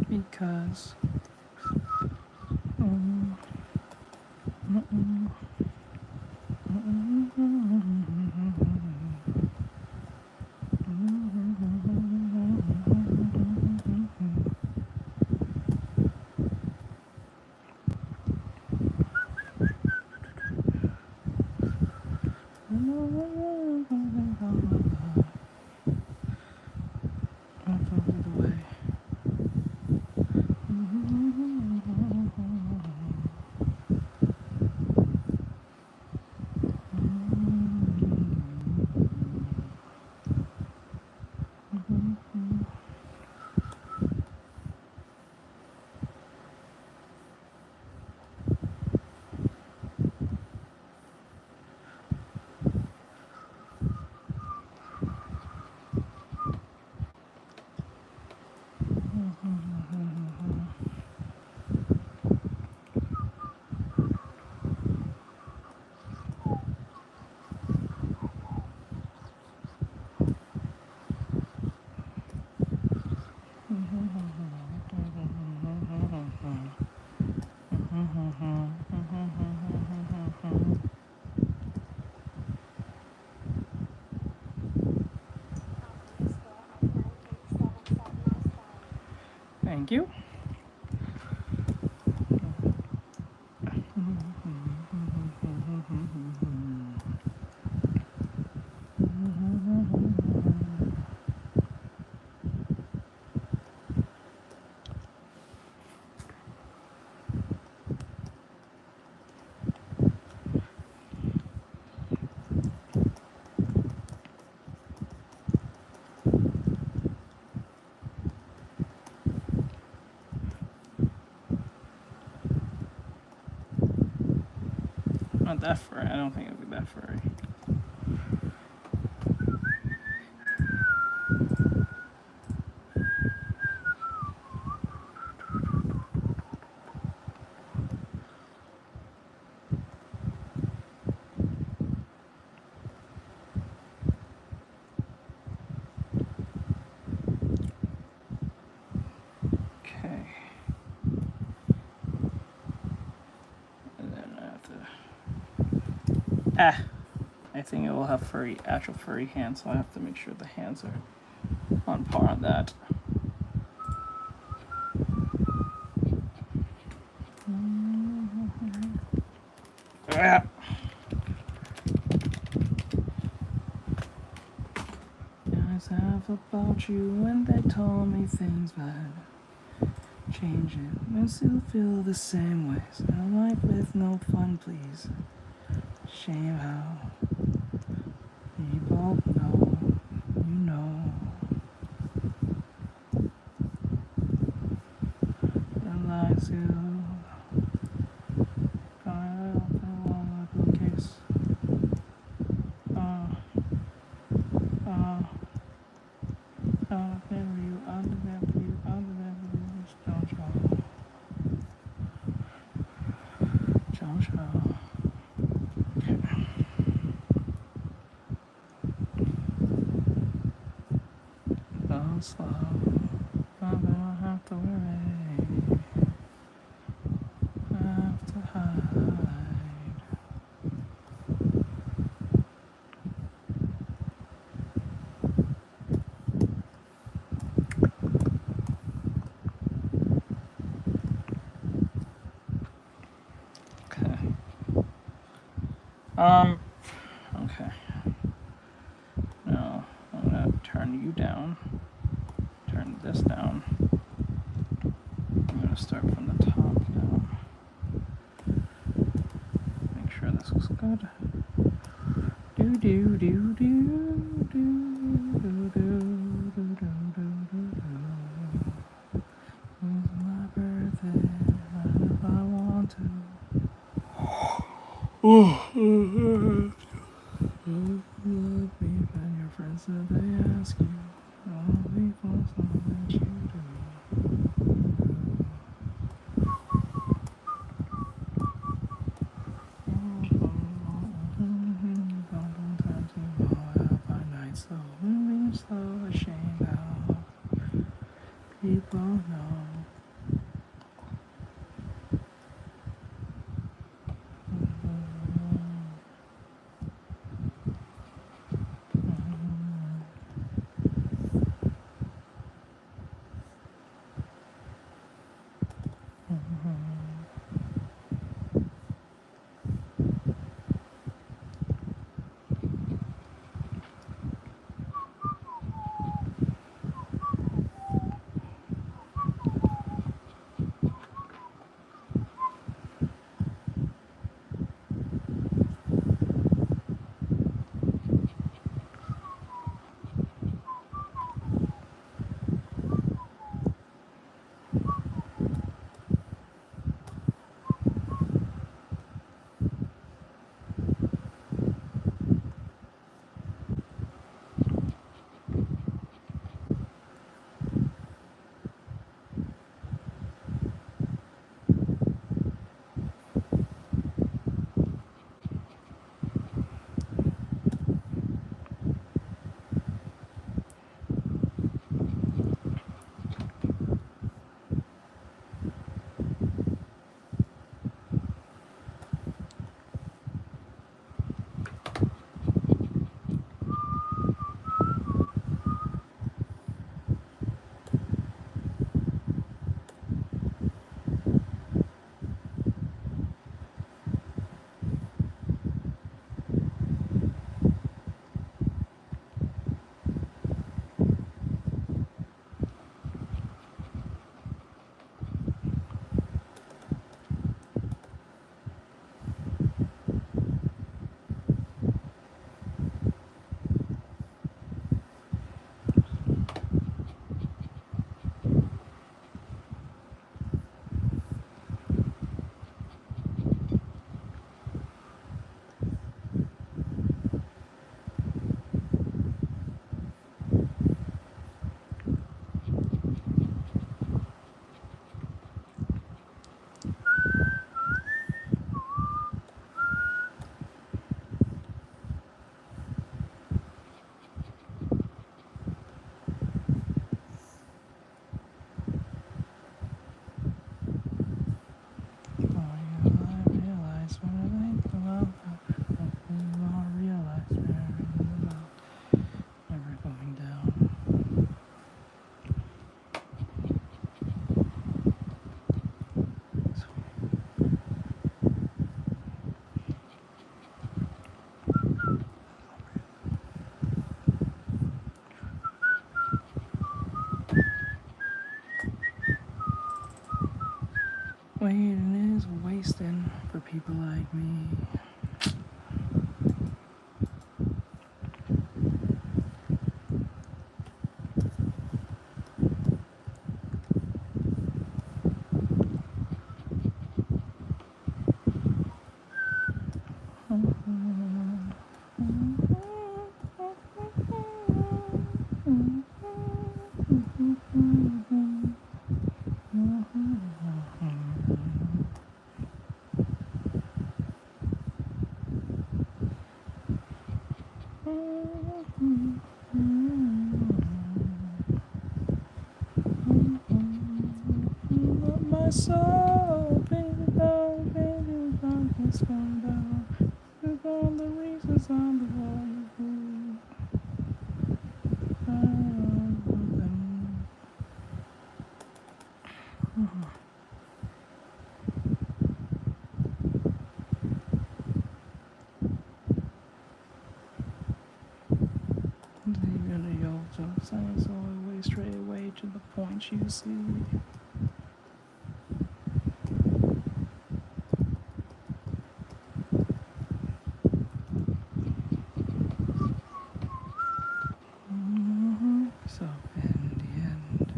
Because thank you. Not that far. I don't think it'll be bad. that furry. Okay. And then I have to. I think it will have actual furry hands, so I have to make sure the hands are on par on that. Ah. Guys have about you when they told me things bad. Changing, and still feel the same ways. A life with no fun, please. Shame how we both know, you know. The lies you find out the one case. Remember you, remember you, remember you, John Shaw. John Shaw. Go slow, I don't have to worry, I have to hide. Okay. Okay. Now, I'm gonna turn you down. Turn this down. I'm gonna start from the top down. Make sure this looks good. Do do do do do do do do do do do. It's my birthday, and if I want to. Love me when your friends said they ask you. All people know that you do. Time to go out by night, slow, moving slow, ashamed how people know. wasting for people like me. My soul, baby, down, baby, down, it's gone down. With all the reasons I'm before you. Even the old joke saying so always straight away to the point you see. So in the end,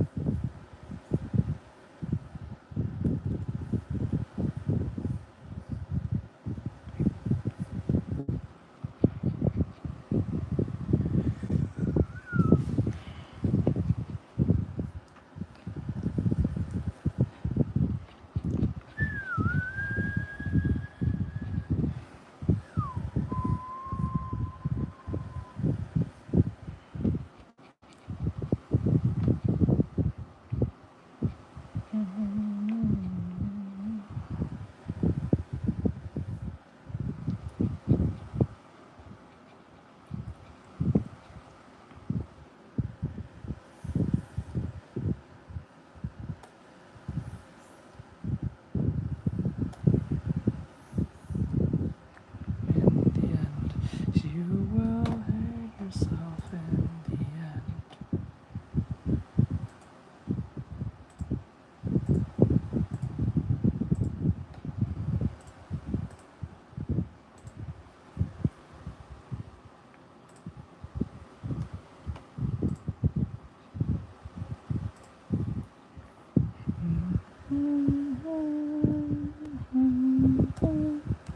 you will hurt yourself in the end.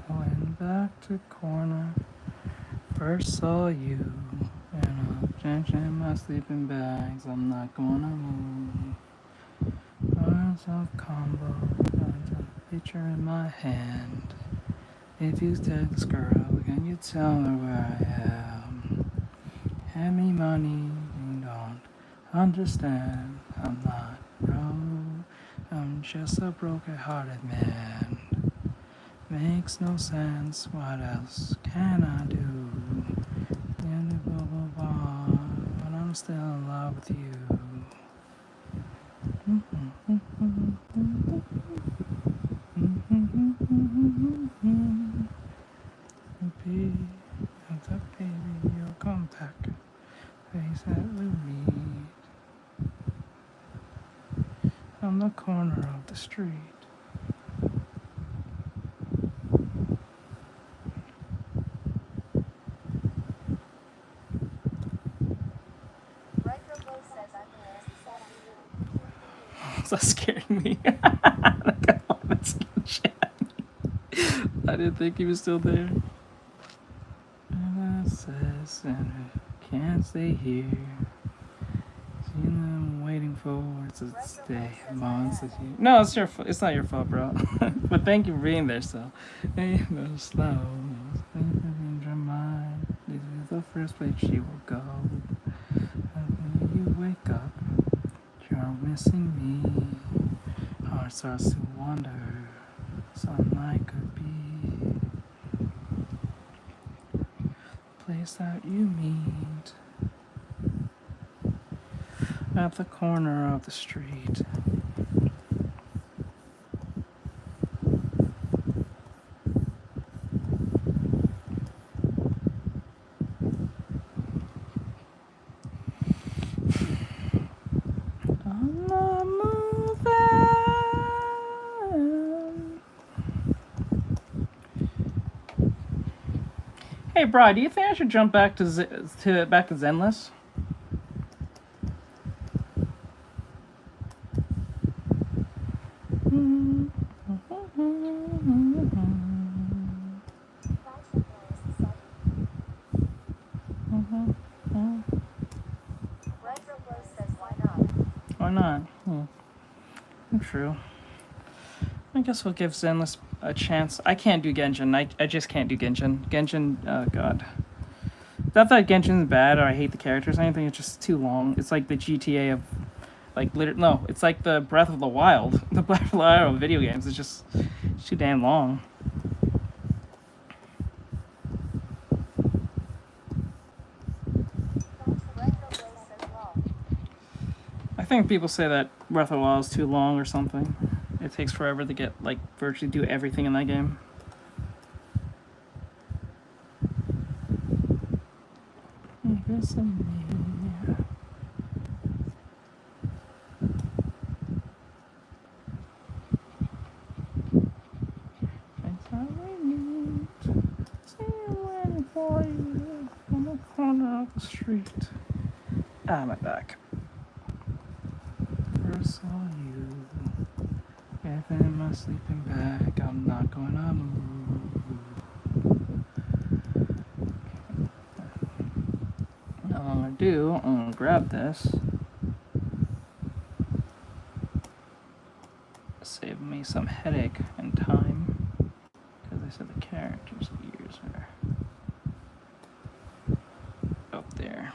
I went back to corner, first saw you, and I'm changing my sleeping bags. I'm not gonna move. Arms of combo, got a picture in my hand. If you take this girl, can you tell me where I am? Hand me money, you don't understand. I'm not broke, I'm just a broken-hearted man. Makes no sense, what else can I do? But I'm still in love with you. Baby, you'll come back. Face that we meet on the corner of the street. That scared me. I didn't think he was still there. And I says, and I can't stay here. See them waiting for words to stay. Months of you. No, it's your. It's not your fault, bro. But thank you for being there. So, hey, no slow. In your mind, this is the first place she will go. And when you wake up, you're missing me. Heart starts to wonder. Sunlight could be the place that you meet at the corner of the street. I'm not moving. Bri, do you think I should jump back to Zenless? Retroglow says why not? Why not? True. I guess we'll give Zenless a chance. I can't do Genshin. I just can't do Genshin. Genshin, oh god. Not that Genshin's bad or I hate the characters or anything, it's just too long. It's like the GTA of, like, no, it's like the Breath of the Wild. The Breath of the Wild of video games. It's just it's too damn long. Retroglow says lol. I think people say that Breath of the Wild is too long or something. It takes forever to get, like, virtually do everything in that game. Street. Ah, my back. First saw you. Even in my sleeping bag, I'm not gonna move. Now what I'm gonna do, I'm gonna grab this. Save me some headache and time. Because I said the character's ears are up there.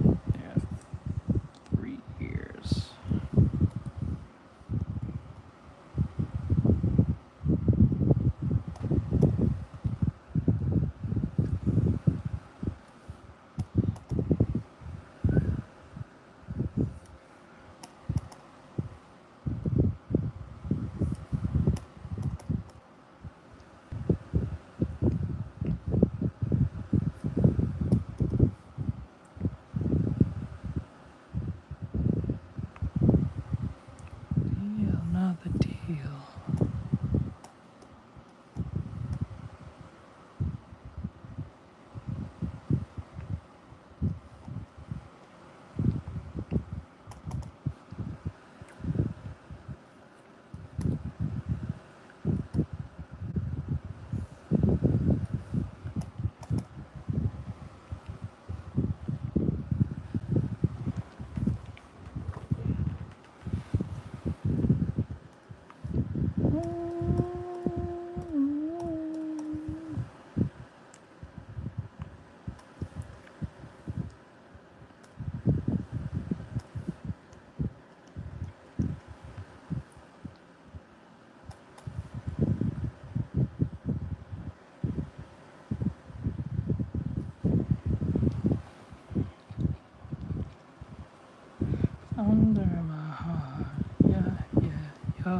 They have 3 ears. Deal, not the deal. Under my heart, yeah, yeah, yo.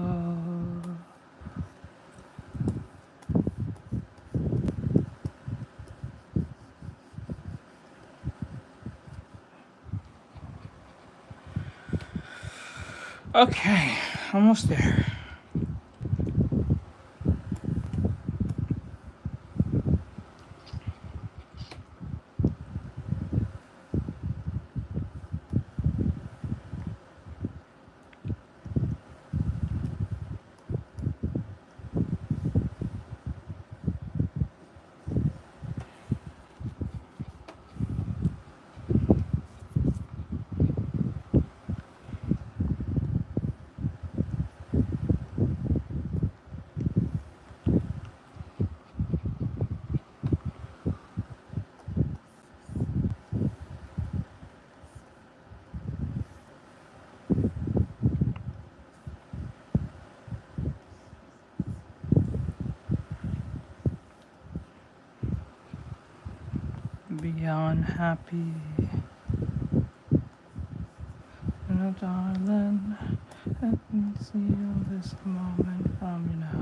Okay, almost there. Beyond happy. No, darling, let me seal this moment from you now.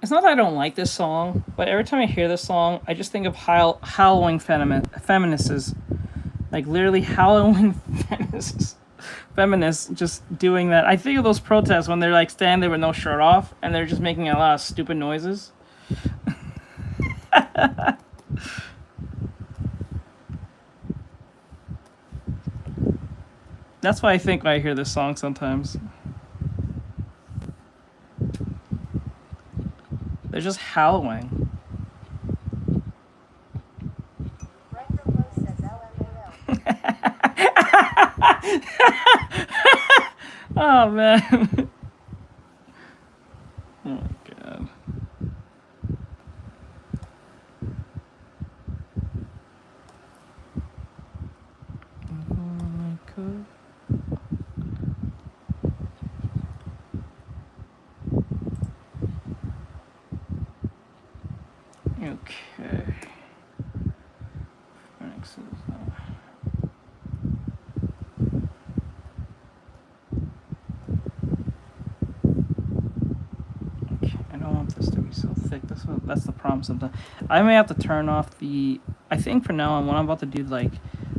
It's not that I don't like this song, but every time I hear this song, I just think of howling feminists, like literally howling feminists just doing that. I think of those protests when they're like standing there with no shirt off and they're just making a lot of stupid noises. That's why I think when I hear this song sometimes. They're just howling. Retro Post says LMAO. Oh man. Oh my god. Okay. Next is, okay, I don't want this to be so thick. That's the problem sometimes. I may have to turn off the. I think for now on, when I'm about to do like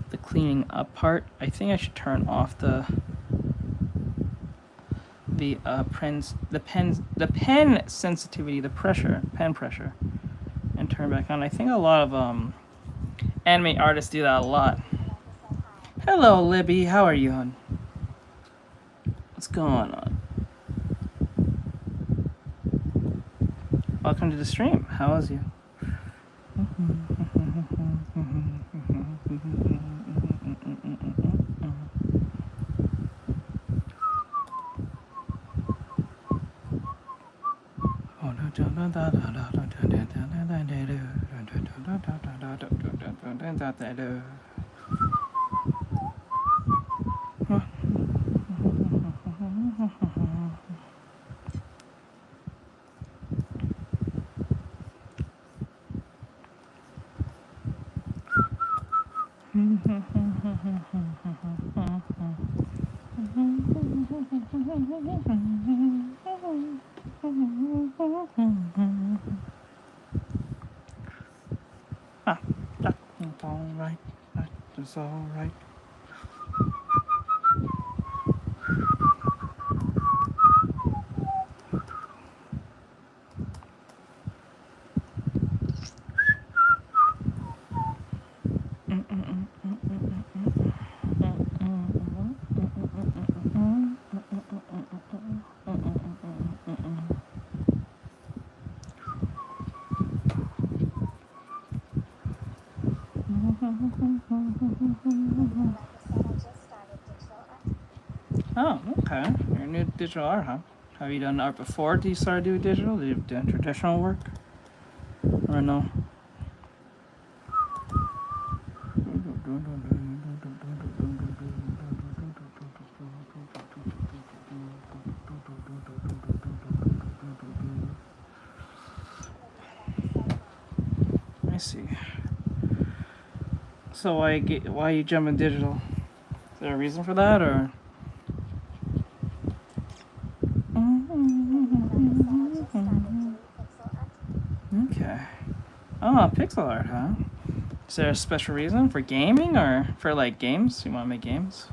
the cleaning up part, I think I should turn off the pen sensitivity, the pen pressure, and turn back on. I think a lot of anime artists do that a lot. Hello, Libby. How are you, hon? What's going on? Welcome to the stream. How is you? That's all right. That's all right. Oh, okay. You're new to digital art, huh? Have you done art before? Did you start doing digital? Did you do traditional work? Or no? I see. So why you jumping digital? Is there a reason for that, or? Okay. Oh, pixel art, huh? Is there a special reason for gaming or for like games? You want to make games?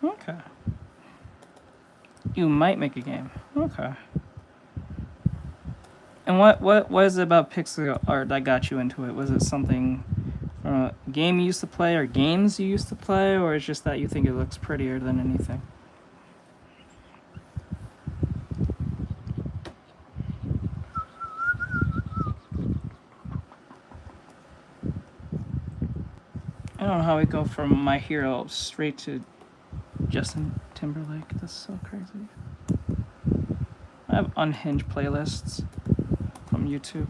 Okay. You might make a game. Okay. And what is it about pixel art that got you into it? Was it something from a game you used to play, or games you used to play, or it's just that you think it looks prettier than anything? don't know how we go from My Hero straight to Justin Timberlake. That's so crazy. I have unhinged playlists from YouTube.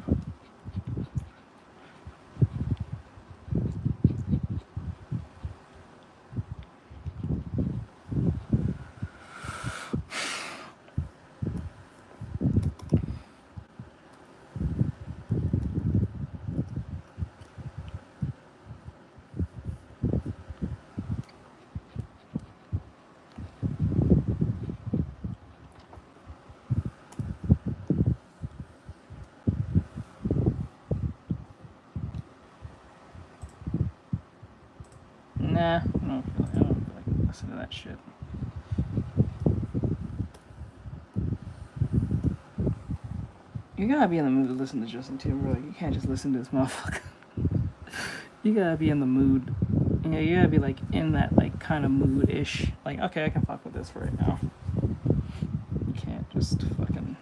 Nah, I don't feel like listen to that shit. You gotta be in the mood to listen to Justin Timberlake. You can't just listen to this motherfucker. You gotta be in the mood. Yeah, you gotta be like in that like kind of mood-ish. Like, okay, I can fuck with this for right now. You can't just fucking.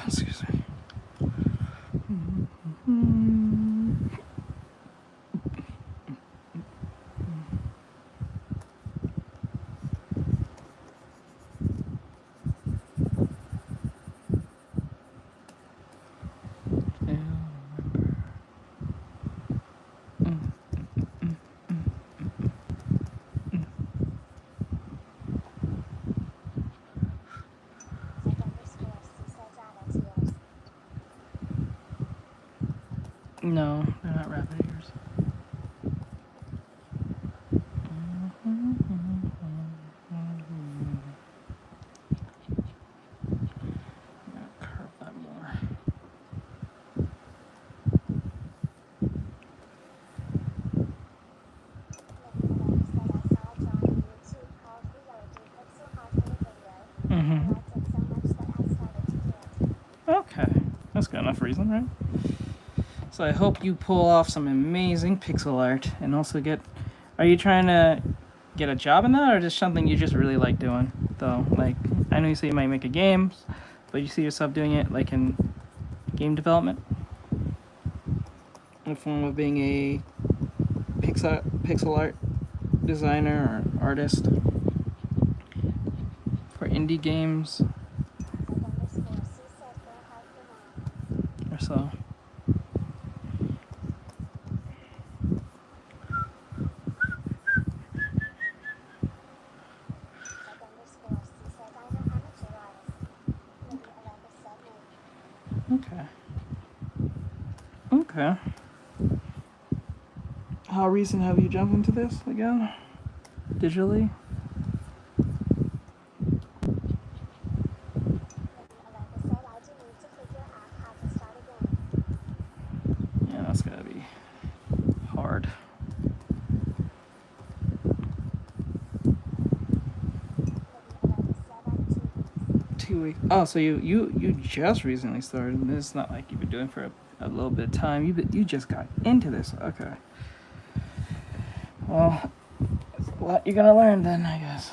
Excuse me. No, they're not rabbit ears. I'm gonna curve that more. Okay, that's good enough reason, right? So I hope you pull off some amazing pixel art and also get. Are you trying to get a job in that, or just something you just really like doing? Though, like, I know you say you might make a game, but you see yourself doing it like in game development, in the form of being a pixel art designer or artist for indie games or so. Okay. Okay. How recent have you jumped into this again? Digitally? Yeah, that's gotta be hard. Oh, so you just recently started. It's not like you've been doing it for a little bit of time. You just got into this. Okay. Well, there's a lot you're gonna learn then, I guess.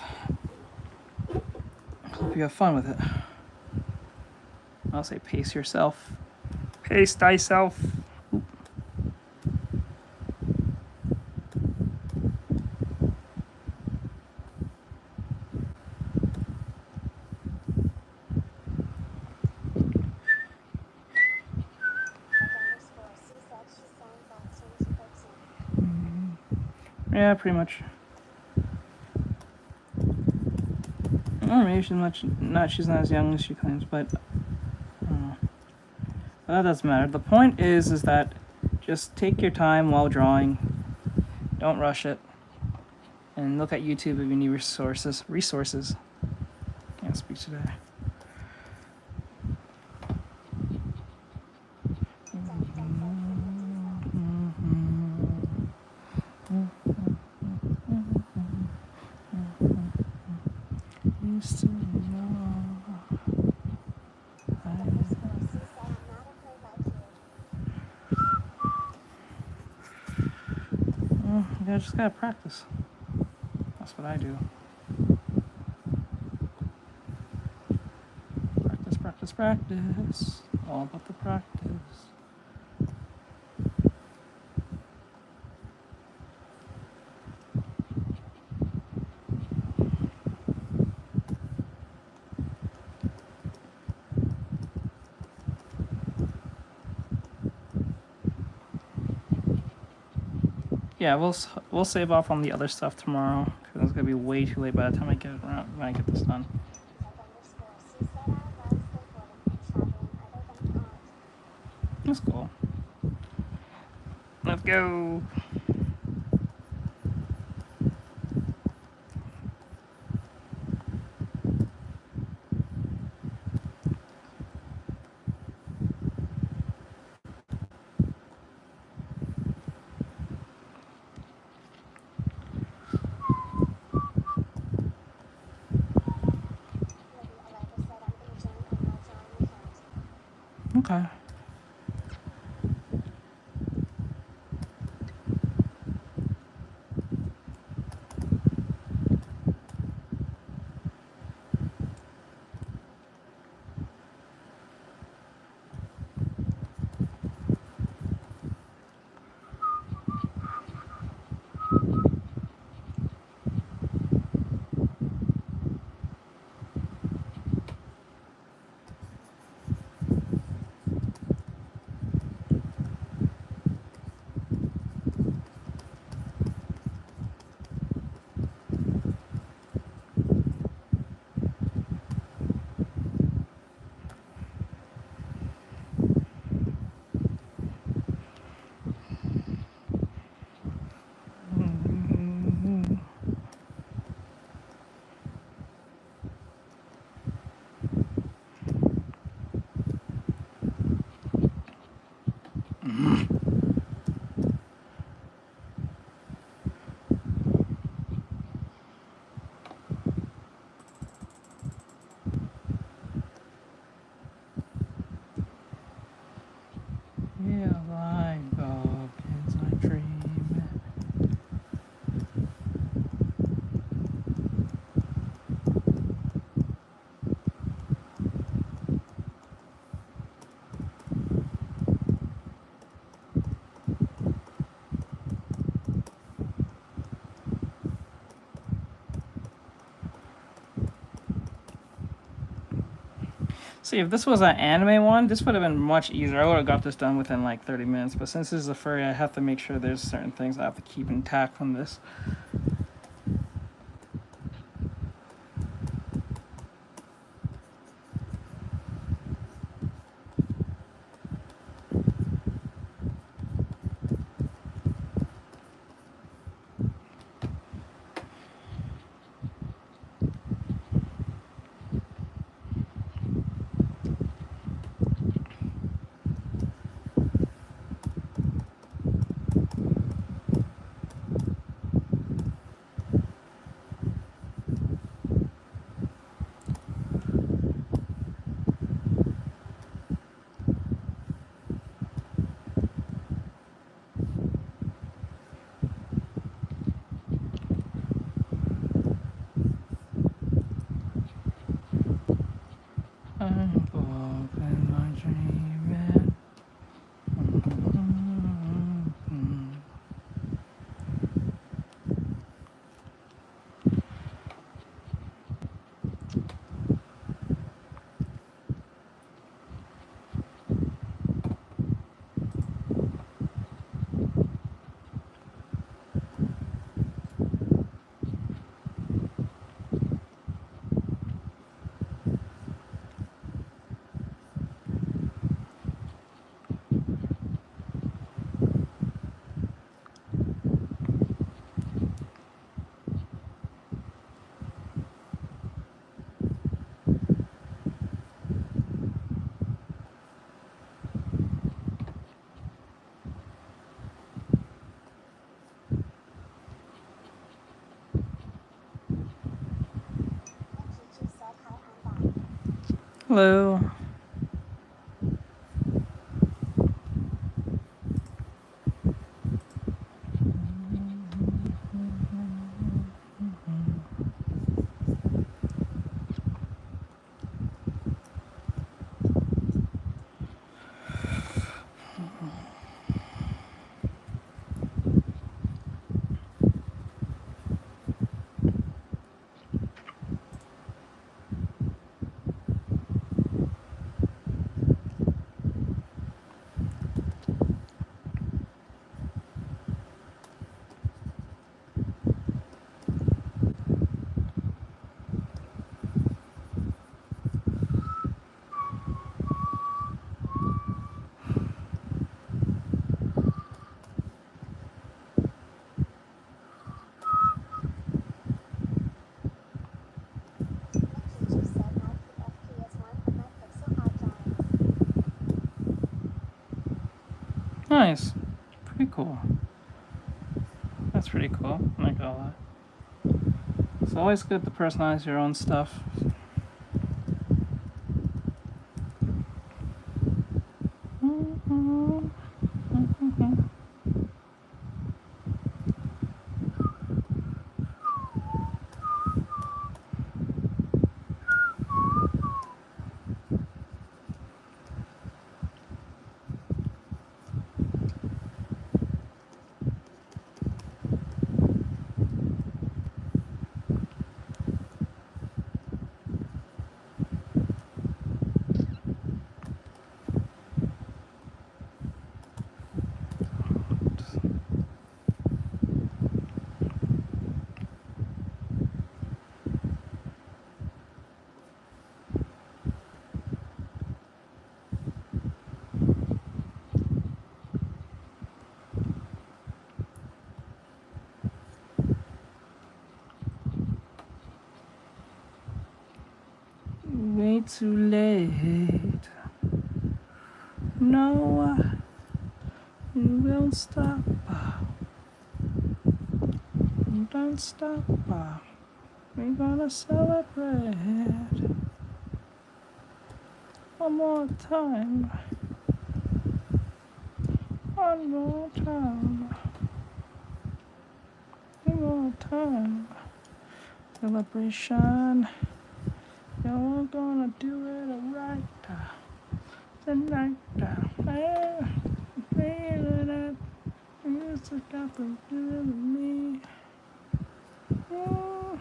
Hope you have fun with it. I'll say pace yourself. Pace thyself. Oop. Yeah, pretty much. Or maybe she's she's not as young as she claims, but I don't know. But that doesn't matter. The point is that just take your time while drawing. Don't rush it. And look at YouTube if you need resources. Can't speak today. Yeah, just gotta practice. That's what I do. Practice, practice, practice. All about the practice. Yeah, we'll save off on the other stuff tomorrow because it's gonna be way too late by the time I get around when I get this done. That's cool. Let's go. Okay. Yeah, like dog is my dream. See, if this was an anime one, this would have been much easier. I would have got this done within like 30 minutes. But since this is a furry, I have to make sure there's certain things I have to keep intact from this. I'm walking my dream. Hello. Nice. Pretty cool. That's pretty cool. I'm not gonna lie. It's always good to personalize your own stuff. Way too late. No, you won't stop. Don't stop. We're gonna celebrate one more time. One more time. One more time. Celebration. You're gonna do it right tonight. Feeling it. You just got to do it with me. Oh.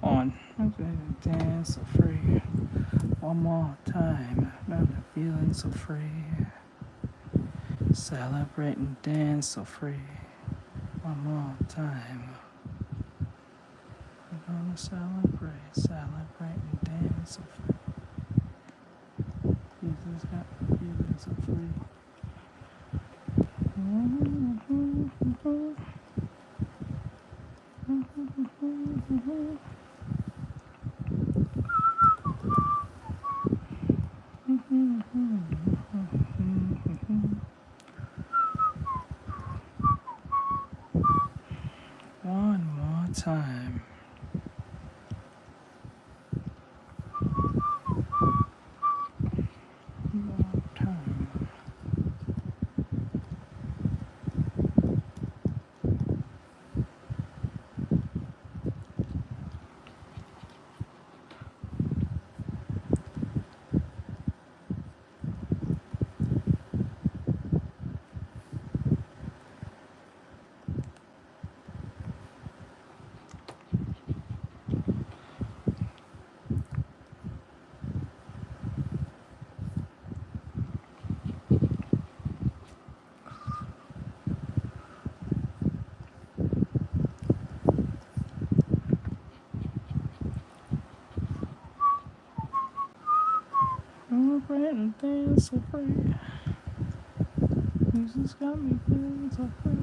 On. I'm gonna dance so free. One more time. Now I'm feeling so free. Celebrate and dance so free. One more time. We're gonna celebrate and dance so free. Jesus got me feeling so free. One more time. One more time. Celebrate and dance so free. Jesus got me feeling so free.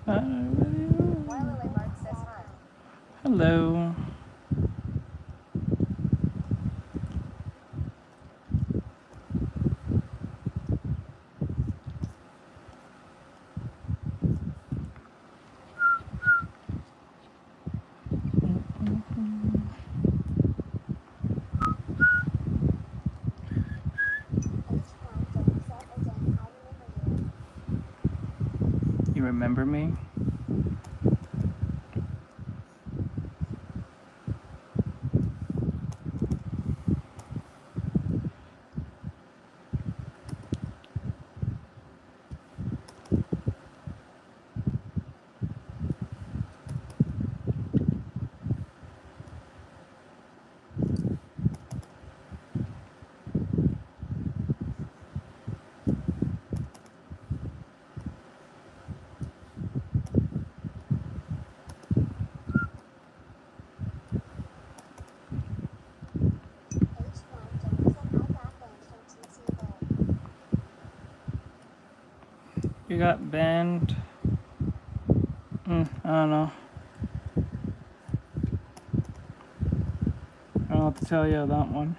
Lily Mark says hi. Hello. You remember me? You got banned. I don't know. I don't know what to tell you that one.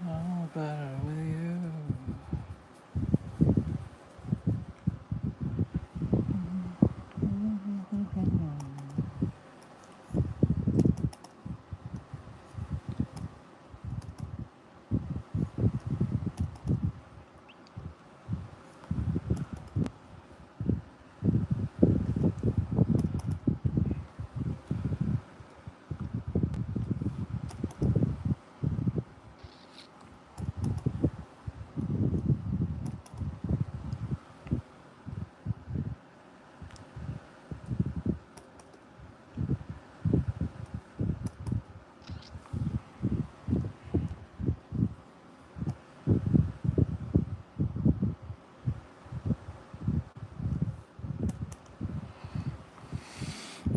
All better with you.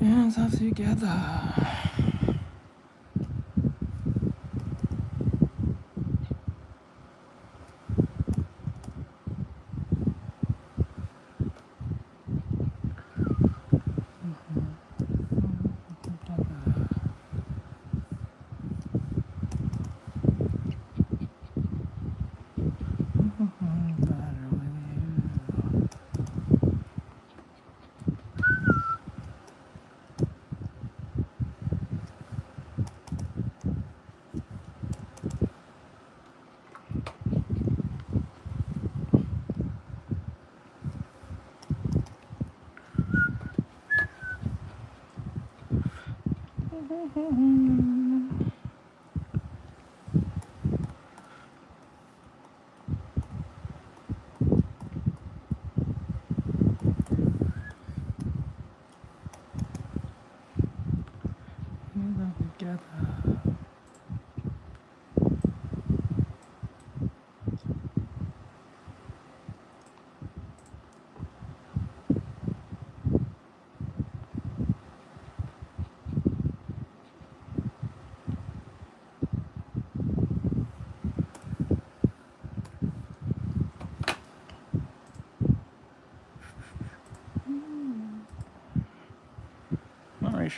Hands up together.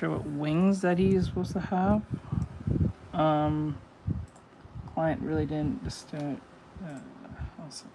sure what wings that he's supposed to have. Client really didn't disturb. Also.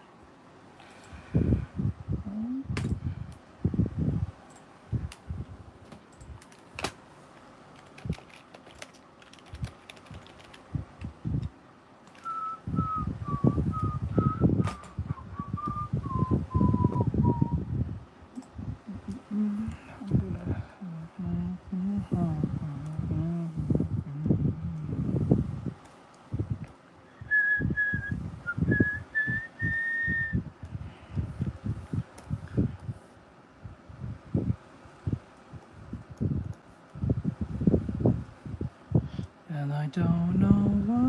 And I don't know why.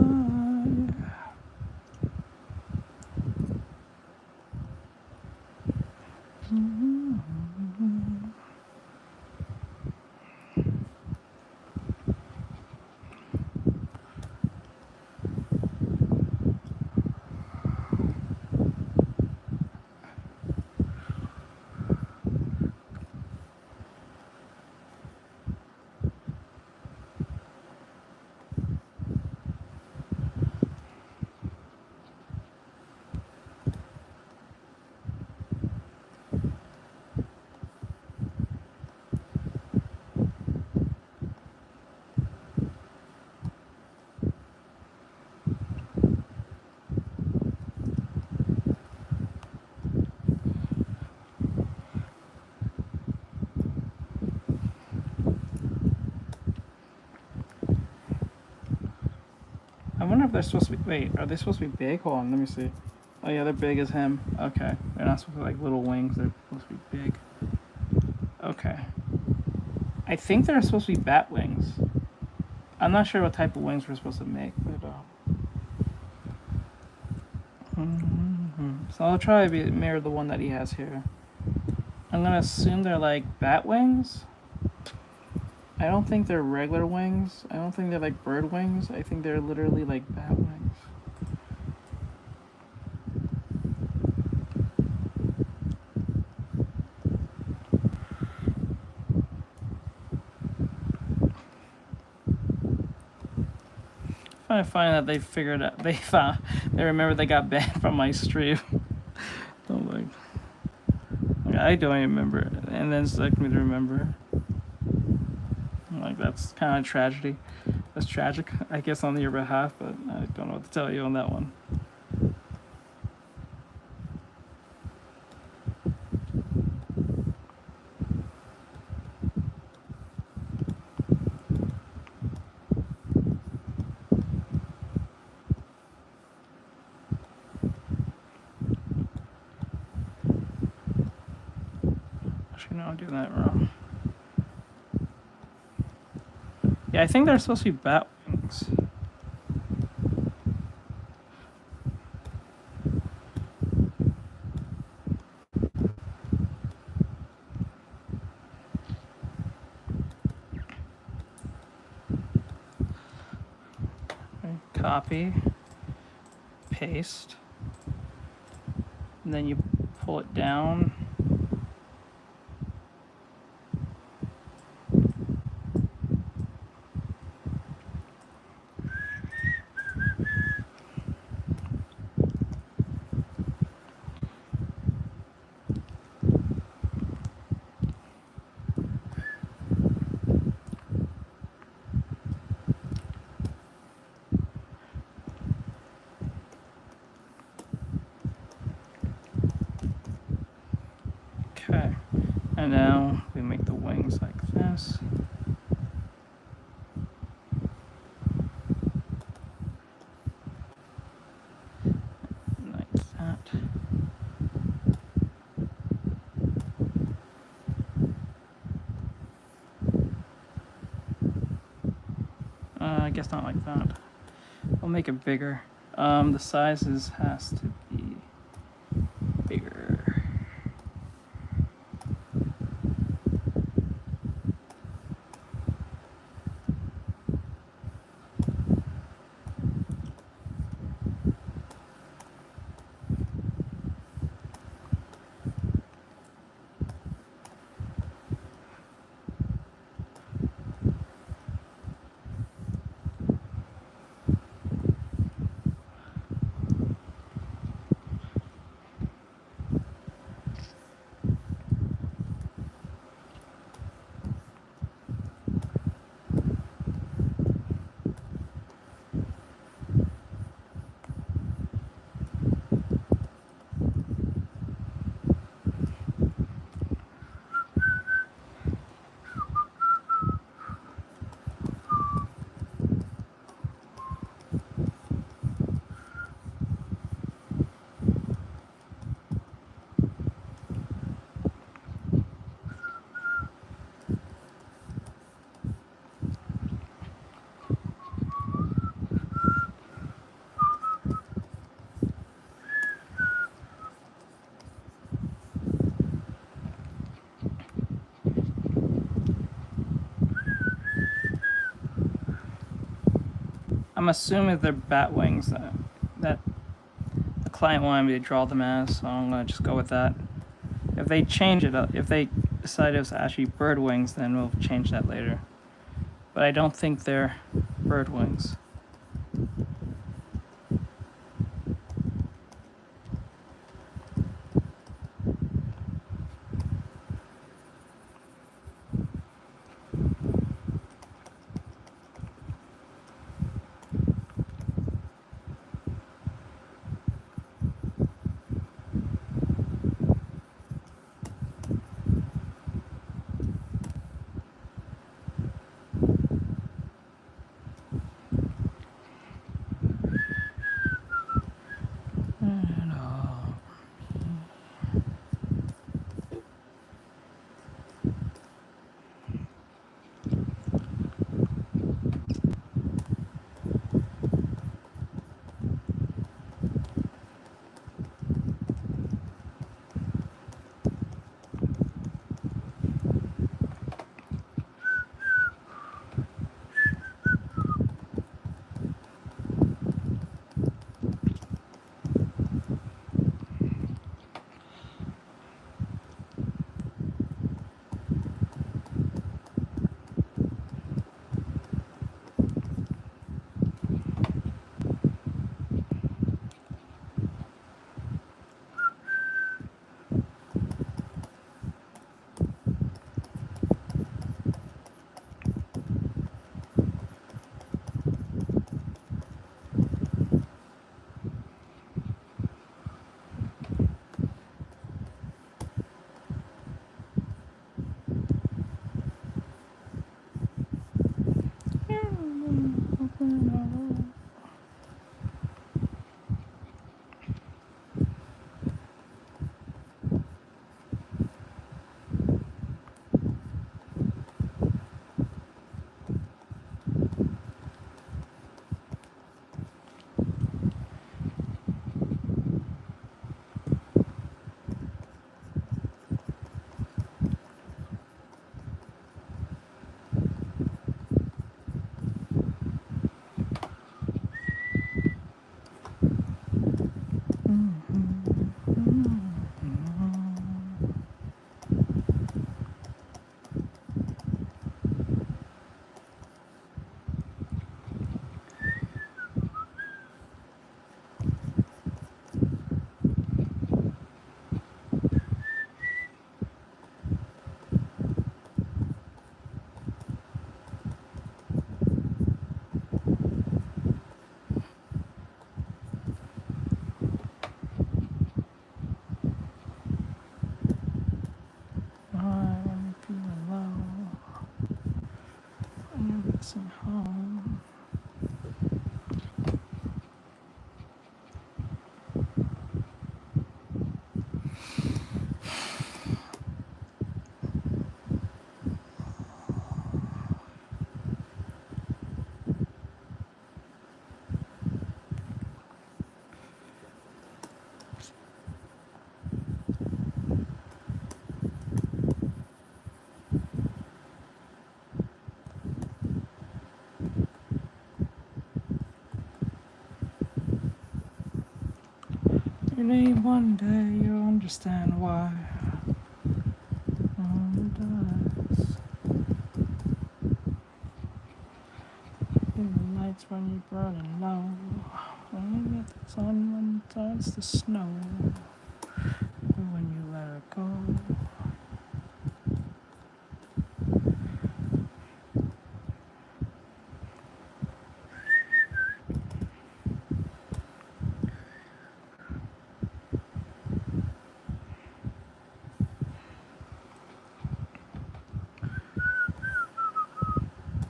I wonder if they're supposed to be. Wait, are they supposed to be big? Hold on, let me see. Oh yeah, they're big as him. Okay, they're not supposed to be like little wings. They're supposed to be big. Okay. I think they're supposed to be bat wings. I'm not sure what type of wings we're supposed to make, but so I'll try to mirror the one that he has here. I'm gonna assume they're like bat wings. I don't think they're regular wings. I don't think they're like bird wings. I think they're literally like bat wings. I find that they figured out, they remember they got banned from my stream. I'm like, I don't even remember it. And then it's like me to remember. I'm like, that's kind of tragedy. That's tragic, I guess, on your behalf, but I don't know what to tell you on that one. Actually, no, I'm doing that wrong. Yeah, I think they're supposed to be bat wings. Okay, copy, paste, and then you pull it down. Okay, and now we make the wings like this. Like that. I guess not like that. I'll make it bigger. The sizes has to be bigger. I'm assuming they're bat wings that the client wanted me to draw them as, so I'm gonna just go with that. If they change it up, if they decide it was actually bird wings, then we'll change that later. But I don't think they're bird wings. Home. Maybe one day you'll understand why. Does. The lights when you're burning low. When you get the sun when it turns to snow. And when you let it go.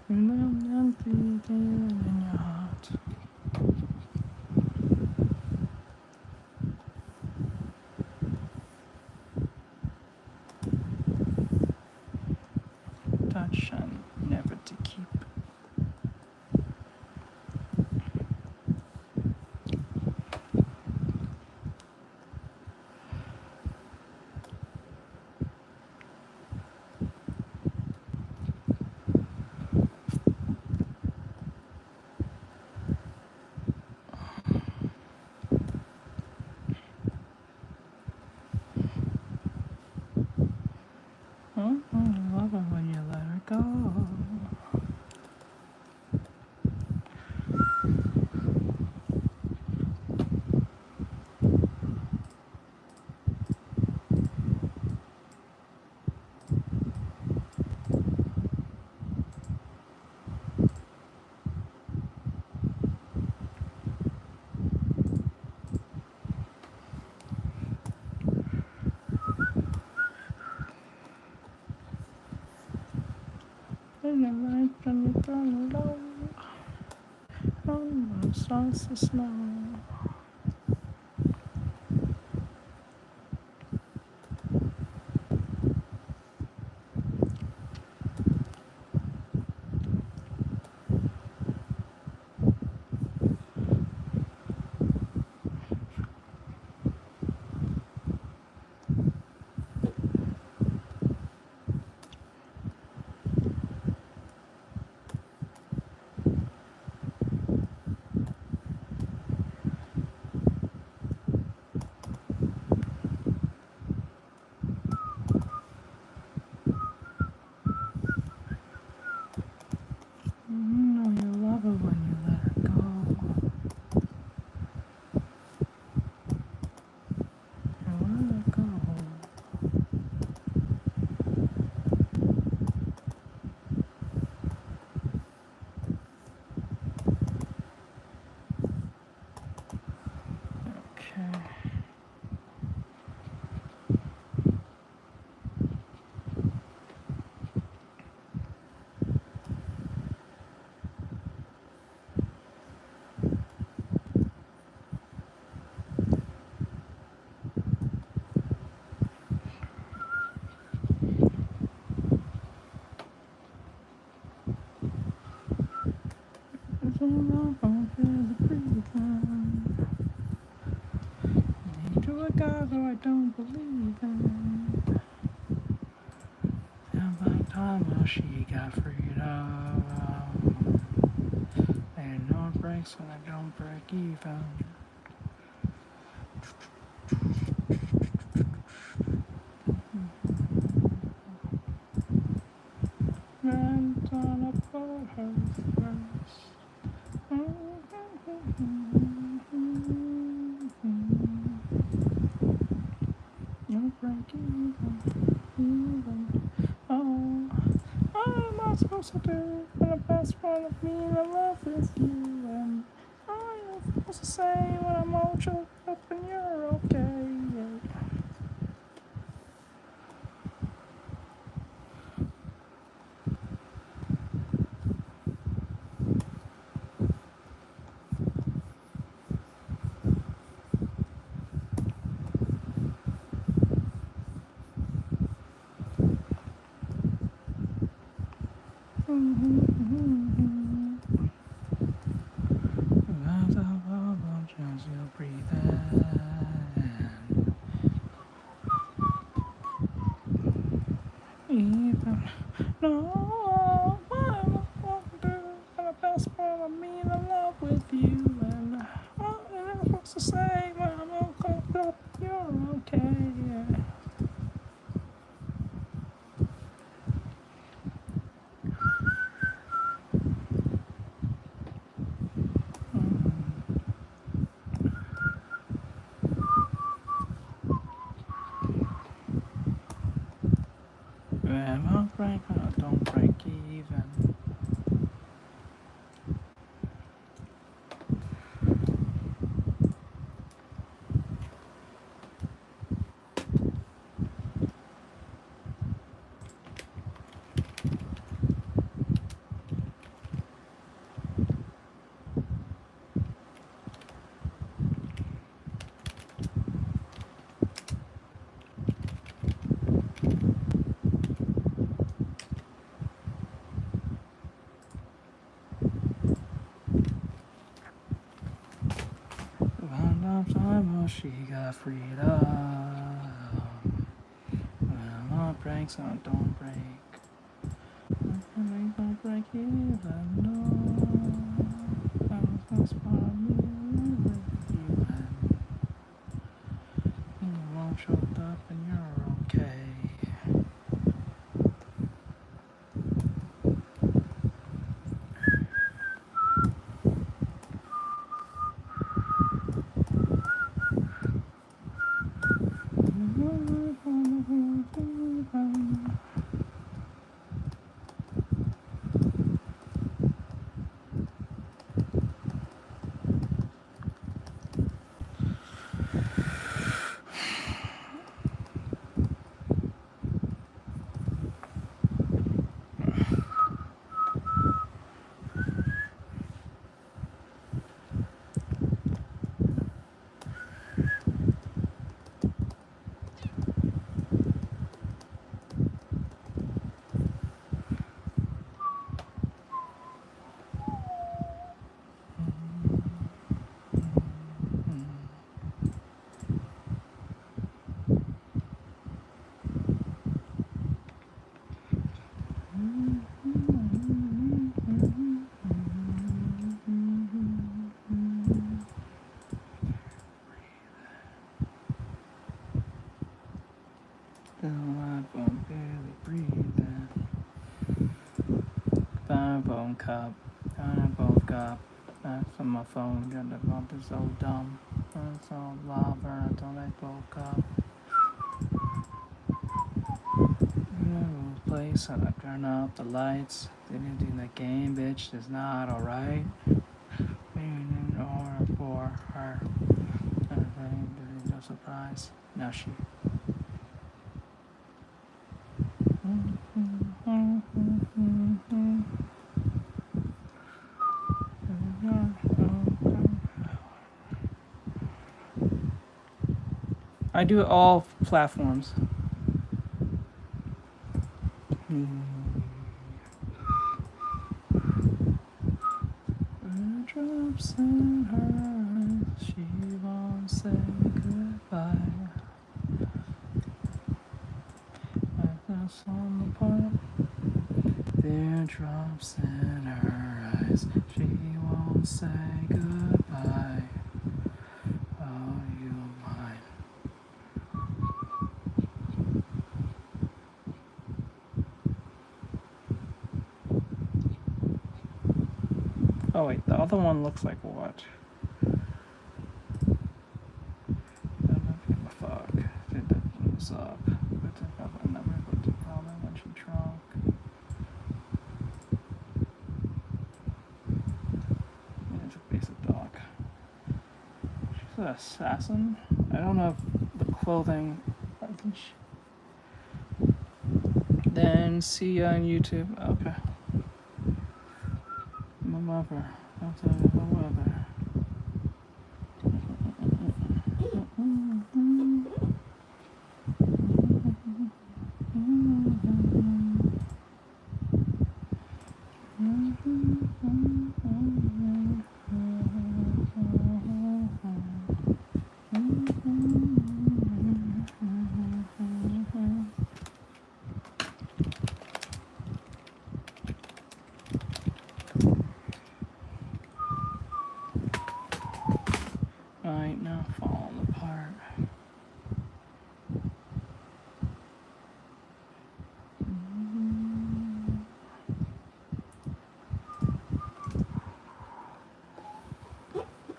In your heart. starts to snow. I don't believe in. And by the time she got freed up, and no breaks when I don't break even. And on a put her first. No break even. Oh, what am I supposed to do when the best part of me in love with you? And what am I supposed to say when I'm all choked up and you're okay? Just you breathe in. Even no, what am I supposed to do when the best part of me in love with you? And what am I supposed to say when I'm all caught up? You're okay. When I break, I don't break even. Time she got freed up. When my breaks, I don't break. I don't break even. No, that was the spot of me with you. And you're all choked up and you're okay. I'm barely breathing. Bone cup, bone cup. That's on my phone. Got the bump is so dumb. It's all lava. I don't like bone cup. Place and I turn off the lights. Didn't do the game, bitch. It's not alright. In order for her. No surprise. Now she. I do all platforms. Drops in her eyes, she won't say goodbye. That's on the part. Teardrops in her eyes, she won't say goodbye. Oh, you mine. Oh wait, the other one looks like what? I don't give a fuck. Did that was up. But I never got to comment when she drunk. It's a basic dog. She's an assassin. I don't know if the clothing. I think she. Then see you on YouTube. Okay. My mother. I'll tell you my mother. Right now, falling apart.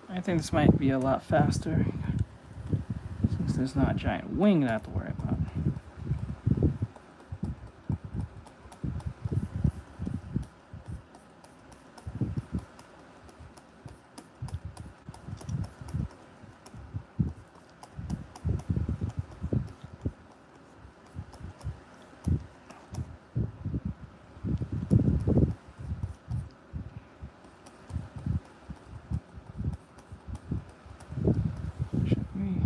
I think this might be a lot faster since there's not a giant wing to have to worry about. Should we?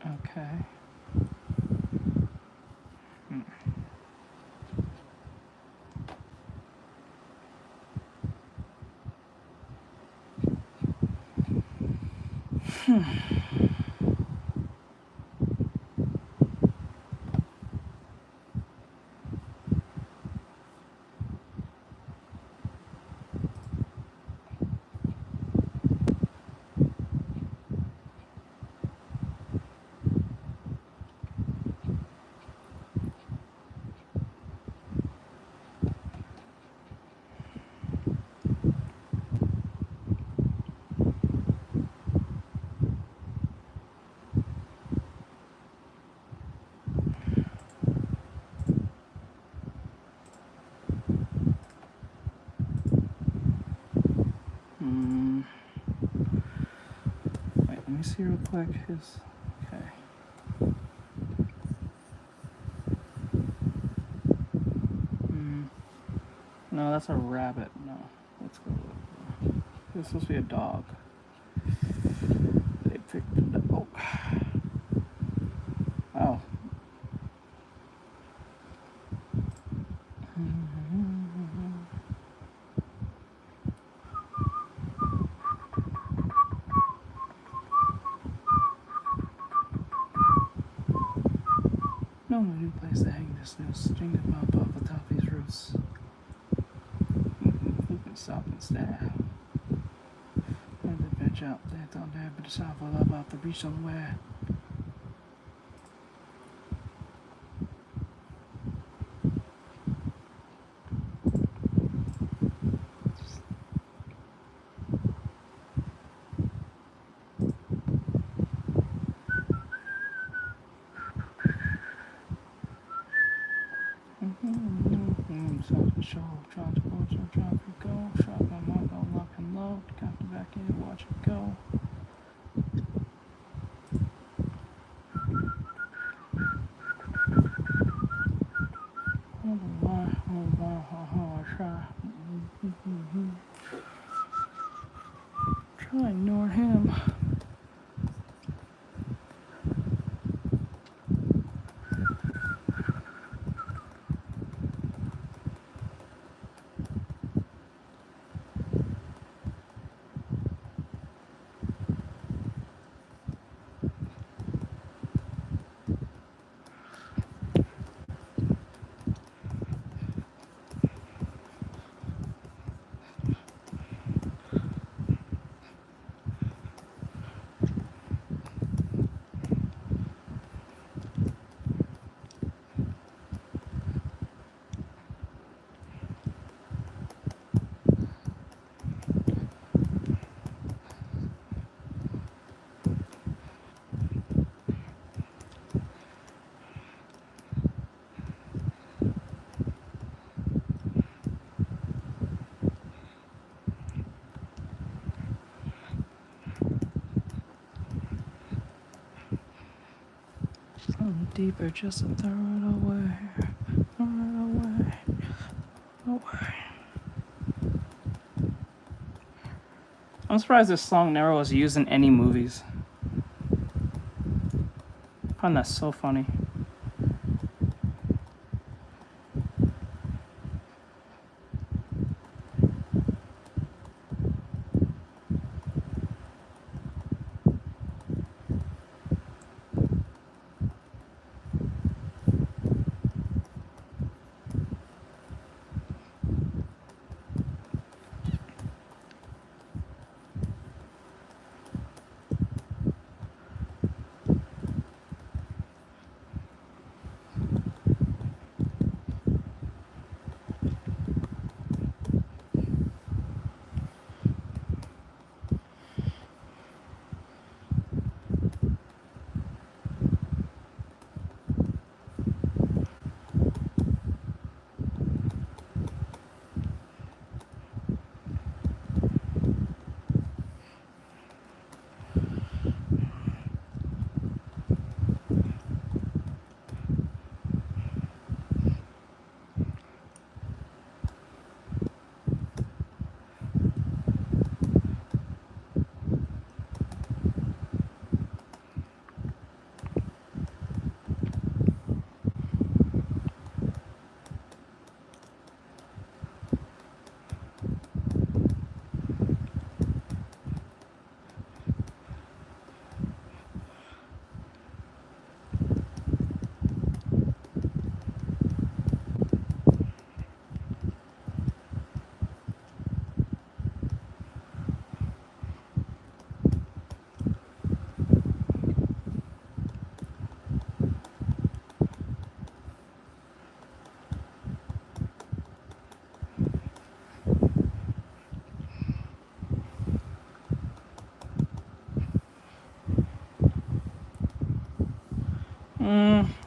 Okay. Wait, let me see real quick. His. Okay. No, that's a rabbit. No, let's go. It's supposed to be a dog. They picked the dog. Oh. new place to hang this new string to pop off atop these roots. Who can stop and stare? And the bench out there, down there, but it's awful about to be somewhere. Something show, trying to watch and drop it go. Shot my mark, go lock and load. Got the back in, watch it go. Oh my, I try. Try ignore him. Deeper, just to throw it away. Throw it away. Away. I'm surprised this song never was used in any movies. I find that so funny.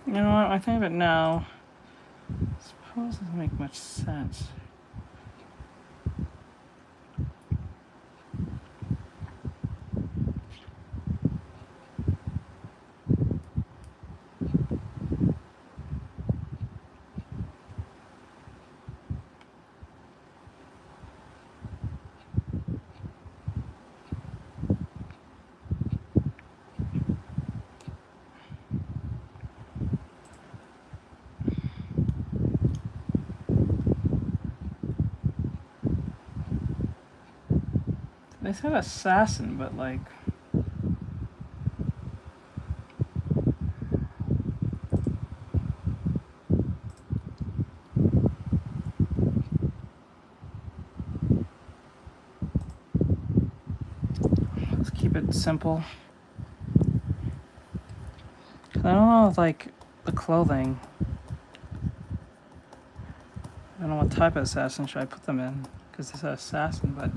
You know what? I think of it now. I suppose it doesn't make much sense. They said assassin, but like... simple. I don't know, like, the clothing. I don't know what type of assassin should I put them in, because it's an assassin, but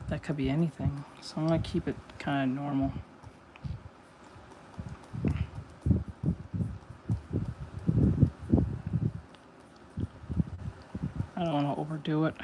that could be anything. So I'm gonna keep it kind of normal. I don't want to overdo it.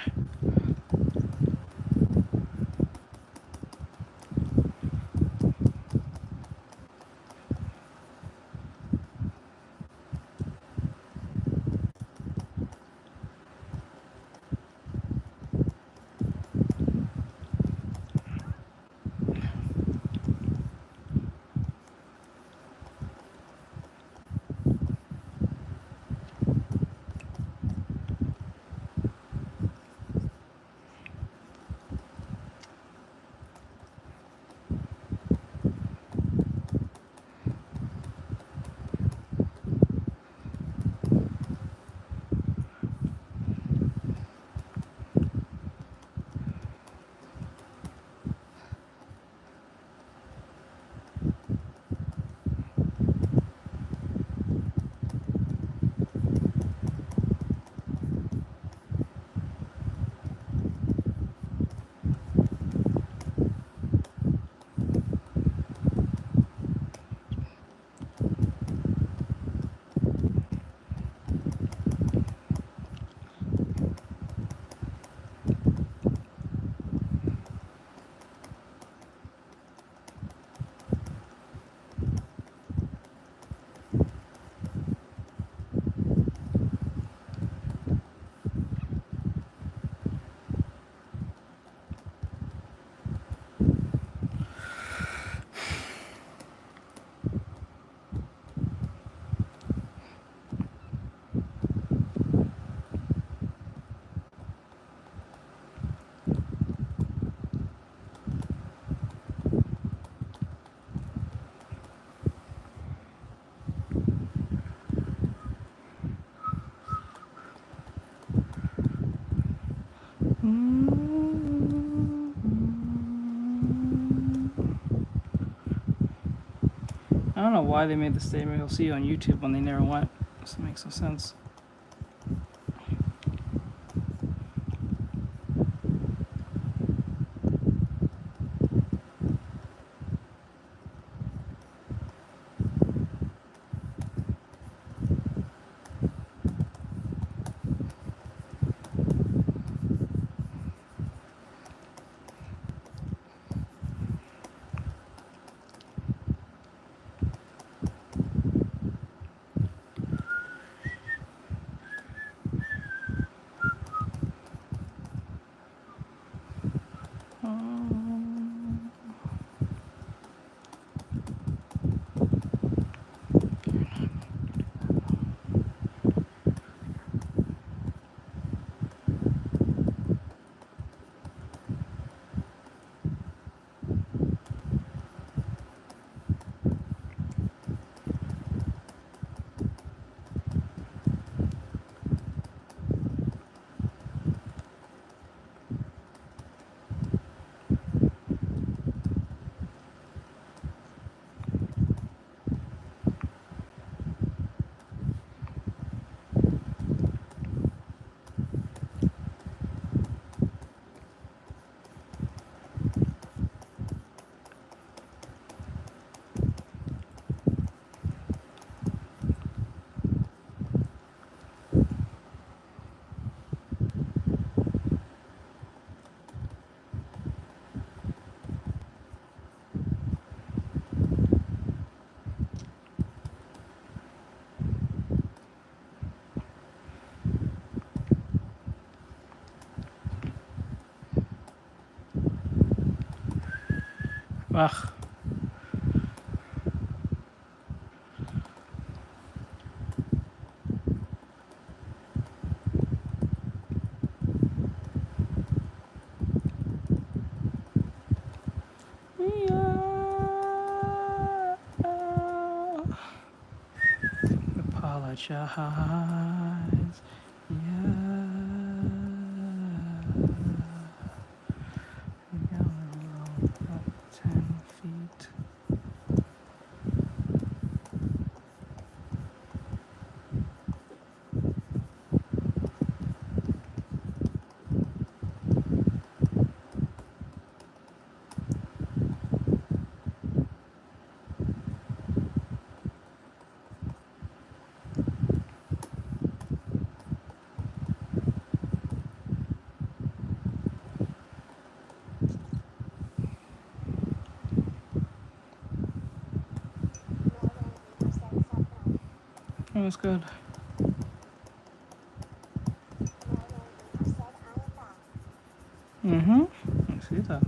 I don't know why they made the statement you'll see you on YouTube when they never went. This makes no sense. Ugh. Apologize. Yeah. It was good. Mm-hmm. I see that.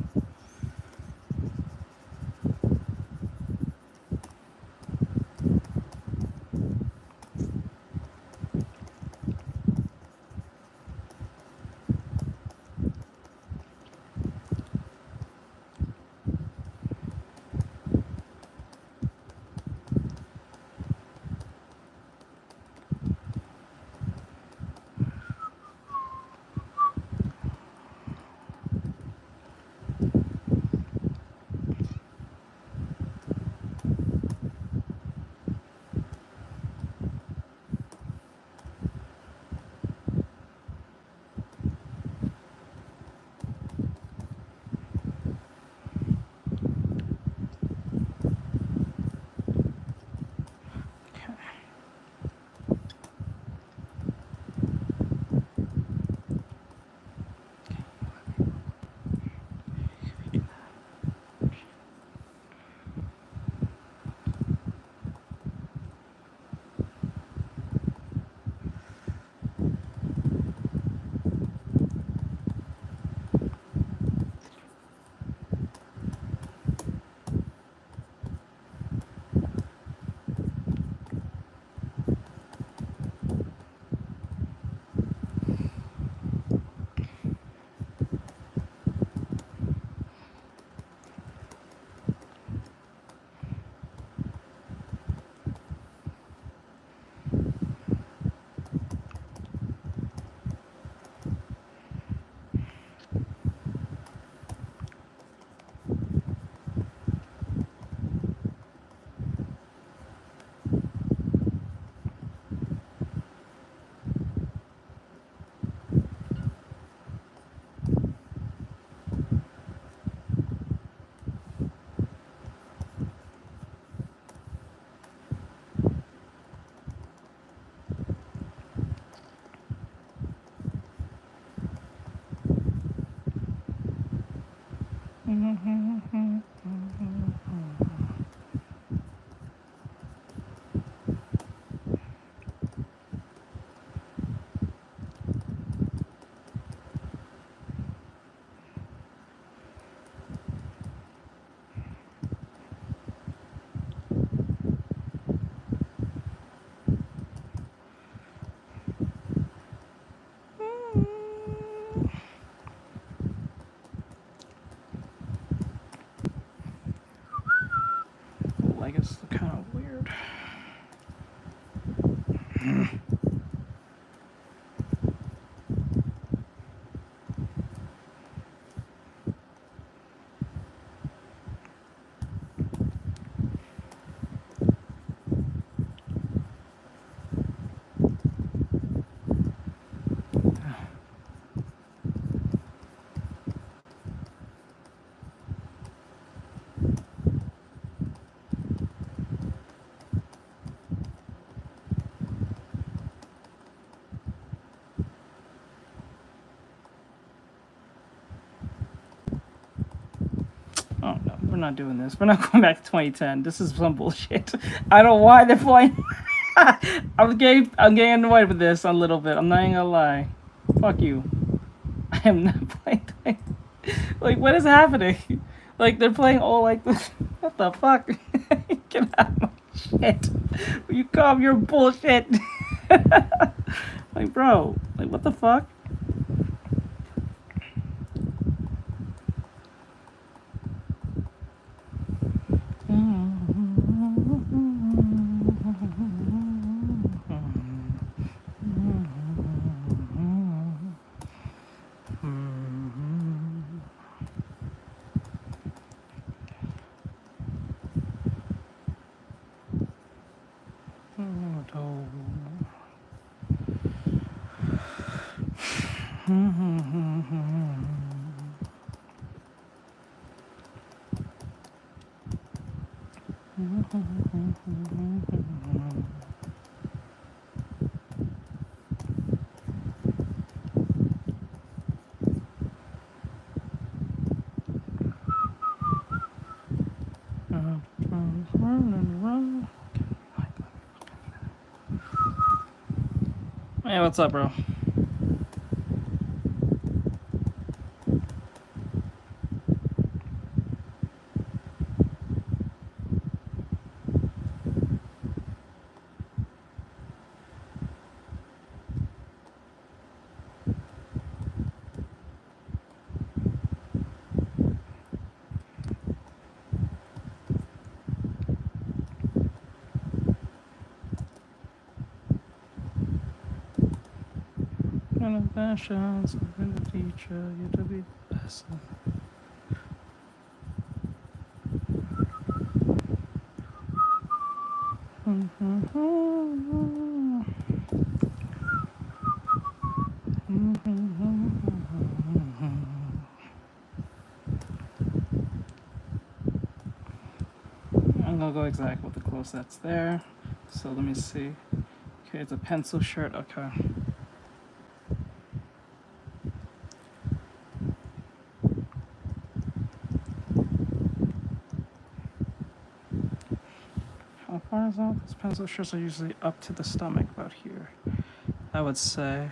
Like it's kind of weird. Oh no, we're not doing this. We're not going back to 2010. This is some bullshit. I don't know why they're playing. I'm getting annoyed with this a little bit. I'm not even gonna lie. Fuck you. I am not playing. Like, what is happening? Like, they're playing all like this. What the fuck? Get out of my shit. You calm your bullshit. Like, bro. Like, what the fuck? Hey, what's up, bro? In a fashion, I'm gonna teach you to be the best. I'm gonna go exactly with the clothes that's there. So let me see. Okay, it's a pencil shirt. Okay. How far is that? These pencil shirts are usually up to the stomach, about here. I would say.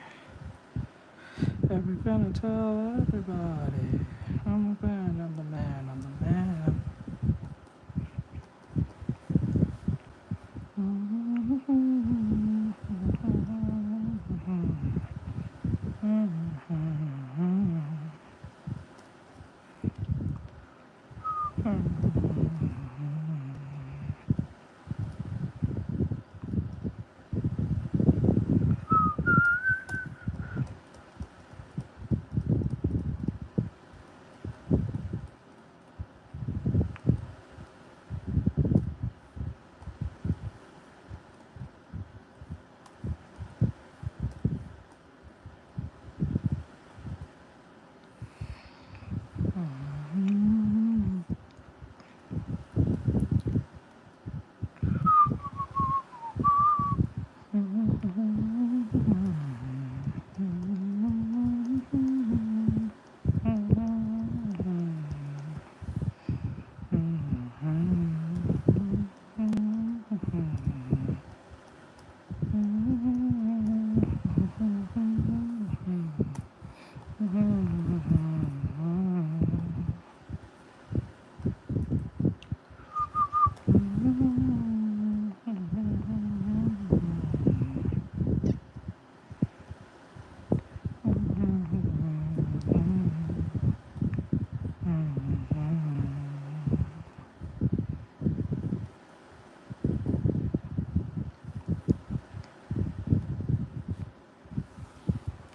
Every gonna tell everybody, I'm the man, I'm the man, I'm the man.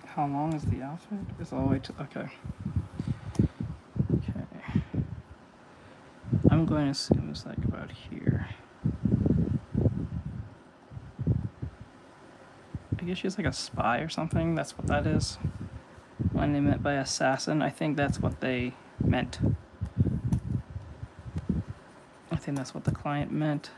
How long is the outfit? It's all the way to. Okay. Okay. I'm going to assume it's like about here. I guess she's like a spy or something. That's what that is. When they meant by assassin, I think that's what they meant. I think that's what the client meant.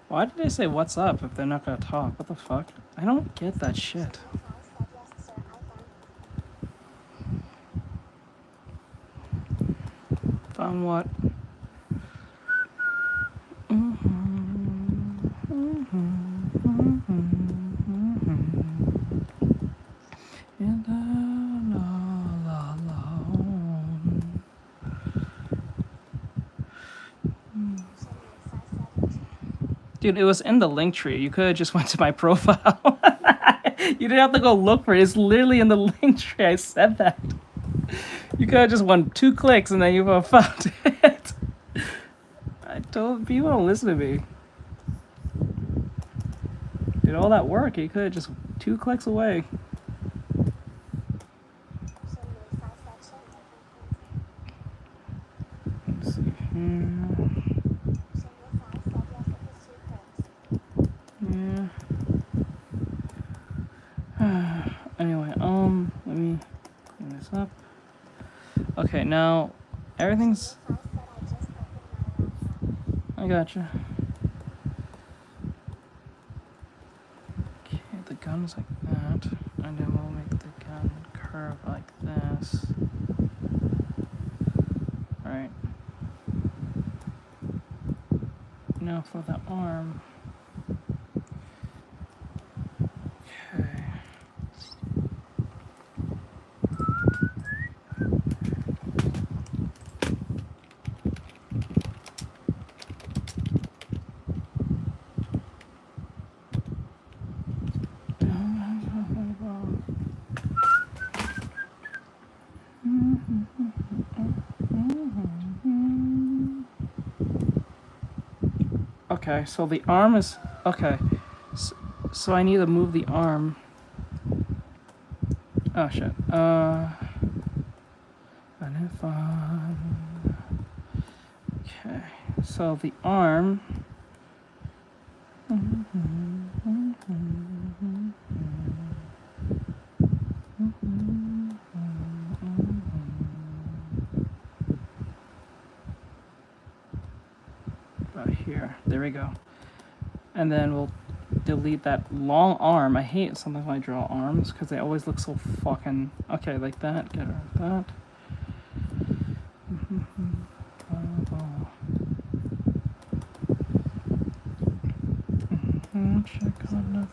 Why did they say what's up if they're not gonna talk? What the fuck? I don't get that shit. Found what? And I'm all alone. Dude, it was in the link tree. You could have just went to my profile. You didn't have to go look for it. It's literally in the link tree. I said that. You could have just won 2 clicks and then you would have found it. I told people don't listen to me. Did all that work. You could have just 2 clicks away. Let's see here. Yeah. Anyway, let me clean this up. Okay, now everything's. I gotcha. Okay, the gun's like that, and then we'll make the gun curve like this. Alright. Now for the arm. Okay. Okay, so the arm is okay. So I need to move the arm. Oh shit. And if okay, so the arm. About here. There we go. And then we'll delete that long arm. I hate sometimes when I draw arms because they always look so fucking okay, like that. Get rid of that. Check on that.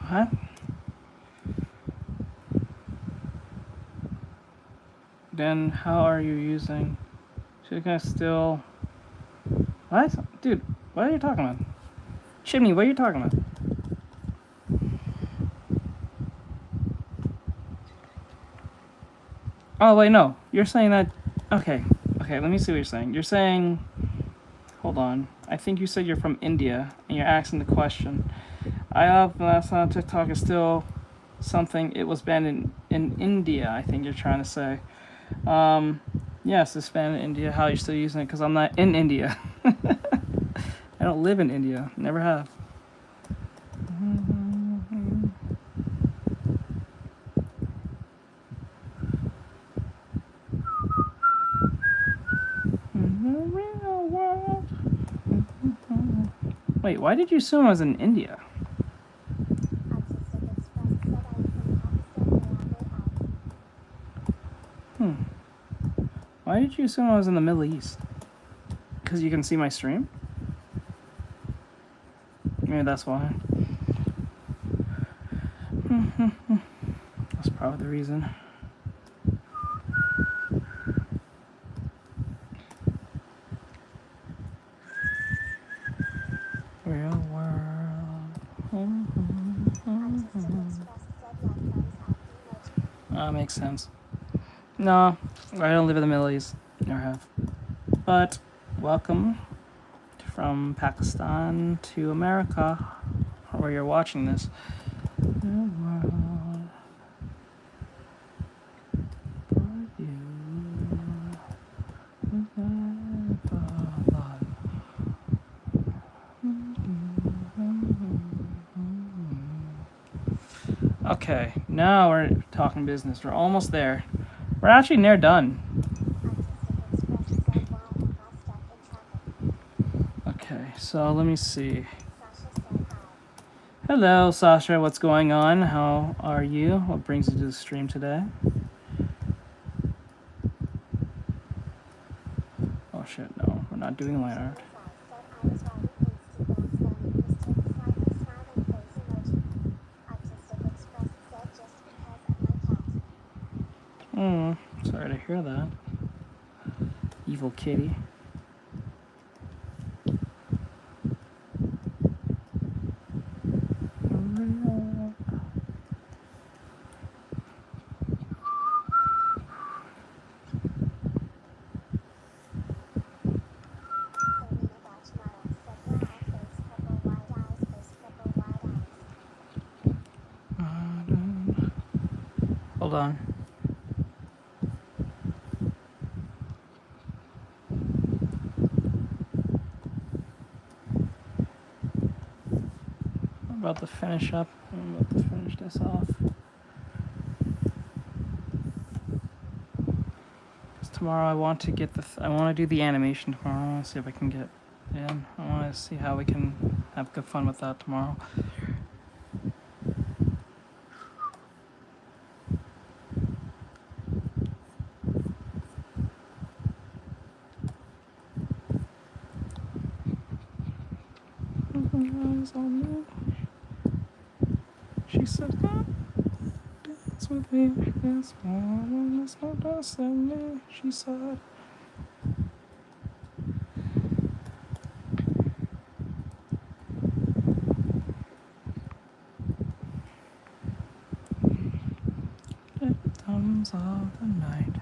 What? Then how are you using? Should I still? What? Dude, what are you talking about? Chimney, what are you talking about? Oh wait, no. You're saying that. Okay, okay. Let me see what you're saying. You're saying. Hold on. I think you said you're from India, and you're asking the question. I have last on TikTok is still something. It was banned in India. I think you're trying to say. Yes, it's banned in India. How are you still using it? Because I'm not in India. I don't live in India. Never have. Wait, why did you assume I was in India? Why did you assume I was in the Middle East? Because you can see my stream? Maybe that's why. That's probably the reason. Real world. Makes sense. No, I don't live in the Middle East. Never have. But welcome from Pakistan to America, where you're watching this. Real world for you. Okay, now we're talking business. We're almost there. We're actually near done. Okay, so let me see. Hello, Sasha. What's going on? How are you? What brings you to the stream today? Oh shit, no. We're not doing line art. Sorry to hear that. Evil kitty. Hold on. I'm about to finish up. I'm about to finish this off. Because tomorrow I want to get I want to do the animation tomorrow. I want to see if I can get in. I want to see how we can have good fun with that tomorrow. She said, dance with me, dance more, it's more dance than me, she said. Rhythms of the night.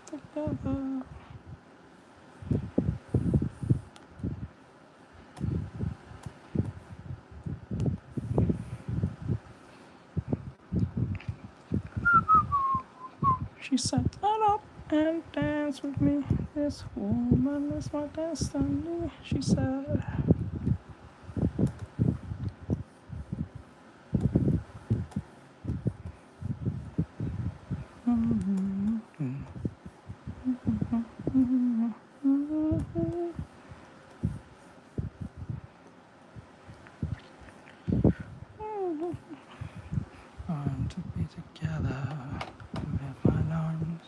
Together. She said, "Stand up and dance with me. This woman is my destiny," she said. To be together with my arms.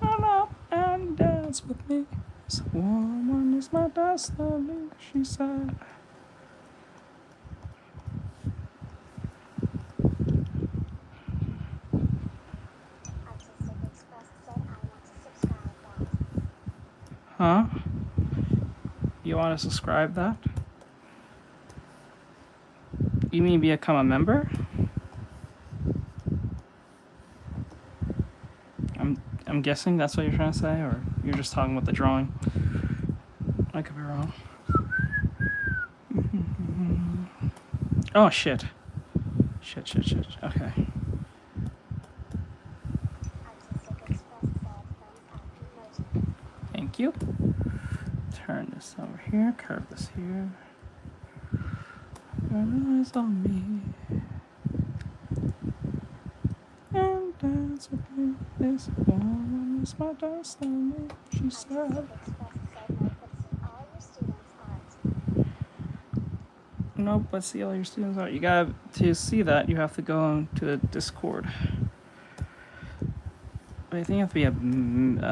Run up and dance with me. This woman is my destiny, she said. Huh? You want to subscribe that? You mean become a member? I'm guessing that's what you're trying to say, or you're just talking about the drawing. I could be wrong. Oh shit. Shit. Okay. Thank you. Turn this over here, curve this here. Turn eyes on me. And dance with me. This woman is my destiny, she said. Nope, but see all your students art. You gotta, to see that, you have to go to the Discord. But I think you have to be a member.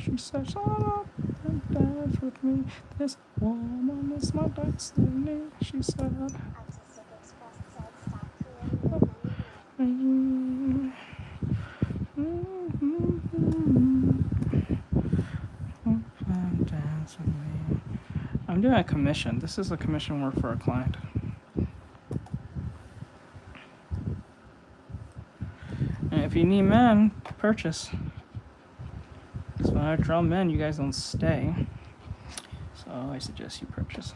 She said, "Shut up and dance with me. This woman is my destiny," she said. I'm doing a commission. This is a commission work for a client. And if you need men, purchase. Because when I draw men, you guys don't stay. So I suggest you purchase.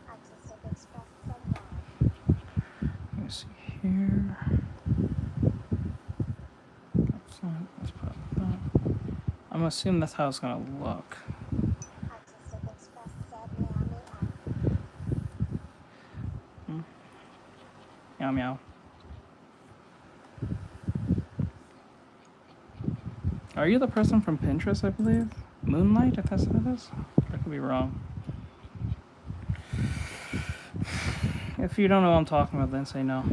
Artistic Express said why. Let me see here. Let's put that. I'm gonna assume that's how it's gonna look. Artistic Express said meow meow. Meow meow. Are you the person from Pinterest, I believe? Moonlight, if that's what it is? I could be wrong. If you don't know what I'm talking about, then say no.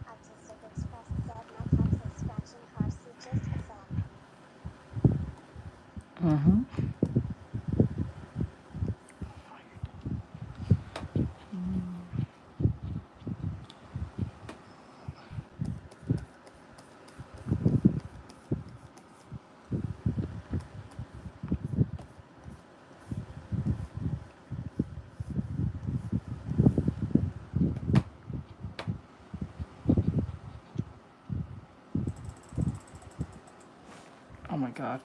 Artistic Express said my cat's scratching car seat just for fun. Mm-hmm. Oh my god.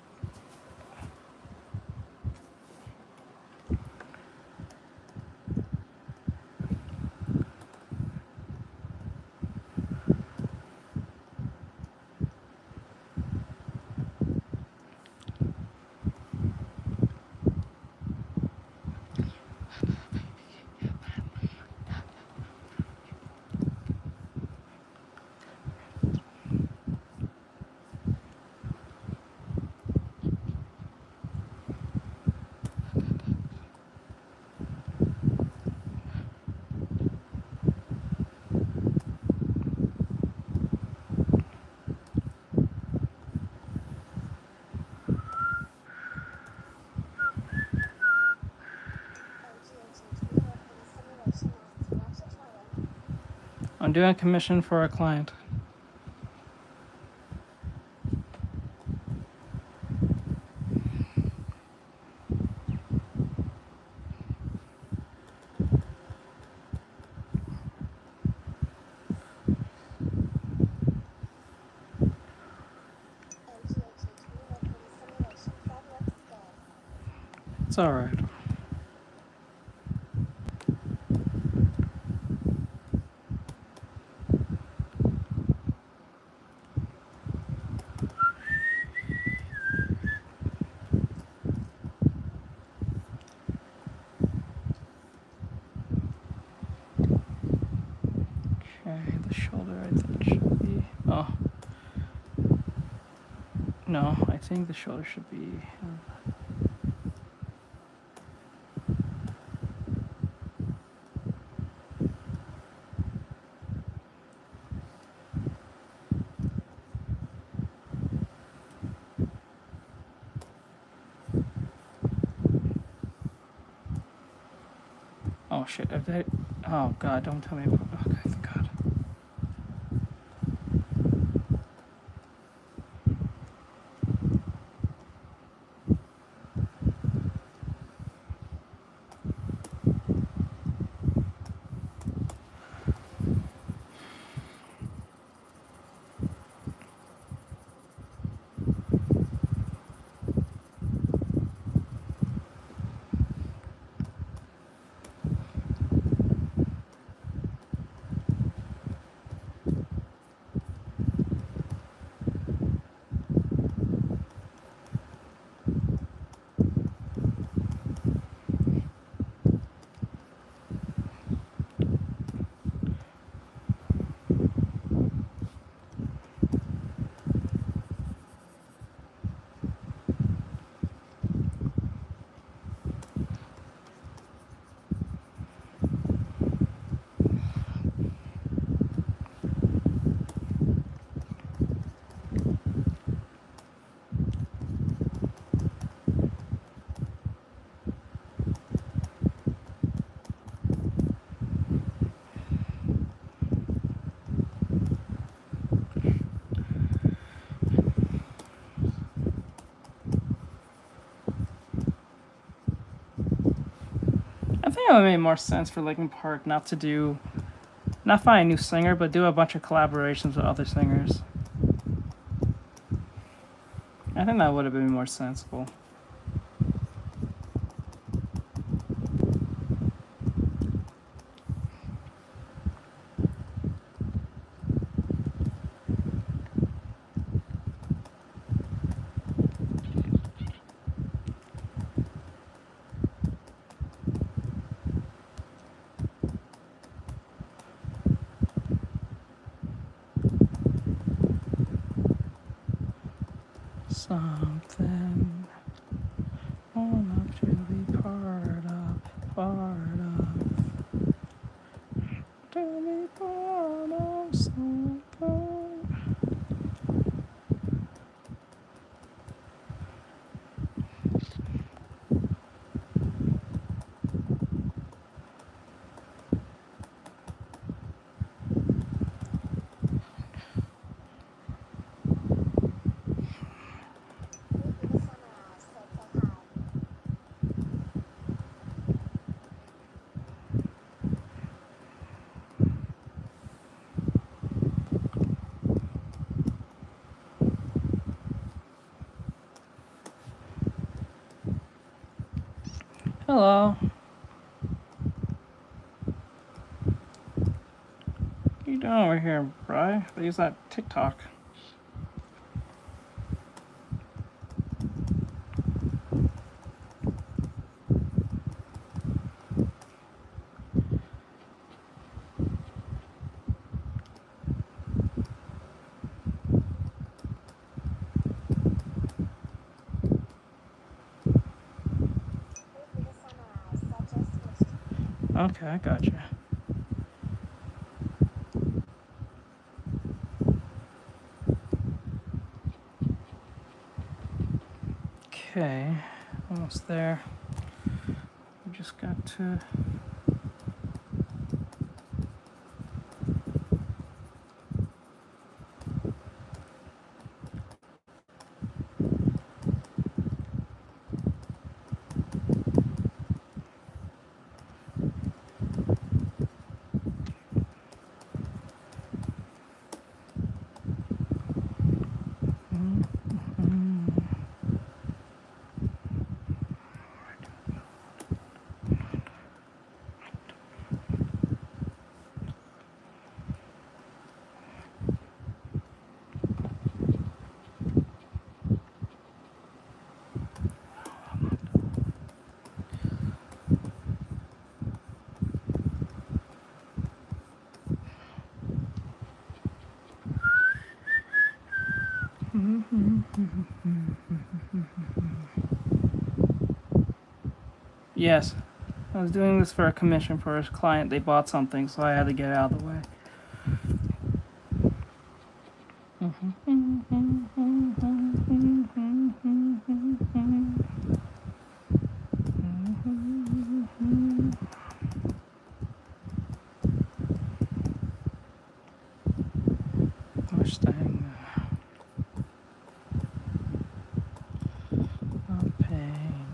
I'm doing a commission for a client. It's alright. Okay, the shoulder I think should be... Oh. No, I think the shoulder should be... Oh shit, if they... Oh god, don't tell me about... Okay, thank god. think it would make more sense for Linkin Park not find a new singer, but do a bunch of collaborations with other singers. I think that would have been more sensible. Something I want to be part of. To be part of something. Hello. What are you doing over here, Bri? They use that TikTok. Okay, I gotcha. Okay, almost there. We just got to... Yes, I was doing this for a commission for a client. They bought something, so I had to get out of the way. Mustang. Pain.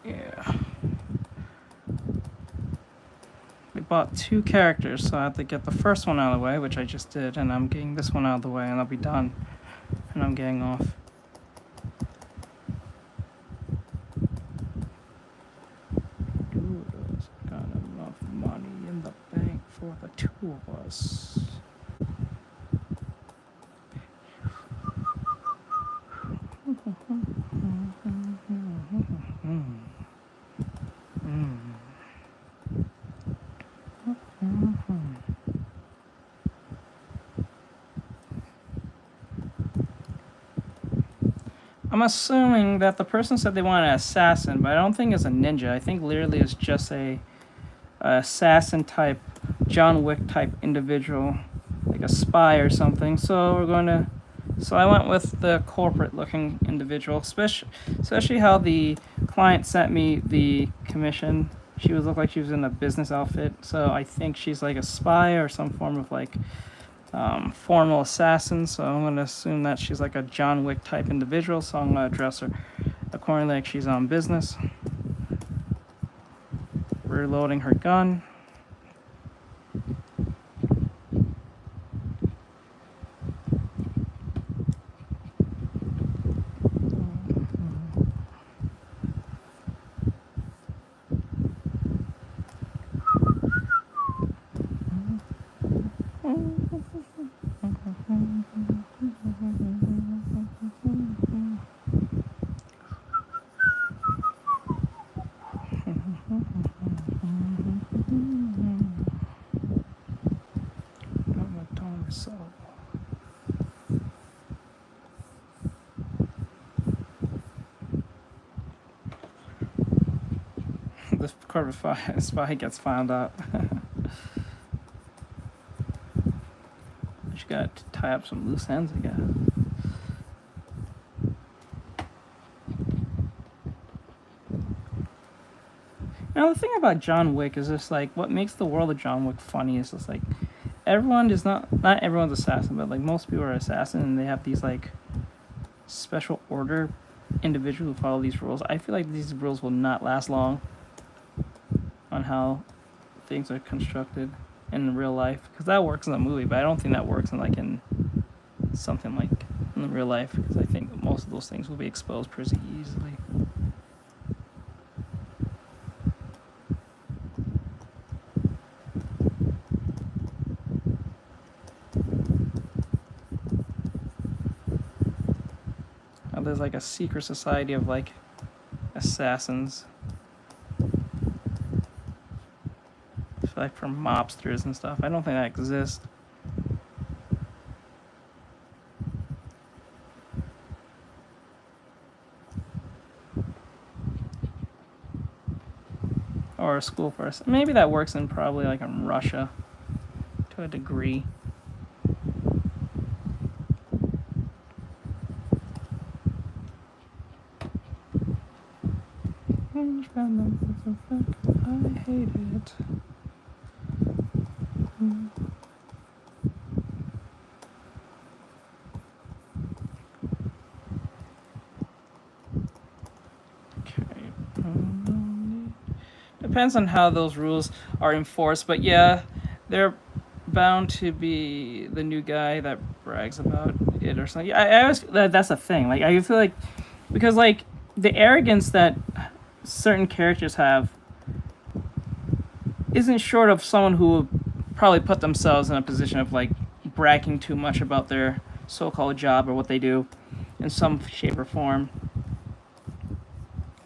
Yeah. We bought 2 characters, so I have to get the first one out of the way, which I just did, and I'm getting this one out of the way, and I'll be done. And I'm getting off. Dude's got enough money in the bank for the 2 of us. I'm assuming that the person said they wanted an assassin, but I don't think it's a ninja. I think literally it's just a assassin type, John Wick type individual, like a spy or something. So we're going to So I went with the corporate-looking individual, especially how the client sent me the commission. She was looked like she was in a business outfit, so I think she's like a spy or some form of like formal assassin. So I'm gonna assume that she's like a John Wick type individual. So I'm gonna dress her accordingly, like she's on business. Reloading her gun. This corporate spy gets found out. She got to tie up some loose ends, I guess. Now the thing about John Wick is just like what makes the world of John Wick funny is just like everyone is not everyone's assassin, but like most people are assassin and they have these like special order individuals who follow these rules. I feel like these rules will not last long on how things are constructed in real life, because that works in the movie, but I don't think that works in like in something like in real life, because I think most of those things will be exposed pretty easily. Now, there's like a secret society of like assassins, like from mobsters and stuff. I don't think that exists. Or a school person. Maybe that works in probably like in Russia to a degree. I hate it. Depends on how those rules are enforced, but yeah, they're bound to be the new guy that brags about it or something. I always that's the thing. Like I feel like because like the arrogance that certain characters have isn't short of someone who will probably put themselves in a position of like bragging too much about their so-called job or what they do in some shape or form.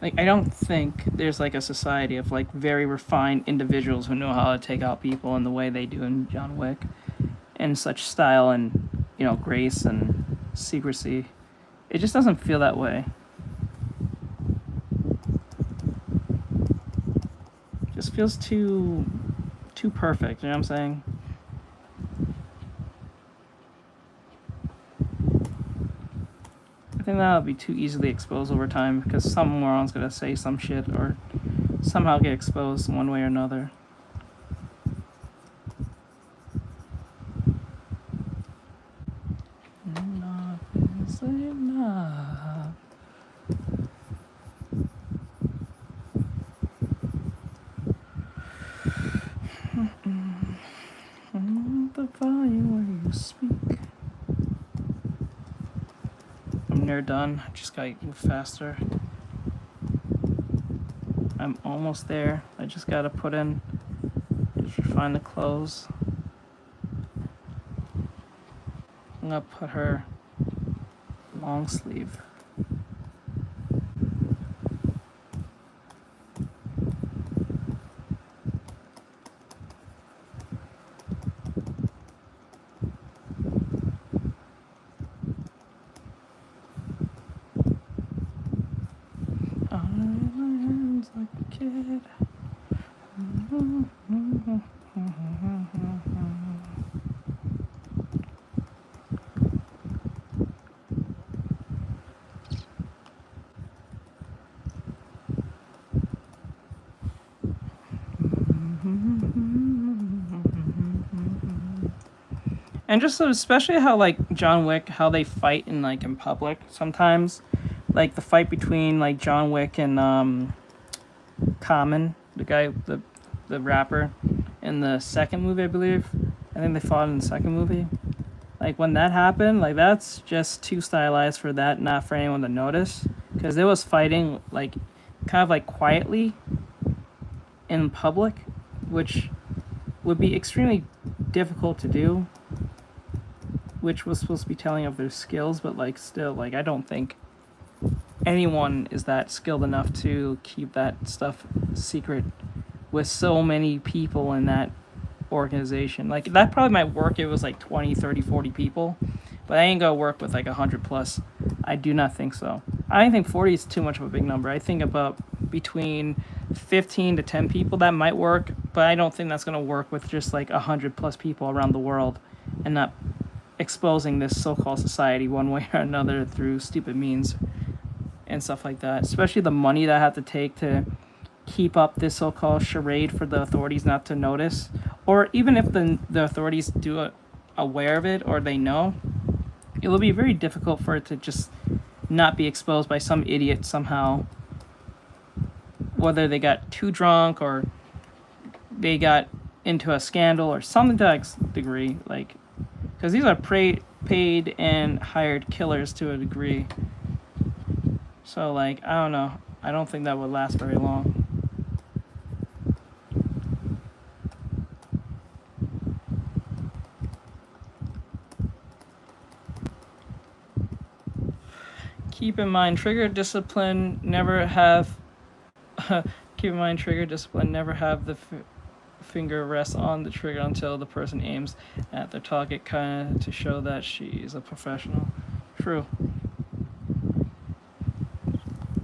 Like I don't think there's like a society of like very refined individuals who know how to take out people in the way they do in John Wick, in such style and grace and secrecy. It just doesn't feel that way. It just feels too perfect. You know what I'm saying? I think that'll be too easily exposed over time because some moron's gonna say some shit or somehow get exposed one way or another. Enough is enough. The volume where you speak. I'm near done. I just gotta move faster. I'm almost there. I just gotta just refine the clothes. I'm gonna put her long sleeve. Like a kid. And just especially how like John Wick, how they fight in like in public sometimes, like the fight between like John Wick and Common, the guy, the rapper, in the second movie, I believe. I think they fought in the second movie. Like when that happened, like that's just too stylized for that, not for anyone to notice, because it was fighting like kind of like quietly in public, which would be extremely difficult to do, which was supposed to be telling of their skills, but like still, like I don't think anyone is that skilled enough to keep that stuff secret with so many people in that organization. Like that probably might work if it was like 20, 30, 40 people, but I ain't gonna work with like 100 plus. I do not think so. I think 40 is too much of a big number. I think about between 15 to 10 people that might work, but I don't think that's gonna work with just like 100 plus people around the world and not exposing this so-called society one way or another through stupid means and stuff like that. Especially the money that I have to take to keep up this so-called charade for the authorities not to notice, or even if the authorities do aware of it or they know, it will be very difficult for it to just not be exposed by some idiot somehow, whether they got too drunk or they got into a scandal or something to that degree, like, because these are paid and hired killers to a degree. So, like, I don't know. I don't think that would last very long. Keep in mind, trigger discipline never have. Keep in mind, trigger discipline never have the finger rest on the trigger until the person aims at their target, kind of to show that she is a professional. True.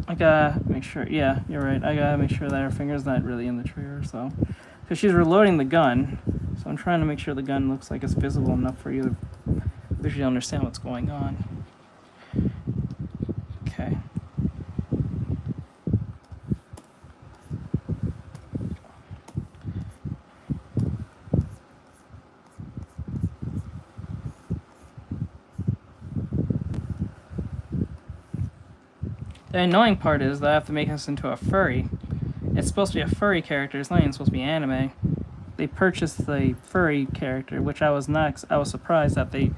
I gotta make sure. Yeah, you're right. I gotta make sure that her finger's not really in the trigger. So, because she's reloading the gun, so I'm trying to make sure the gun looks like it's visible enough for you to visually understand what's going on. Okay. The annoying part is that I have to make this into a furry. It's supposed to be a furry character. It's not even supposed to be anime. They purchased the furry character, which I was surprised that they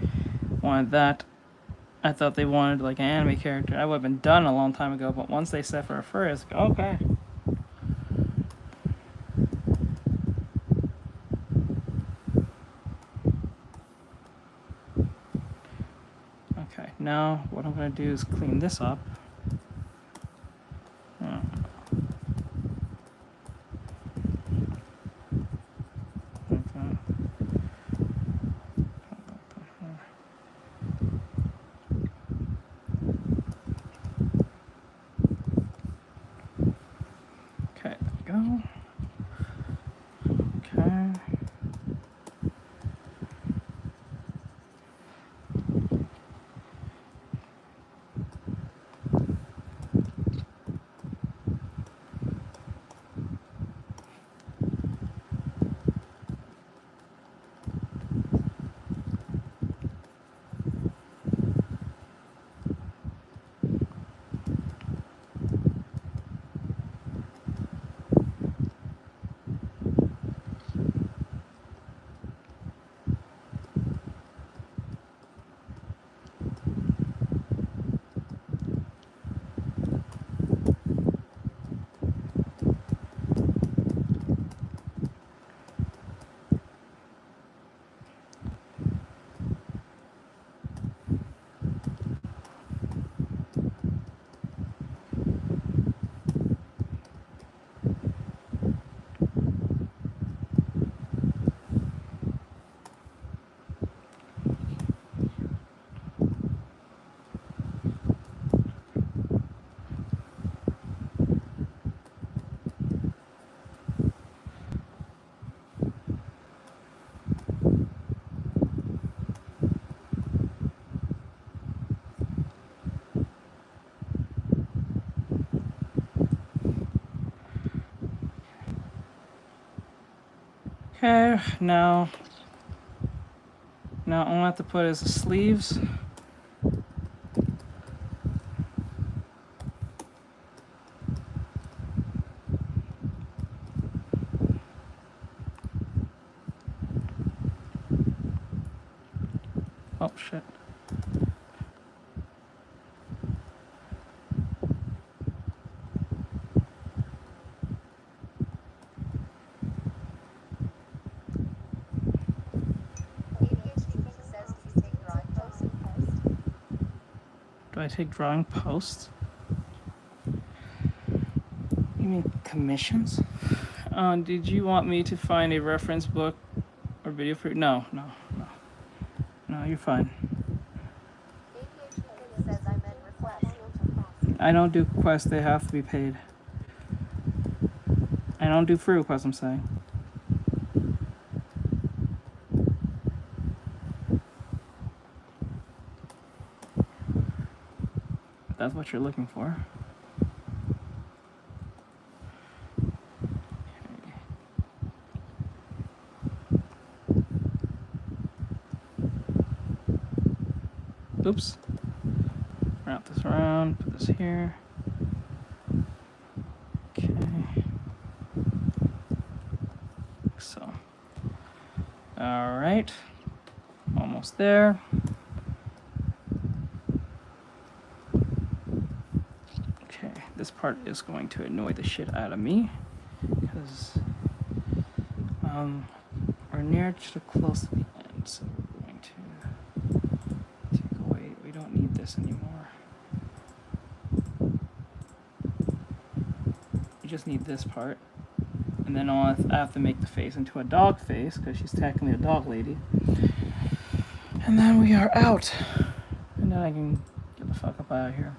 wanted that. I thought they wanted like an anime character. I would have been done a long time ago, but once they said for a furry, I was like, okay. Okay, now what I'm gonna do is clean this up. Okay, now I'm gonna have to put his sleeves. Oh shit. ADHD King says, do you take drawing posts? Do I take drawing posts? You mean commissions? Did you want me to find a reference book or video for you? No, you're fine. ADHD King says, I meant request. I don't do requests, they have to be paid. I don't do free requests, I'm saying. That's what you're looking for. Oops. Wrap this around, put this here. Okay. So. Alright. Almost there. Okay, this part is going to annoy the shit out of me because we're near to close to the end, so we're going to take away. We don't need this anymore. We just need this part, and then I have to make the face into a dog face because she's technically a dog lady, and then we are out, and then I can get the fuck up out of here.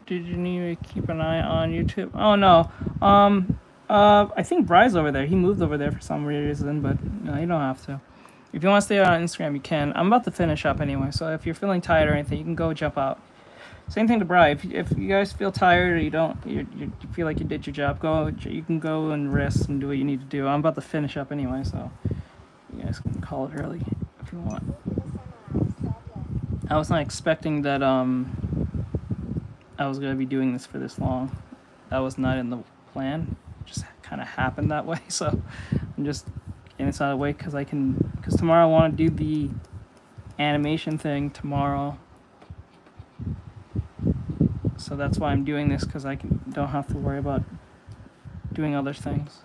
Did you need to keep an eye on YouTube? Oh no. I think Bry's over there. He moved over there for some reason, but no, you don't have to. If you want to stay on Instagram, you can. I'm about to finish up anyway, so if you're feeling tired or anything, you can go jump out. Same thing to Bry. If you guys feel tired or you feel like you did your job, you can go and rest and do what you need to do. I'm about to finish up anyway, so you guys can call it early if you want. I was not expecting that I was going to be doing this for this long. That was not in the plan. It just kind of happened that way. So I'm just getting this out of the way because tomorrow I want to do the animation thing tomorrow. So that's why I'm doing this, because I don't have to worry about doing other things.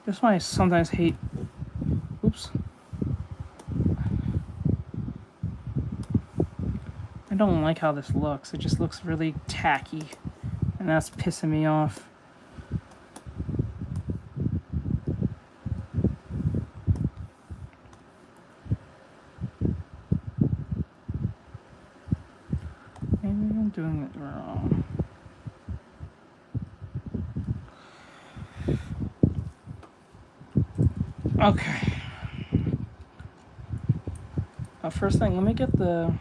That's why I sometimes hate. Oops. I don't like how this looks. It just looks really tacky, and that's pissing me off. Maybe I'm doing it wrong. Okay. First thing, let me get the.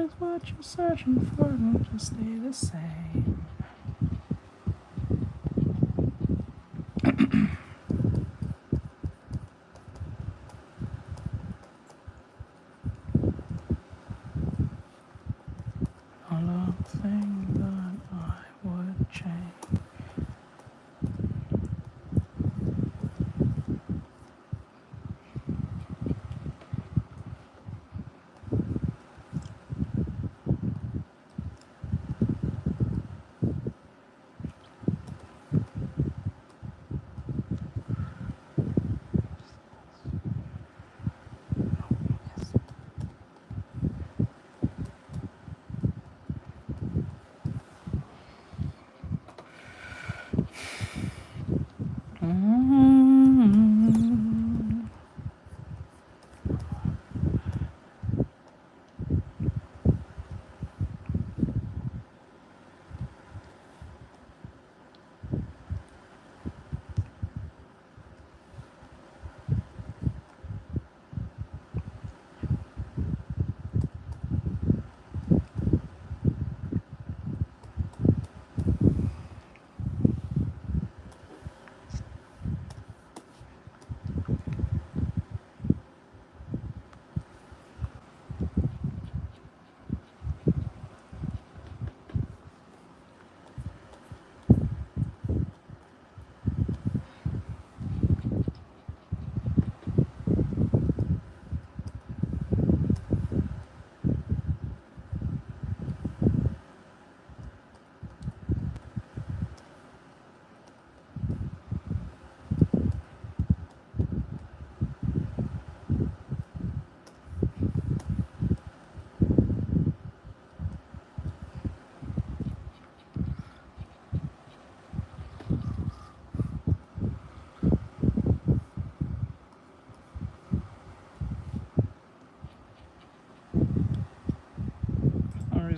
is what you're searching for, and just stay the same. All the things that I would change.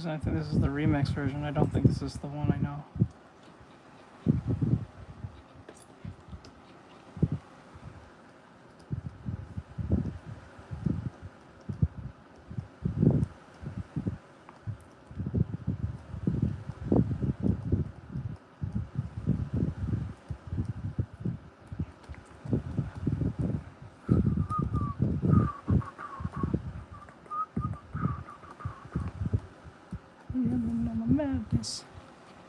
I think this is the remix version. I don't think this is the one I know. Madness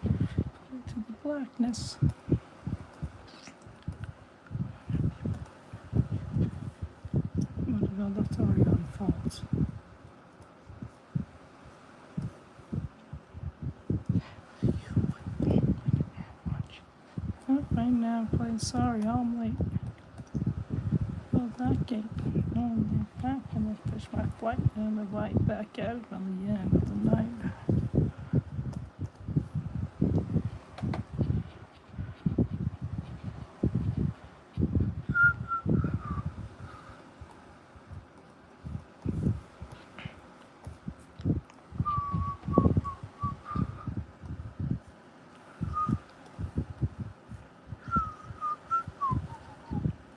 to the blackness. But another story unfolds. Right now, playing sorry, I'm late. Oh, that gate. I'm back and I push my flight and I light back at it on the end of the night.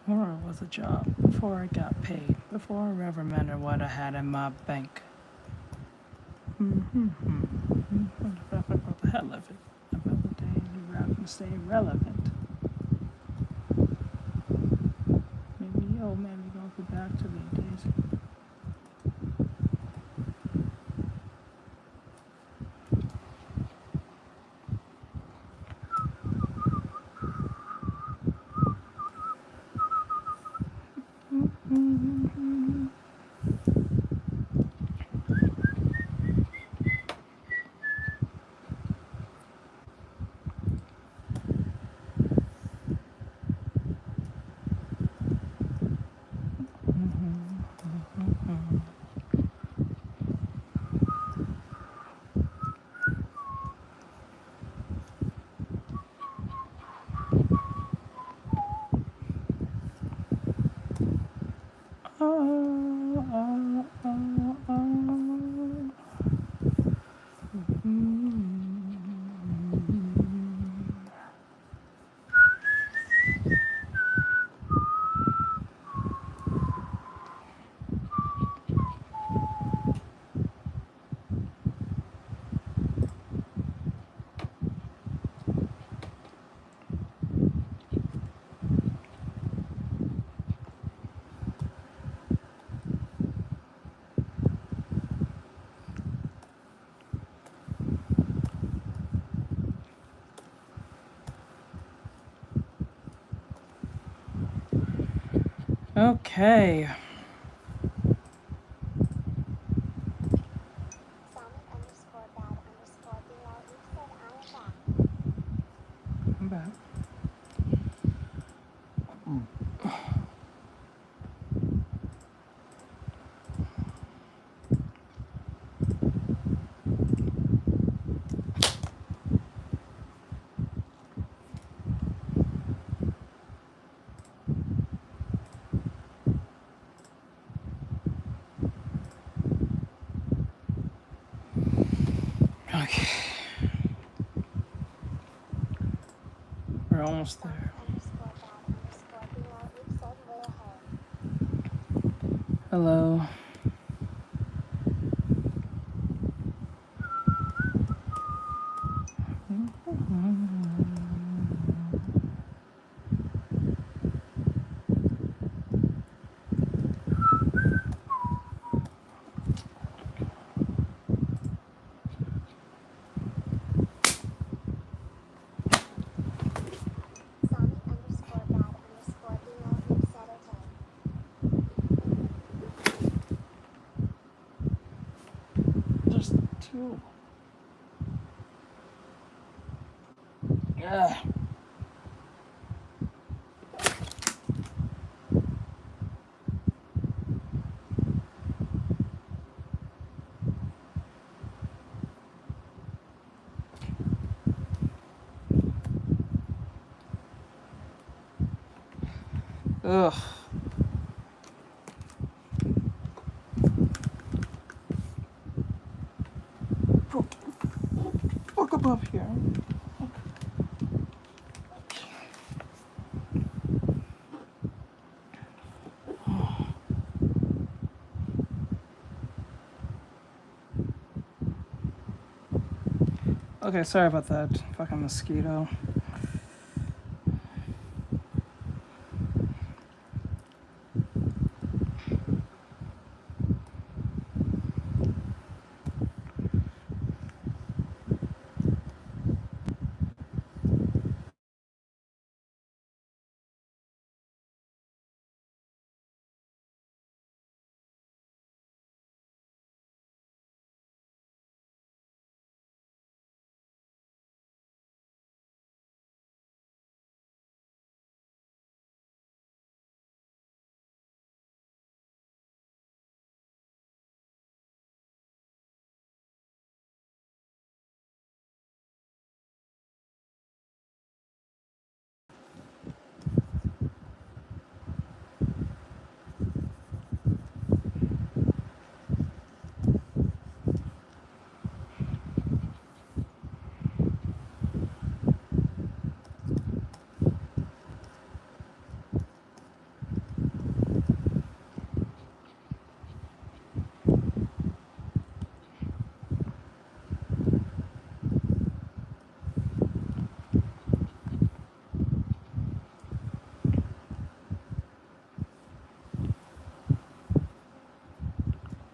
Horror was a job before I got paid, before I ever remembered what I had in my bank. What the hell of it? About the days we rap and stay relevant. Maybe, oh man, we don't go back to the days. Okay. I'm back. Okay. We're almost there. Hello. Just two. Yeah. Ugh. Look above here. Okay, sorry about that. Fucking mosquito.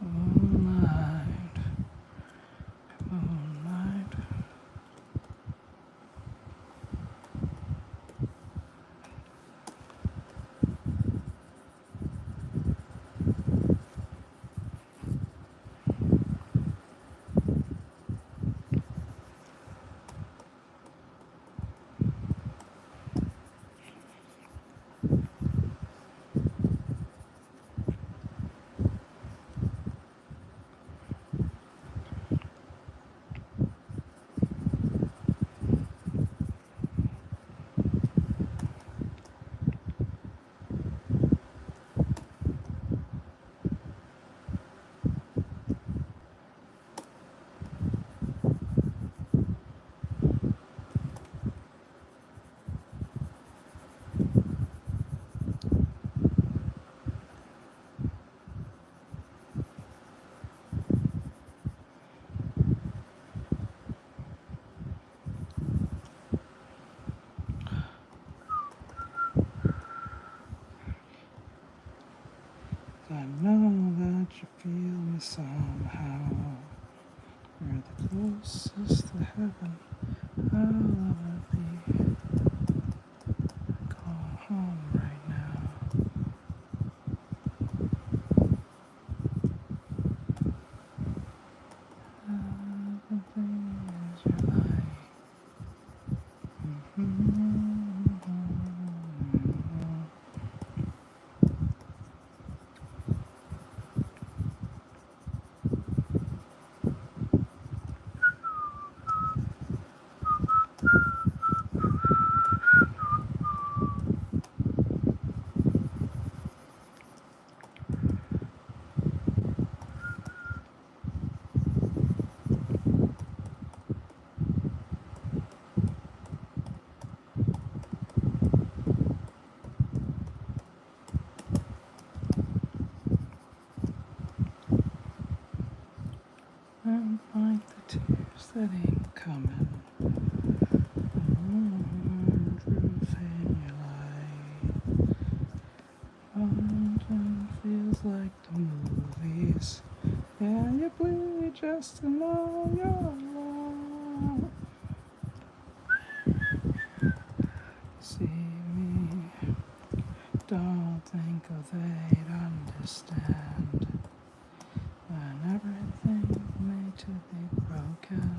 Moonlight. Moonlight. I know that you feel me somehow. You're the closest to heaven I'll ever be. Go home right now. city coming. Truth in your light. London feels like the movies. Yeah, you bleed just to know you're wrong. See me, don't think they'd understand. When everything's made to be broken.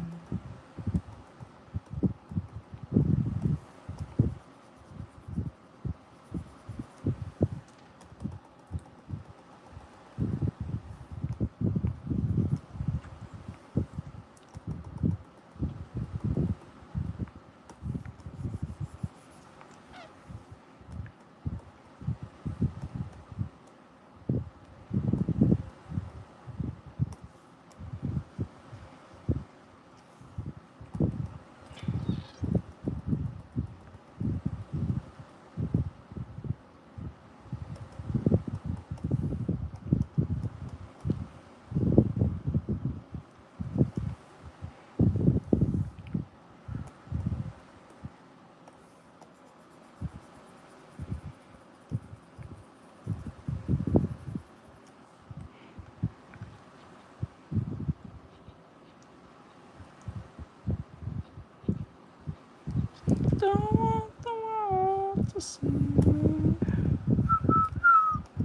Don't want the world to see me.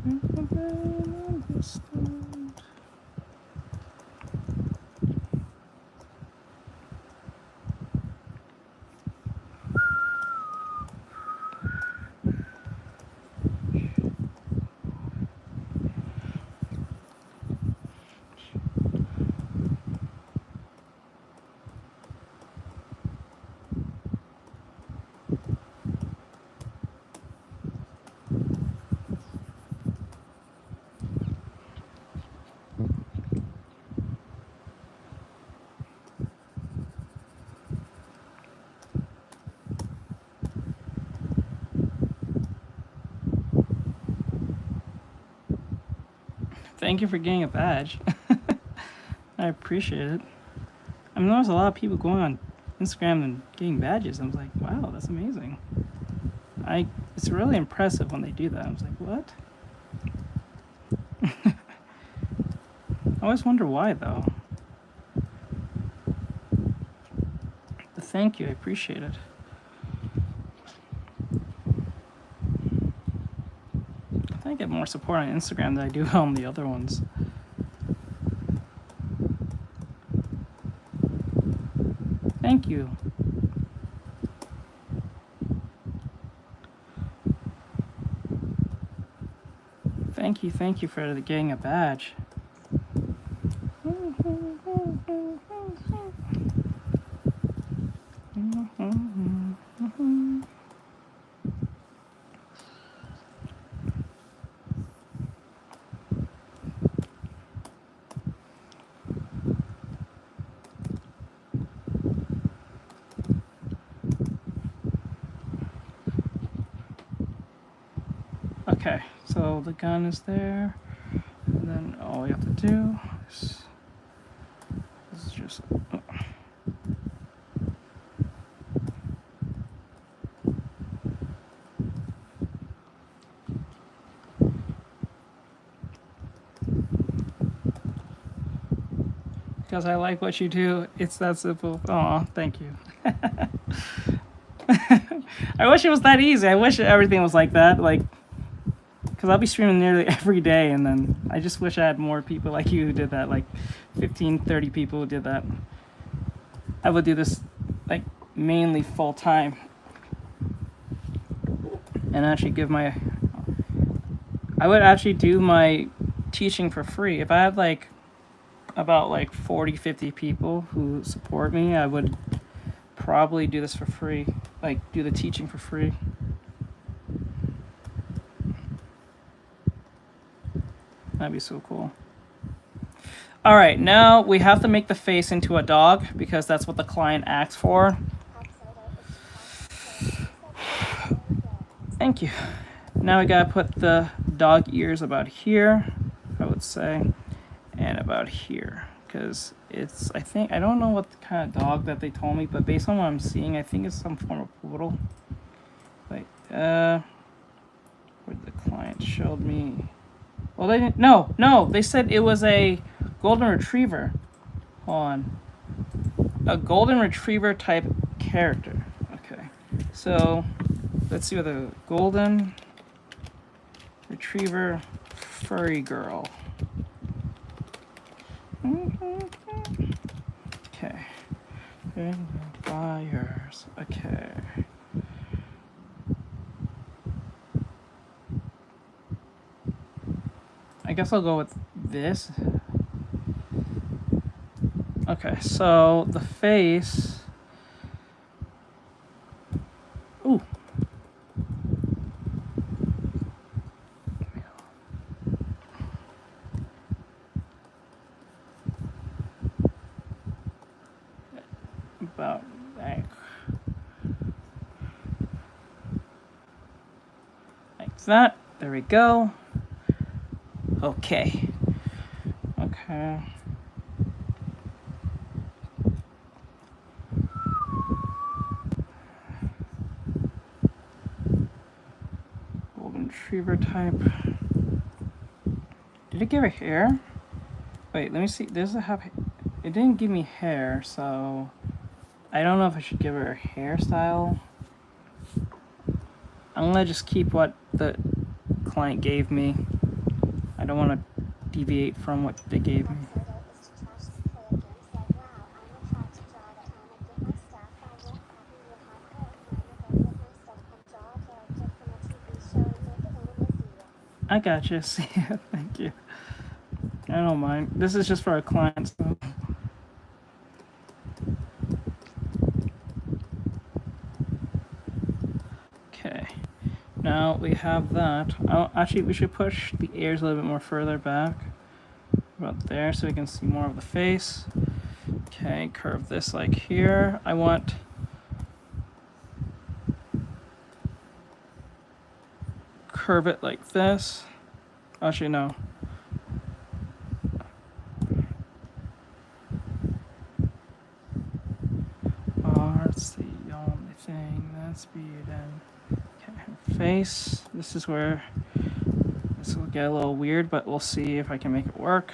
Never been understood. Thank you for getting a badge. I appreciate it. I mean, there's a lot of people going on Instagram and getting badges. I was like, wow, that's amazing. It's really impressive when they do that. I was like, what? I always wonder why, though. But thank you, I appreciate it. I think I get more support on Instagram than I do on the other ones. Thank you. Thank you for getting a badge. Okay, so the gun is there, and then all we have to do is just... Oh. Because I like what you do, it's that simple. Aw, thank you. I wish it was that easy. I wish everything was like that, like... Because I'll be streaming nearly every day, and then I just wish I had more people like you who did that, like 15, 30 people who did that. I would do this, like, mainly full-time. And actually give my... I would actually do my teaching for free. If I had, like, about, like, 40, 50 people who support me, I would probably do this for free. Like, do the teaching for free. That'd be so cool. All right, now we have to make the face into a dog because that's what the client asked for. Thank you. Now we gotta put the dog ears about here, I would say, and about here. because it's, I think, I don't know what kind of dog that they told me, but based on what I'm seeing, I think it's some form of poodle. Like, where the client showed me. Well, they didn't. No, they said it was a golden retriever. Hold on. A golden retriever type character. Okay. So, let's see what the golden retriever furry girl. Okay. Buyers. Okay. I guess I'll go with this. Okay, so the face. Ooh. About like that. There we go. Okay. Okay. Golden retriever type. Did it give her hair? Wait, let me see. Does it have? It didn't give me hair, so I don't know if I should give her a hairstyle. I'm gonna just keep what the client gave me. I don't want to deviate from what they gave me. I gotcha. See ya. Thank you. I don't mind. This is just for our clients. So. Okay. Now we have that. Oh, actually, we should push the ears a little bit more further back. About there, so we can see more of the face. Okay, curve this like here. I want curve it like this. Actually, no. That's the only thing that's beaten. Okay, face. This is where this will get a little weird, but we'll see if I can make it work.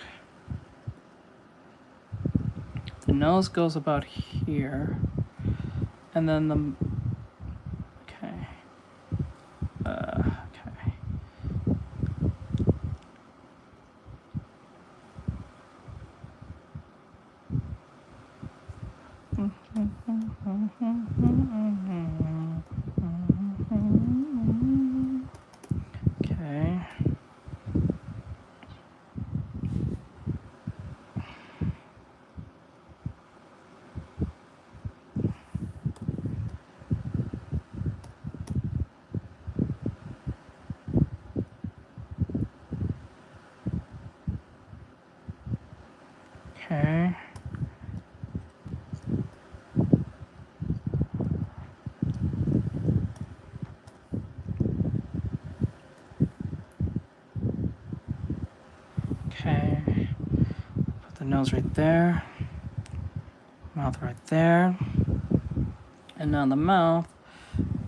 The nose goes about here, and then the okay. Okay. Okay. Okay. Put the nose right there. Mouth right there. And now the mouth,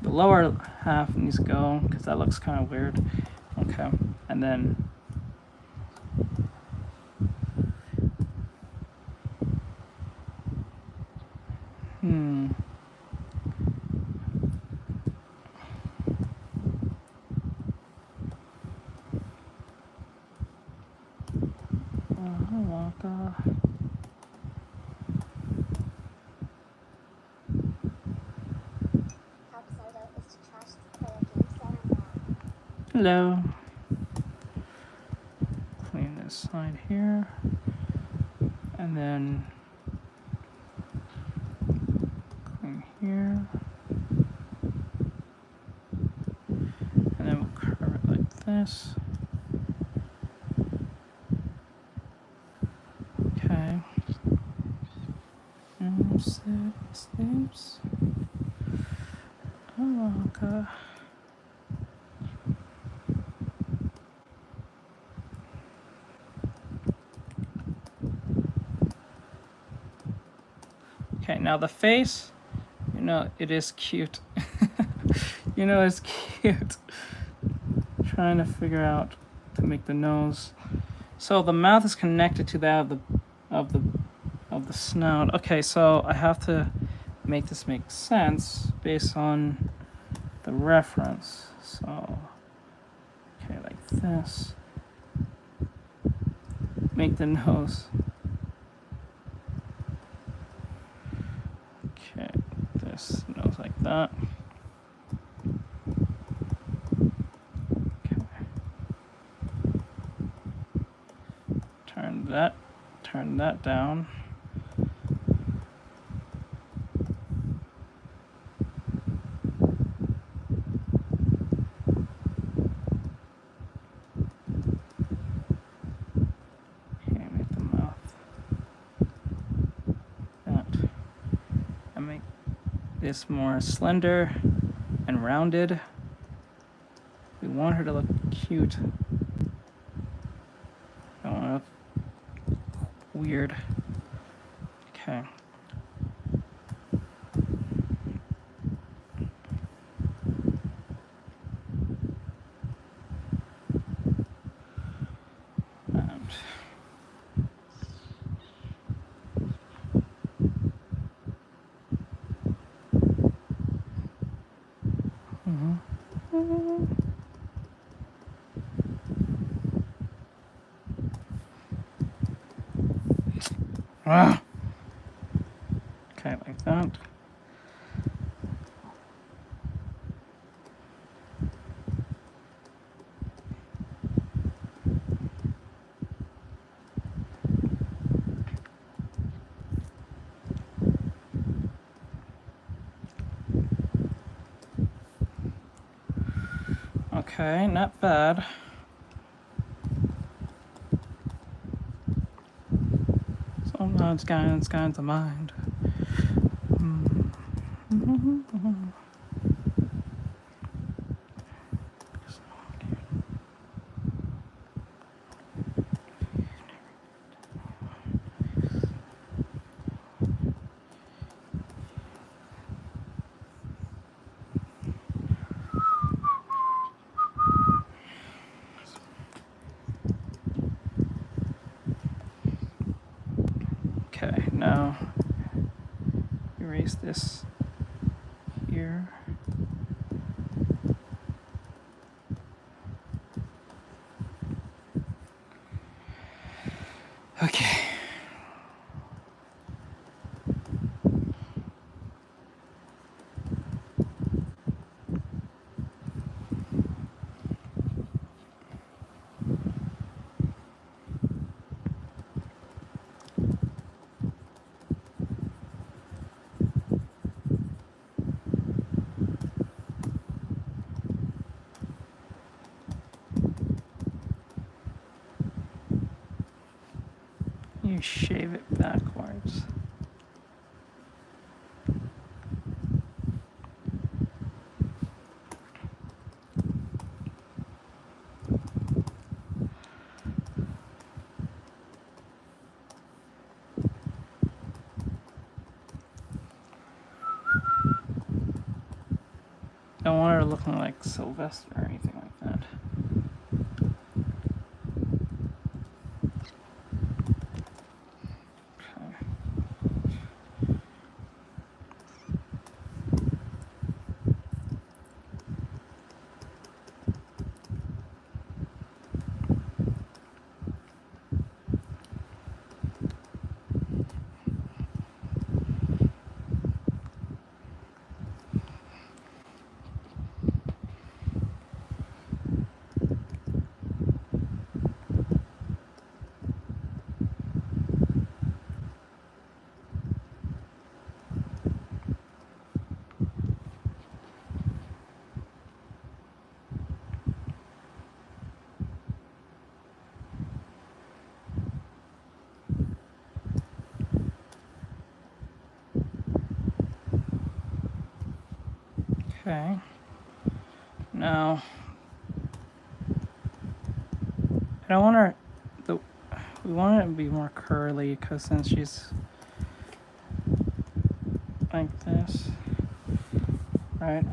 the lower half needs to go because that looks kind of weird. Okay. And then hello. Clean this side here. And then clean here. And then we'll curve it like this. Okay. And snips. Oh, okay. Okay, now the face, you know, it is cute. You know, it's cute. Trying to figure out to make the nose. So the mouth is connected to that of the snout. Okay, so I have to make this make sense based on the reference. So, okay, like this. Make the nose. Okay, this nose like that. Okay. Turn that down. Okay, make the mouth that. And make this more slender and rounded. We want her to look cute. I don't want to look weird. Okay. And ah! Okay, like that. Okay, not bad. Sometimes kinds of mind. Okay, now erase this here. Okay. You shave it backwards. Don't want her looking like Sylvester or anything like that. Okay. Now, I don't want her. We want it to be more curly because since she's like this, right?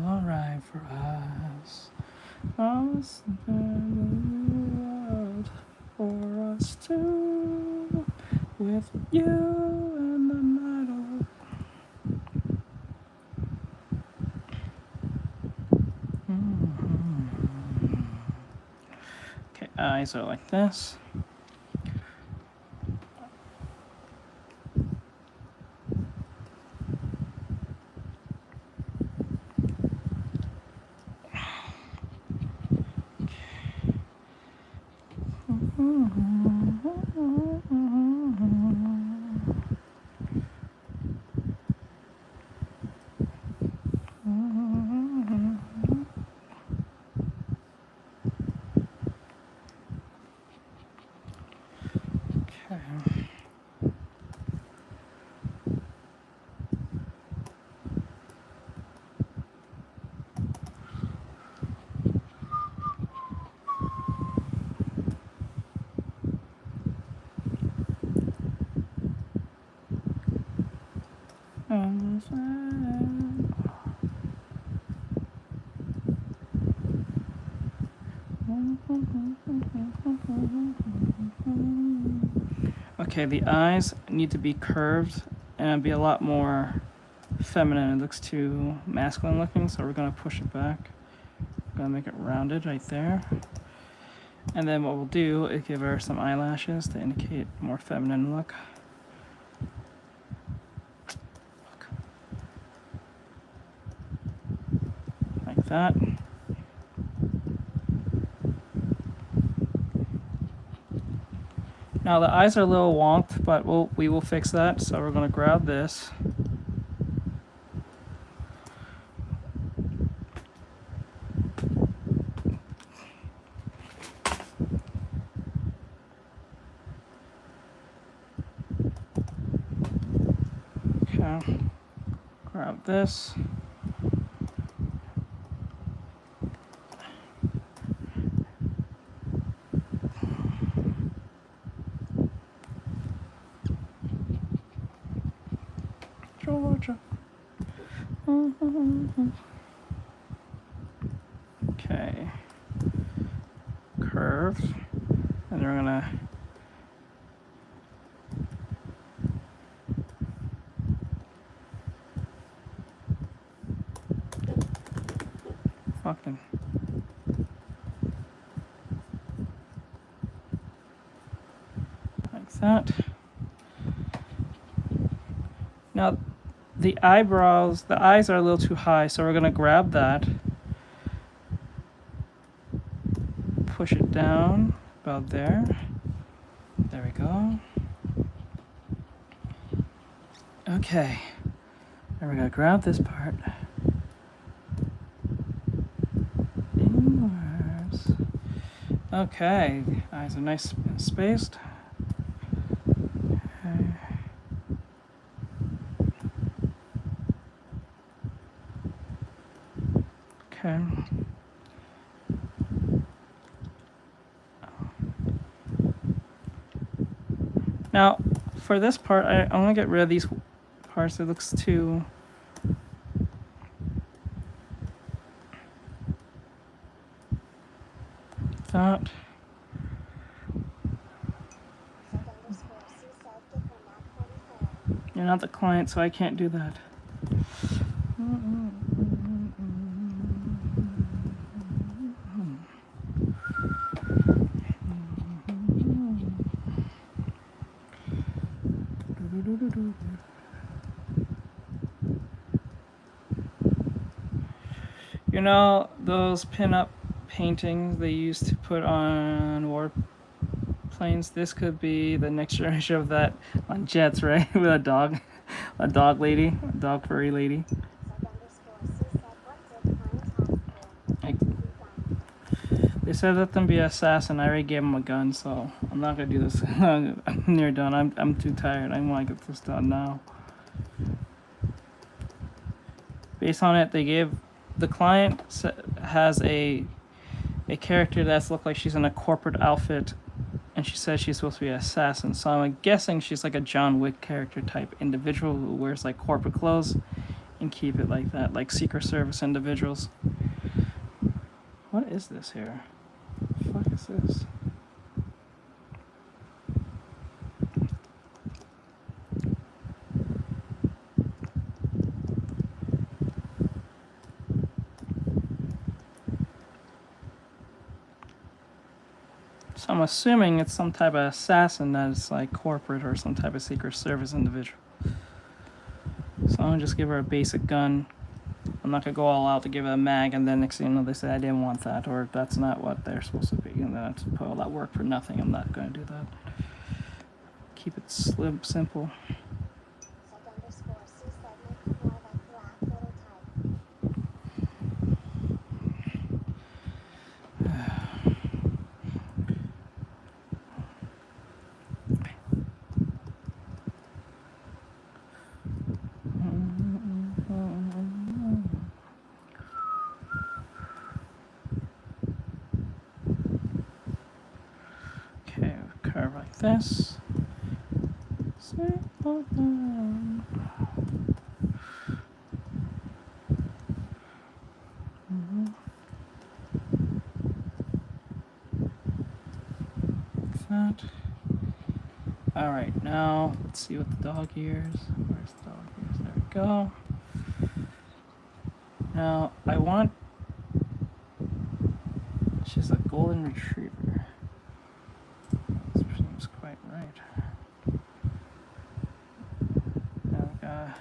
Alright for us. Us and for us two, with you in the middle. Okay, eyes are like this. Okay, the eyes need to be curved and be a lot more feminine. It looks too masculine looking, so we're gonna push it back. We're gonna make it rounded right there. And then what we'll do is give her some eyelashes to indicate a more feminine look. Like that. Now the eyes are a little wonked, but we will fix that. So we're gonna grab this. Okay, grab this. Georgia. Okay. Curve. And then we're gonna fucking like that. Now the eyebrows, the eyes are a little too high, so we're gonna grab that, push it down about there. There we go. Okay, and we're gonna grab this part. Inwards. Okay, eyes are nice and spaced. Okay. Now, for this part, I want to get rid of these parts. It looks too... that. You're not the client, so I can't do that. You know those pin-up painting they used to put on warplanes. This could be the next generation of that on jets, right? With a dog lady, a dog furry lady. I, they said let them be an assassin. I already gave them a gun, so I'm not gonna do this. I'm near done. I'm too tired. I want to get this done now. Based on it, they gave the client has a character that's looked like she's in a corporate outfit, and she says she's supposed to be an assassin. So I'm guessing she's like a John Wick character type individual who wears like corporate clothes and keep it like that, like Secret Service individuals. What is this here? What the fuck is this? So I'm assuming it's some type of assassin that is like corporate or some type of Secret Service individual. So I'm gonna just give her a basic gun. I'm not gonna go all out to give it a mag, and then next thing you know they say I didn't want that, or that's not what they're supposed to be, and then to put all that work for nothing. I'm not gonna do that. Keep it slim, simple. Okay, curve like this. That. All right, now let's see what the dog ears. Where's the dog ears? There we go. Now I want. She's a golden retriever. This seems quite right. Now we got.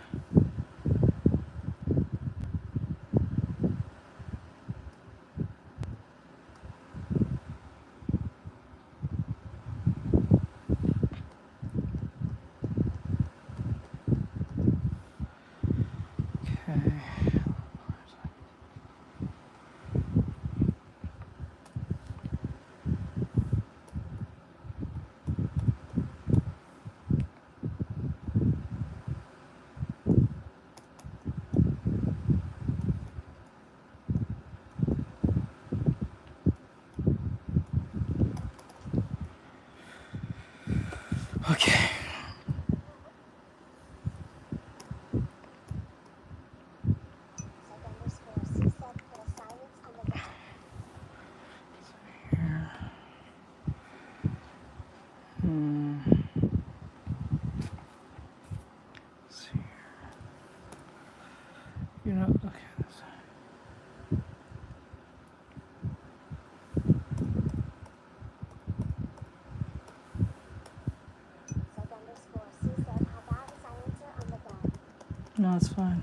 Okay. Here. Let's see here. You know, okay. No, it's fine.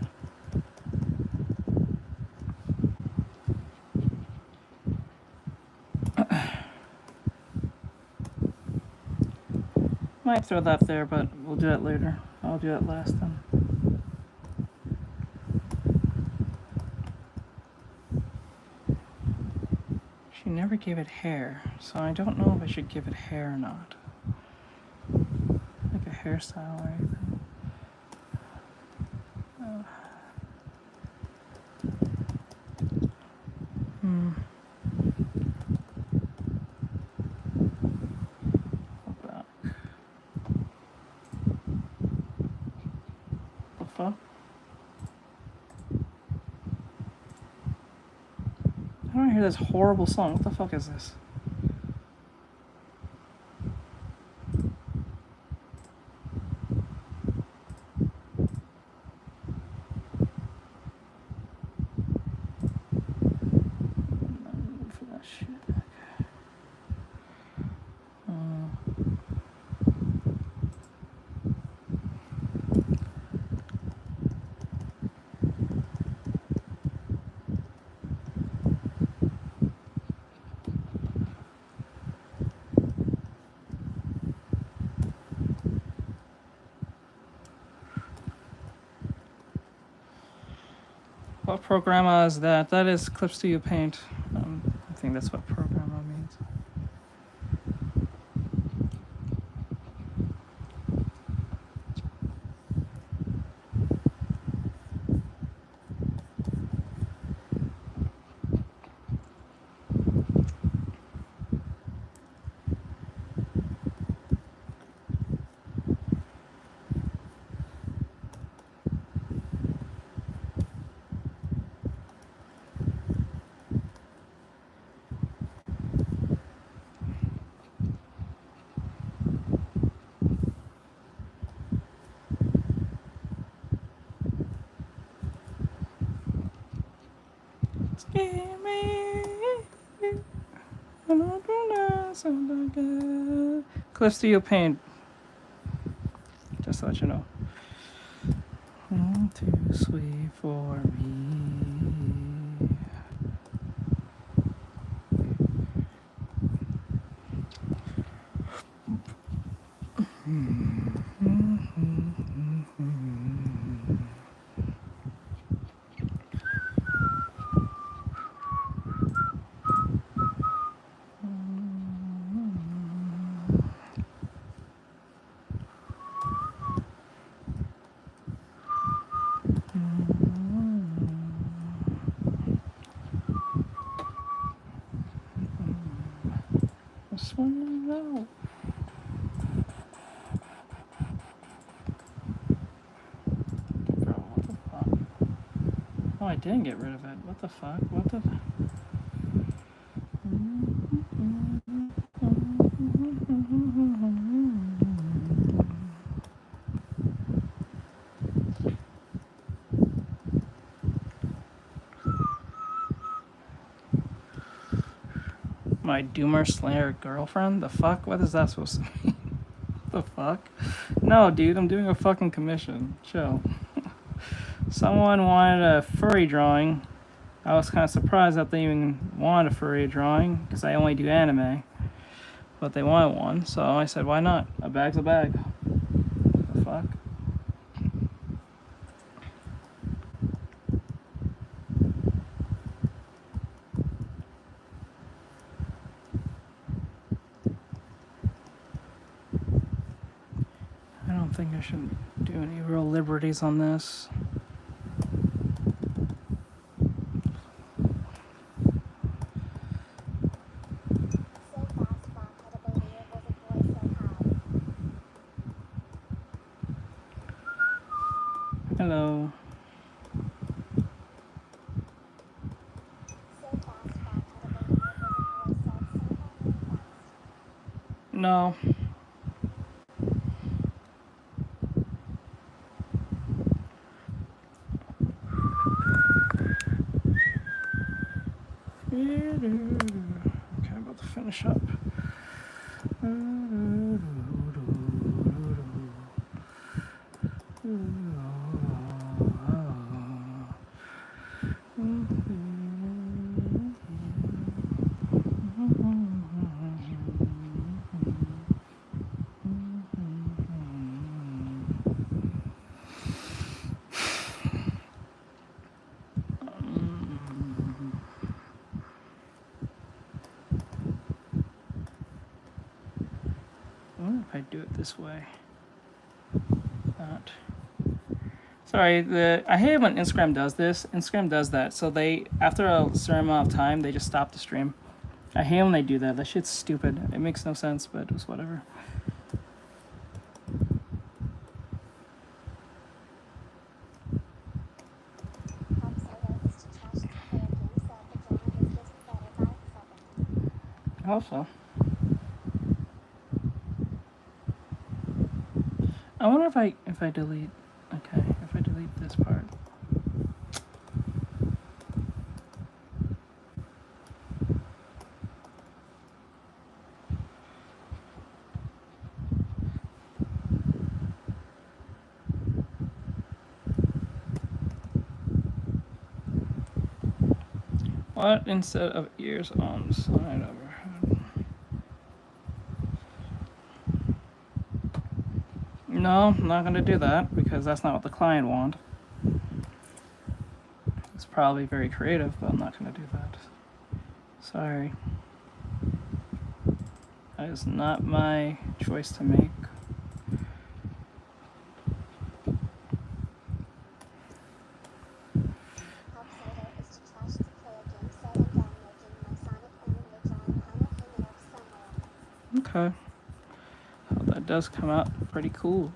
Might throw that there, but we'll do it later. I'll do it last then. She never gave it hair, so I don't know if I should give it hair or not. Like a hairstyle or anything. I don't hear this horrible song. What the fuck is this? For that shit. What programma is that? That is Clip Studio Paint. I think that's what programma means. Clip Studio Paint. Just to let you know. Too sweet for me. Oh, I didn't get rid of it. What the fuck? What the... My Doomer Slayer girlfriend? The fuck? What is that supposed to mean? The fuck? No, dude, I'm doing a fucking commission. Chill. Someone wanted a furry drawing. I was kind of surprised that they even wanted a furry drawing, because I only do anime. But they wanted one, so I said, why not? A bag's a bag. The fuck? I don't think I should do any real liberties on this. Hello. No. Okay, I'm about to finish up. What if I do it this way? That. Sorry, I hate when Instagram does this. Instagram does that. So they, after a certain amount of time, they just stop the stream. I hate when they do that. That shit's stupid. It makes no sense, but it was whatever. I hope so. I wonder if I delete. Okay, if I delete this part. What instead of ears on the side of her head? No, I'm not gonna do that because that's not what the client wants. Let's probably very creative, but I'm not going to do that. Sorry. That is not my choice to make. Outsider is to trash the player game set and downloading my Sonic anime drawing Hana hanging up somewhere. Okay. So that does come out pretty cool.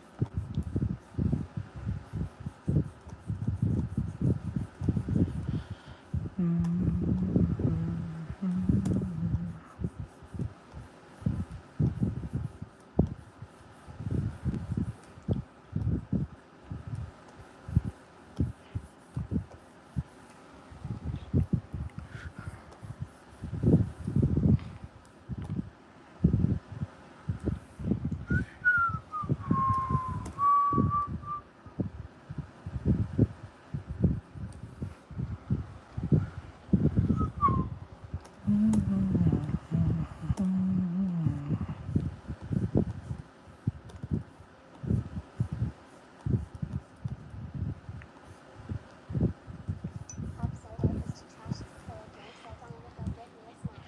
Outsider is to trash the player game set on with a give me a snack.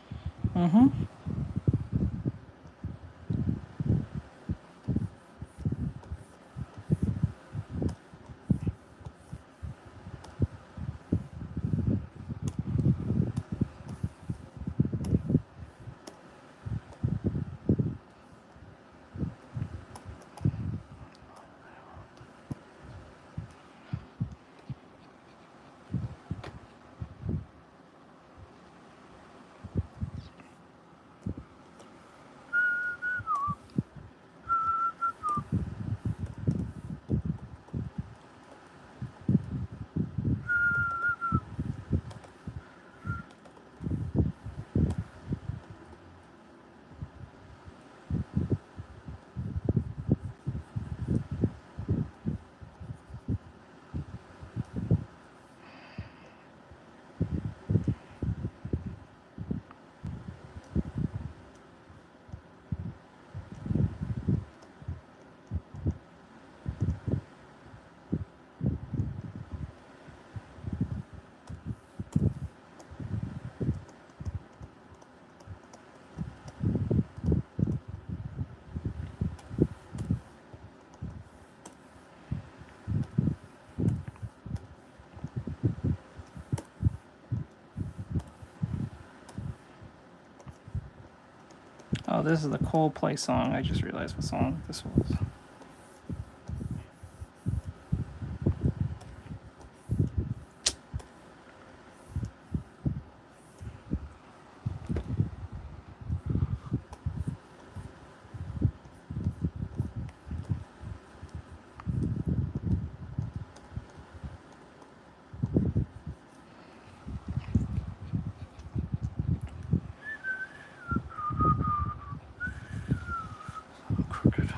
Mm-hmm. Oh, this is the Coldplay song. I just realized what song this was. Crooked.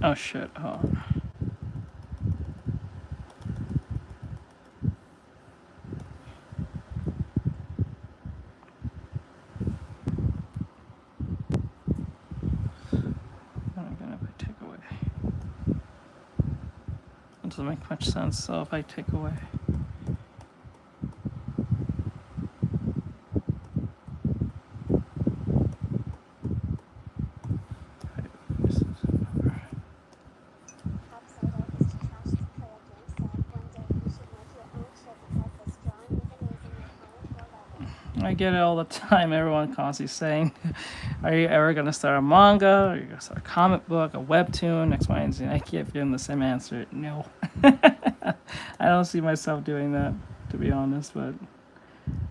Oh shit. Oh. What am I gonna take away? It doesn't make much sense, so if I take away. Outsider is to trash the player game set. One day you should make your own shit because this drawing is amazing at Hana 4 level. I get it all the time. Everyone constantly saying Are you ever gonna start a manga? Are you gonna start a comic book, a webtoon, X, Y, and Z? I keep giving the same answer. No. I don't see myself doing that, to be honest, but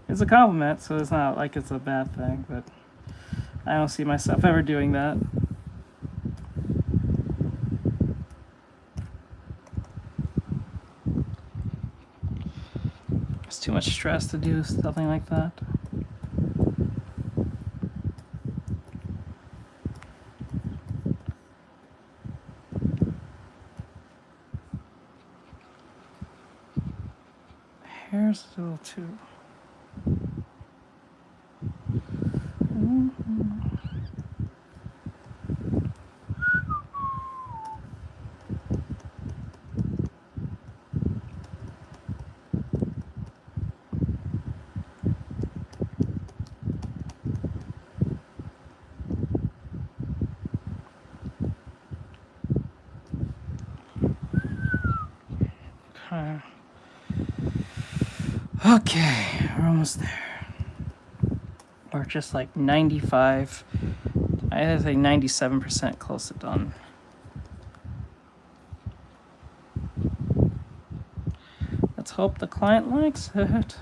it's a compliment, so it's not like it's a bad thing, but I don't see myself ever doing that. It's too much stress to do something like that. Hair's a little too. Okay, we're almost there. We're just like 95, I think 97% close to done. Let's hope the client likes it.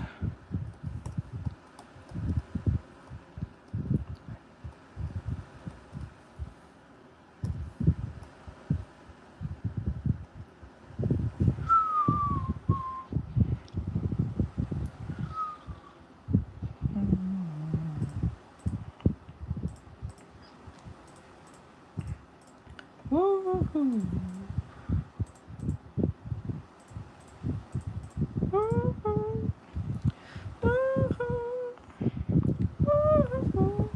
Woo-hoo. Woo-hoo. Woo-hoo. Woo-hoo.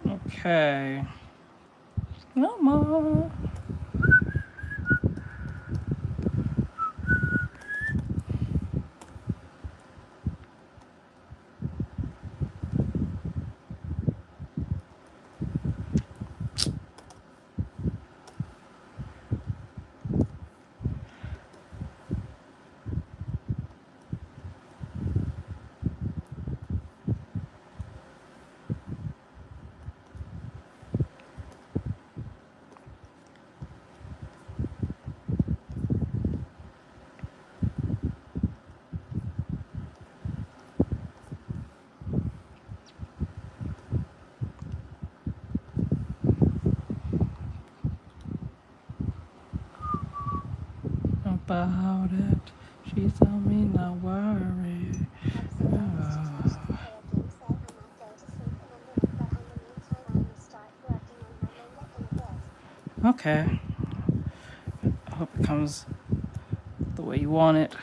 Okay. No more. About it. She told me not worry. Okay. I hope it comes the way you want it.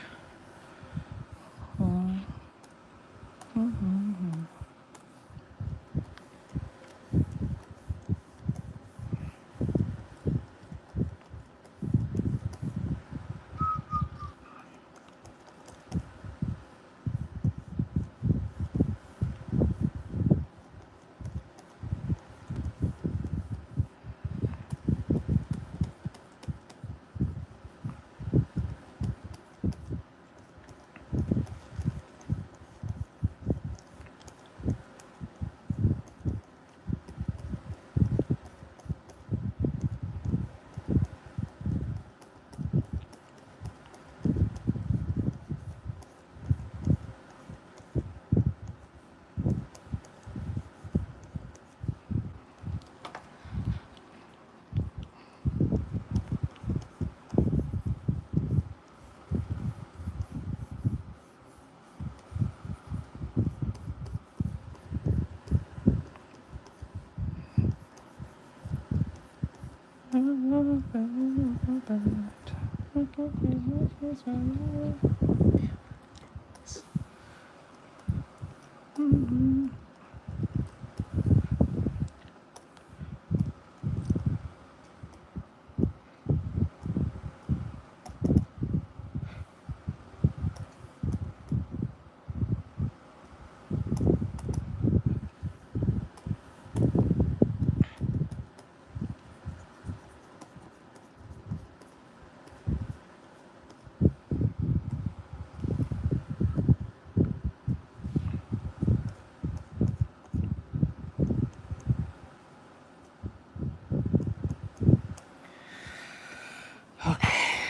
How cute, sad,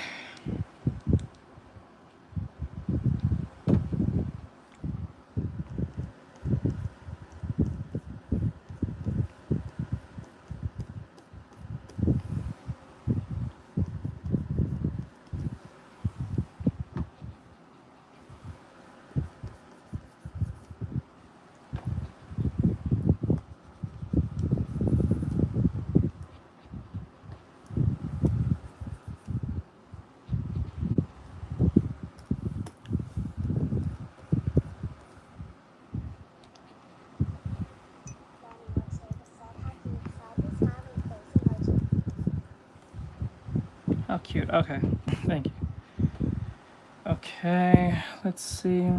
How cute. Okay. the smiling face emoji. Thank you. Okay. Let's see.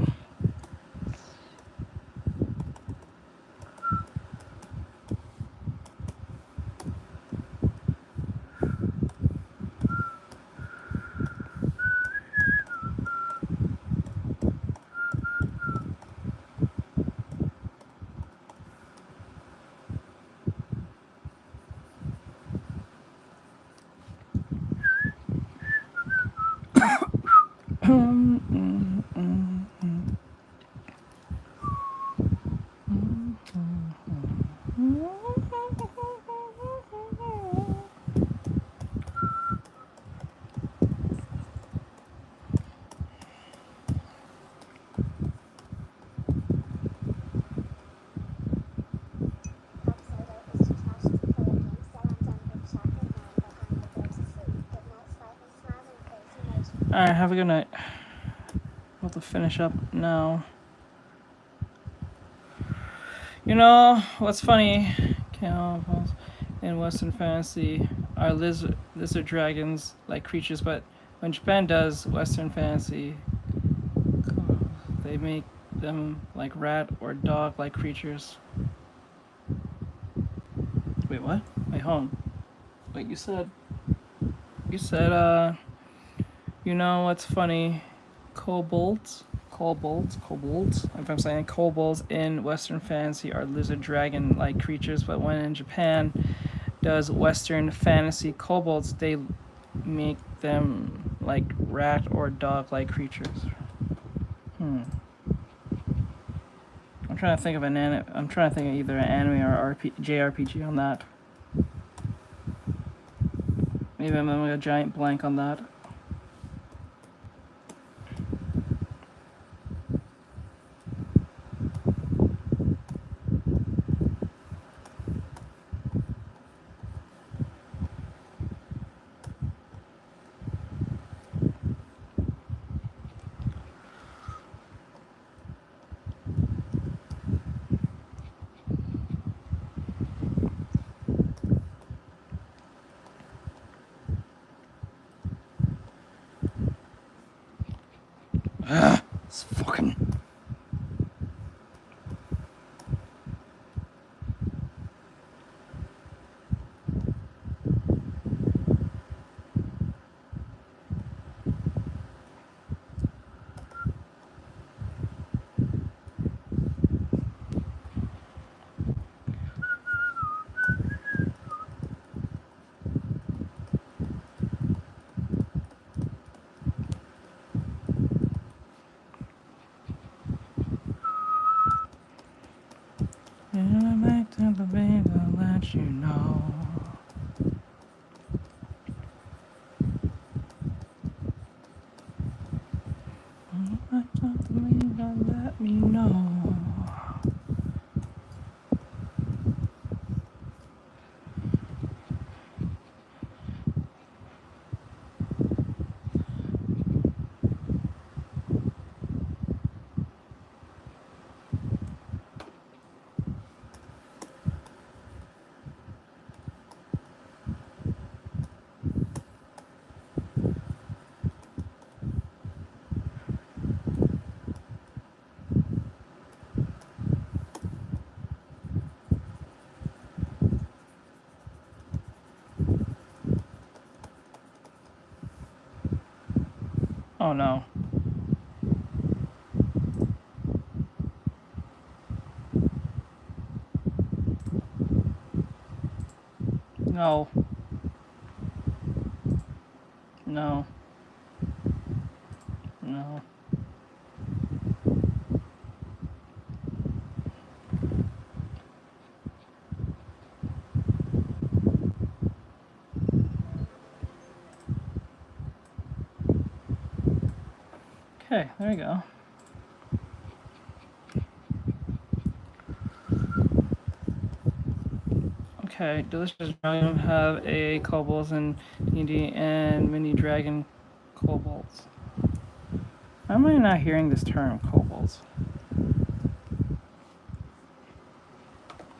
Upside is too trashed to play a game, so I'm done with chatting now. But I may go to sleep. Good night, smiling face emoji. All right. Have a good night. We'll have to finish up now. You know what's funny? In Western fantasy are lizard dragons like creatures, but when Japan does Western fantasy, they make them like rat or dog like creatures. Wait, what? Wait, hold on. Wait, you said, you know what's funny? Kobolds, if I'm saying kobolds in Western fantasy are lizard dragon like creatures, but when in Japan does Western fantasy kobolds, they make them like rat or dog like creatures. I'm trying to think of I'm trying to think of either an anime or JRPG on that. Maybe I'm having a giant blank on that. It's fucking. And I make to the baby, I'll let you know. Let me know. Oh no. No. No. No. Okay, there you go. Okay, Delicious Dragon have a kobolds and D&D and mini dragon kobolds. Why am I not hearing this term, kobolds?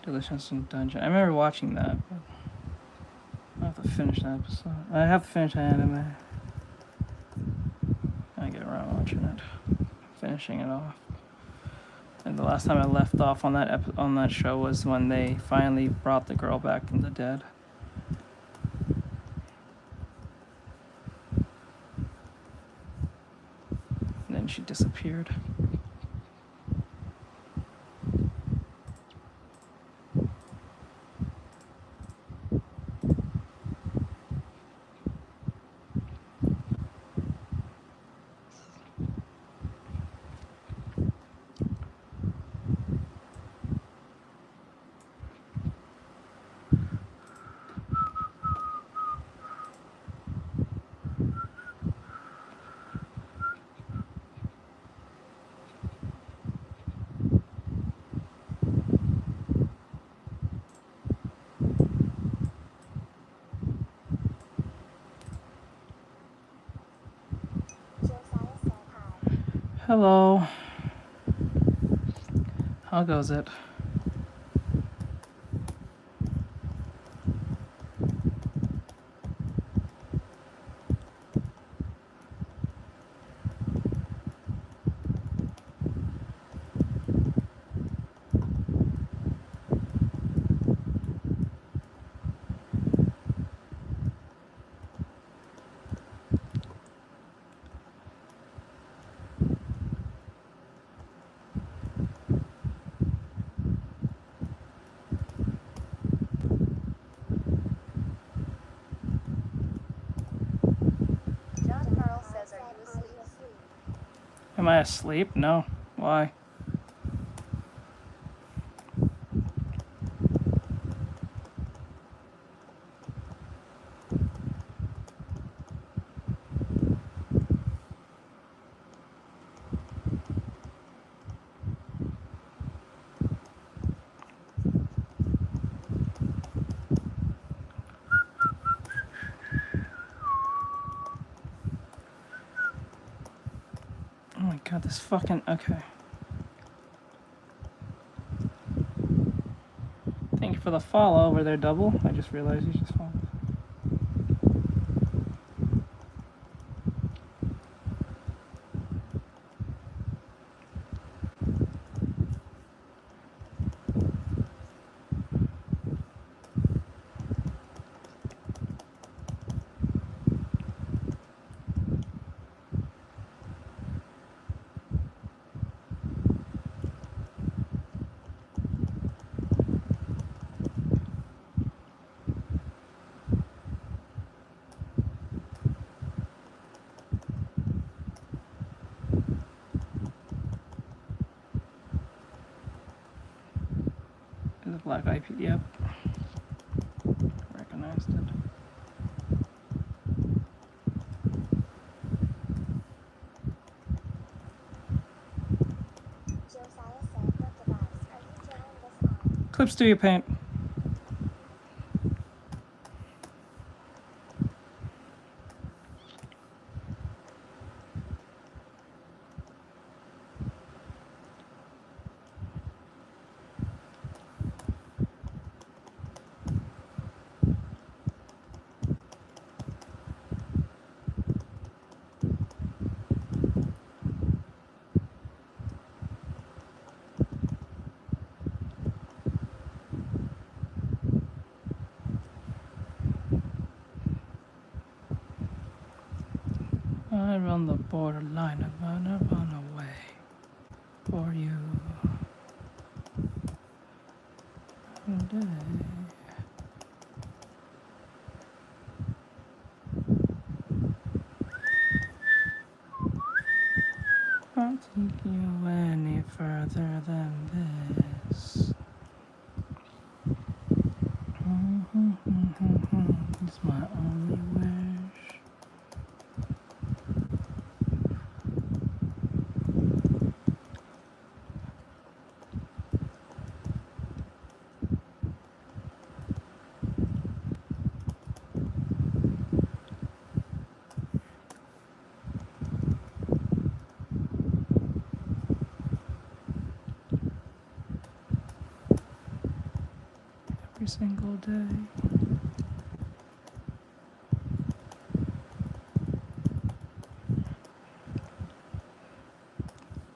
Delicious and Dungeon. I remember watching that, but I have to finish that episode. I have to finish the anime. I get around watching it, finishing it off. And the last time I left off on that show was when they finally brought the girl back from the dead. And then she disappeared. Josiah said hi. Hello. How goes it? John Carl says, Said, are you are asleep? you asleep? Am I asleep? No. Why? Oh my god, this fucking... Okay. Thank you for the follow over there, Double. I just realized you just followed. Is it black IP? Yep. Recognized it. Josiah said, what device are you drawing this on? Clip Studio Paint. borderline of on a way for you. And I won't take you any further than this. It's my only wish. Every single day.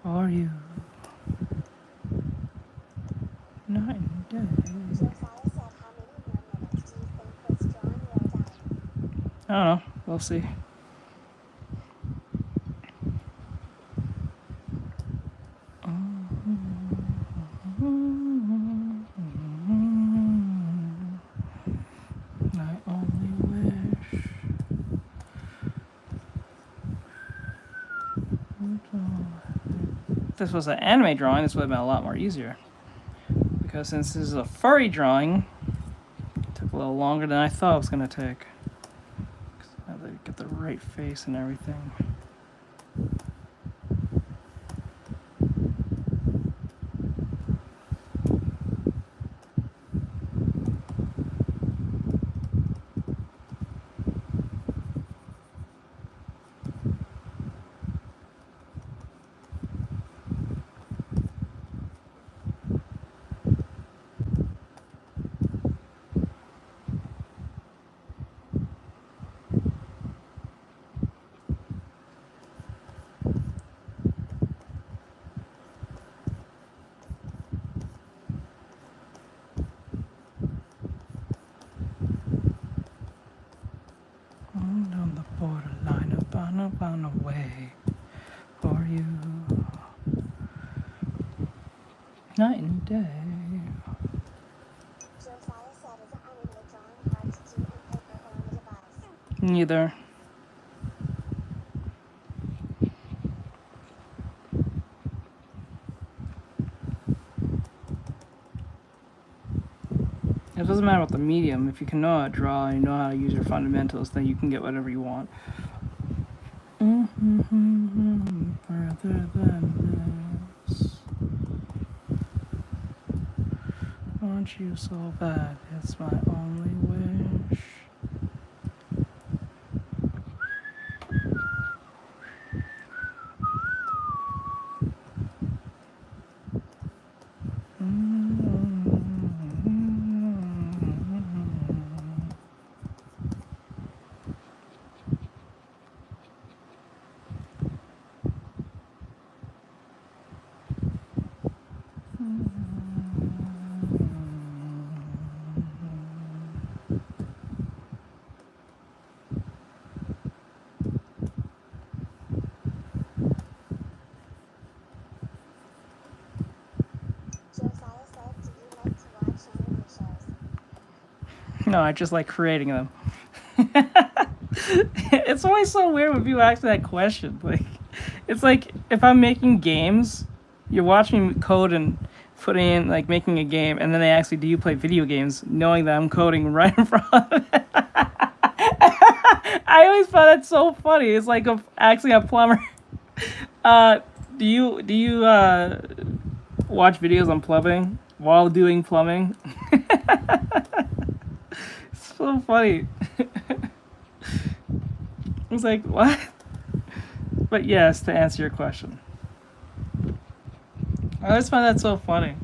For you. Night and day. Josiah said, how many more minutes do you think this drawing will done? I don't know. We'll see. I only wish. If this was an anime drawing, this would have been a lot more easier. Because since this is a furry drawing, it took a little longer than I thought it was going to take. 'Cause I had to get the right face and everything. On the borderline of on a way for you. Night and day. Josiah said, is an anime drawing hard to do in paper or on a device? Neither. It doesn't matter about the medium. If you can know how to draw and you know how to use your fundamentals, then you can get whatever you want. Further than this. Want you so bad, it's my only wish. Josiah said, do you like to watch anime shows? No, I just like creating them. It's always so weird when people ask that question. Like, it's like if I'm making games, you're watching me code and putting in, like, making a game, and then they ask me, do you play video games, knowing that I'm coding right in front of it. I always found that so funny. It's like asking a plumber, do you watch videos on plumbing while doing plumbing? It's so funny. It's like, what? But yes, to answer your question. I always find that so funny.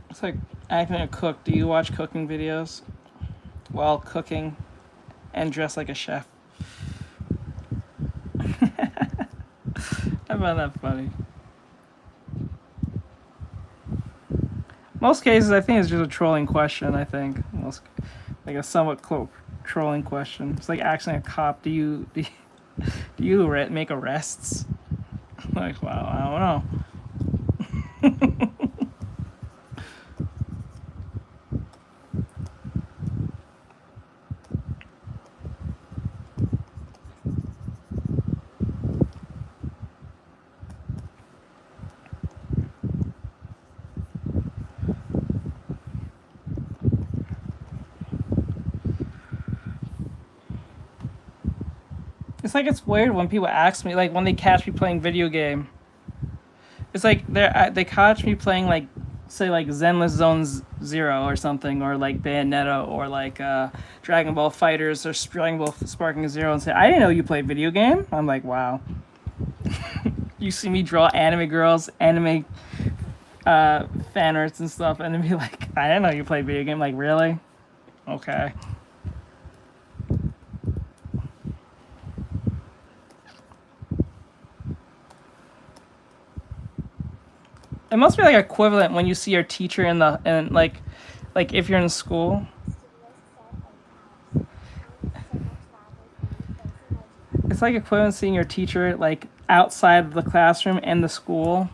It's like acting a cook. Do you watch cooking videos while cooking and dress like a chef? I find that funny. Most cases, I think it's just a trolling question. I think most, like a somewhat trolling question. It's like asking a cop, do you make arrests? Like, wow, I don't know. It's like it's weird when people ask me, like when they catch me playing video game. It's like they catch me playing like, say like Zenless Zero or something, or like Bayonetta, or like Dragon Ball Fighters, or Dragon Ball Sparking Zero, and say, I didn't know you played video game. I'm like, wow. You see me draw anime girls, anime fan arts and stuff, and then be like, I didn't know you played video game. Like, really? Okay. It must be like equivalent when you see your teacher in the, and like if you're in school. It's like equivalent seeing your teacher like outside of the classroom and the school,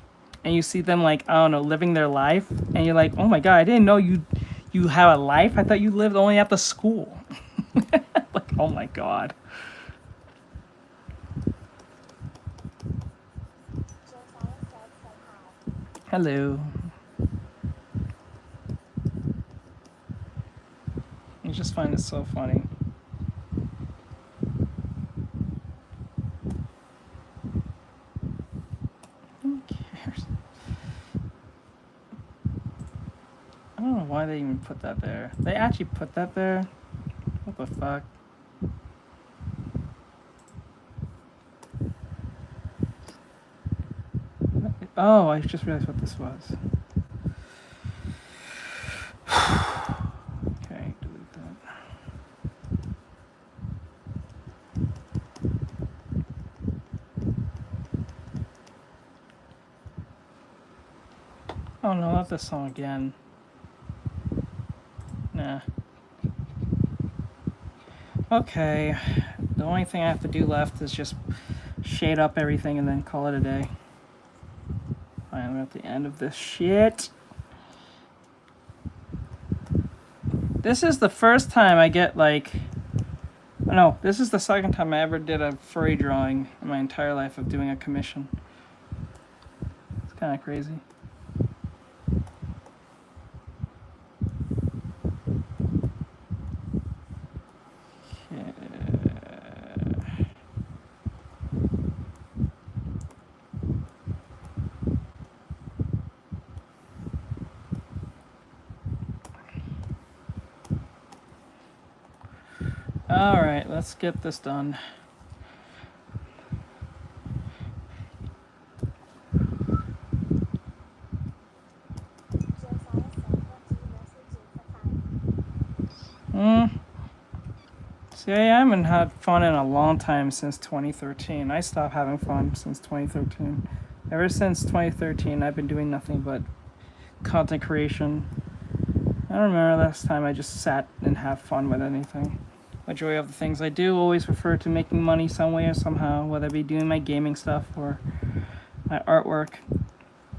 and you see them like, I don't know, living their life, and you're like, oh my god, I didn't know you have a life. I thought you lived only at the school. Like, oh my god. Hello. I just find it so funny. Who cares? I don't know why they even put that there. They actually put that there? What the fuck? Oh, I just realized what this was. Okay, delete that. Oh no, not this song again. Nah. Okay, the only thing I have to do left is just shade up everything and then call it a day. I'm at the end of this shit. This is the first time I get like, no, this is the second time I ever did a furry drawing in my entire life of doing a commission. It's kind of crazy. Alright, let's get this done. See, I haven't had fun in a long time since 2013. I stopped having fun since 2013. Ever since 2013, I've been doing nothing but content creation. I don't remember last time I just sat and have fun with anything. Majority of the things I do always refer to making money some way or somehow, whether it be doing my gaming stuff or my artwork.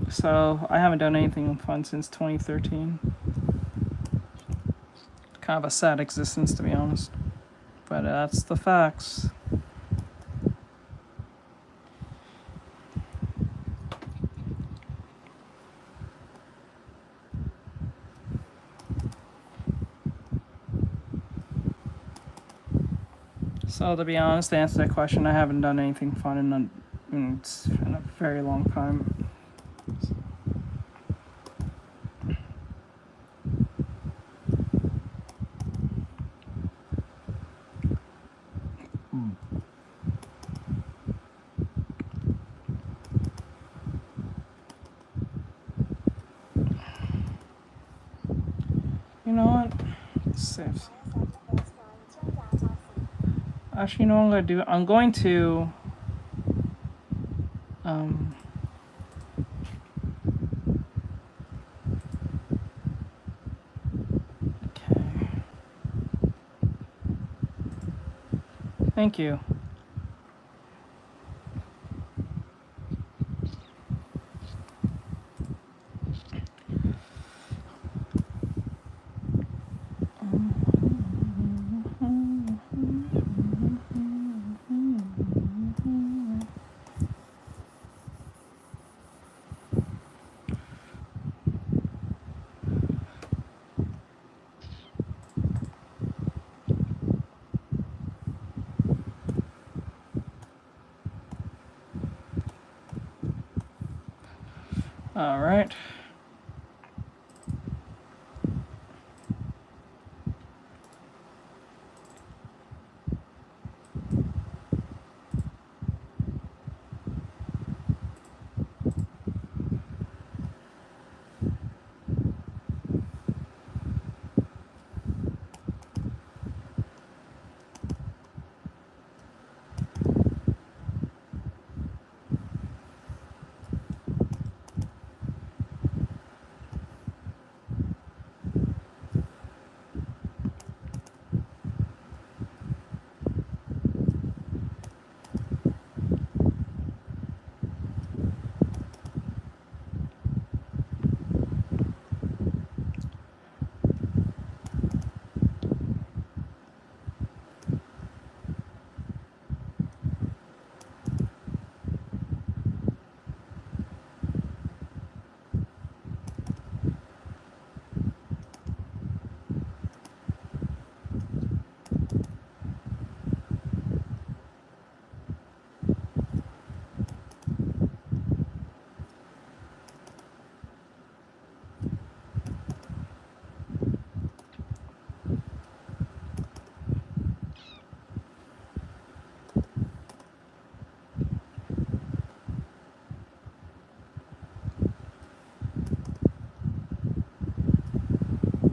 So I haven't done anything fun since 2013. Kind of a sad existence, to be honest. But that's the facts. So to be honest, to answer that question, I haven't done anything fun in a very long time. You know what? Let's save. Actually, you know what I'm going to do? I'm going to... Thank you. All right.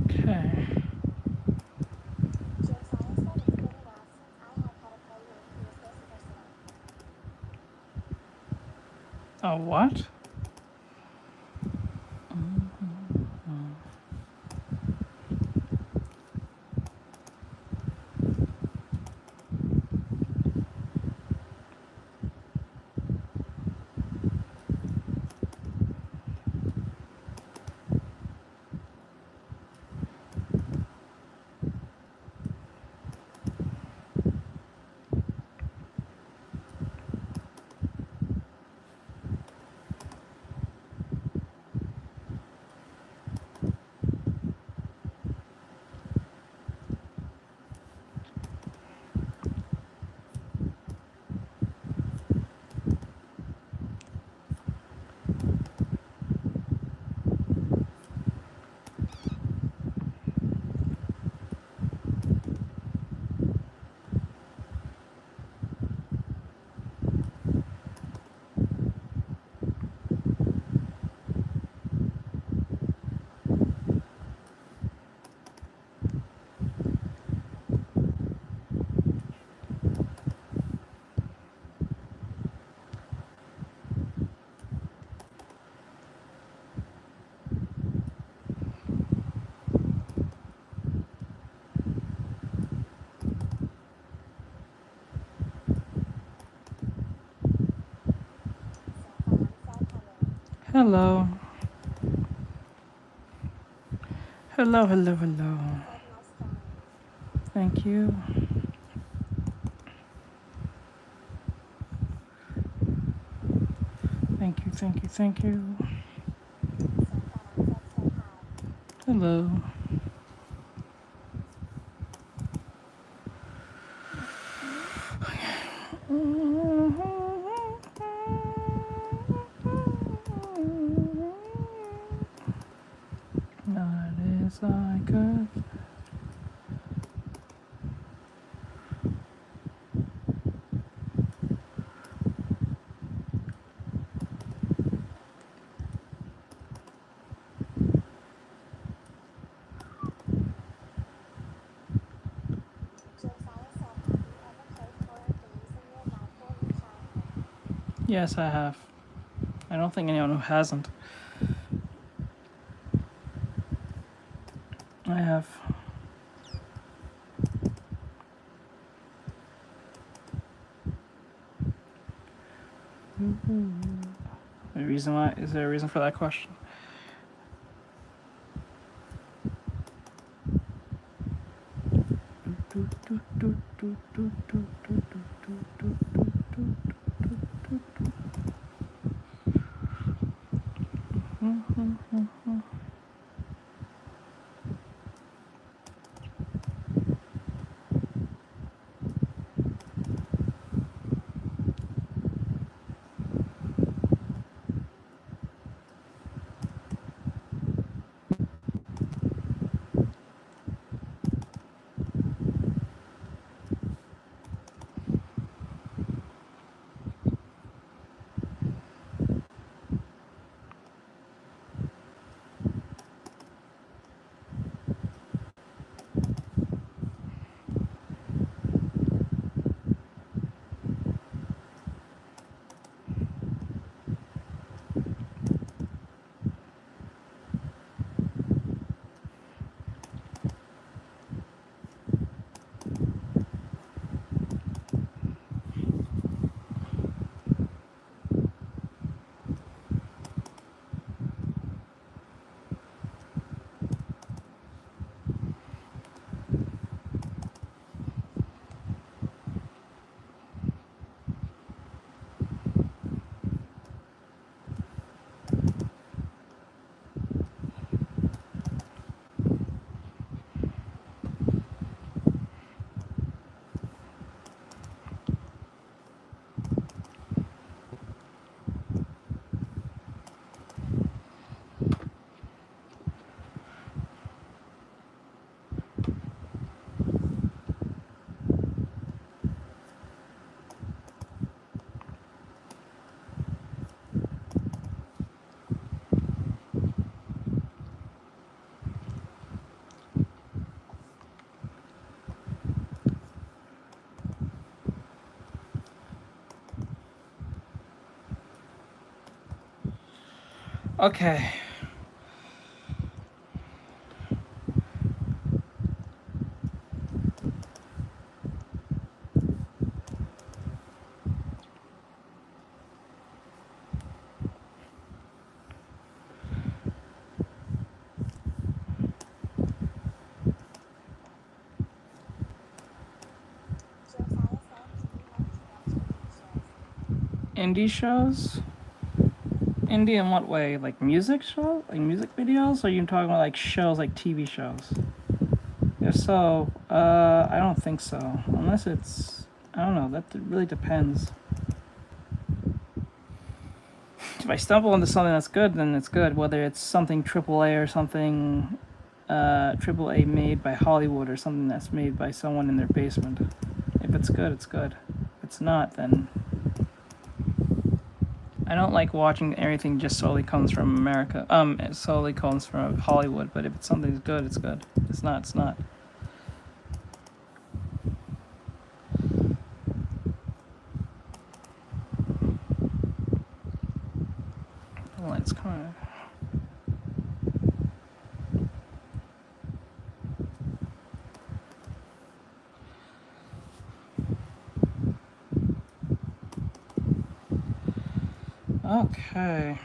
Okay. Josiah said it's been a while since I have had a play with who is this person. A what? Stefan said hello. Hello. Hello, hello, hello. Said nice drawing. Thank you. Thank you, thank you, thank you. Stefan said hi. Hello. Not as I could. Josiah said, have you ever played horror games in your life or in childhood? Yes, I have. I don't think anyone who hasn't. I have. The reason why? Is there a reason for that question? Okay. Josiah said, do you like to watch Indie shows? Indie in what way? Like music show? Like music videos? Or are you talking about like shows like TV shows? If so, I don't think so. Unless it's, I don't know, that really depends. If I stumble into something that's good, then it's good. Whether it's something AAA or something AAA made by Hollywood or something that's made by someone in their basement. If it's good, it's good. If it's not, then I don't like watching everything just solely comes from America. It solely comes from Hollywood. But if it's something's good, it's good. If it's not, it's not. Well, it's kind of. Okay.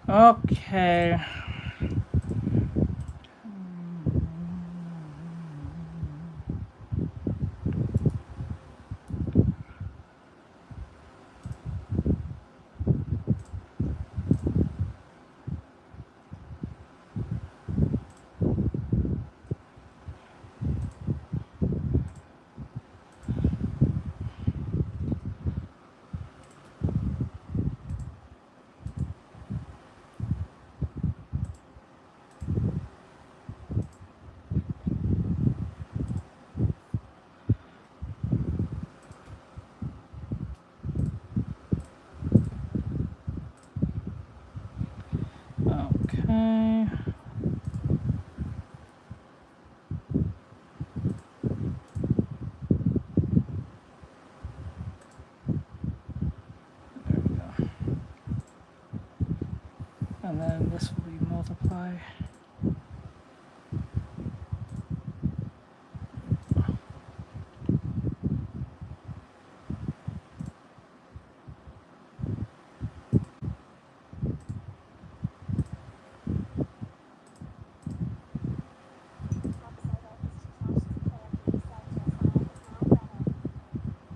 Okay. apply.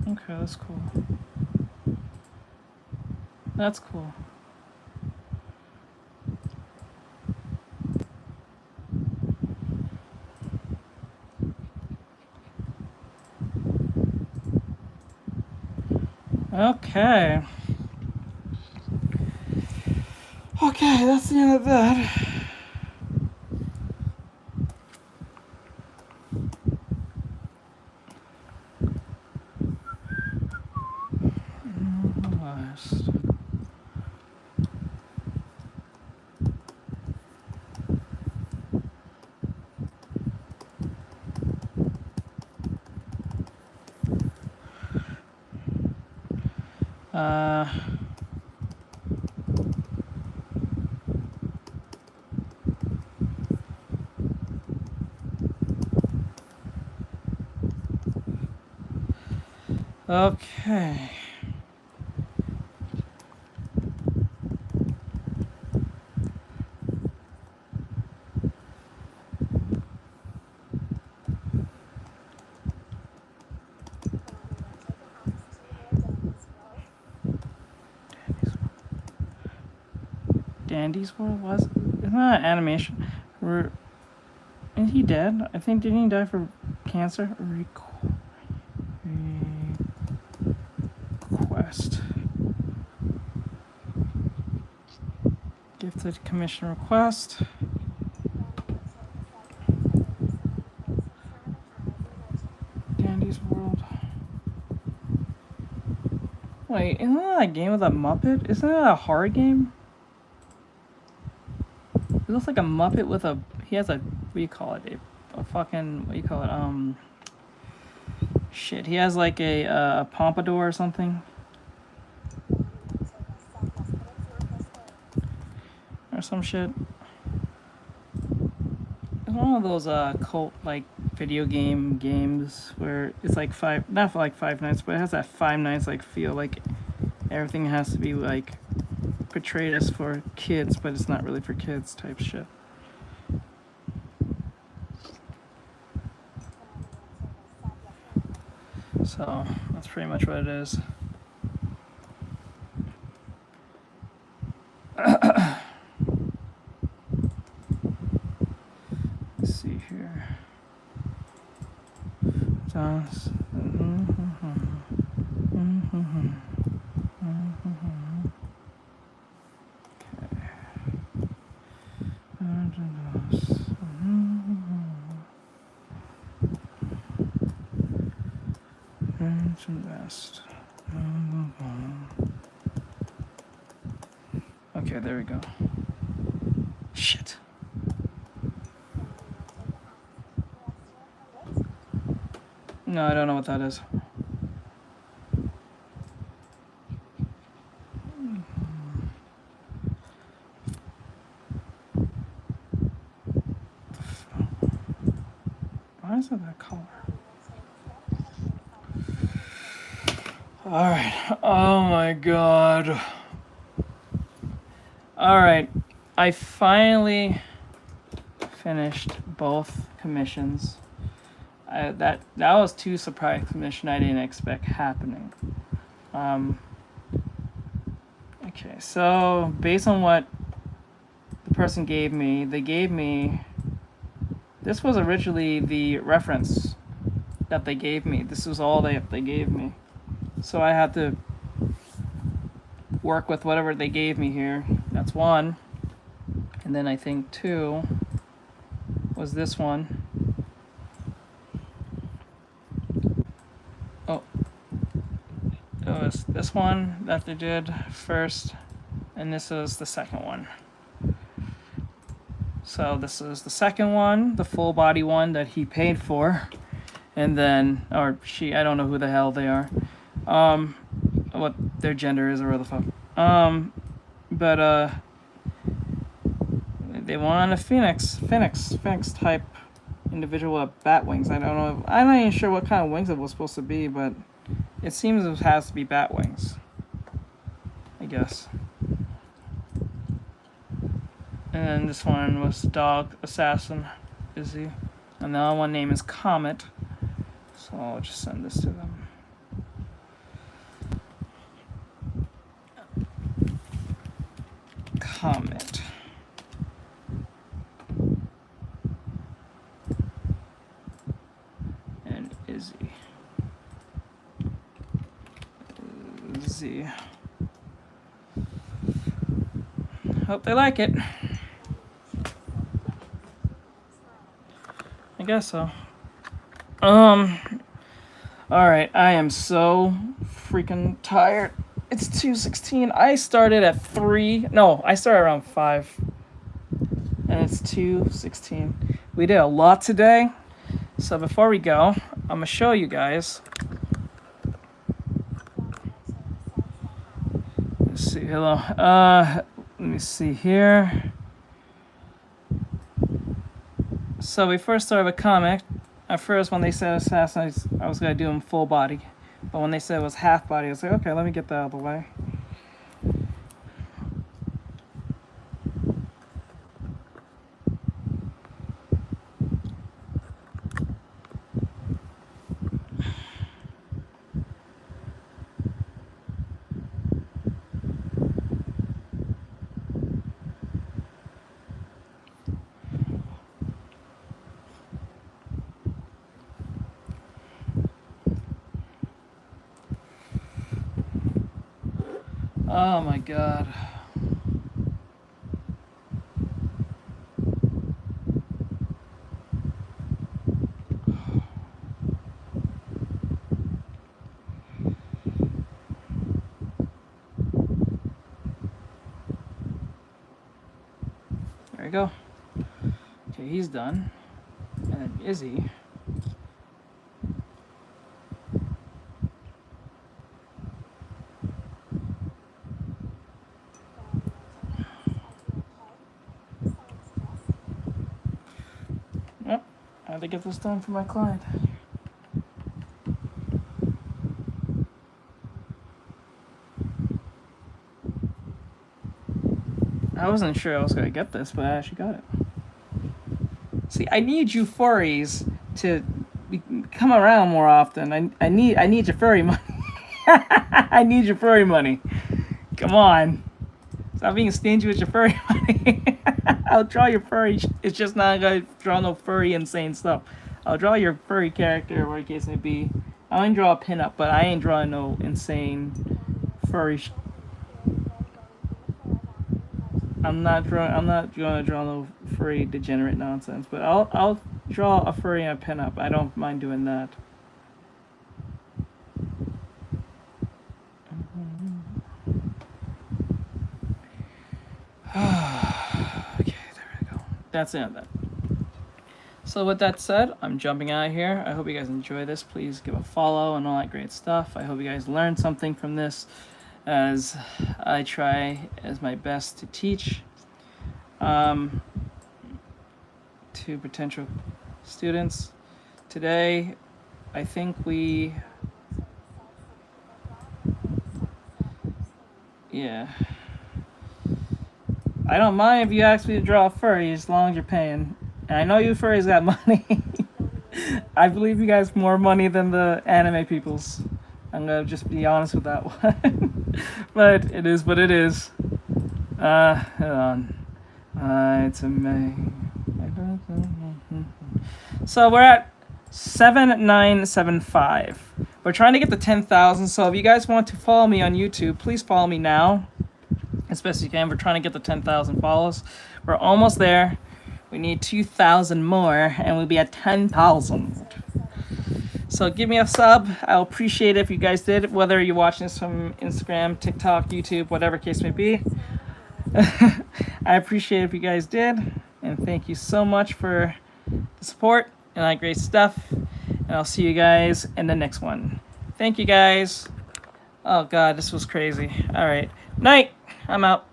Okay, that's cool. That's cool. Okay. Okay, that's the end of that. Last. Okay. Dandy's World was? Isn't that an animation? Is he dead? I think, didn't he die for cancer? Request. Gifted commission request. Dandy's World. Wait, isn't that a game with a Muppet? Isn't that a horror game? It looks like a Muppet with a... He has a... What do you call it? A fucking... What do you call it? Shit. He has like a pompadour or something. Or some shit. It's one of those cult like video games where it's like not for like Five Nights, but it has that Five Nights like feel, like everything has to be like portrayed as for kids, but it's not really for kids type shit. So that's pretty much what it is. Let's see here. Dance. Invest. Okay, there we go. Shit. No, I don't know what that is. Why is it that color? Alright. Oh my god. Alright. I finally finished both commissions. That was two surprise commission I didn't expect happening. Okay, so based on what the person gave me, this was originally the reference that they gave me. This was all they gave me. So I had to work with whatever they gave me here. That's one. And then I think two was this one. Oh. It was this one that they did first. And this is the second one. So this is the second one, the full body one that he paid for. And then, or she, I don't know who the hell they are. What their gender is or whatever the fuck. But They want a phoenix type individual with bat wings. I don't know. I'm not even sure what kind of wings it was supposed to be, but it seems it has to be bat wings, I guess. And then this one was Dog Assassin, Izzy. And the other one name is Comet. So I'll just send this to them. Comet. And Izzy. Z. Hope they like it. I guess so. Alright, I am so freaking tired. It's 2:16. I started at 3. No, I started around 5. And it's 2:16. We did a lot today. So before we go, I'm going to show you guys. Let's see. Hello. Let me see here. So we first started with comic. At first, when they said assassin, I was going to do him full body. But when they said it was half body, I was like, okay, let me get that out of the way. Oh my god. There we go. Okay, he's done. And then Izzy. Yep, I had to get this done for my client. I wasn't sure I was going to get this, but I actually got it. See, I need you furries to come around more often. I need your furry money. I need your furry money. Come on. Stop being stingy with your furry money. I'll draw your furry. It's just not going to draw no furry insane stuff. I'll draw your furry character, whatever the case may be. I only draw a pinup, but I ain't drawing no insane furry I'm not gonna draw no furry degenerate nonsense, but I'll draw a furry and a pinup. I don't mind doing that. Okay, there we go. That's it. So with that said, I'm jumping out of here. I hope you guys enjoy this. Please give a follow and all that great stuff. I hope you guys learned something from this, as I try as my best to teach to potential students. Today, I think yeah. I don't mind if you ask me to draw a furry as long as you're paying. And I know you furries got money. I believe you guys have more money than the anime peoples. I'm gonna just be honest with that one. But it is what it is. Hold on. It's a May. So we're at 7975. We're trying to get to 10,000. So if you guys want to follow me on YouTube, please follow me now as best you can. We're trying to get to 10,000 follows. We're almost there. We need 2,000 more, and we'll be at 10,000. So give me a sub. I'll appreciate it if you guys did, whether you're watching this from Instagram, TikTok, YouTube, whatever case may be. I appreciate it if you guys did, and thank you so much for the support and that great stuff. And I'll see you guys in the next one. Thank you guys. Oh God, this was crazy. All right, night. I'm out.